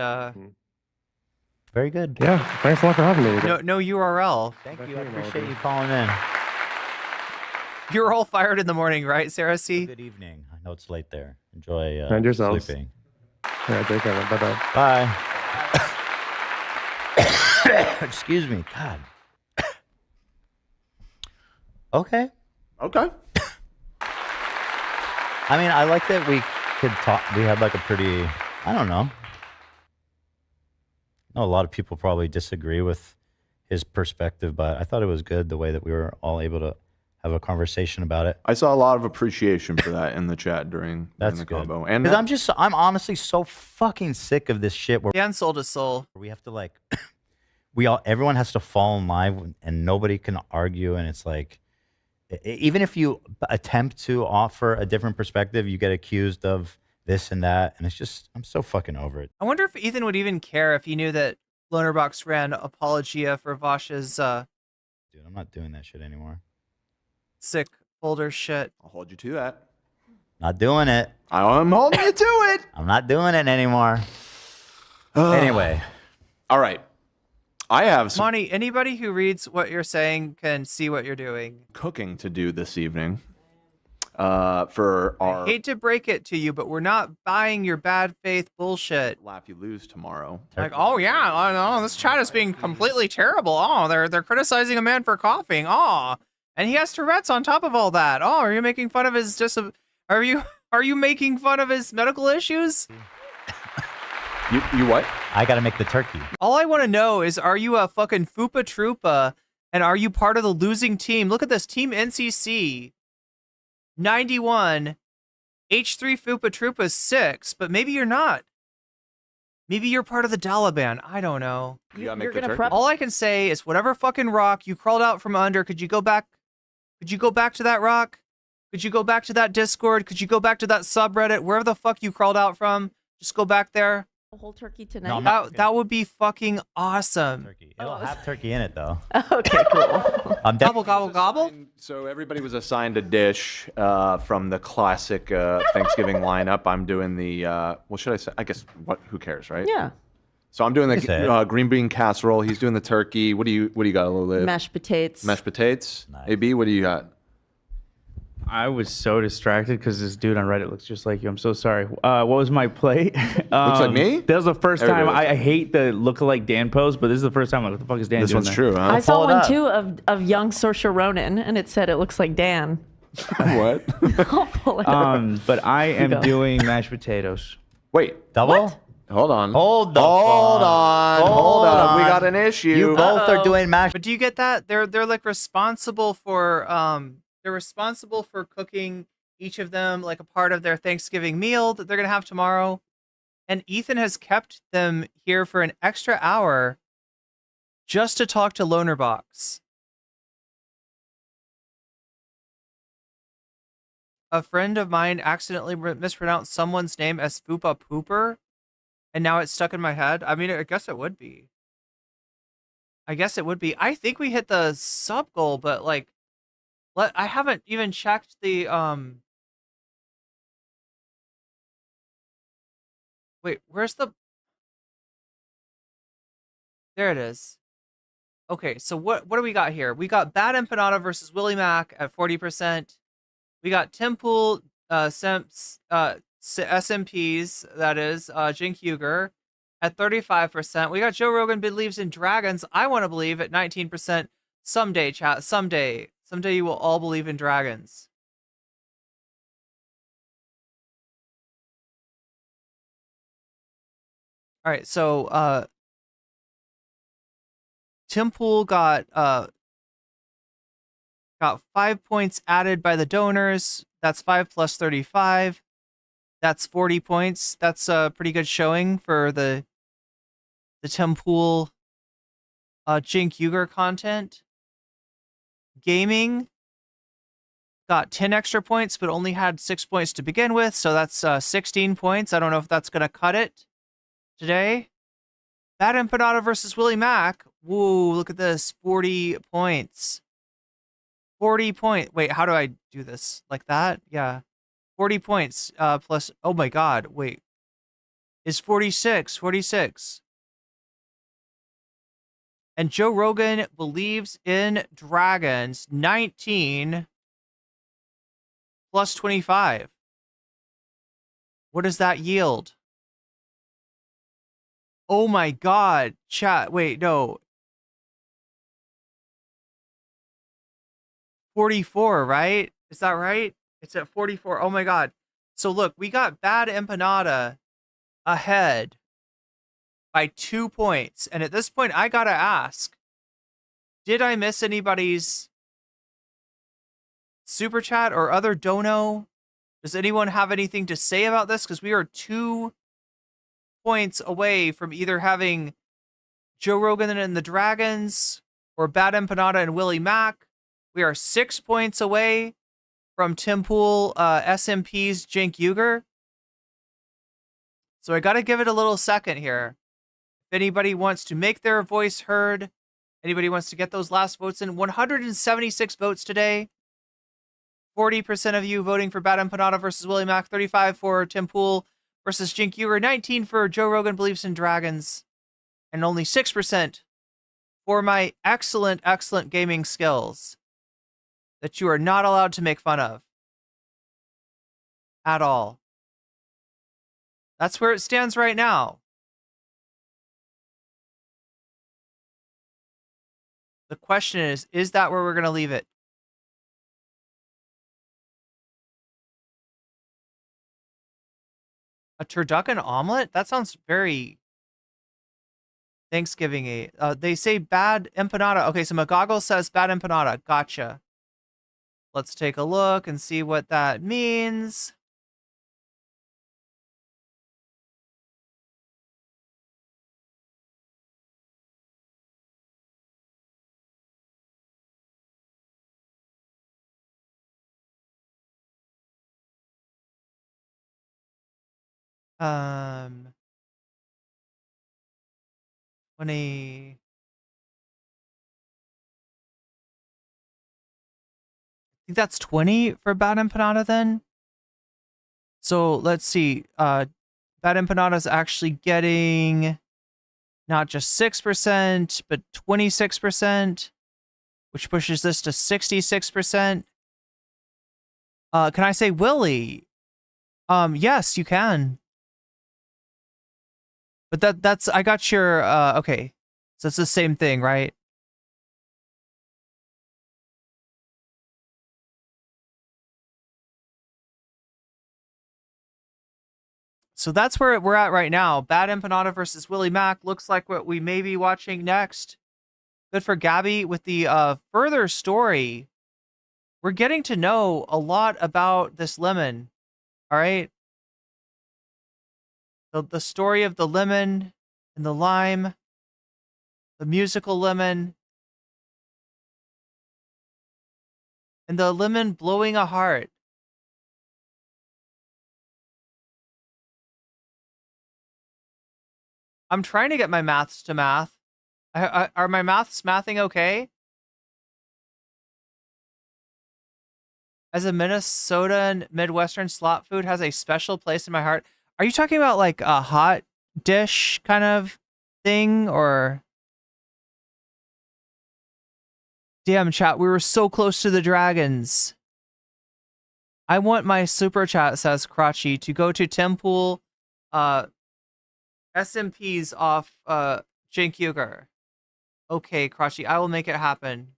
very good. Yeah, thanks a lot for having me. No URL. Thank you. I appreciate you calling in. You're all fired in the morning, right, Sarah C? Good evening. I know it's late there. Enjoy and yourselves. sleeping. Yeah, take care. Bye-bye. Bye. Excuse me. God. Okay. Okay. I mean, I like that we could talk. We had like a pretty, I don't know. I know a lot of people probably disagree with his perspective, but I thought it was good the way that we were all able to have a conversation about it. I saw a lot of appreciation for that in the chat during the good. combo. And Because I'm honestly so fucking sick of this shit where and soul to soul. we have to like, everyone has to fall in line and nobody can argue. And it's like, even if you attempt to offer a different perspective, you get accused of this and that. And it's just, I'm so fucking over it. I wonder if Ethan would even care if he knew that Lonerbox ran Apologia for Vosh's Dude, I'm not doing that shit anymore. sick folder shit. I'll hold you to that. Not doing it. I'm holding you to it. I'm not doing it anymore. Anyway. All right. I have some Monty, anybody who reads what you're saying can see what you're doing. cooking to do this evening. For our I hate to break it to you, but we're not buying your bad faith bullshit. laugh you lose tomorrow. Like, oh yeah, I know this chat is being completely terrible. Oh, they're criticizing a man for coughing. Oh, and he has Tourette's on top of all that. Oh, are you making fun of his are you making fun of his medical issues? You what? I got to make the turkey. All I want to know is, are you a fucking Fupa Troopa, and are you part of the losing team? Look at this, Team NCC, 91, H3 Fupa Troopa 6, but maybe you're not. Maybe you're part of the Taliban. I don't know. You gotta make You're the gonna turkey. prep. All I can say is, whatever fucking rock you crawled out from under, could you go back? Could you go back to that rock? Could you go back to that Discord? Could you go back to that subreddit? Wherever the fuck you crawled out from, just go back there. A whole turkey No, tonight. I'm not That would be fucking awesome. turkey. It'll have turkey in it though. Okay, cool. I'm Gobble, gobble, gobble. So everybody was assigned a dish from the classic Thanksgiving lineup. I'm doing the what should I say? I guess who cares, right? Yeah. So I'm doing Is the it? green bean casserole. He's doing the turkey. What do you got, Liv? Mashed potatoes. Mashed potatoes. Nice. AB, what do you got? I was so distracted because this dude on Reddit looks just like you. I'm so sorry. What was my play? Looks like me? That was the first There it time. is. I hate the lookalike Dan post, but this is the first time. Like, what the fuck is Dan This doing one's there? true, huh? I saw pull it one up. too of young Saoirse Ronan, and it said it looks like Dan. What? I'll pull it up. But I am go. doing mashed potatoes. Wait. Double? Hold on. Hold the Hold fuck. on. Hold on. We got an issue. You both are doing mashed. But do you get that? They're like responsible for cooking each of them like a part of their Thanksgiving meal that they're gonna have tomorrow. And Ethan has kept them here for an extra hour just to talk to Lonerbox. A friend of mine accidentally mispronounced someone's name as Fupa Pooper, and now it's stuck in my head. I mean, I guess it would be. I guess it would be. I think we hit the sub goal, but like, I haven't even checked the Wait, where's the? There it is. Okay, so what do we got here? We got Bad Empanada versus Willie Mack at 40%. We got Tim Pool, SMPs, that is, Jink Huger at 35%. We got Joe Rogan believes in dragons. I want to believe at 19%. Someday, chat. Someday you will all believe in dragons. All right, so Tim Pool got 5 points added by the donors. That's 5 plus 35. That's 40 points. That's a pretty good showing for the Tim Pool Jink Huger content. Gaming got 10 extra points, but only had 6 points to begin with, so that's 16 points. I don't know if that's going to cut it today. Bad Empanada versus Willie Mack. Whoa, look at this. 40 points. 40 points. Wait, how do I do this? Like that? Yeah. 40 points plus, oh my god, wait. Is 46. And Joe Rogan believes in dragons. 19 plus 25. What does that yield? Oh my god, chat. Wait, no. 44, right? Is that right? It's at 44. Oh my god. So look, we got Bad Empanada ahead by 2 points. And at this point, I gotta ask, did I miss anybody's super chat or other dono? Does anyone have anything to say about this? Because we are 2 points away from either having Joe Rogan and the Dragons or Bad Empanada and Willie Mack. We are 6 points away from Tim Pool, SMP's Jink Huger. So I got to give it a little second here. If anybody wants to make their voice heard, anybody wants to get those last votes in, 176 votes today. 40% of you voting for Bad Empanada versus Willie Mack, 35 for Tim Pool versus Jink Huger, 19 for Joe Rogan believes in dragons, and only 6% for my excellent gaming skills that you are not allowed to make fun of at all. That's where it stands right now. The question is that where we're going to leave it? A turducken omelet? That sounds very Thanksgiving-y. They say Bad Empanada. Okay, so McGoggle says Bad Empanada. Gotcha. Let's take a look and see what that means. When I think that's 20 for Bad Empanada then. So let's see. Bad Empanada is actually getting not just 6%, but 26%, which pushes this to 66%. Can I say Willie? Yes, you can. But that's I got your okay. So it's the same thing, right? So that's where we're at right now. Bad Empanada versus Willie Mack looks like what we may be watching next. Good for Gabby with the further story. We're getting to know a lot about this lemon. All right. The story of the lemon and the lime, the musical lemon, and the lemon blowing a heart. I'm trying to get my maths to math. Are my mathing okay? As a Minnesotan Midwestern, slot food has a special place in my heart. Are you talking about like a hot dish kind of thing, or? Damn, chat, we were so close to the dragons. I want my super chat, says Crotchy, to go to Temple SMPs off Jink Yuger. Okay, Crotchy, I will make it happen.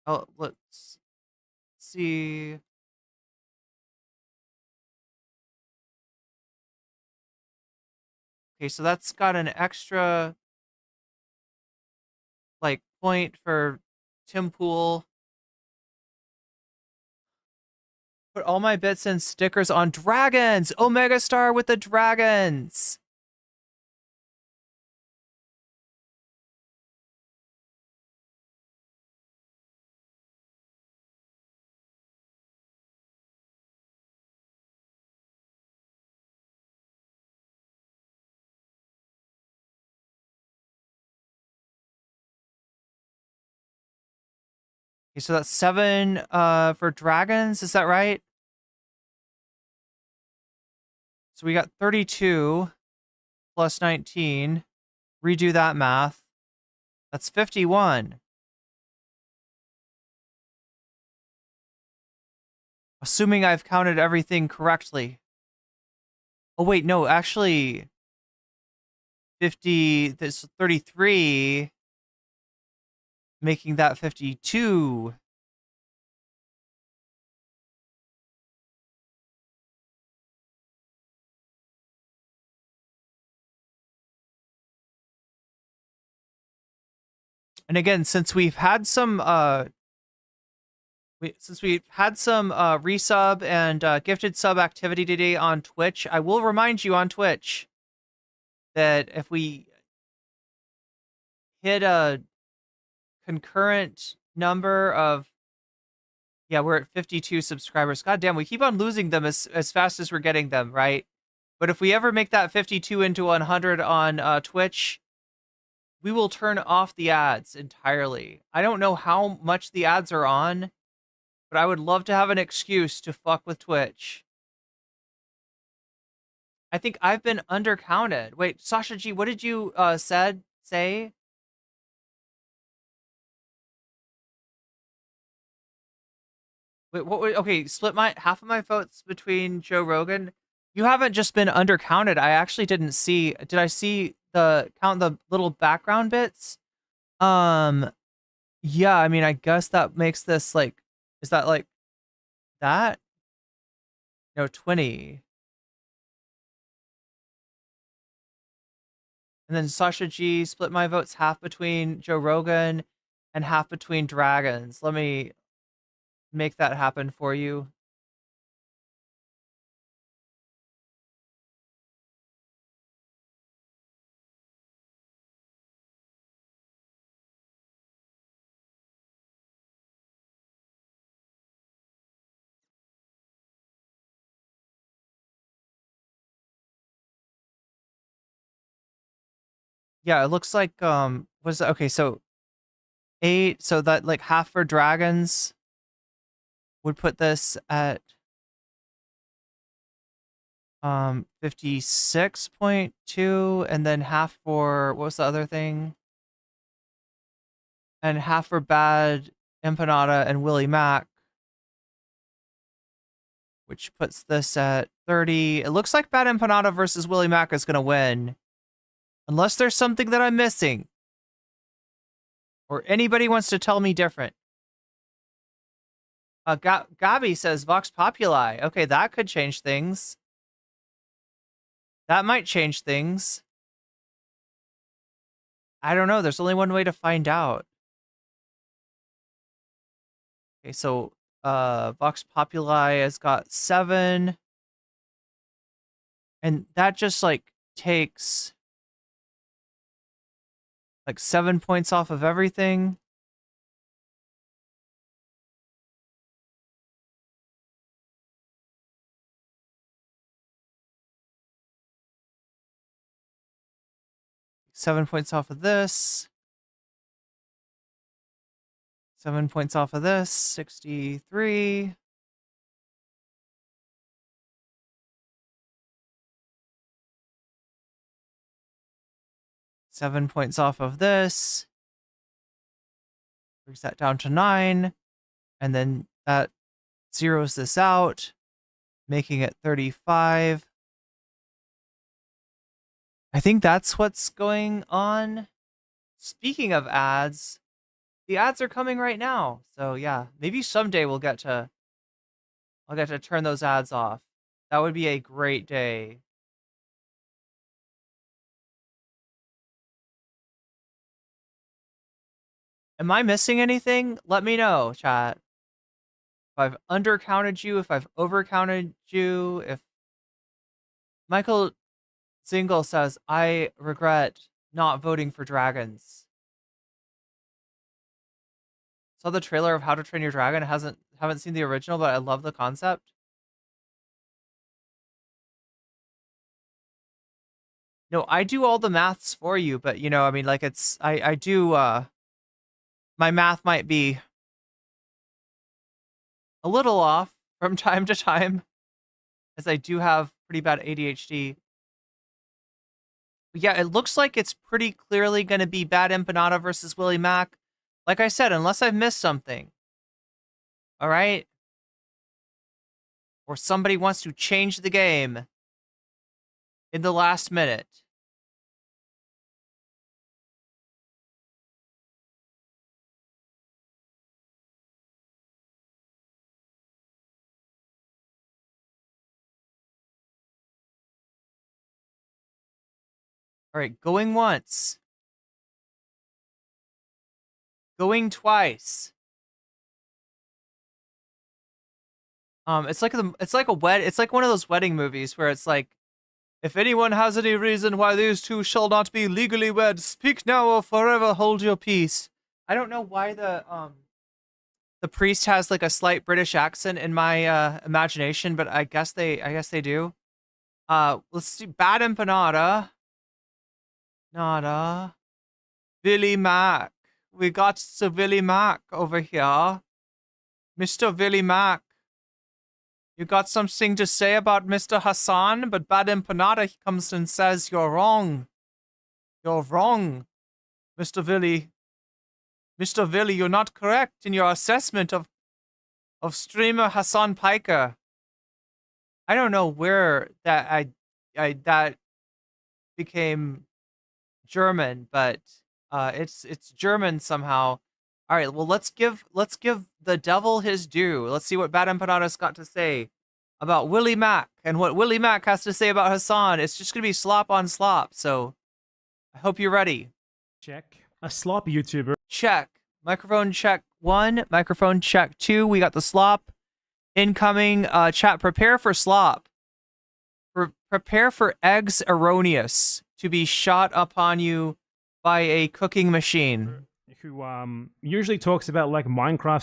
Oh, let's see. Okay, so that's got an extra like point for Tim Pool. Put all my bits and stickers on dragons. Omega Star with the dragons. Okay, so that's 7 for dragons, is that right? So we got 32 plus 19. Redo that math. That's 51. Assuming I've counted everything correctly. Oh wait, no, actually 50, this 33, making that 52. And again, since we've had some resub and gifted sub activity today on Twitch, I will remind you on Twitch that if we hit a concurrent number of, yeah, we're at 52 subscribers. God damn, we keep on losing them as fast as we're getting them, right? But if we ever make that 52 into 100 on Twitch, we will turn off the ads entirely. I don't know how much the ads are on, but I would love to have an excuse to fuck with Twitch. I think I've been undercounted. Wait, Sasha G, what did you say? Wait, okay, split half of my votes between Joe Rogan. You haven't just been undercounted. I actually didn't see. Did I see count the little background bits? Yeah, I mean, I guess that makes this like, is that like that? No, 20. And then Sasha G split my votes half between Joe Rogan and half between dragons. Let me make that happen for you. Yeah, it looks like was okay, so 8, so that like half for dragons would put this at 56.2, and then half for, what was the other thing? And half for Bad Empanada and Willie Mac, which puts this at 30. It looks like Bad Empanada versus Willie Mac is gonna win. Unless there's something that I'm missing. Or anybody wants to tell me different. Gabi says Vox Populi. Okay, that could change things. That might change things. I don't know. There's only one way to find out. Okay, so Vox Populi has got 7. And that just like takes like 7 points off of everything. 7 points off of this. 7 points off of this. 63. Seven points off of this. Brings that down to 9. And then that zeroes this out, making it 35. I think that's what's going on. Speaking of ads, the ads are coming right now. So yeah, maybe someday I'll get to turn those ads off. That would be a great day. Am I missing anything? Let me know, chat. If I've undercounted you, if I've overcounted you, if Michael Zingle says, I regret not voting for dragons. Saw the trailer of How to Train Your Dragon. Haven't seen the original, but I love the concept. No, I do all the maths for you, but you know, I mean, like I do, my math might be a little off from time to time, as I do have pretty bad ADHD. But yeah, it looks like it's pretty clearly going to be Bad Empanada versus Willie Mack. Like I said, unless I've missed something. All right? Or somebody wants to change the game in the last minute. All right, going once. Going twice. It's like one of those wedding movies where it's like, if anyone has any reason why these two shall not be legally wed, speak now or forever hold your peace. I don't know why the priest has like a slight British accent in my imagination, but I guess they do. Let's see, Bad Empanada. Nada. Billy Mack. We got Sir Billy Mack over here. Mr. Billy Mack. You got something to say about Mr. Hasan, but Bad Empanada comes and says you're wrong. You're wrong, Mr. Villy. Mr. Villy, you're not correct in your assessment of streamer Hasan Piker. I don't know where that that became German, but it's German somehow. All right, well let's give the devil his due. Let's see what Bad Empanada's got to say about Willie Mack and what Willie Mack has to say about Hasan. It's just gonna be slop on slop. So I hope you're ready. Check. A slop YouTuber. Check. Microphone check 1. Microphone check 2. We got the slop incoming. Chat, prepare for slop. Prepare for eggs erroneous to be shot upon you by a cooking machine. Who usually talks about like Minecraft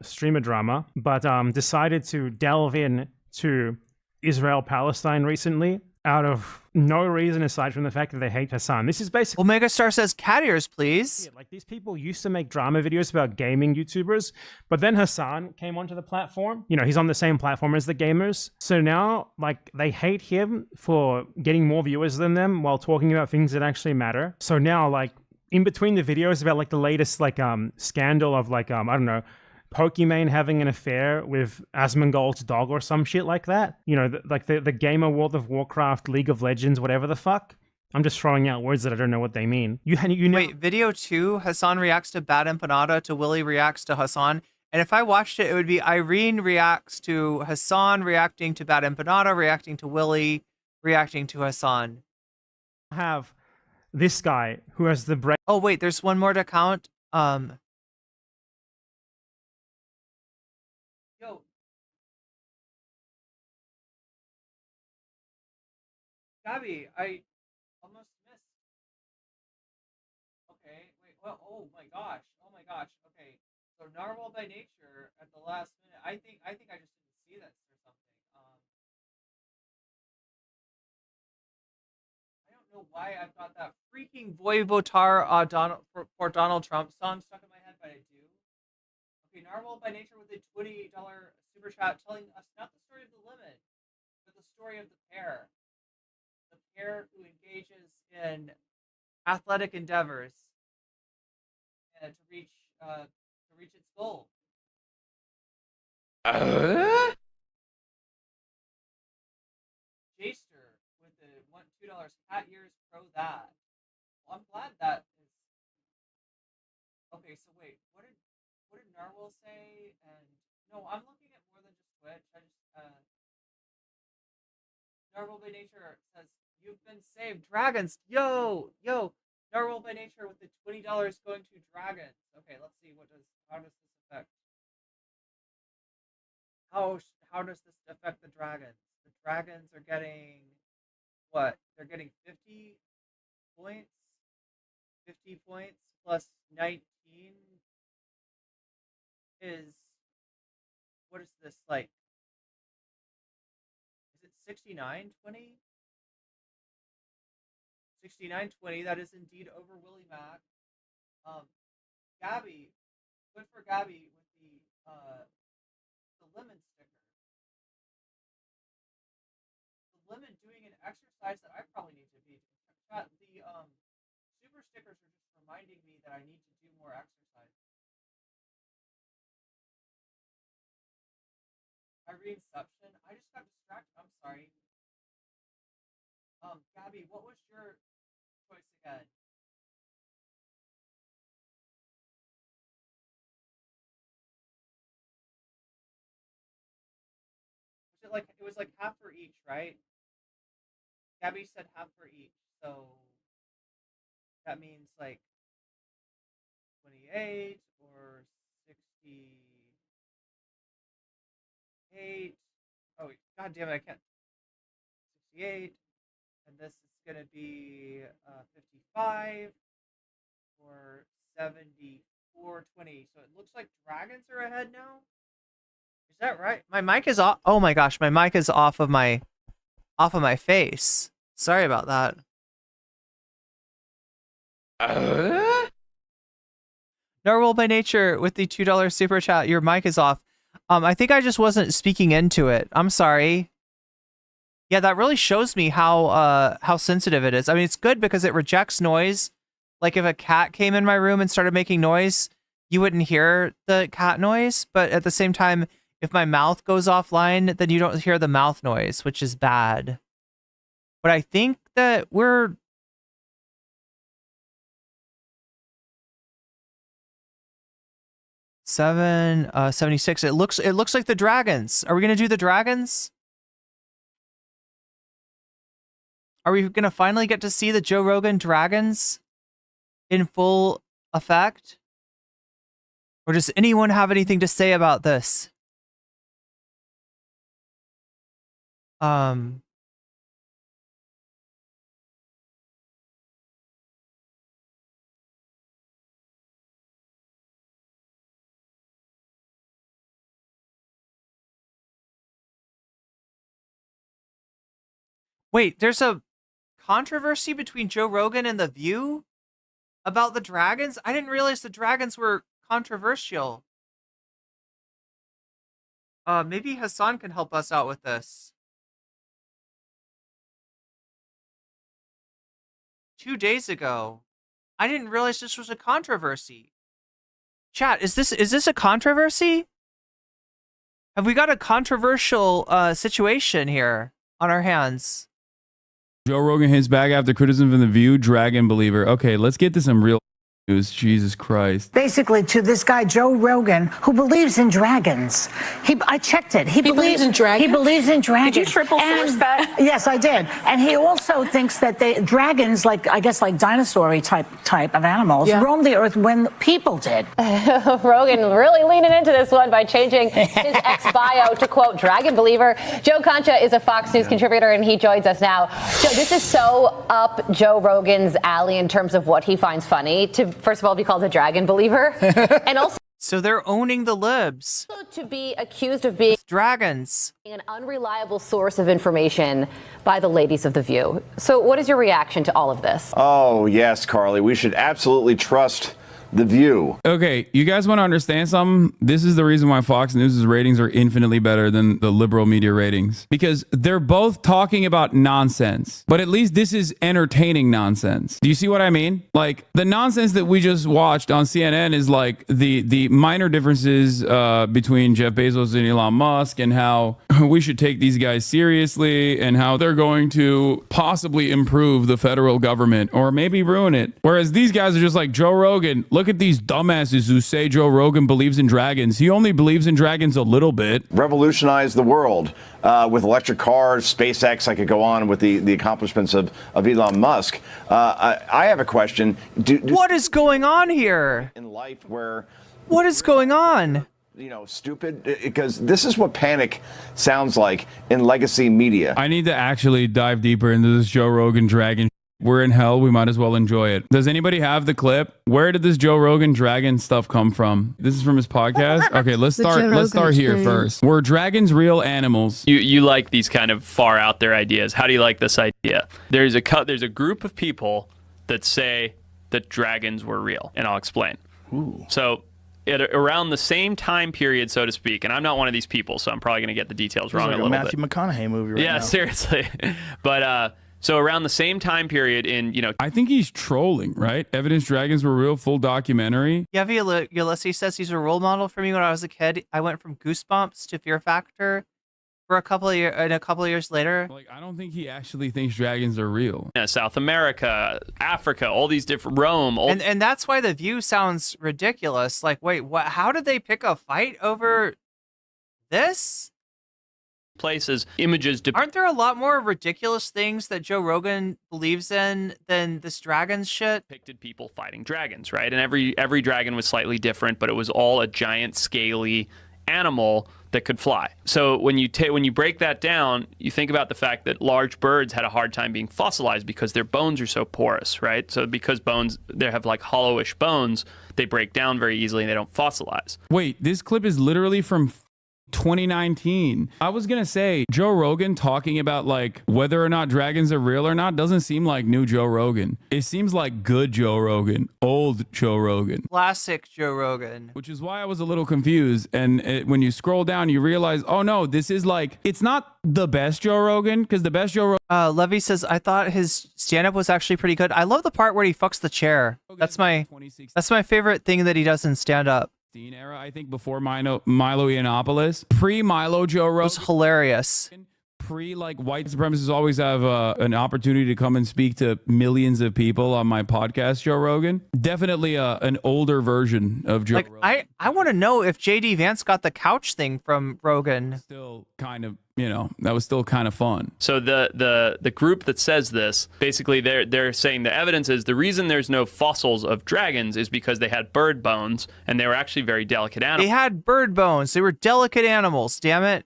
streamer drama, but decided to delve in to Israel-Palestine recently out of no reason aside from the fact that they hate Hasan. This is basically... Omega Star says cat ears, please. Yeah, like these people used to make drama videos about gaming YouTubers, but then Hasan came onto the platform. You know, he's on the same platform as the gamers. So now, like, they hate him for getting more viewers than them while talking about things that actually matter. So now, like, in between the videos about like the latest like scandal of like I don't know, Pokimane having an affair with Asmongold's dog or some shit like that. You know, the gamer World of Warcraft, League of Legends, whatever the fuck. I'm just throwing out words that I don't know what they mean. You know. Wait, video 2, Hasan reacts to Bad Empanada to Willie reacts to Hasan. And if I watched it, it would be Irene reacts to Hasan, reacting to Bad Empanada, reacting to Willie, reacting to Hasan. Have this guy who has the brain. Oh wait, there's one more to count. Yo. Gabby, I almost missed. Okay, wait, well, oh my gosh. Okay. So Narwhal by nature at the last minute. I think I just didn't see this or something. I don't know why I've got that freaking Voy Votar for Donald Trump song stuck in my head, but I do. Okay, Narwhal by Nature with a $20 super chat telling us not the story of the limit, but the story of the pair. The pair who engages in athletic endeavors to reach its goal. Jaster with the $2 cat ears pro that. Well, I'm glad that is. Okay, so wait, what did Narwhal say? And no, I'm looking at more than just Twitch. I just Narwhal by Nature says you've been saved. Dragons, yo. Narwhal by Nature with the $20 going to dragons. Okay, let's see how does this affect? How does this affect the dragons? The dragons are getting what? They're getting 50 points. 50 points plus 19 is, what is this like? Is it 69-20? 69-20, that is indeed over Willie Mack. Gabby, good for Gabby with the lemon sticker. The lemon doing an exercise that I probably need to be. The super stickers are just reminding me that I need to do more exercise. Ireneception, I just got distracted. I'm sorry. Gabby, what was your choice again? It was like half for each, right? Gabby said half for each, so that means like 28 or 68. Oh, god damn it, I can't. 68, and this is gonna be 55 or 74-20. So it looks like dragons are ahead now. Is that right? My mic is off. Oh my gosh, my mic is off of my face. Sorry about that. Narwhal by Nature with the $2 super chat. Your mic is off. I think I just wasn't speaking into it. I'm sorry. Yeah, that really shows me how sensitive it is. I mean, it's good because it rejects noise. Like if a cat came in my room and started making noise, you wouldn't hear the cat noise. But at the same time, if my mouth goes offline, then you don't hear the mouth noise, which is bad. But I think that we're... Seven, 76. It looks like the dragons. Are we gonna do the dragons? Are we gonna finally get to see the Joe Rogan dragons in full effect? Or does anyone have anything to say about this? Wait, there's a controversy between Joe Rogan and The View about the dragons? I didn't realize the dragons were controversial. Maybe Hasan can help us out with this. 2 days ago. I didn't realize this was a controversy. Chat, is this a controversy? Have we got a controversial situation here on our hands? Joe Rogan hits back after criticism from The View, dragon believer. Okay, let's get to some real news. Jesus Christ. Basically, to this guy, Joe Rogan, who believes in dragons. I checked it. He believes in dragons? He believes in dragons. Did you triple source that? Yes, I did. And he also thinks that dragons, like, I guess, like dinosaur-y type of animals, roamed the earth when people did. Rogan really leaning into this one by changing his ex-bio to, quote, dragon believer. Joe Concha is a Fox News contributor, and he joins us now. Joe, this is so up Joe Rogan's alley in terms of what he finds funny. To first of all, be called a dragon believer, and also So they're owning the libs. To be accused of being dragons, an unreliable source of information by the ladies of The View. So what is your reaction to all of this? Oh, yes, Carly. We should absolutely trust The View. Okay, you guys want to understand something? This is the reason why Fox News' ratings are infinitely better than the liberal media ratings. Because they're both talking about nonsense. But at least this is entertaining nonsense. Do you see what I mean? Like, the nonsense that we just watched on CNN is like the minor differences between Jeff Bezos and Elon Musk, and how we should take these guys seriously, and how they're going to possibly improve the federal government or maybe ruin it. Whereas these guys are just like, Joe Rogan, look at these dumbasses who say Joe Rogan believes in dragons. He only believes in dragons a little bit. Revolutionize the world with electric cars, SpaceX. I could go on with the accomplishments of Elon Musk. I have a question. What is going on here? In life where... What is going on? You know, stupid, because this is what panic sounds like in legacy media. I need to actually dive deeper into this Joe Rogan dragon. We're in hell. We might as well enjoy it. Does anybody have the clip? Where did this Joe Rogan dragon stuff come from? This is from his podcast. Okay, let's start here first. Were dragons real animals? You like these kind of far out there ideas. How do you like this idea? There's a group of people that say that dragons were real, and I'll explain. Ooh. So around the same time period, so to speak, and I'm not one of these people, so I'm probably going to get the details wrong a little bit. Matthew McConaughey movie right now. Yeah, seriously. But so around the same time period in, I think he's trolling, right? Evidence Dragons were real, full documentary. Yeah, Ulysses says he's a role model for me when I was a kid. I went from Goosebumps to Fear Factor for a couple of years later. Like, I don't think he actually thinks dragons are real. Yeah, South America, Africa, all these different Rome. And that's why The View sounds ridiculous. Like, wait, what? How did they pick a fight over this? Places, images. Aren't there a lot more ridiculous things that Joe Rogan believes in than this dragons shit? Depicted people fighting dragons, right? And every dragon was slightly different, but it was all a giant, scaly animal that could fly. So when you break that down, you think about the fact that large birds had a hard time being fossilized because their bones are so porous, right? So because they have like hollowish bones, they break down very easily and they don't fossilize. Wait, this clip is literally from 2019. I was gonna say Joe Rogan talking about like whether or not dragons are real or not doesn't seem like new Joe Rogan. It seems like good Joe Rogan, old Joe Rogan, classic Joe Rogan. Which is why I was a little confused. And when you scroll down, you realize, oh no, this is like, it's not the best Joe Rogan, because the best Joe Rogan. Levy says, I thought his stand-up was actually pretty good. I love the part where he fucks the chair. That's my favorite thing that he does in stand-up. Era, I think, before Milo Yiannopoulos. Pre-Milo Joe Rogan was hilarious. Like white supremacists always have an opportunity to come and speak to millions of people on my podcast, Joe Rogan. Definitely an older version of Joe Rogan. I want to know if JD Vance got the couch thing from Rogan. Still kind of, that was still kind of fun. So the group that says this, basically they're saying the evidence is the reason there's no fossils of dragons is because they had bird bones and they were actually very delicate animals. They had bird bones. They were delicate animals, damn it.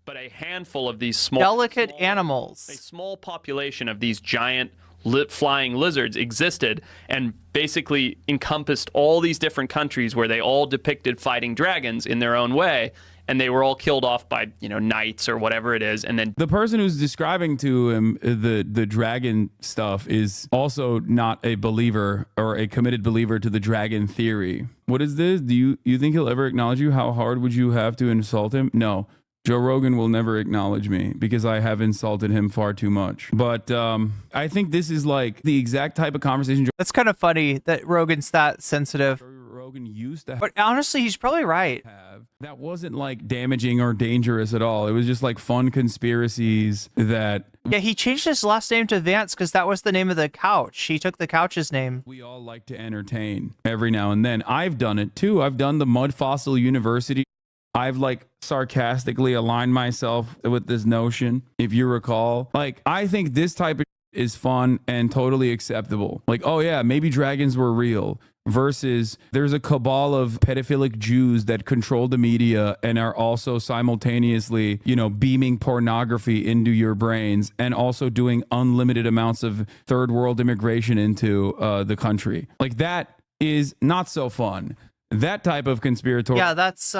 But a handful of these delicate animals, a small population of these giant flying lizards existed and basically encompassed all these different countries where they all depicted fighting dragons in their own way. And they were all killed off by, knights or whatever it is. And then the person who's describing to him the dragon stuff is also not a believer or a committed believer to the dragon theory. What is this? Do you think he'll ever acknowledge you? How hard would you have to insult him? No. Joe Rogan will never acknowledge me because I have insulted him far too much. But I think this is like the exact type of conversation. That's kind of funny that Rogan's that sensitive. Rogan used to have. But honestly, he's probably right. That wasn't like damaging or dangerous at all. It was just like fun conspiracies that... Yeah, he changed his last name to Vance because that was the name of the couch. He took the couch's name. We all like to entertain every now and then. I've done it too. I've done the Mud Fossil University. I've like sarcastically aligned myself with this notion, if you recall. Like, I think this type of is fun and totally acceptable. Like, oh yeah, maybe dragons were real. Versus there's a cabal of pedophilic Jews that control the media and are also simultaneously, beaming pornography into your brains and also doing unlimited amounts of third world immigration into the country. Like, that is not so fun. That type of conspiratorial Yeah, that's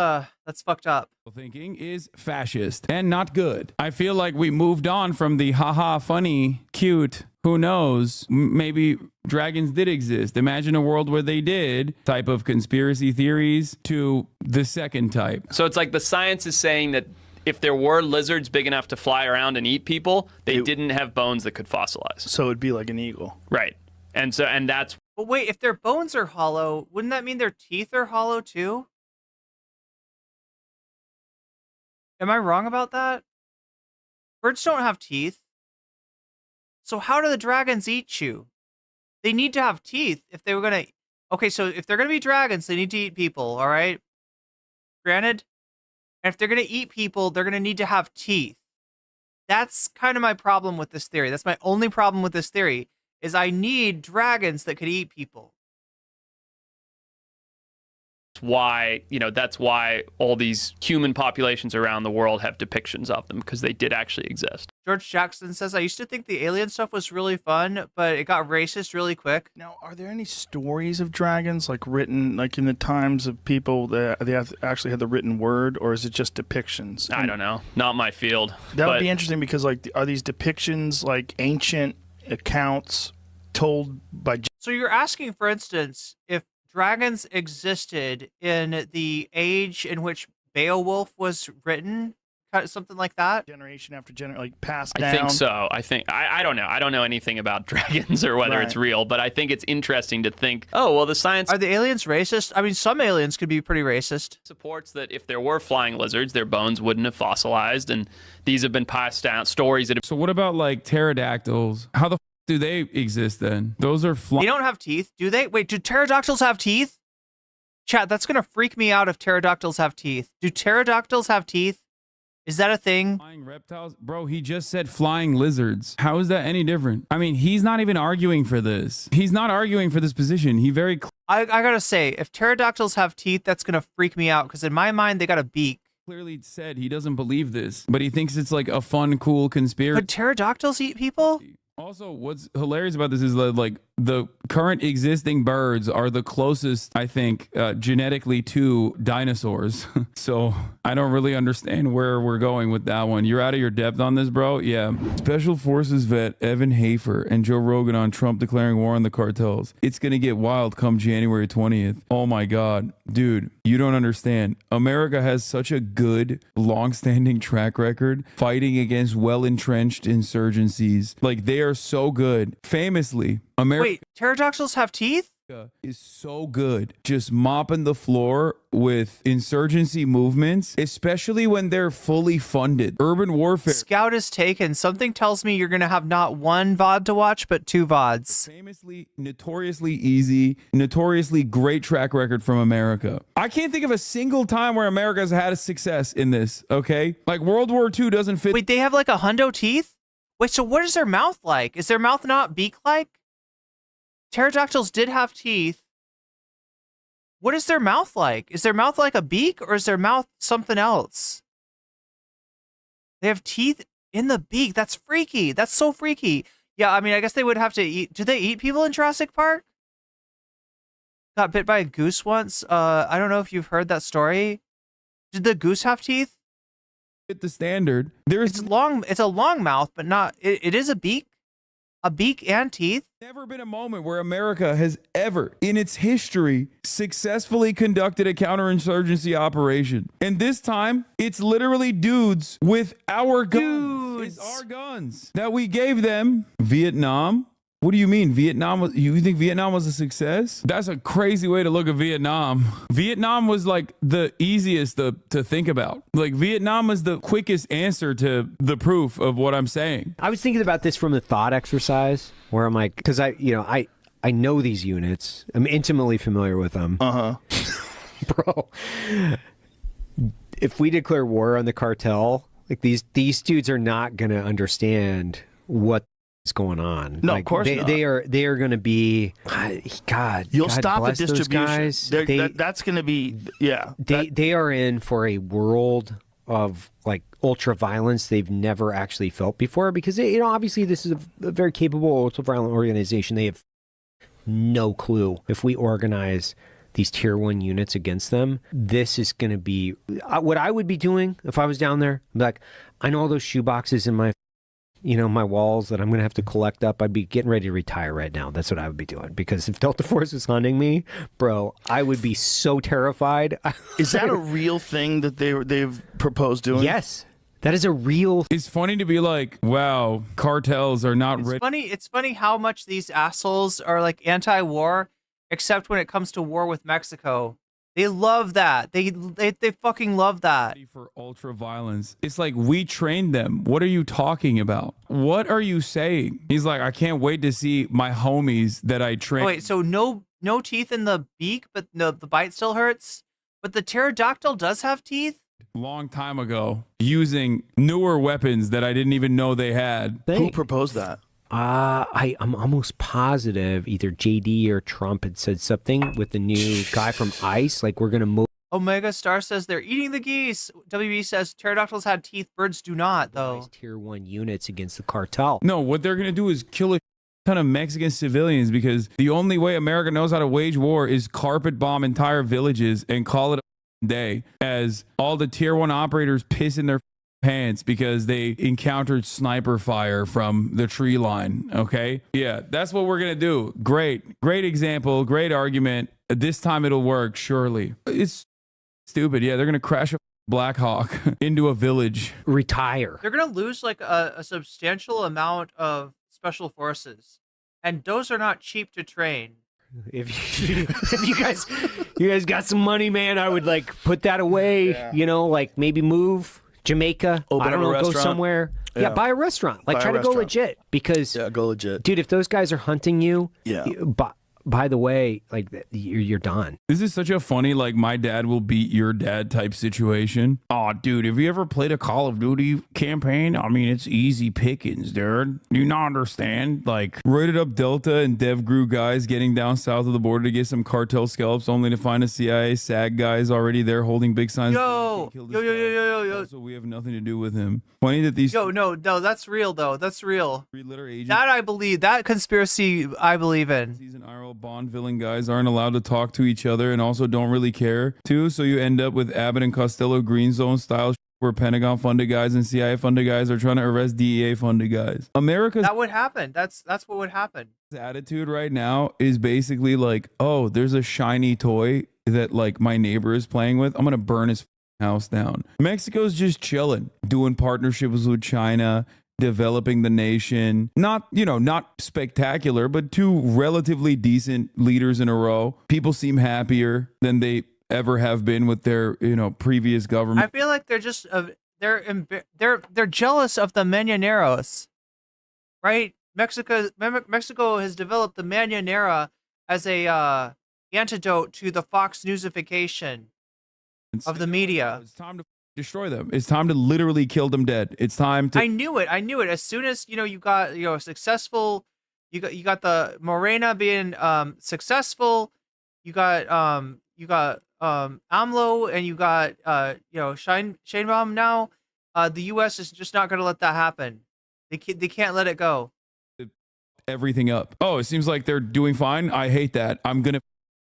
fucked up. thinking is fascist and not good. I feel like we moved on from the haha funny, cute, who knows, maybe dragons did exist. Imagine a world where they did type of conspiracy theories to the second type. So it's like the science is saying that if there were lizards big enough to fly around and eat people, they didn't have bones that could fossilize. So it'd be like an eagle. Right. And that's... But wait, if their bones are hollow, wouldn't that mean their teeth are hollow too? Am I wrong about that? Birds don't have teeth. So how do the dragons eat you? They need to have teeth if they were gonna... Okay, so if they're gonna be dragons, they need to eat people, all right? Granted? And if they're gonna eat people, they're gonna need to have teeth. That's kind of my problem with this theory. That's my only problem with this theory, is I need dragons that could eat people. Why, that's why all these human populations around the world have depictions of them, because they did actually exist. George Jackson says, I used to think the alien stuff was really fun, but it got racist really quick. Now, are there any stories of dragons, like written, like in the times of people that they actually had the written word, or is it just depictions? I don't know. Not my field. That would be interesting, because like, are these depictions like ancient accounts told by... So you're asking, for instance, if dragons existed in the age in which Beowulf was written, something like that? Generation after generation, like passed I down? think so. I don't know. I don't know anything about dragons or whether it's real, but I think it's interesting to think, oh, well, the science... Are the aliens racist? I mean, some aliens could be pretty racist. Supports that if there were flying lizards, their bones wouldn't have fossilized, and these have been passed down, stories that have... So what about like pterodactyls? How the f do they exist then? Those are They don't have teeth, do they? Wait, do pterodactyls have teeth? Chat, that's gonna freak me out if pterodactyls have teeth. Do pterodactyls have teeth? Is that a thing? Flying reptiles? Bro, he just said flying lizards. How is that any different? I mean, he's not even arguing for this. He's not arguing for this position. He very... I gotta say, if pterodactyls have teeth, that's gonna freak me out, because in my mind, they got a beak. Clearly said he doesn't believe this, but he thinks it's like a fun, cool conspiracy. Could pterodactyls eat people? Also, what's hilarious about this is that, like, the current existing birds are the closest, I think, genetically to dinosaurs. So I don't really understand where we're going with that one. You're out of your depth on this, bro? Yeah. Special Forces vet Evan Hafer and Joe Rogan on Trump declaring war on the cartels. It's going to get wild come January 20th. Oh my God. Dude, you don't understand. America has such a good, long-standing track record fighting against well-entrenched insurgencies. Like, they are so good. Famously, America... Wait, pterodactyls have teeth? Is so good just mopping the floor with insurgency movements, especially when they're fully funded. Urban warfare. Scout is taken. Something tells me you're gonna have not one VOD to watch, but two VODs. Famously, notoriously easy, notoriously great track record from America. I can't think of a single time where America's had a success in this, okay? Like World War II doesn't fit. Wait, they have like a hundo teeth? Wait, so what is their mouth like? Is their mouth not beak-like? Pterodactyls did have teeth. What is their mouth like? Is their mouth like a beak, or is their mouth something else? They have teeth in the beak. That's freaky. That's so freaky. Yeah, I mean, I guess they would have to eat. Do they eat people in Jurassic Park? Got bit by a goose once. I don't know if you've heard that story. Did the goose have teeth? The standard. It's long. It's a long mouth, but not. It is a beak. A beak and teeth? Never been a moment where America has ever, in its history, successfully conducted a counterinsurgency operation. And this time, it's literally dudes with our guns. It's our guns that we gave them. Vietnam? What do you mean? You think Vietnam was a success? That's a crazy way to look at Vietnam. Vietnam was like the easiest to think about. Like Vietnam was the quickest answer to the proof of what I'm saying. I was thinking about this from the thought exercise where I'm like, because I know these units. I'm intimately familiar with them. Bro, if we declare war on the cartel, like these dudes are not going to understand what going on. No, like, of course not. They are going to be God. You'll God stop the bless those distribution. guys. That's going to be They are in for a world of like ultra violence they've never actually felt before, because obviously this is a very capable ultra violent organization. They have no clue if we organize these tier 1 units against them, this is going to be what I would be doing if I was down there. I'd be like, I know all those shoe boxes in my my walls that I'm going to have to collect up. I'd be getting ready to retire right now. That's what I would be doing. Because if Delta Force was hunting me, bro, I would be so terrified. Is that a real thing that they've proposed doing? Yes. That is a real... It's funny to be like, wow, cartels are not ready. It's funny how much these assholes are like anti-war, except when it comes to war with Mexico. They love that. They fucking love that. For ultra violence. It's like, we trained them. What are you talking about? What are you saying? He's like, I can't wait to see my homies that I trained. Wait, so no teeth in the beak, but no, the bite still hurts? But the pterodactyl does have teeth? Long time ago, using newer weapons that I didn't even know they had. Who proposed that? I'm almost positive either JD or Trump had said something with the new guy from ICE, like we're going to move. Omega Star says they're eating the geese. WB says pterodactyls had teeth, birds do not, though. Tier 1 units against the cartel. No, what they're going to do is kill a ton of Mexican civilians, because the only way America knows how to wage war is carpet bomb entire villages and call it a day, as all the tier 1 operators piss in their pants because they encountered sniper fire from the tree line. Okay, yeah, that's what we're gonna do. Great example, great argument. This time it'll work, surely. It's stupid. Yeah, they're gonna crash a Black Hawk into a village. Retire. They're gonna lose like a substantial amount of special forces, and those are not cheap to train. If you guys got some money, man, I would like put that away. Yeah. Like maybe move Jamaica. I don't know, go somewhere. Yeah, buy a restaurant. Like try to go legit, because go legit, dude. If those guys are hunting you, yeah. By the way, like you're done. This is such a funny, like, my dad will beat your dad type situation. Oh, dude, have you ever played a Call of Duty campaign? I mean, it's easy pickings, dude. Do you not understand? Like, rated up Delta and DevGru guys getting down south of the border to get some cartel scalps, only to find a CIA SAG guys already there holding big signs. Yo. So we have nothing to do with him. Funny that these. No, that's real though. That's real. Three-letter agents. That I believe. That conspiracy I believe in. Season IRL Bond villain guys aren't allowed to talk to each other and also don't really care too. So you end up with Abbott and Costello Green Zone style where Pentagon funded guys and CIA funded guys are trying to arrest DEA funded guys. That would happen. That's what would happen. His attitude right now is basically like, oh, there's a shiny toy that like my neighbor is playing with. I'm gonna burn his house down. Mexico's just chilling, doing partnerships with China, developing the nation. Not spectacular, but two relatively decent leaders in a row. People seem happier than they ever have been with their, previous government. I feel like they're just they're jealous of the Mañaneros, right? Mexico has developed the Mañanera as a antidote to the Fox Newsification of the media. It's time to destroy them. It's time to literally kill them dead. It's time to. I knew it. As soon as you got successful, you got the Morena being successful. You got AMLO, and you got Sheinbaum now. The U.S. is just not going to let that happen. They can't let it go. Everything up. Oh, it seems like they're doing fine. I hate that. I'm gonna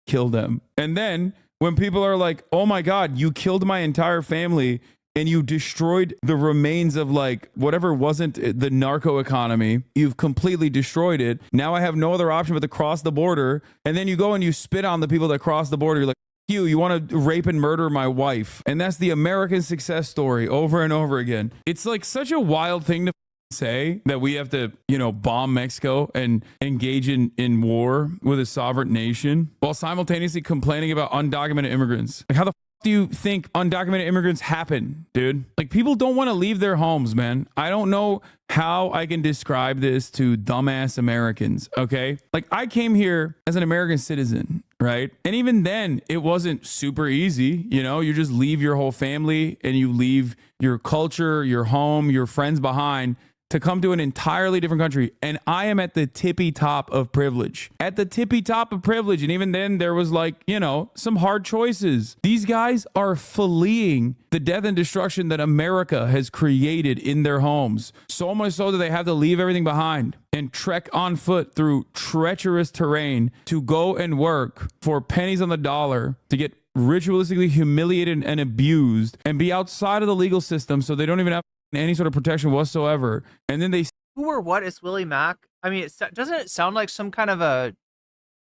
kill them. And then when people are like, oh my God, you killed my entire family and you destroyed the remains of like whatever wasn't the narco economy, you've completely destroyed it. Now I have no other option but to cross the border. And then you go and you spit on the people that cross the border. You're like, you want to rape and murder my wife. And that's the American success story over and over again. It's like such a wild thing to say that we have to, bomb Mexico and engage in war with a sovereign nation while simultaneously complaining about undocumented immigrants. Like, how the do you think undocumented immigrants happen, dude? Like, people don't want to leave their homes, man. I don't know how I can describe this to dumbass Americans, okay? Like, I came here as an American citizen, right? And even then, it wasn't super easy. You just leave your whole family and you leave your culture, your home, your friends behind to come to an entirely different country. And I am at the tippy top of privilege. At the tippy top of privilege. And even then there was like, you know, some hard choices. These guys are fleeing the death and destruction that America has created in their homes. So much so that they have to leave everything behind and trek on foot through treacherous terrain to go and work for pennies on the dollar to get ritualistically humiliated and abused and be outside of the legal system so they don't even have any sort of protection whatsoever. And then they Who or what is Willie Mack? I mean, doesn't it sound like some kind of a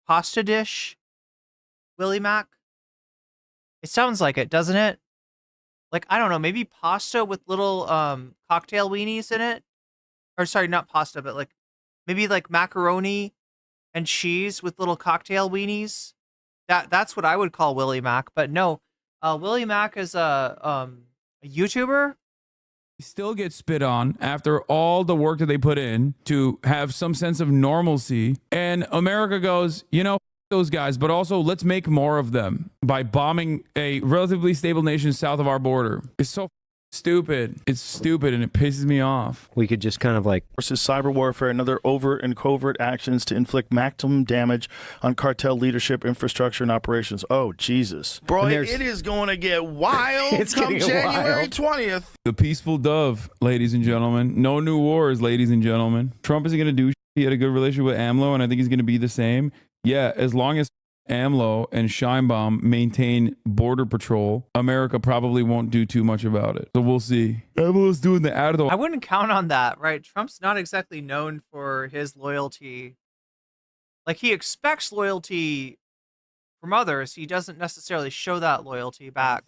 pasta dish? Willie Mack? It sounds like it, doesn't it? Like, I don't know, maybe pasta with little cocktail weenies in it? Or sorry, not pasta, but like maybe like macaroni and cheese with little cocktail weenies. That's what I would call Willie Mack, but no. Willie Mack is a YouTuber. Still get spit on after all the work that they put in to have some sense of normalcy. And America goes, you know, those guys, but also let's make more of them by bombing a relatively stable nation south of our border. It's so stupid. It's stupid and it pisses me off. We could just kind of like versus cyber warfare and other overt and covert actions to inflict maximum damage on cartel leadership, infrastructure, and operations. Oh, Jesus. Bro, it is going to get wild It's come getting January wild. 20th. The peaceful dove, ladies and gentlemen. No new wars, ladies and gentlemen. Trump isn't going to do shit. He had a good relationship with AMLO, and I think he's going to be the same. Yeah, as long as AMLO and Scheinbaum maintain border patrol, America probably won't do too much about it. So we'll see. AMLO's doing the out of the... I wouldn't count on that, right? Trump's not exactly known for his loyalty. Like, he expects loyalty from others. He doesn't necessarily show that loyalty back.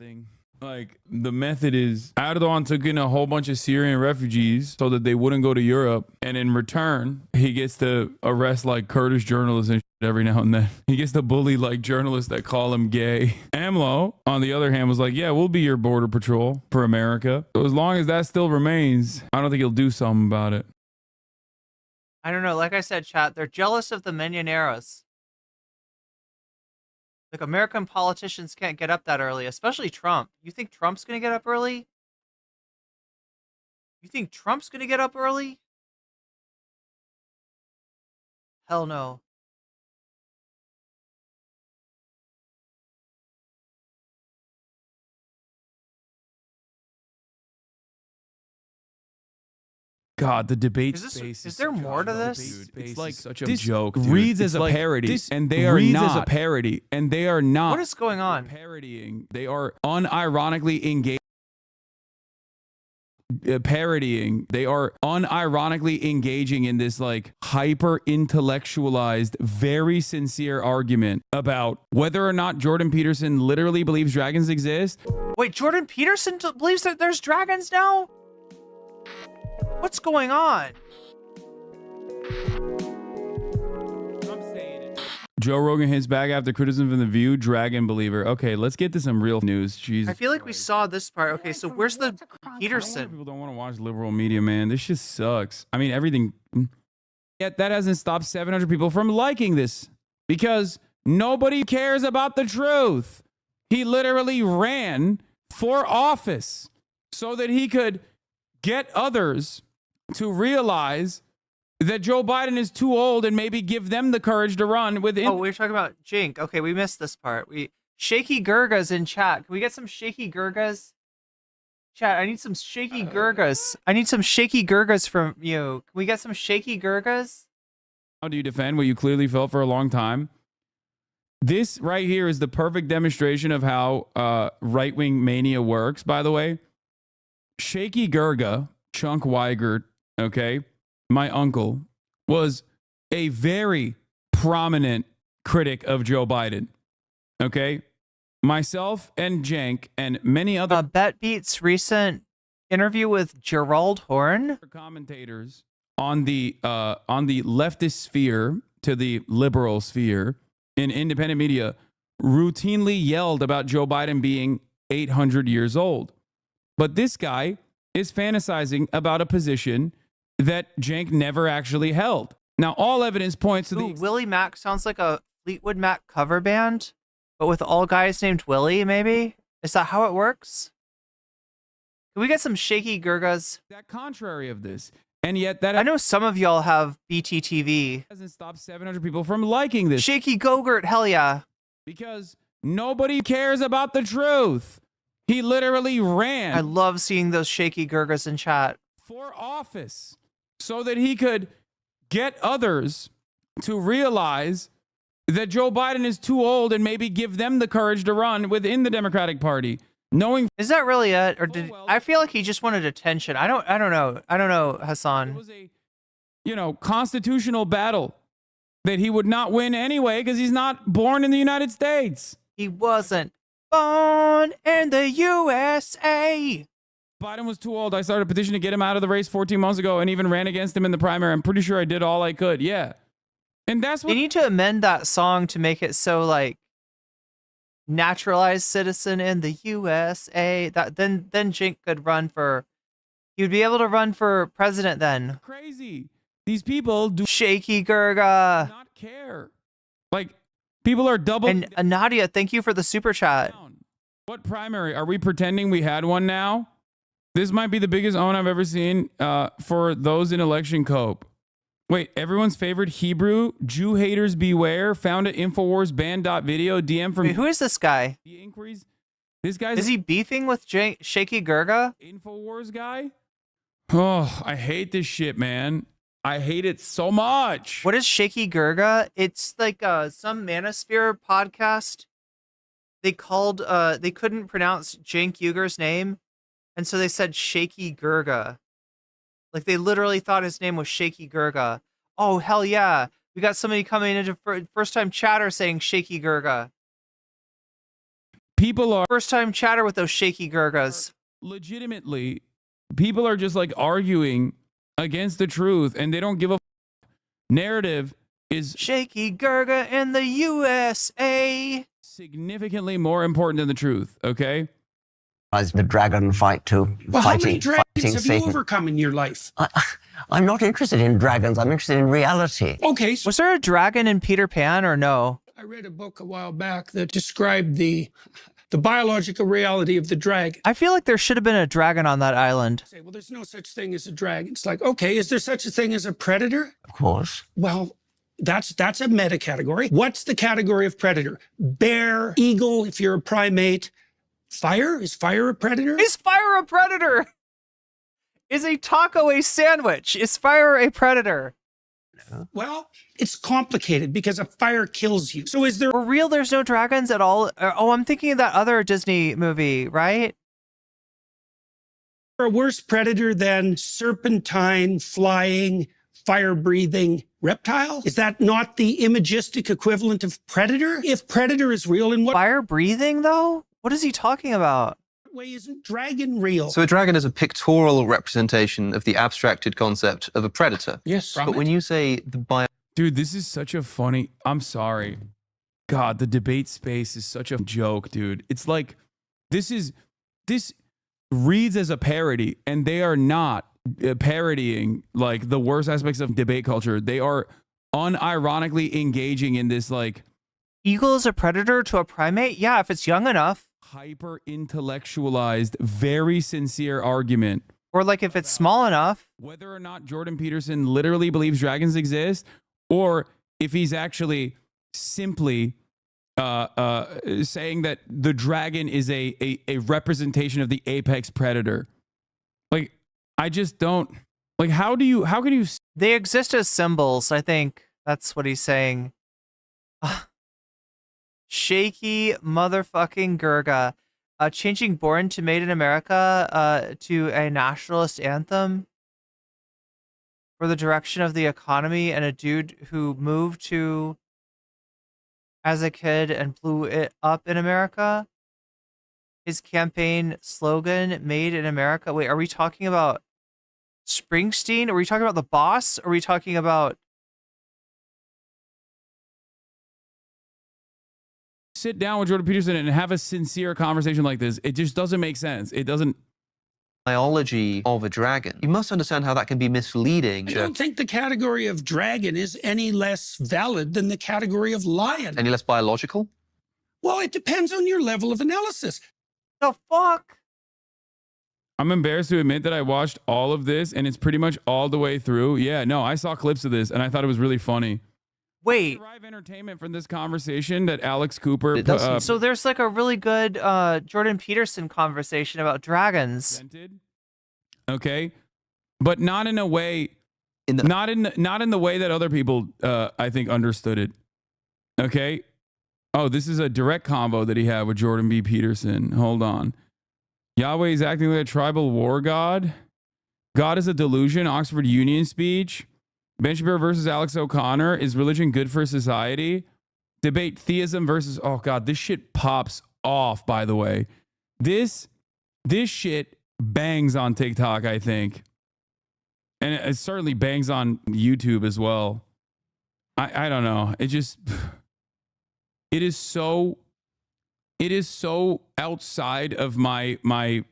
Like, the method is Erdogan took in a whole bunch of Syrian refugees so that they wouldn't go to Europe. And in return, he gets to arrest like Kurdish journalists and shit every now and then. He gets to bully like journalists that call him gay. AMLO, on the other hand, was like, yeah, we'll be your border patrol for America. So as long as that still remains, I don't think he'll do something about it. I don't know. Like I said, chat, they're jealous of the Menioneros. Like, American politicians can't get up that early, especially Trump. You think Trump's going to get up early? You think Trump's going to get up early? Hell no. God, the debate Is space is there more to this? It's like such a this joke. Dude. reads It's as a like, parody, this and they are reads as a not. parody, and they are not. What is going on? Parodying. They are unironically engaged. Parodying. They are unironically engaging in this like hyper intellectualized, very sincere argument about whether or not Jordan Peterson literally believes dragons exist. Wait, Jordan Peterson believes that there's dragons now? What's going on? Joe Rogan hits back after criticism from The View. Dragon believer. Okay, let's get to some real news. Jesus. I feel like we saw this part. Okay, so where's the Peterson? People don't want to watch liberal media, man. This just sucks. I mean, everything. Yet that hasn't stopped 700 people from liking this because nobody cares about the truth. He literally ran for office so that he could get others to realize that Joe Biden is too old and maybe give them the courage to run within. Oh, we were talking about Jink. Okay, we missed this part. Shaky Gurgas in chat. Can we get some Shaky Gurgas? Chat, I need some Shaky Gurgas. I need some Shaky Gurgas from you. Can we get some Shaky Gurgas? How do you defend what you clearly felt for a long time? This right here is the perfect demonstration of how right-wing mania works, by the way. Shaky Gurga, Chunk Weigert, okay, my uncle, was a very prominent critic of Joe Biden. Okay? Myself and Jank and many other BetBeat's recent interview with Gerald Horn commentators on the leftist sphere to the liberal sphere in independent media routinely yelled about Joe Biden being 800 years old. But this guy is fantasizing about a position that Jank never actually held. Now, all evidence points to the... Willie Mack sounds like a Fleetwood Mac cover band, but with all guys named Willie, maybe? Is that how it works? Can we get some Shaky Gurgas? That contrary of this. And yet that I know some of y'all have BTTV. Hasn't stopped 700 people from liking this. Shaky Gogurt, hell yeah. Because nobody cares about the truth. He literally ran. I love seeing those shaky Gurgas in chat. For office so that he could get others to realize that Joe Biden is too old and maybe give them the courage to run within the Democratic Party. Knowing is that really it, or did I feel like he just wanted attention? I don't know, Hasan. It was a constitutional battle that he would not win anyway because he's not born in the United States. He wasn't born in the USA. Biden was too old. I started a petition to get him out of the race 14 months ago and even ran against him in the primary. I'm pretty sure I did all I could. Yeah. And that's what they need to amend that song to make it so like naturalized citizen in the USA. That then Jink could run for. You'd be able to run for president then. Crazy. These people do shaky Gurga. Not care. Like people are double. And Nadia, thank you for the super chat. What primary? Are we pretending we had one now? This might be the biggest own I've ever seen for those in election cope. Wait, everyone's favorite Hebrew, Jew haters beware, found at Infowars band.video, DM from... Wait, who is this guy? The inquiries. This guy's... Is he beefing with Shaky Gurga? Infowars guy? Oh, I hate this shit, man. I hate it so much. What is Shaky Gurga? It's like some Manosphere podcast. They called, they couldn't pronounce Cenk Uyghur's name, and so they said Shaky Gurga. Like, they literally thought his name was Shaky Gurga. Oh, hell yeah. We got somebody coming into first-time chatter saying Shaky Gurga. People are... First-time chatter with those Shaky Gurgas. Legitimately, people are just, like, arguing against the truth, and they don't give a... Narrative is... Shaky Gurga in the USA. Significantly more important than the truth, okay? The dragon fight to well, how many dragons have Satan. you overcome in your life? I'm not interested in dragons. I'm interested in reality. Okay. Was there a dragon in Peter Pan or no? I read a book a while back that described the biological reality of the dragon. I feel like there should have been a dragon on that island. Say, well, there's no such thing as a dragon. It's like, okay, is there such a thing as a predator? Of course. Well, that's a meta category. What's the category of predator? Bear, eagle, if you're a primate. Fire? Is fire a predator? Is fire a predator? Is a taco a sandwich? Is fire a predator? No. Well, it's complicated because a fire kills you. So is there... For real, there's no dragons at all? Oh, I'm thinking of that other Disney movie, right? A worse predator than serpentine, flying, fire-breathing reptile? Is that not the imagistic equivalent of predator? If predator is real, in what... Fire-breathing, though? What is he talking about? What way isn't dragon real? So a dragon is a pictorial representation of the abstracted concept of a predator. Yes. But when you say the Dude, this is such a funny... I'm sorry. God, the debate space is such a joke, dude. It's like, this reads as a parody, and they are not parodying like the worst aspects of debate culture. They are unironically engaging in this like... Eagle is a predator to a primate? Yeah, if it's young enough. Hyper intellectualized, very sincere argument. Or like if it's small enough. Whether or not Jordan Peterson literally believes dragons exist, or if he's actually simply saying that the dragon is a representation of the apex predator. Like, I just don't like, how can you... They exist as symbols. I think that's what he's saying. Shaky motherfucking Gurga. Changing Born to Made in America to a nationalist anthem for the direction of the economy, and a dude who moved to as a kid and blew it up in America. His campaign slogan, Made in America. Wait, are we talking about Springsteen? Are we talking about the boss? Are we talking about... Sit down with Jordan Peterson and have a sincere conversation like this. It just doesn't make sense. It doesn't... Biology of a dragon. You must understand how that can be misleading. I don't think the category of dragon is any less valid than the category of lion. Any less biological? Well, it depends on your level of analysis. The fuck? I'm embarrassed to admit that I watched all of this and it's pretty much all the way through. Yeah, no, I saw clips of this and I thought it was really funny. Wait. Derive entertainment from this conversation that Alex Cooper So there's like a really good Jordan Peterson conversation about dragons. Okay, but not in a way, not in the way that other people I think understood it. Okay. Oh, this is a direct convo that he had with Jordan B. Peterson. Hold on. Yahweh is acting like a tribal war god. God is a delusion. Oxford Union speech. Ben Shapiro versus Alex O'Connor. Is religion good for society? Debate theism versus. Oh God, this shit pops off. By the way, this shit bangs on TikTok, I think, and it certainly bangs on YouTube as well. I don't know. It just it is so outside of my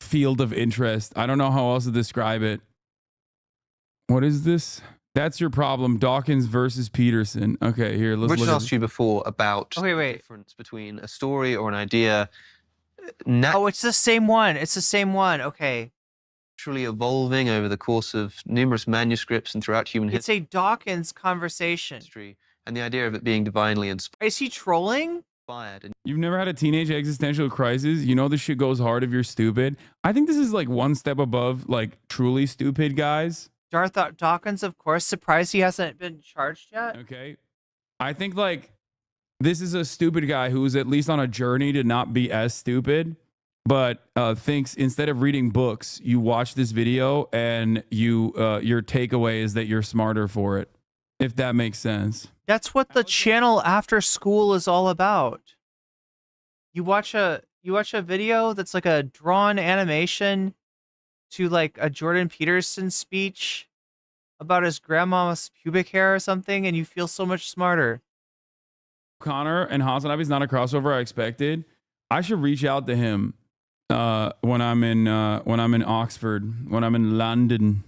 field of interest. I don't know how else to describe it. What is this? That's your problem. Dawkins versus Peterson. Okay, here, let's Richard look asked you before about the difference between a story or an idea. Oh, it's the same one. It's the same one. Okay. Naturally evolving over the course of numerous manuscripts and throughout human It's a Dawkins conversation. history, and the idea of it being divinely inspired. Is he trolling? And You've never had a teenage existential crisis? You know this shit goes hard if you're stupid. I think this is like one step above like truly stupid guys. Darth Dawkins, of course. Surprised he hasn't been charged yet. Okay. I think like this is a stupid guy who's at least on a journey to not be as stupid, but thinks instead of reading books, you watch this video and you your takeaway is that you're smarter for it. If that makes sense. That's what the channel After School is all about. You watch a video that's like a drawn animation to like a Jordan Peterson speech about his grandma's pubic hair or something, and you feel so much smarter. Connor and Hasan is not a crossover I expected. I should reach out to him when I'm in Oxford, when I'm in London,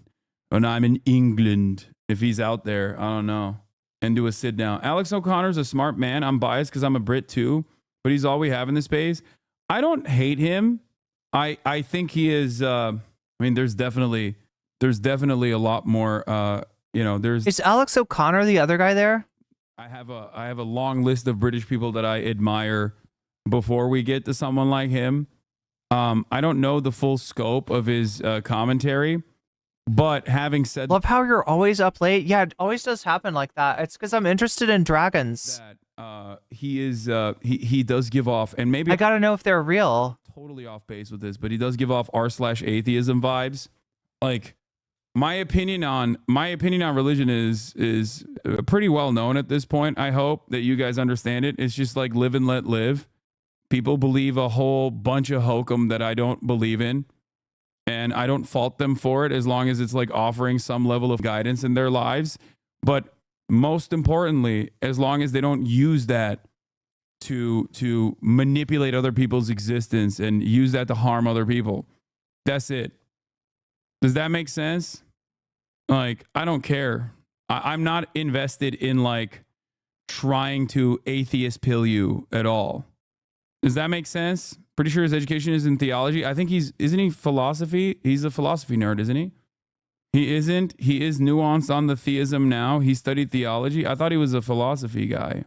when I'm in England. If he's out there, I don't know. And do a sit down. Alex O'Connor's a smart man. I'm biased because I'm a Brit too, but he's all we have in this space. I don't hate him. I think he is. I mean, there's definitely a lot more. Is Alex O'Connor the other guy there? I have a long list of British people that I admire before we get to someone like him. I don't know the full scope of his commentary. But having said, love how you're always up late. Yeah, it always does happen like that. It's because I'm interested in dragons. He does give off, and maybe I gotta know if they're real. Totally off base with this, but he does give off r/atheism vibes. Like my opinion on religion is pretty well known at this point. I hope that you guys understand it. It's just like live and let live. People believe a whole bunch of hokum that I don't believe in. And I don't fault them for it as long as it's like offering some level of guidance in their lives. But most importantly, as long as they don't use that to manipulate other people's existence and use that to harm other people. That's it. Does that make sense? Like, I don't care. I'm not invested in like trying to atheist pill you at all. Does that make sense? Pretty sure his education is in theology. I think isn't he philosophy? He's a philosophy nerd, isn't he? He isn't. He is nuanced on the theism now. He studied theology. I thought he was a philosophy guy.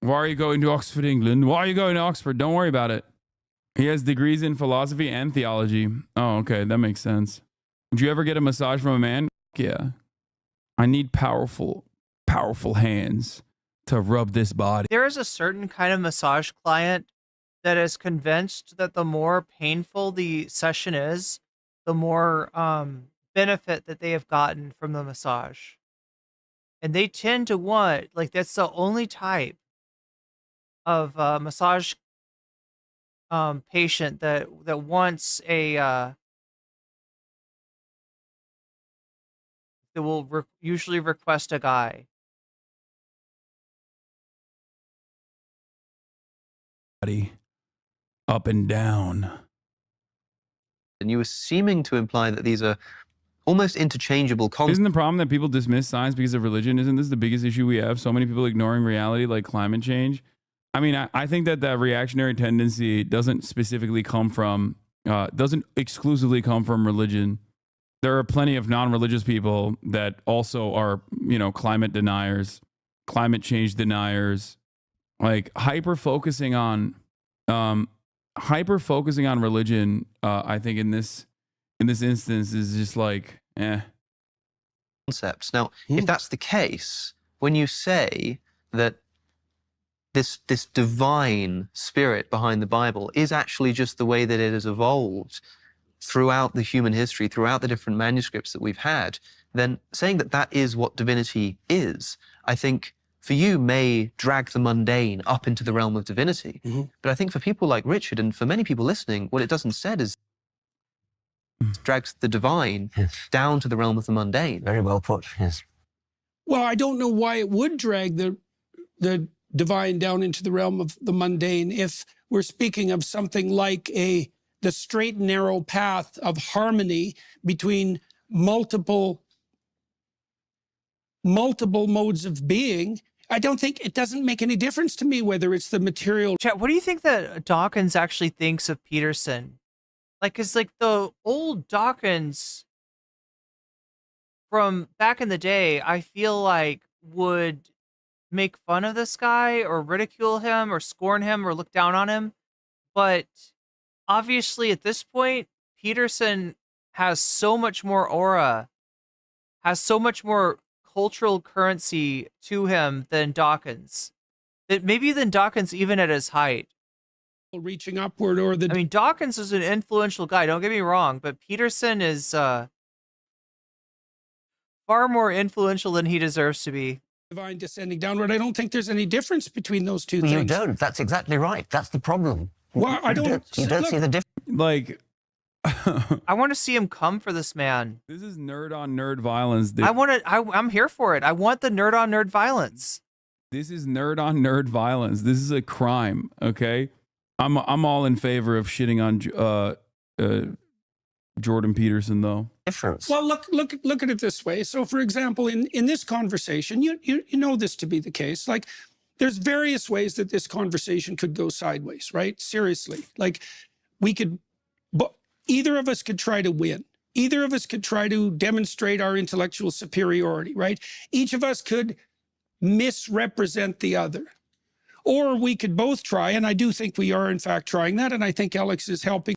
Why are you going to Oxford, England? Why are you going to Oxford? Don't worry about it. He has degrees in philosophy and theology. Oh, okay. That makes sense. Would you ever get a massage from a man? Yeah. I need powerful hands to rub this body. There is a certain kind of massage client that is convinced that the more painful the session is, the more benefit that they have gotten from the massage. And they tend to want, like, that's the only type of massage patient that wants a that will usually request a guy. Up and down. And you were seeming to imply that these are almost interchangeable concepts. Isn't the problem that people dismiss science because of religion? Isn't this the biggest issue we have? So many people ignoring reality like climate change. I mean, I think that reactionary tendency doesn't specifically come from doesn't exclusively come from religion. There are plenty of non-religious people that also are, climate deniers, climate change deniers. Like hyper focusing on religion. I think in this instance is just like, concepts. Now, if that's the case, when you say that this divine spirit behind the Bible is actually just the way that it has evolved throughout the human history, throughout the different manuscripts that we've had, then saying that that is what divinity is, I think for you may drag the mundane up into the realm of divinity. But I think for people like Richard and for many people listening, what it doesn't said is drags the divine down to the realm of the mundane. Very well put, yes. Well, I don't know why it would drag the divine down into the realm of the mundane if we're speaking of something like the straight and narrow path of harmony between multiple modes of being. I don't think it doesn't make any difference to me whether it's the material. Chat, what do you think that Dawkins actually thinks of Peterson? Like, cause like the old Dawkins from back in the day, I feel like would make fun of this guy or ridicule him or scorn him or look down on him. But obviously at this point, Peterson has so much more aura, has so much more cultural currency to him than Dawkins. That maybe than Dawkins even at his height. Reaching upward or the... I mean, Dawkins is an influential guy, don't get me wrong, but Peterson is far more influential than he deserves to be. Divine descending downward. I don't think there's any difference between those two things. You don't. That's exactly right. That's the problem. Well, I don't... You don't see the difference. Like... I want to see him come for this man. This is nerd on nerd violence. I'm here for it. I want the nerd on nerd violence. This is nerd on nerd violence. This is a crime. Okay, I'm all in favor of shitting on Jordan Peterson though. Difference. Well, look at it this way. So, for example, in this conversation, you know this to be the case. Like, there's various ways that this conversation could go sideways, right? Seriously, like we could. But either of us could try to win. Either of us could try to demonstrate our intellectual superiority, right? Each of us could misrepresent the other. Or we could both try, and I do think we are in fact trying that, and I think Alex is helping.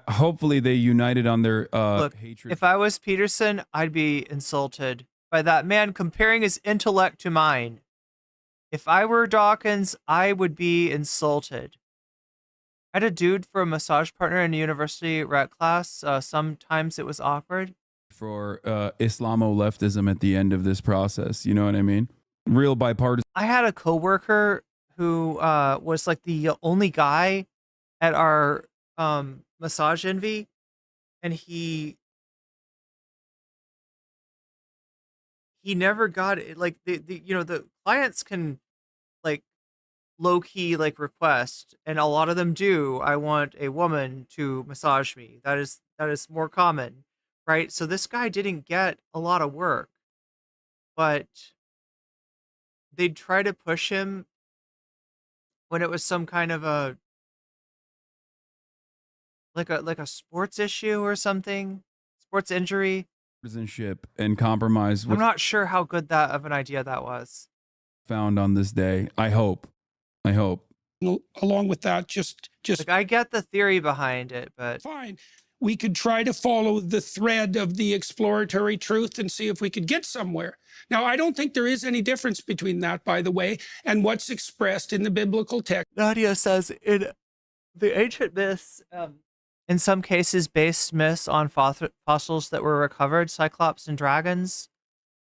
Hopefully they united on their Look, hatred. if I was Peterson, I'd be insulted by that man comparing his intellect to mine. If I were Dawkins, I would be insulted. I had a dude for a massage partner in a university rec class. Sometimes it was awkward. For Islamo-leftism at the end of this process, you know what I mean? Real bipartisan. I had a coworker who was like the only guy at our massage envy, and he never got it. Like the clients can like low-key like request, and a lot of them do, I want a woman to massage me. That is more common, right? So this guy didn't get a lot of work, but they'd try to push him when it was some kind of a like a sports issue or something, sports injury. Citizenship and compromise. I'm not sure how good that of an idea that was. Found on this day. I hope. Along with that, just like, I get the theory behind it, but fine. We could try to follow the thread of the exploratory truth and see if we could get somewhere. Now, I don't think there is any difference between that, by the way, and what's expressed in the biblical text. Nadia says in the ancient myths, in some cases based myths on fossils that were recovered, cyclops and dragons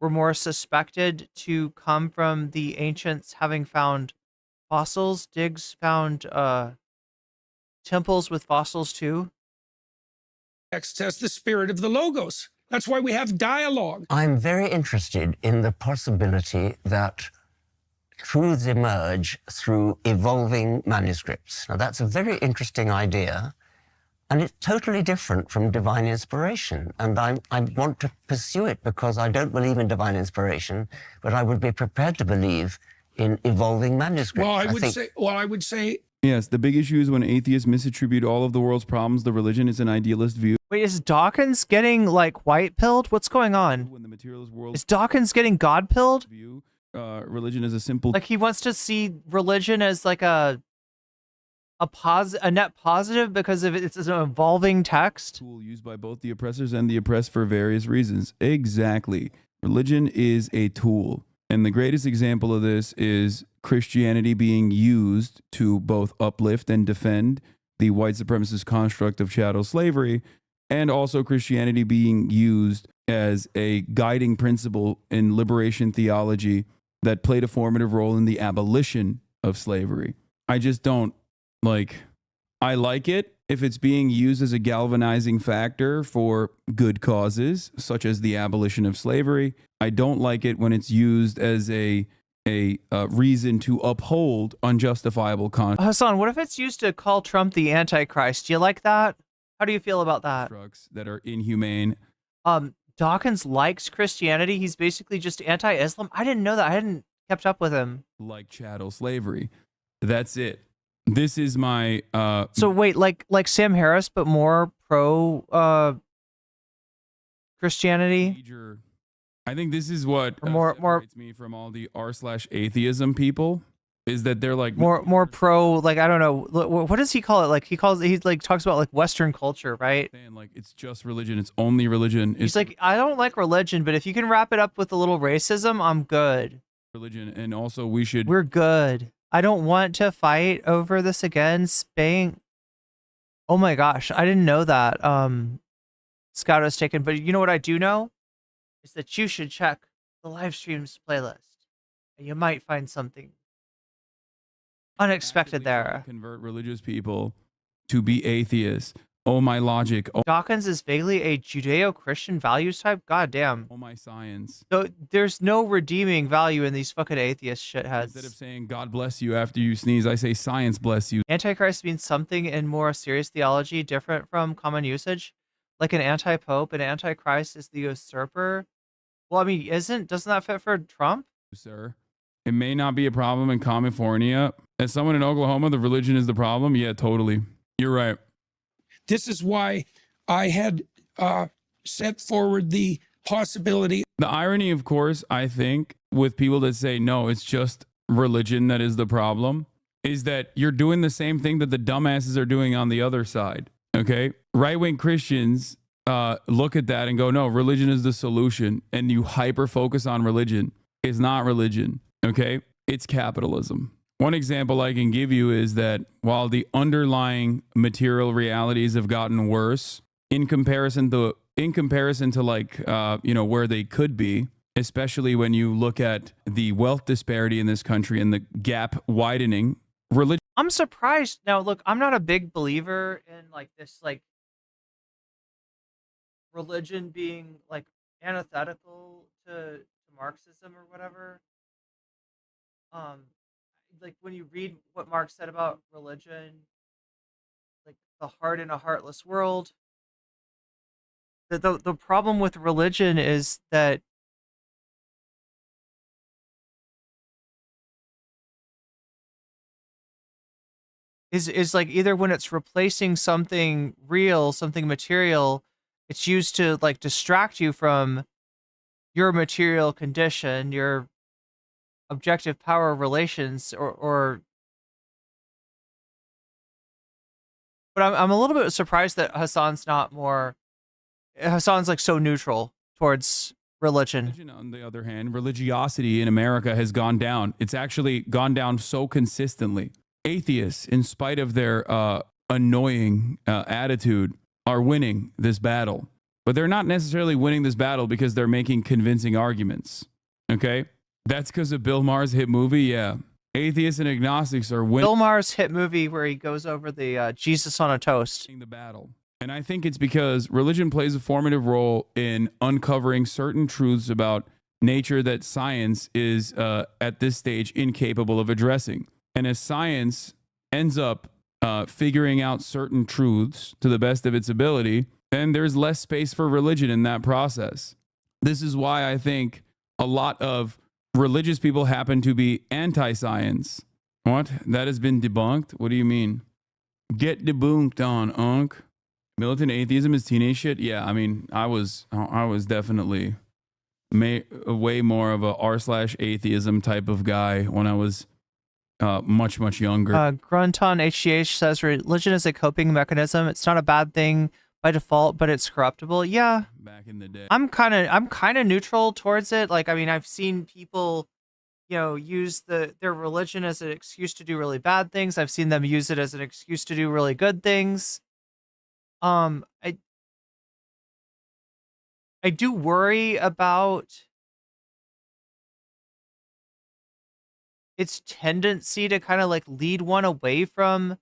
were more suspected to come from the ancients having found fossils. Diggs found temples with fossils too. Text says the spirit of the logos. That's why we have dialogue. I'm very interested in the possibility that truths emerge through evolving manuscripts. Now, that's a very interesting idea, and it's totally different from divine inspiration. And I want to pursue it because I don't believe in divine inspiration, but I would be prepared to believe in evolving manuscripts. Well, I would say Yes, the big issue is when atheists misattribute all of the world's problems. The religion is an idealist view. Wait, is Dawkins getting like white pilled? What's going on? When the materialist world Is Dawkins getting God pilled? Religion is a simple. Like he wants to see religion as like a net positive because of it's an evolving text. Tool used by both the oppressors and the oppressed for various reasons. Exactly. Religion is a tool. And the greatest example of this is Christianity being used to both uplift and defend the white supremacist construct of chattel slavery, and also Christianity being used as a guiding principle in liberation theology that played a formative role in the abolition of slavery. I just don't I like it if it's being used as a galvanizing factor for good causes, such as the abolition of slavery. I don't like it when it's used as a reason to uphold unjustifiable conduct. Hasan, what if it's used to call Trump the Antichrist? Do you like that? How do you feel about that? That are inhumane. Dawkins likes Christianity. He's basically just anti-Islam. I didn't know that. I hadn't kept up with him. Like chattel slavery. That's it. This is my So wait, like Sam Harris, but more pro Christianity. I think this is what separates me from all the r/atheism people, is that they're like more pro, like, I don't know, what does he call it? Like he talks about like Western culture, right? Saying like it's just religion, it's only religion. He's like, I don't like religion, but if you can wrap it up with a little racism, I'm good. Religion, and also we're good. I don't want to fight over this again. Spain. Oh my gosh, I didn't know that. Scout was taken, but you know what I do know is that you should check the live streams playlist, and you might find something unexpected there. Convert religious people to be atheists. Oh my logic. Oh, Dawkins is vaguely a Judeo-Christian values type. God damn. oh my science. So there's no redeeming value in these fucking atheist shitheads. Instead of saying God bless you after you sneeze, I say science bless you. Antichrist means something in more serious theology different from common usage, like an anti-pope. An antichrist is the usurper. Well, I mean, doesn't that fit for Trump? Sir, it may not be a problem in California. As someone in Oklahoma, the religion is the problem. Yeah, totally. You're right. This is why I had set forward the possibility. The irony, of course, I think, with people that say, no, it's just religion that is the problem, is that you're doing the same thing that the dumbasses are doing on the other side. Okay? Right-wing Christians look at that and go, no, religion is the solution. And you hyper-focus on religion. It's not religion. Okay? It's capitalism. One example I can give you is that while the underlying material realities have gotten worse in comparison to where they could be, especially when you look at the wealth disparity in this country and the gap widening, religion. I'm surprised. Now, look, I'm not a big believer in religion being like antithetical to Marxism or whatever. Like when you read what Marx said about religion, like the heart in a heartless world, the problem with religion is that is like either when it's replacing something real, something material, it's used to like distract you from your material condition, your objective power relations, or but I'm a little bit surprised that Hasan's like so neutral towards religion. On the other hand, religiosity in America has gone down. It's actually gone down so consistently. Atheists, in spite of their annoying attitude, are winning this battle. But they're not necessarily winning this battle because they're making convincing arguments. Okay? That's because of Bill Maher's hit movie, yeah. Atheists and agnostics are winning. Bill Maher's hit movie where he goes over the Jesus on a toast. The battle. And I think it's because religion plays a formative role in uncovering certain truths about nature that science is, at this stage, incapable of addressing. And as science ends up figuring out certain truths to the best of its ability, then there's less space for religion in that process. This is why I think a lot of religious people happen to be anti-science, What? That has been debunked? What do you mean? Get debunked on, Unk. Militant atheism is teenage shit? Yeah, I mean, I was definitely way more of a r/atheism type of guy when I was much, much younger. Grunton HGH says religion is a coping mechanism. It's not a bad thing by default, but it's corruptible. Yeah. Back in the day. I'm kind of neutral towards it. Like, I mean, I've seen people, you know, use their religion as an excuse to do really bad things. I've seen them use it as an excuse to do really good things. I do worry about its tendency to kind of like lead one away from,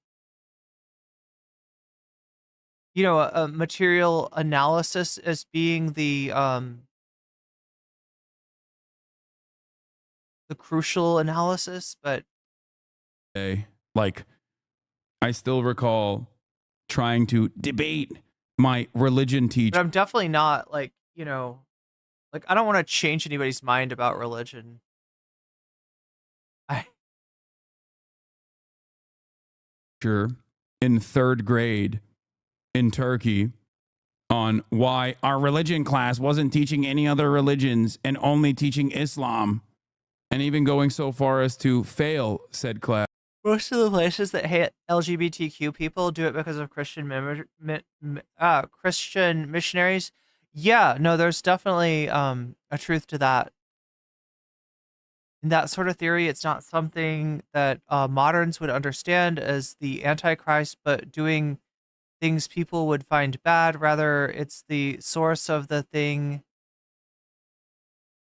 you know, a material analysis as being the crucial analysis, but like, I still recall trying to debate my religion teacher. I'm definitely not like, you know, like I don't want to change anybody's mind about religion. In 3rd grade in Turkey on why our religion class wasn't teaching any other religions and only teaching Islam, and even going so far as to fail said class. Most of the places that hate LGBTQ people do it because of Christian Christian missionaries. Yeah, no, there's definitely a truth to that. In that sort of theory, it's not something that moderns would understand as the Antichrist, but doing things people would find bad. Rather, it's the source of the thing.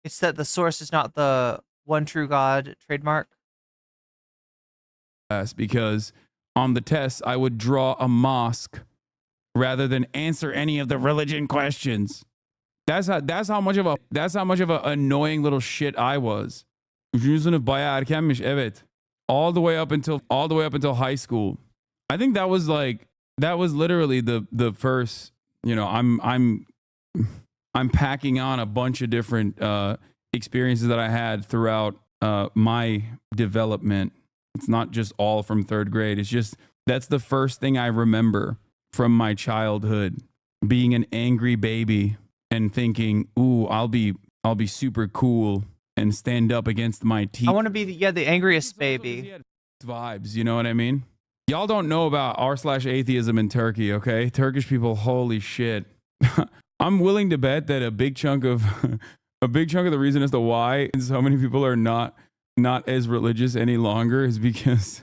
It's that the source is not the one true God trademark. Because on the tests, I would draw a mosque rather than answer any of the religion questions. That's how much of a annoying little shit I was. Yüzünü bayağı erkenmiş, evet. All the way up until high school. I think that was literally the first, you know, I'm packing on a bunch of different experiences that I had throughout my development. It's not just all from 3rd grade. It's just that's the first thing I remember from my childhood, being an angry baby and thinking, "Ooh, I'll be super cool and stand up against my teeth." I want to be the angriest baby. Vibes, you know what I mean? Y'all don't know about r/atheism in Turkey, okay? Turkish people, holy shit. I'm willing to bet that a big chunk of the reason as to why so many people are not as religious any longer is because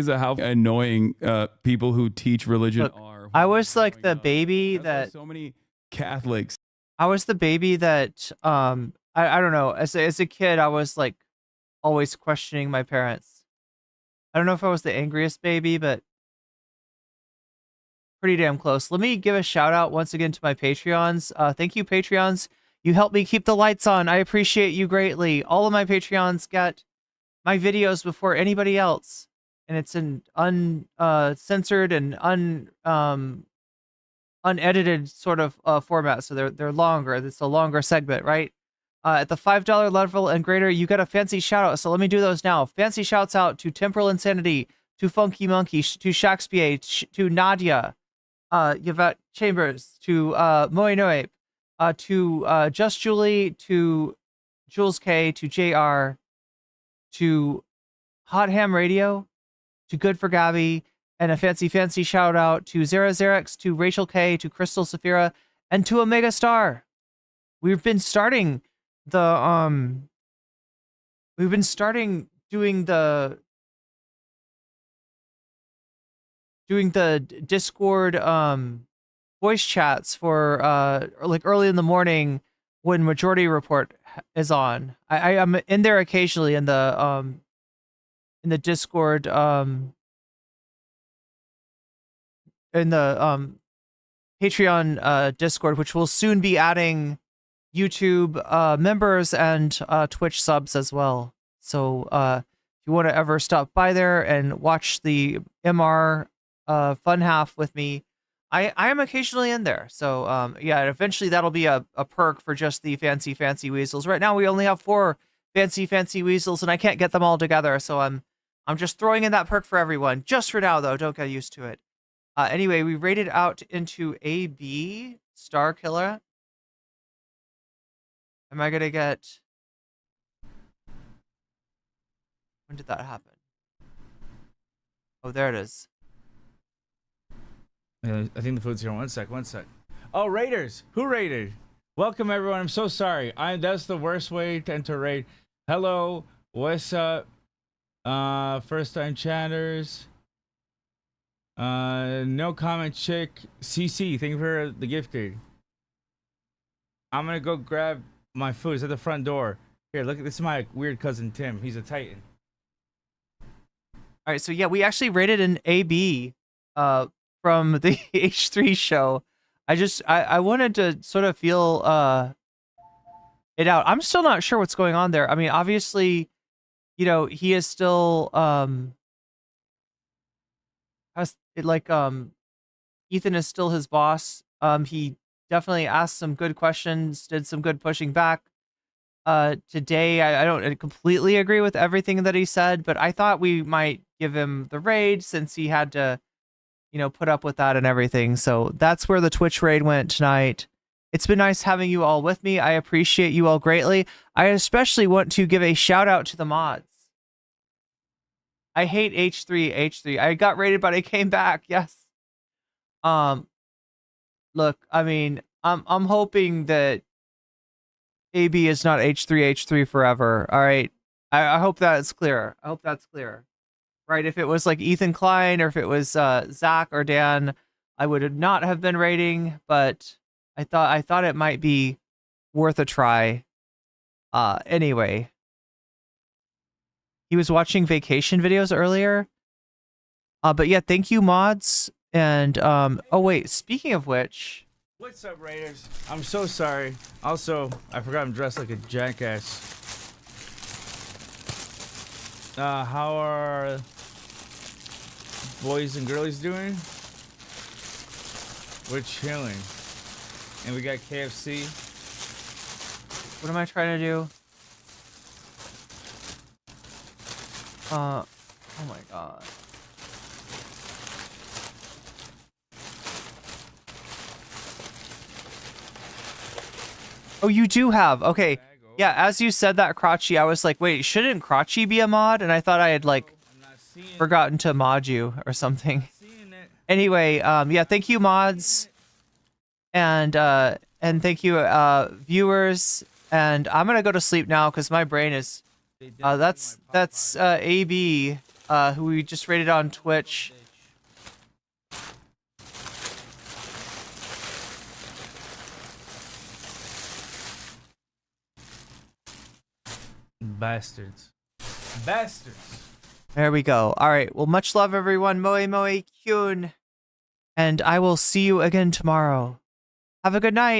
of how annoying people who teach religion are. I was like the baby that so many Catholics. I was the baby that I don't know. As a kid, I was like always questioning my parents. I don't know if I was the angriest baby, but pretty damn close. Let me give a shout out once again to my Patreons. Thank you, Patreons. You help me keep the lights on. I appreciate you greatly. All of my Patreons get my videos before anybody else, and it's an uncensored and unedited sort of format. So they're longer. It's a longer segment, right? At the $5 level and greater, you get a fancy shout out. So let me do those now. Fancy shouts out to Temporal Insanity, to Funky Monkey, to Shakespeare, to Nadia, Yvette Chambers, to Moinoe, to Just Julie, to Jules K, to JR, to Hot Ham Radio, to Good for Gabby, and a fancy shout out to Zara Xerex, to Rachel K, to Crystal Saphira, and to Omega Star. We've been starting doing the Discord voice chats for like early in the morning when Majority Report is on. I am in there occasionally in the Discord in the Patreon Discord, which will soon be adding YouTube members and Twitch subs as well. So if you want to ever stop by there and watch the MR fun half with me, I am occasionally in there. So yeah, eventually that'll be a perk for just the fancy weasels. Right now we only have 4 fancy weasels, and I can't get them all together. So I'm I'm just throwing in that perk for everyone. Just for now, though. Don't get used to it. Anyway, we rated out into AB, Star Killer. Am I going to get... When did that happen? Oh, there it is. I think the food's here. One sec. Oh, Raiders. Who raided? Welcome, everyone. I'm so sorry. That's the worst way to enter raid. Hello. What's up? First time chatters. No comment chick. CC. Thank you for the gifted. I'm gonna go grab my food. It's at the front door. Here, look. This is my weird cousin Tim. He's a Titan. All right, so yeah, we actually rated an AB from the H3 show. I wanted to sort of feel it out. I'm still not sure what's going on there. I mean, obviously, you know, he is still Ethan is still his boss. He definitely asked some good questions, did some good pushing back. Today, I don't completely agree with everything that he said, but I thought we might give him the raid since he had to, you know, put up with that and everything. So that's where the Twitch raid went tonight. It's been nice having you all with me. I appreciate you all greatly. I especially want to give a shout out to the mods. I hate H3. I got raided, but I came back. Yes. Look, I mean, I'm hoping that AB is not H3 forever. All right. I hope that's clear. Right? If it was like Ethan Klein or if it was Zach or Dan, I would not have been raiding, but I thought it might be worth a try. Anyway. He was watching vacation videos earlier. But yeah, thank you, mods. And oh wait, speaking of which, What's up, Raiders? I'm so sorry. Also, I forgot I'm dressed like a jackass. How are boys and girlies doing? We're chilling. And we got KFC. what am I trying to do? Oh my god. Oh, you do have. Okay. Yeah, as you said that, Crotchy, I was like, wait, shouldn't Crotchy be a mod? And I thought I had, like, forgotten to mod you or something. Anyway, yeah, thank you, mods. And thank you, viewers. And I'm going to go to sleep now because my brain is... that's AB, who we just rated on Twitch. Bastards. There we go. All right. Well, much love, everyone. Moe Moe Kyun. And I will see you again tomorrow. Have a good night.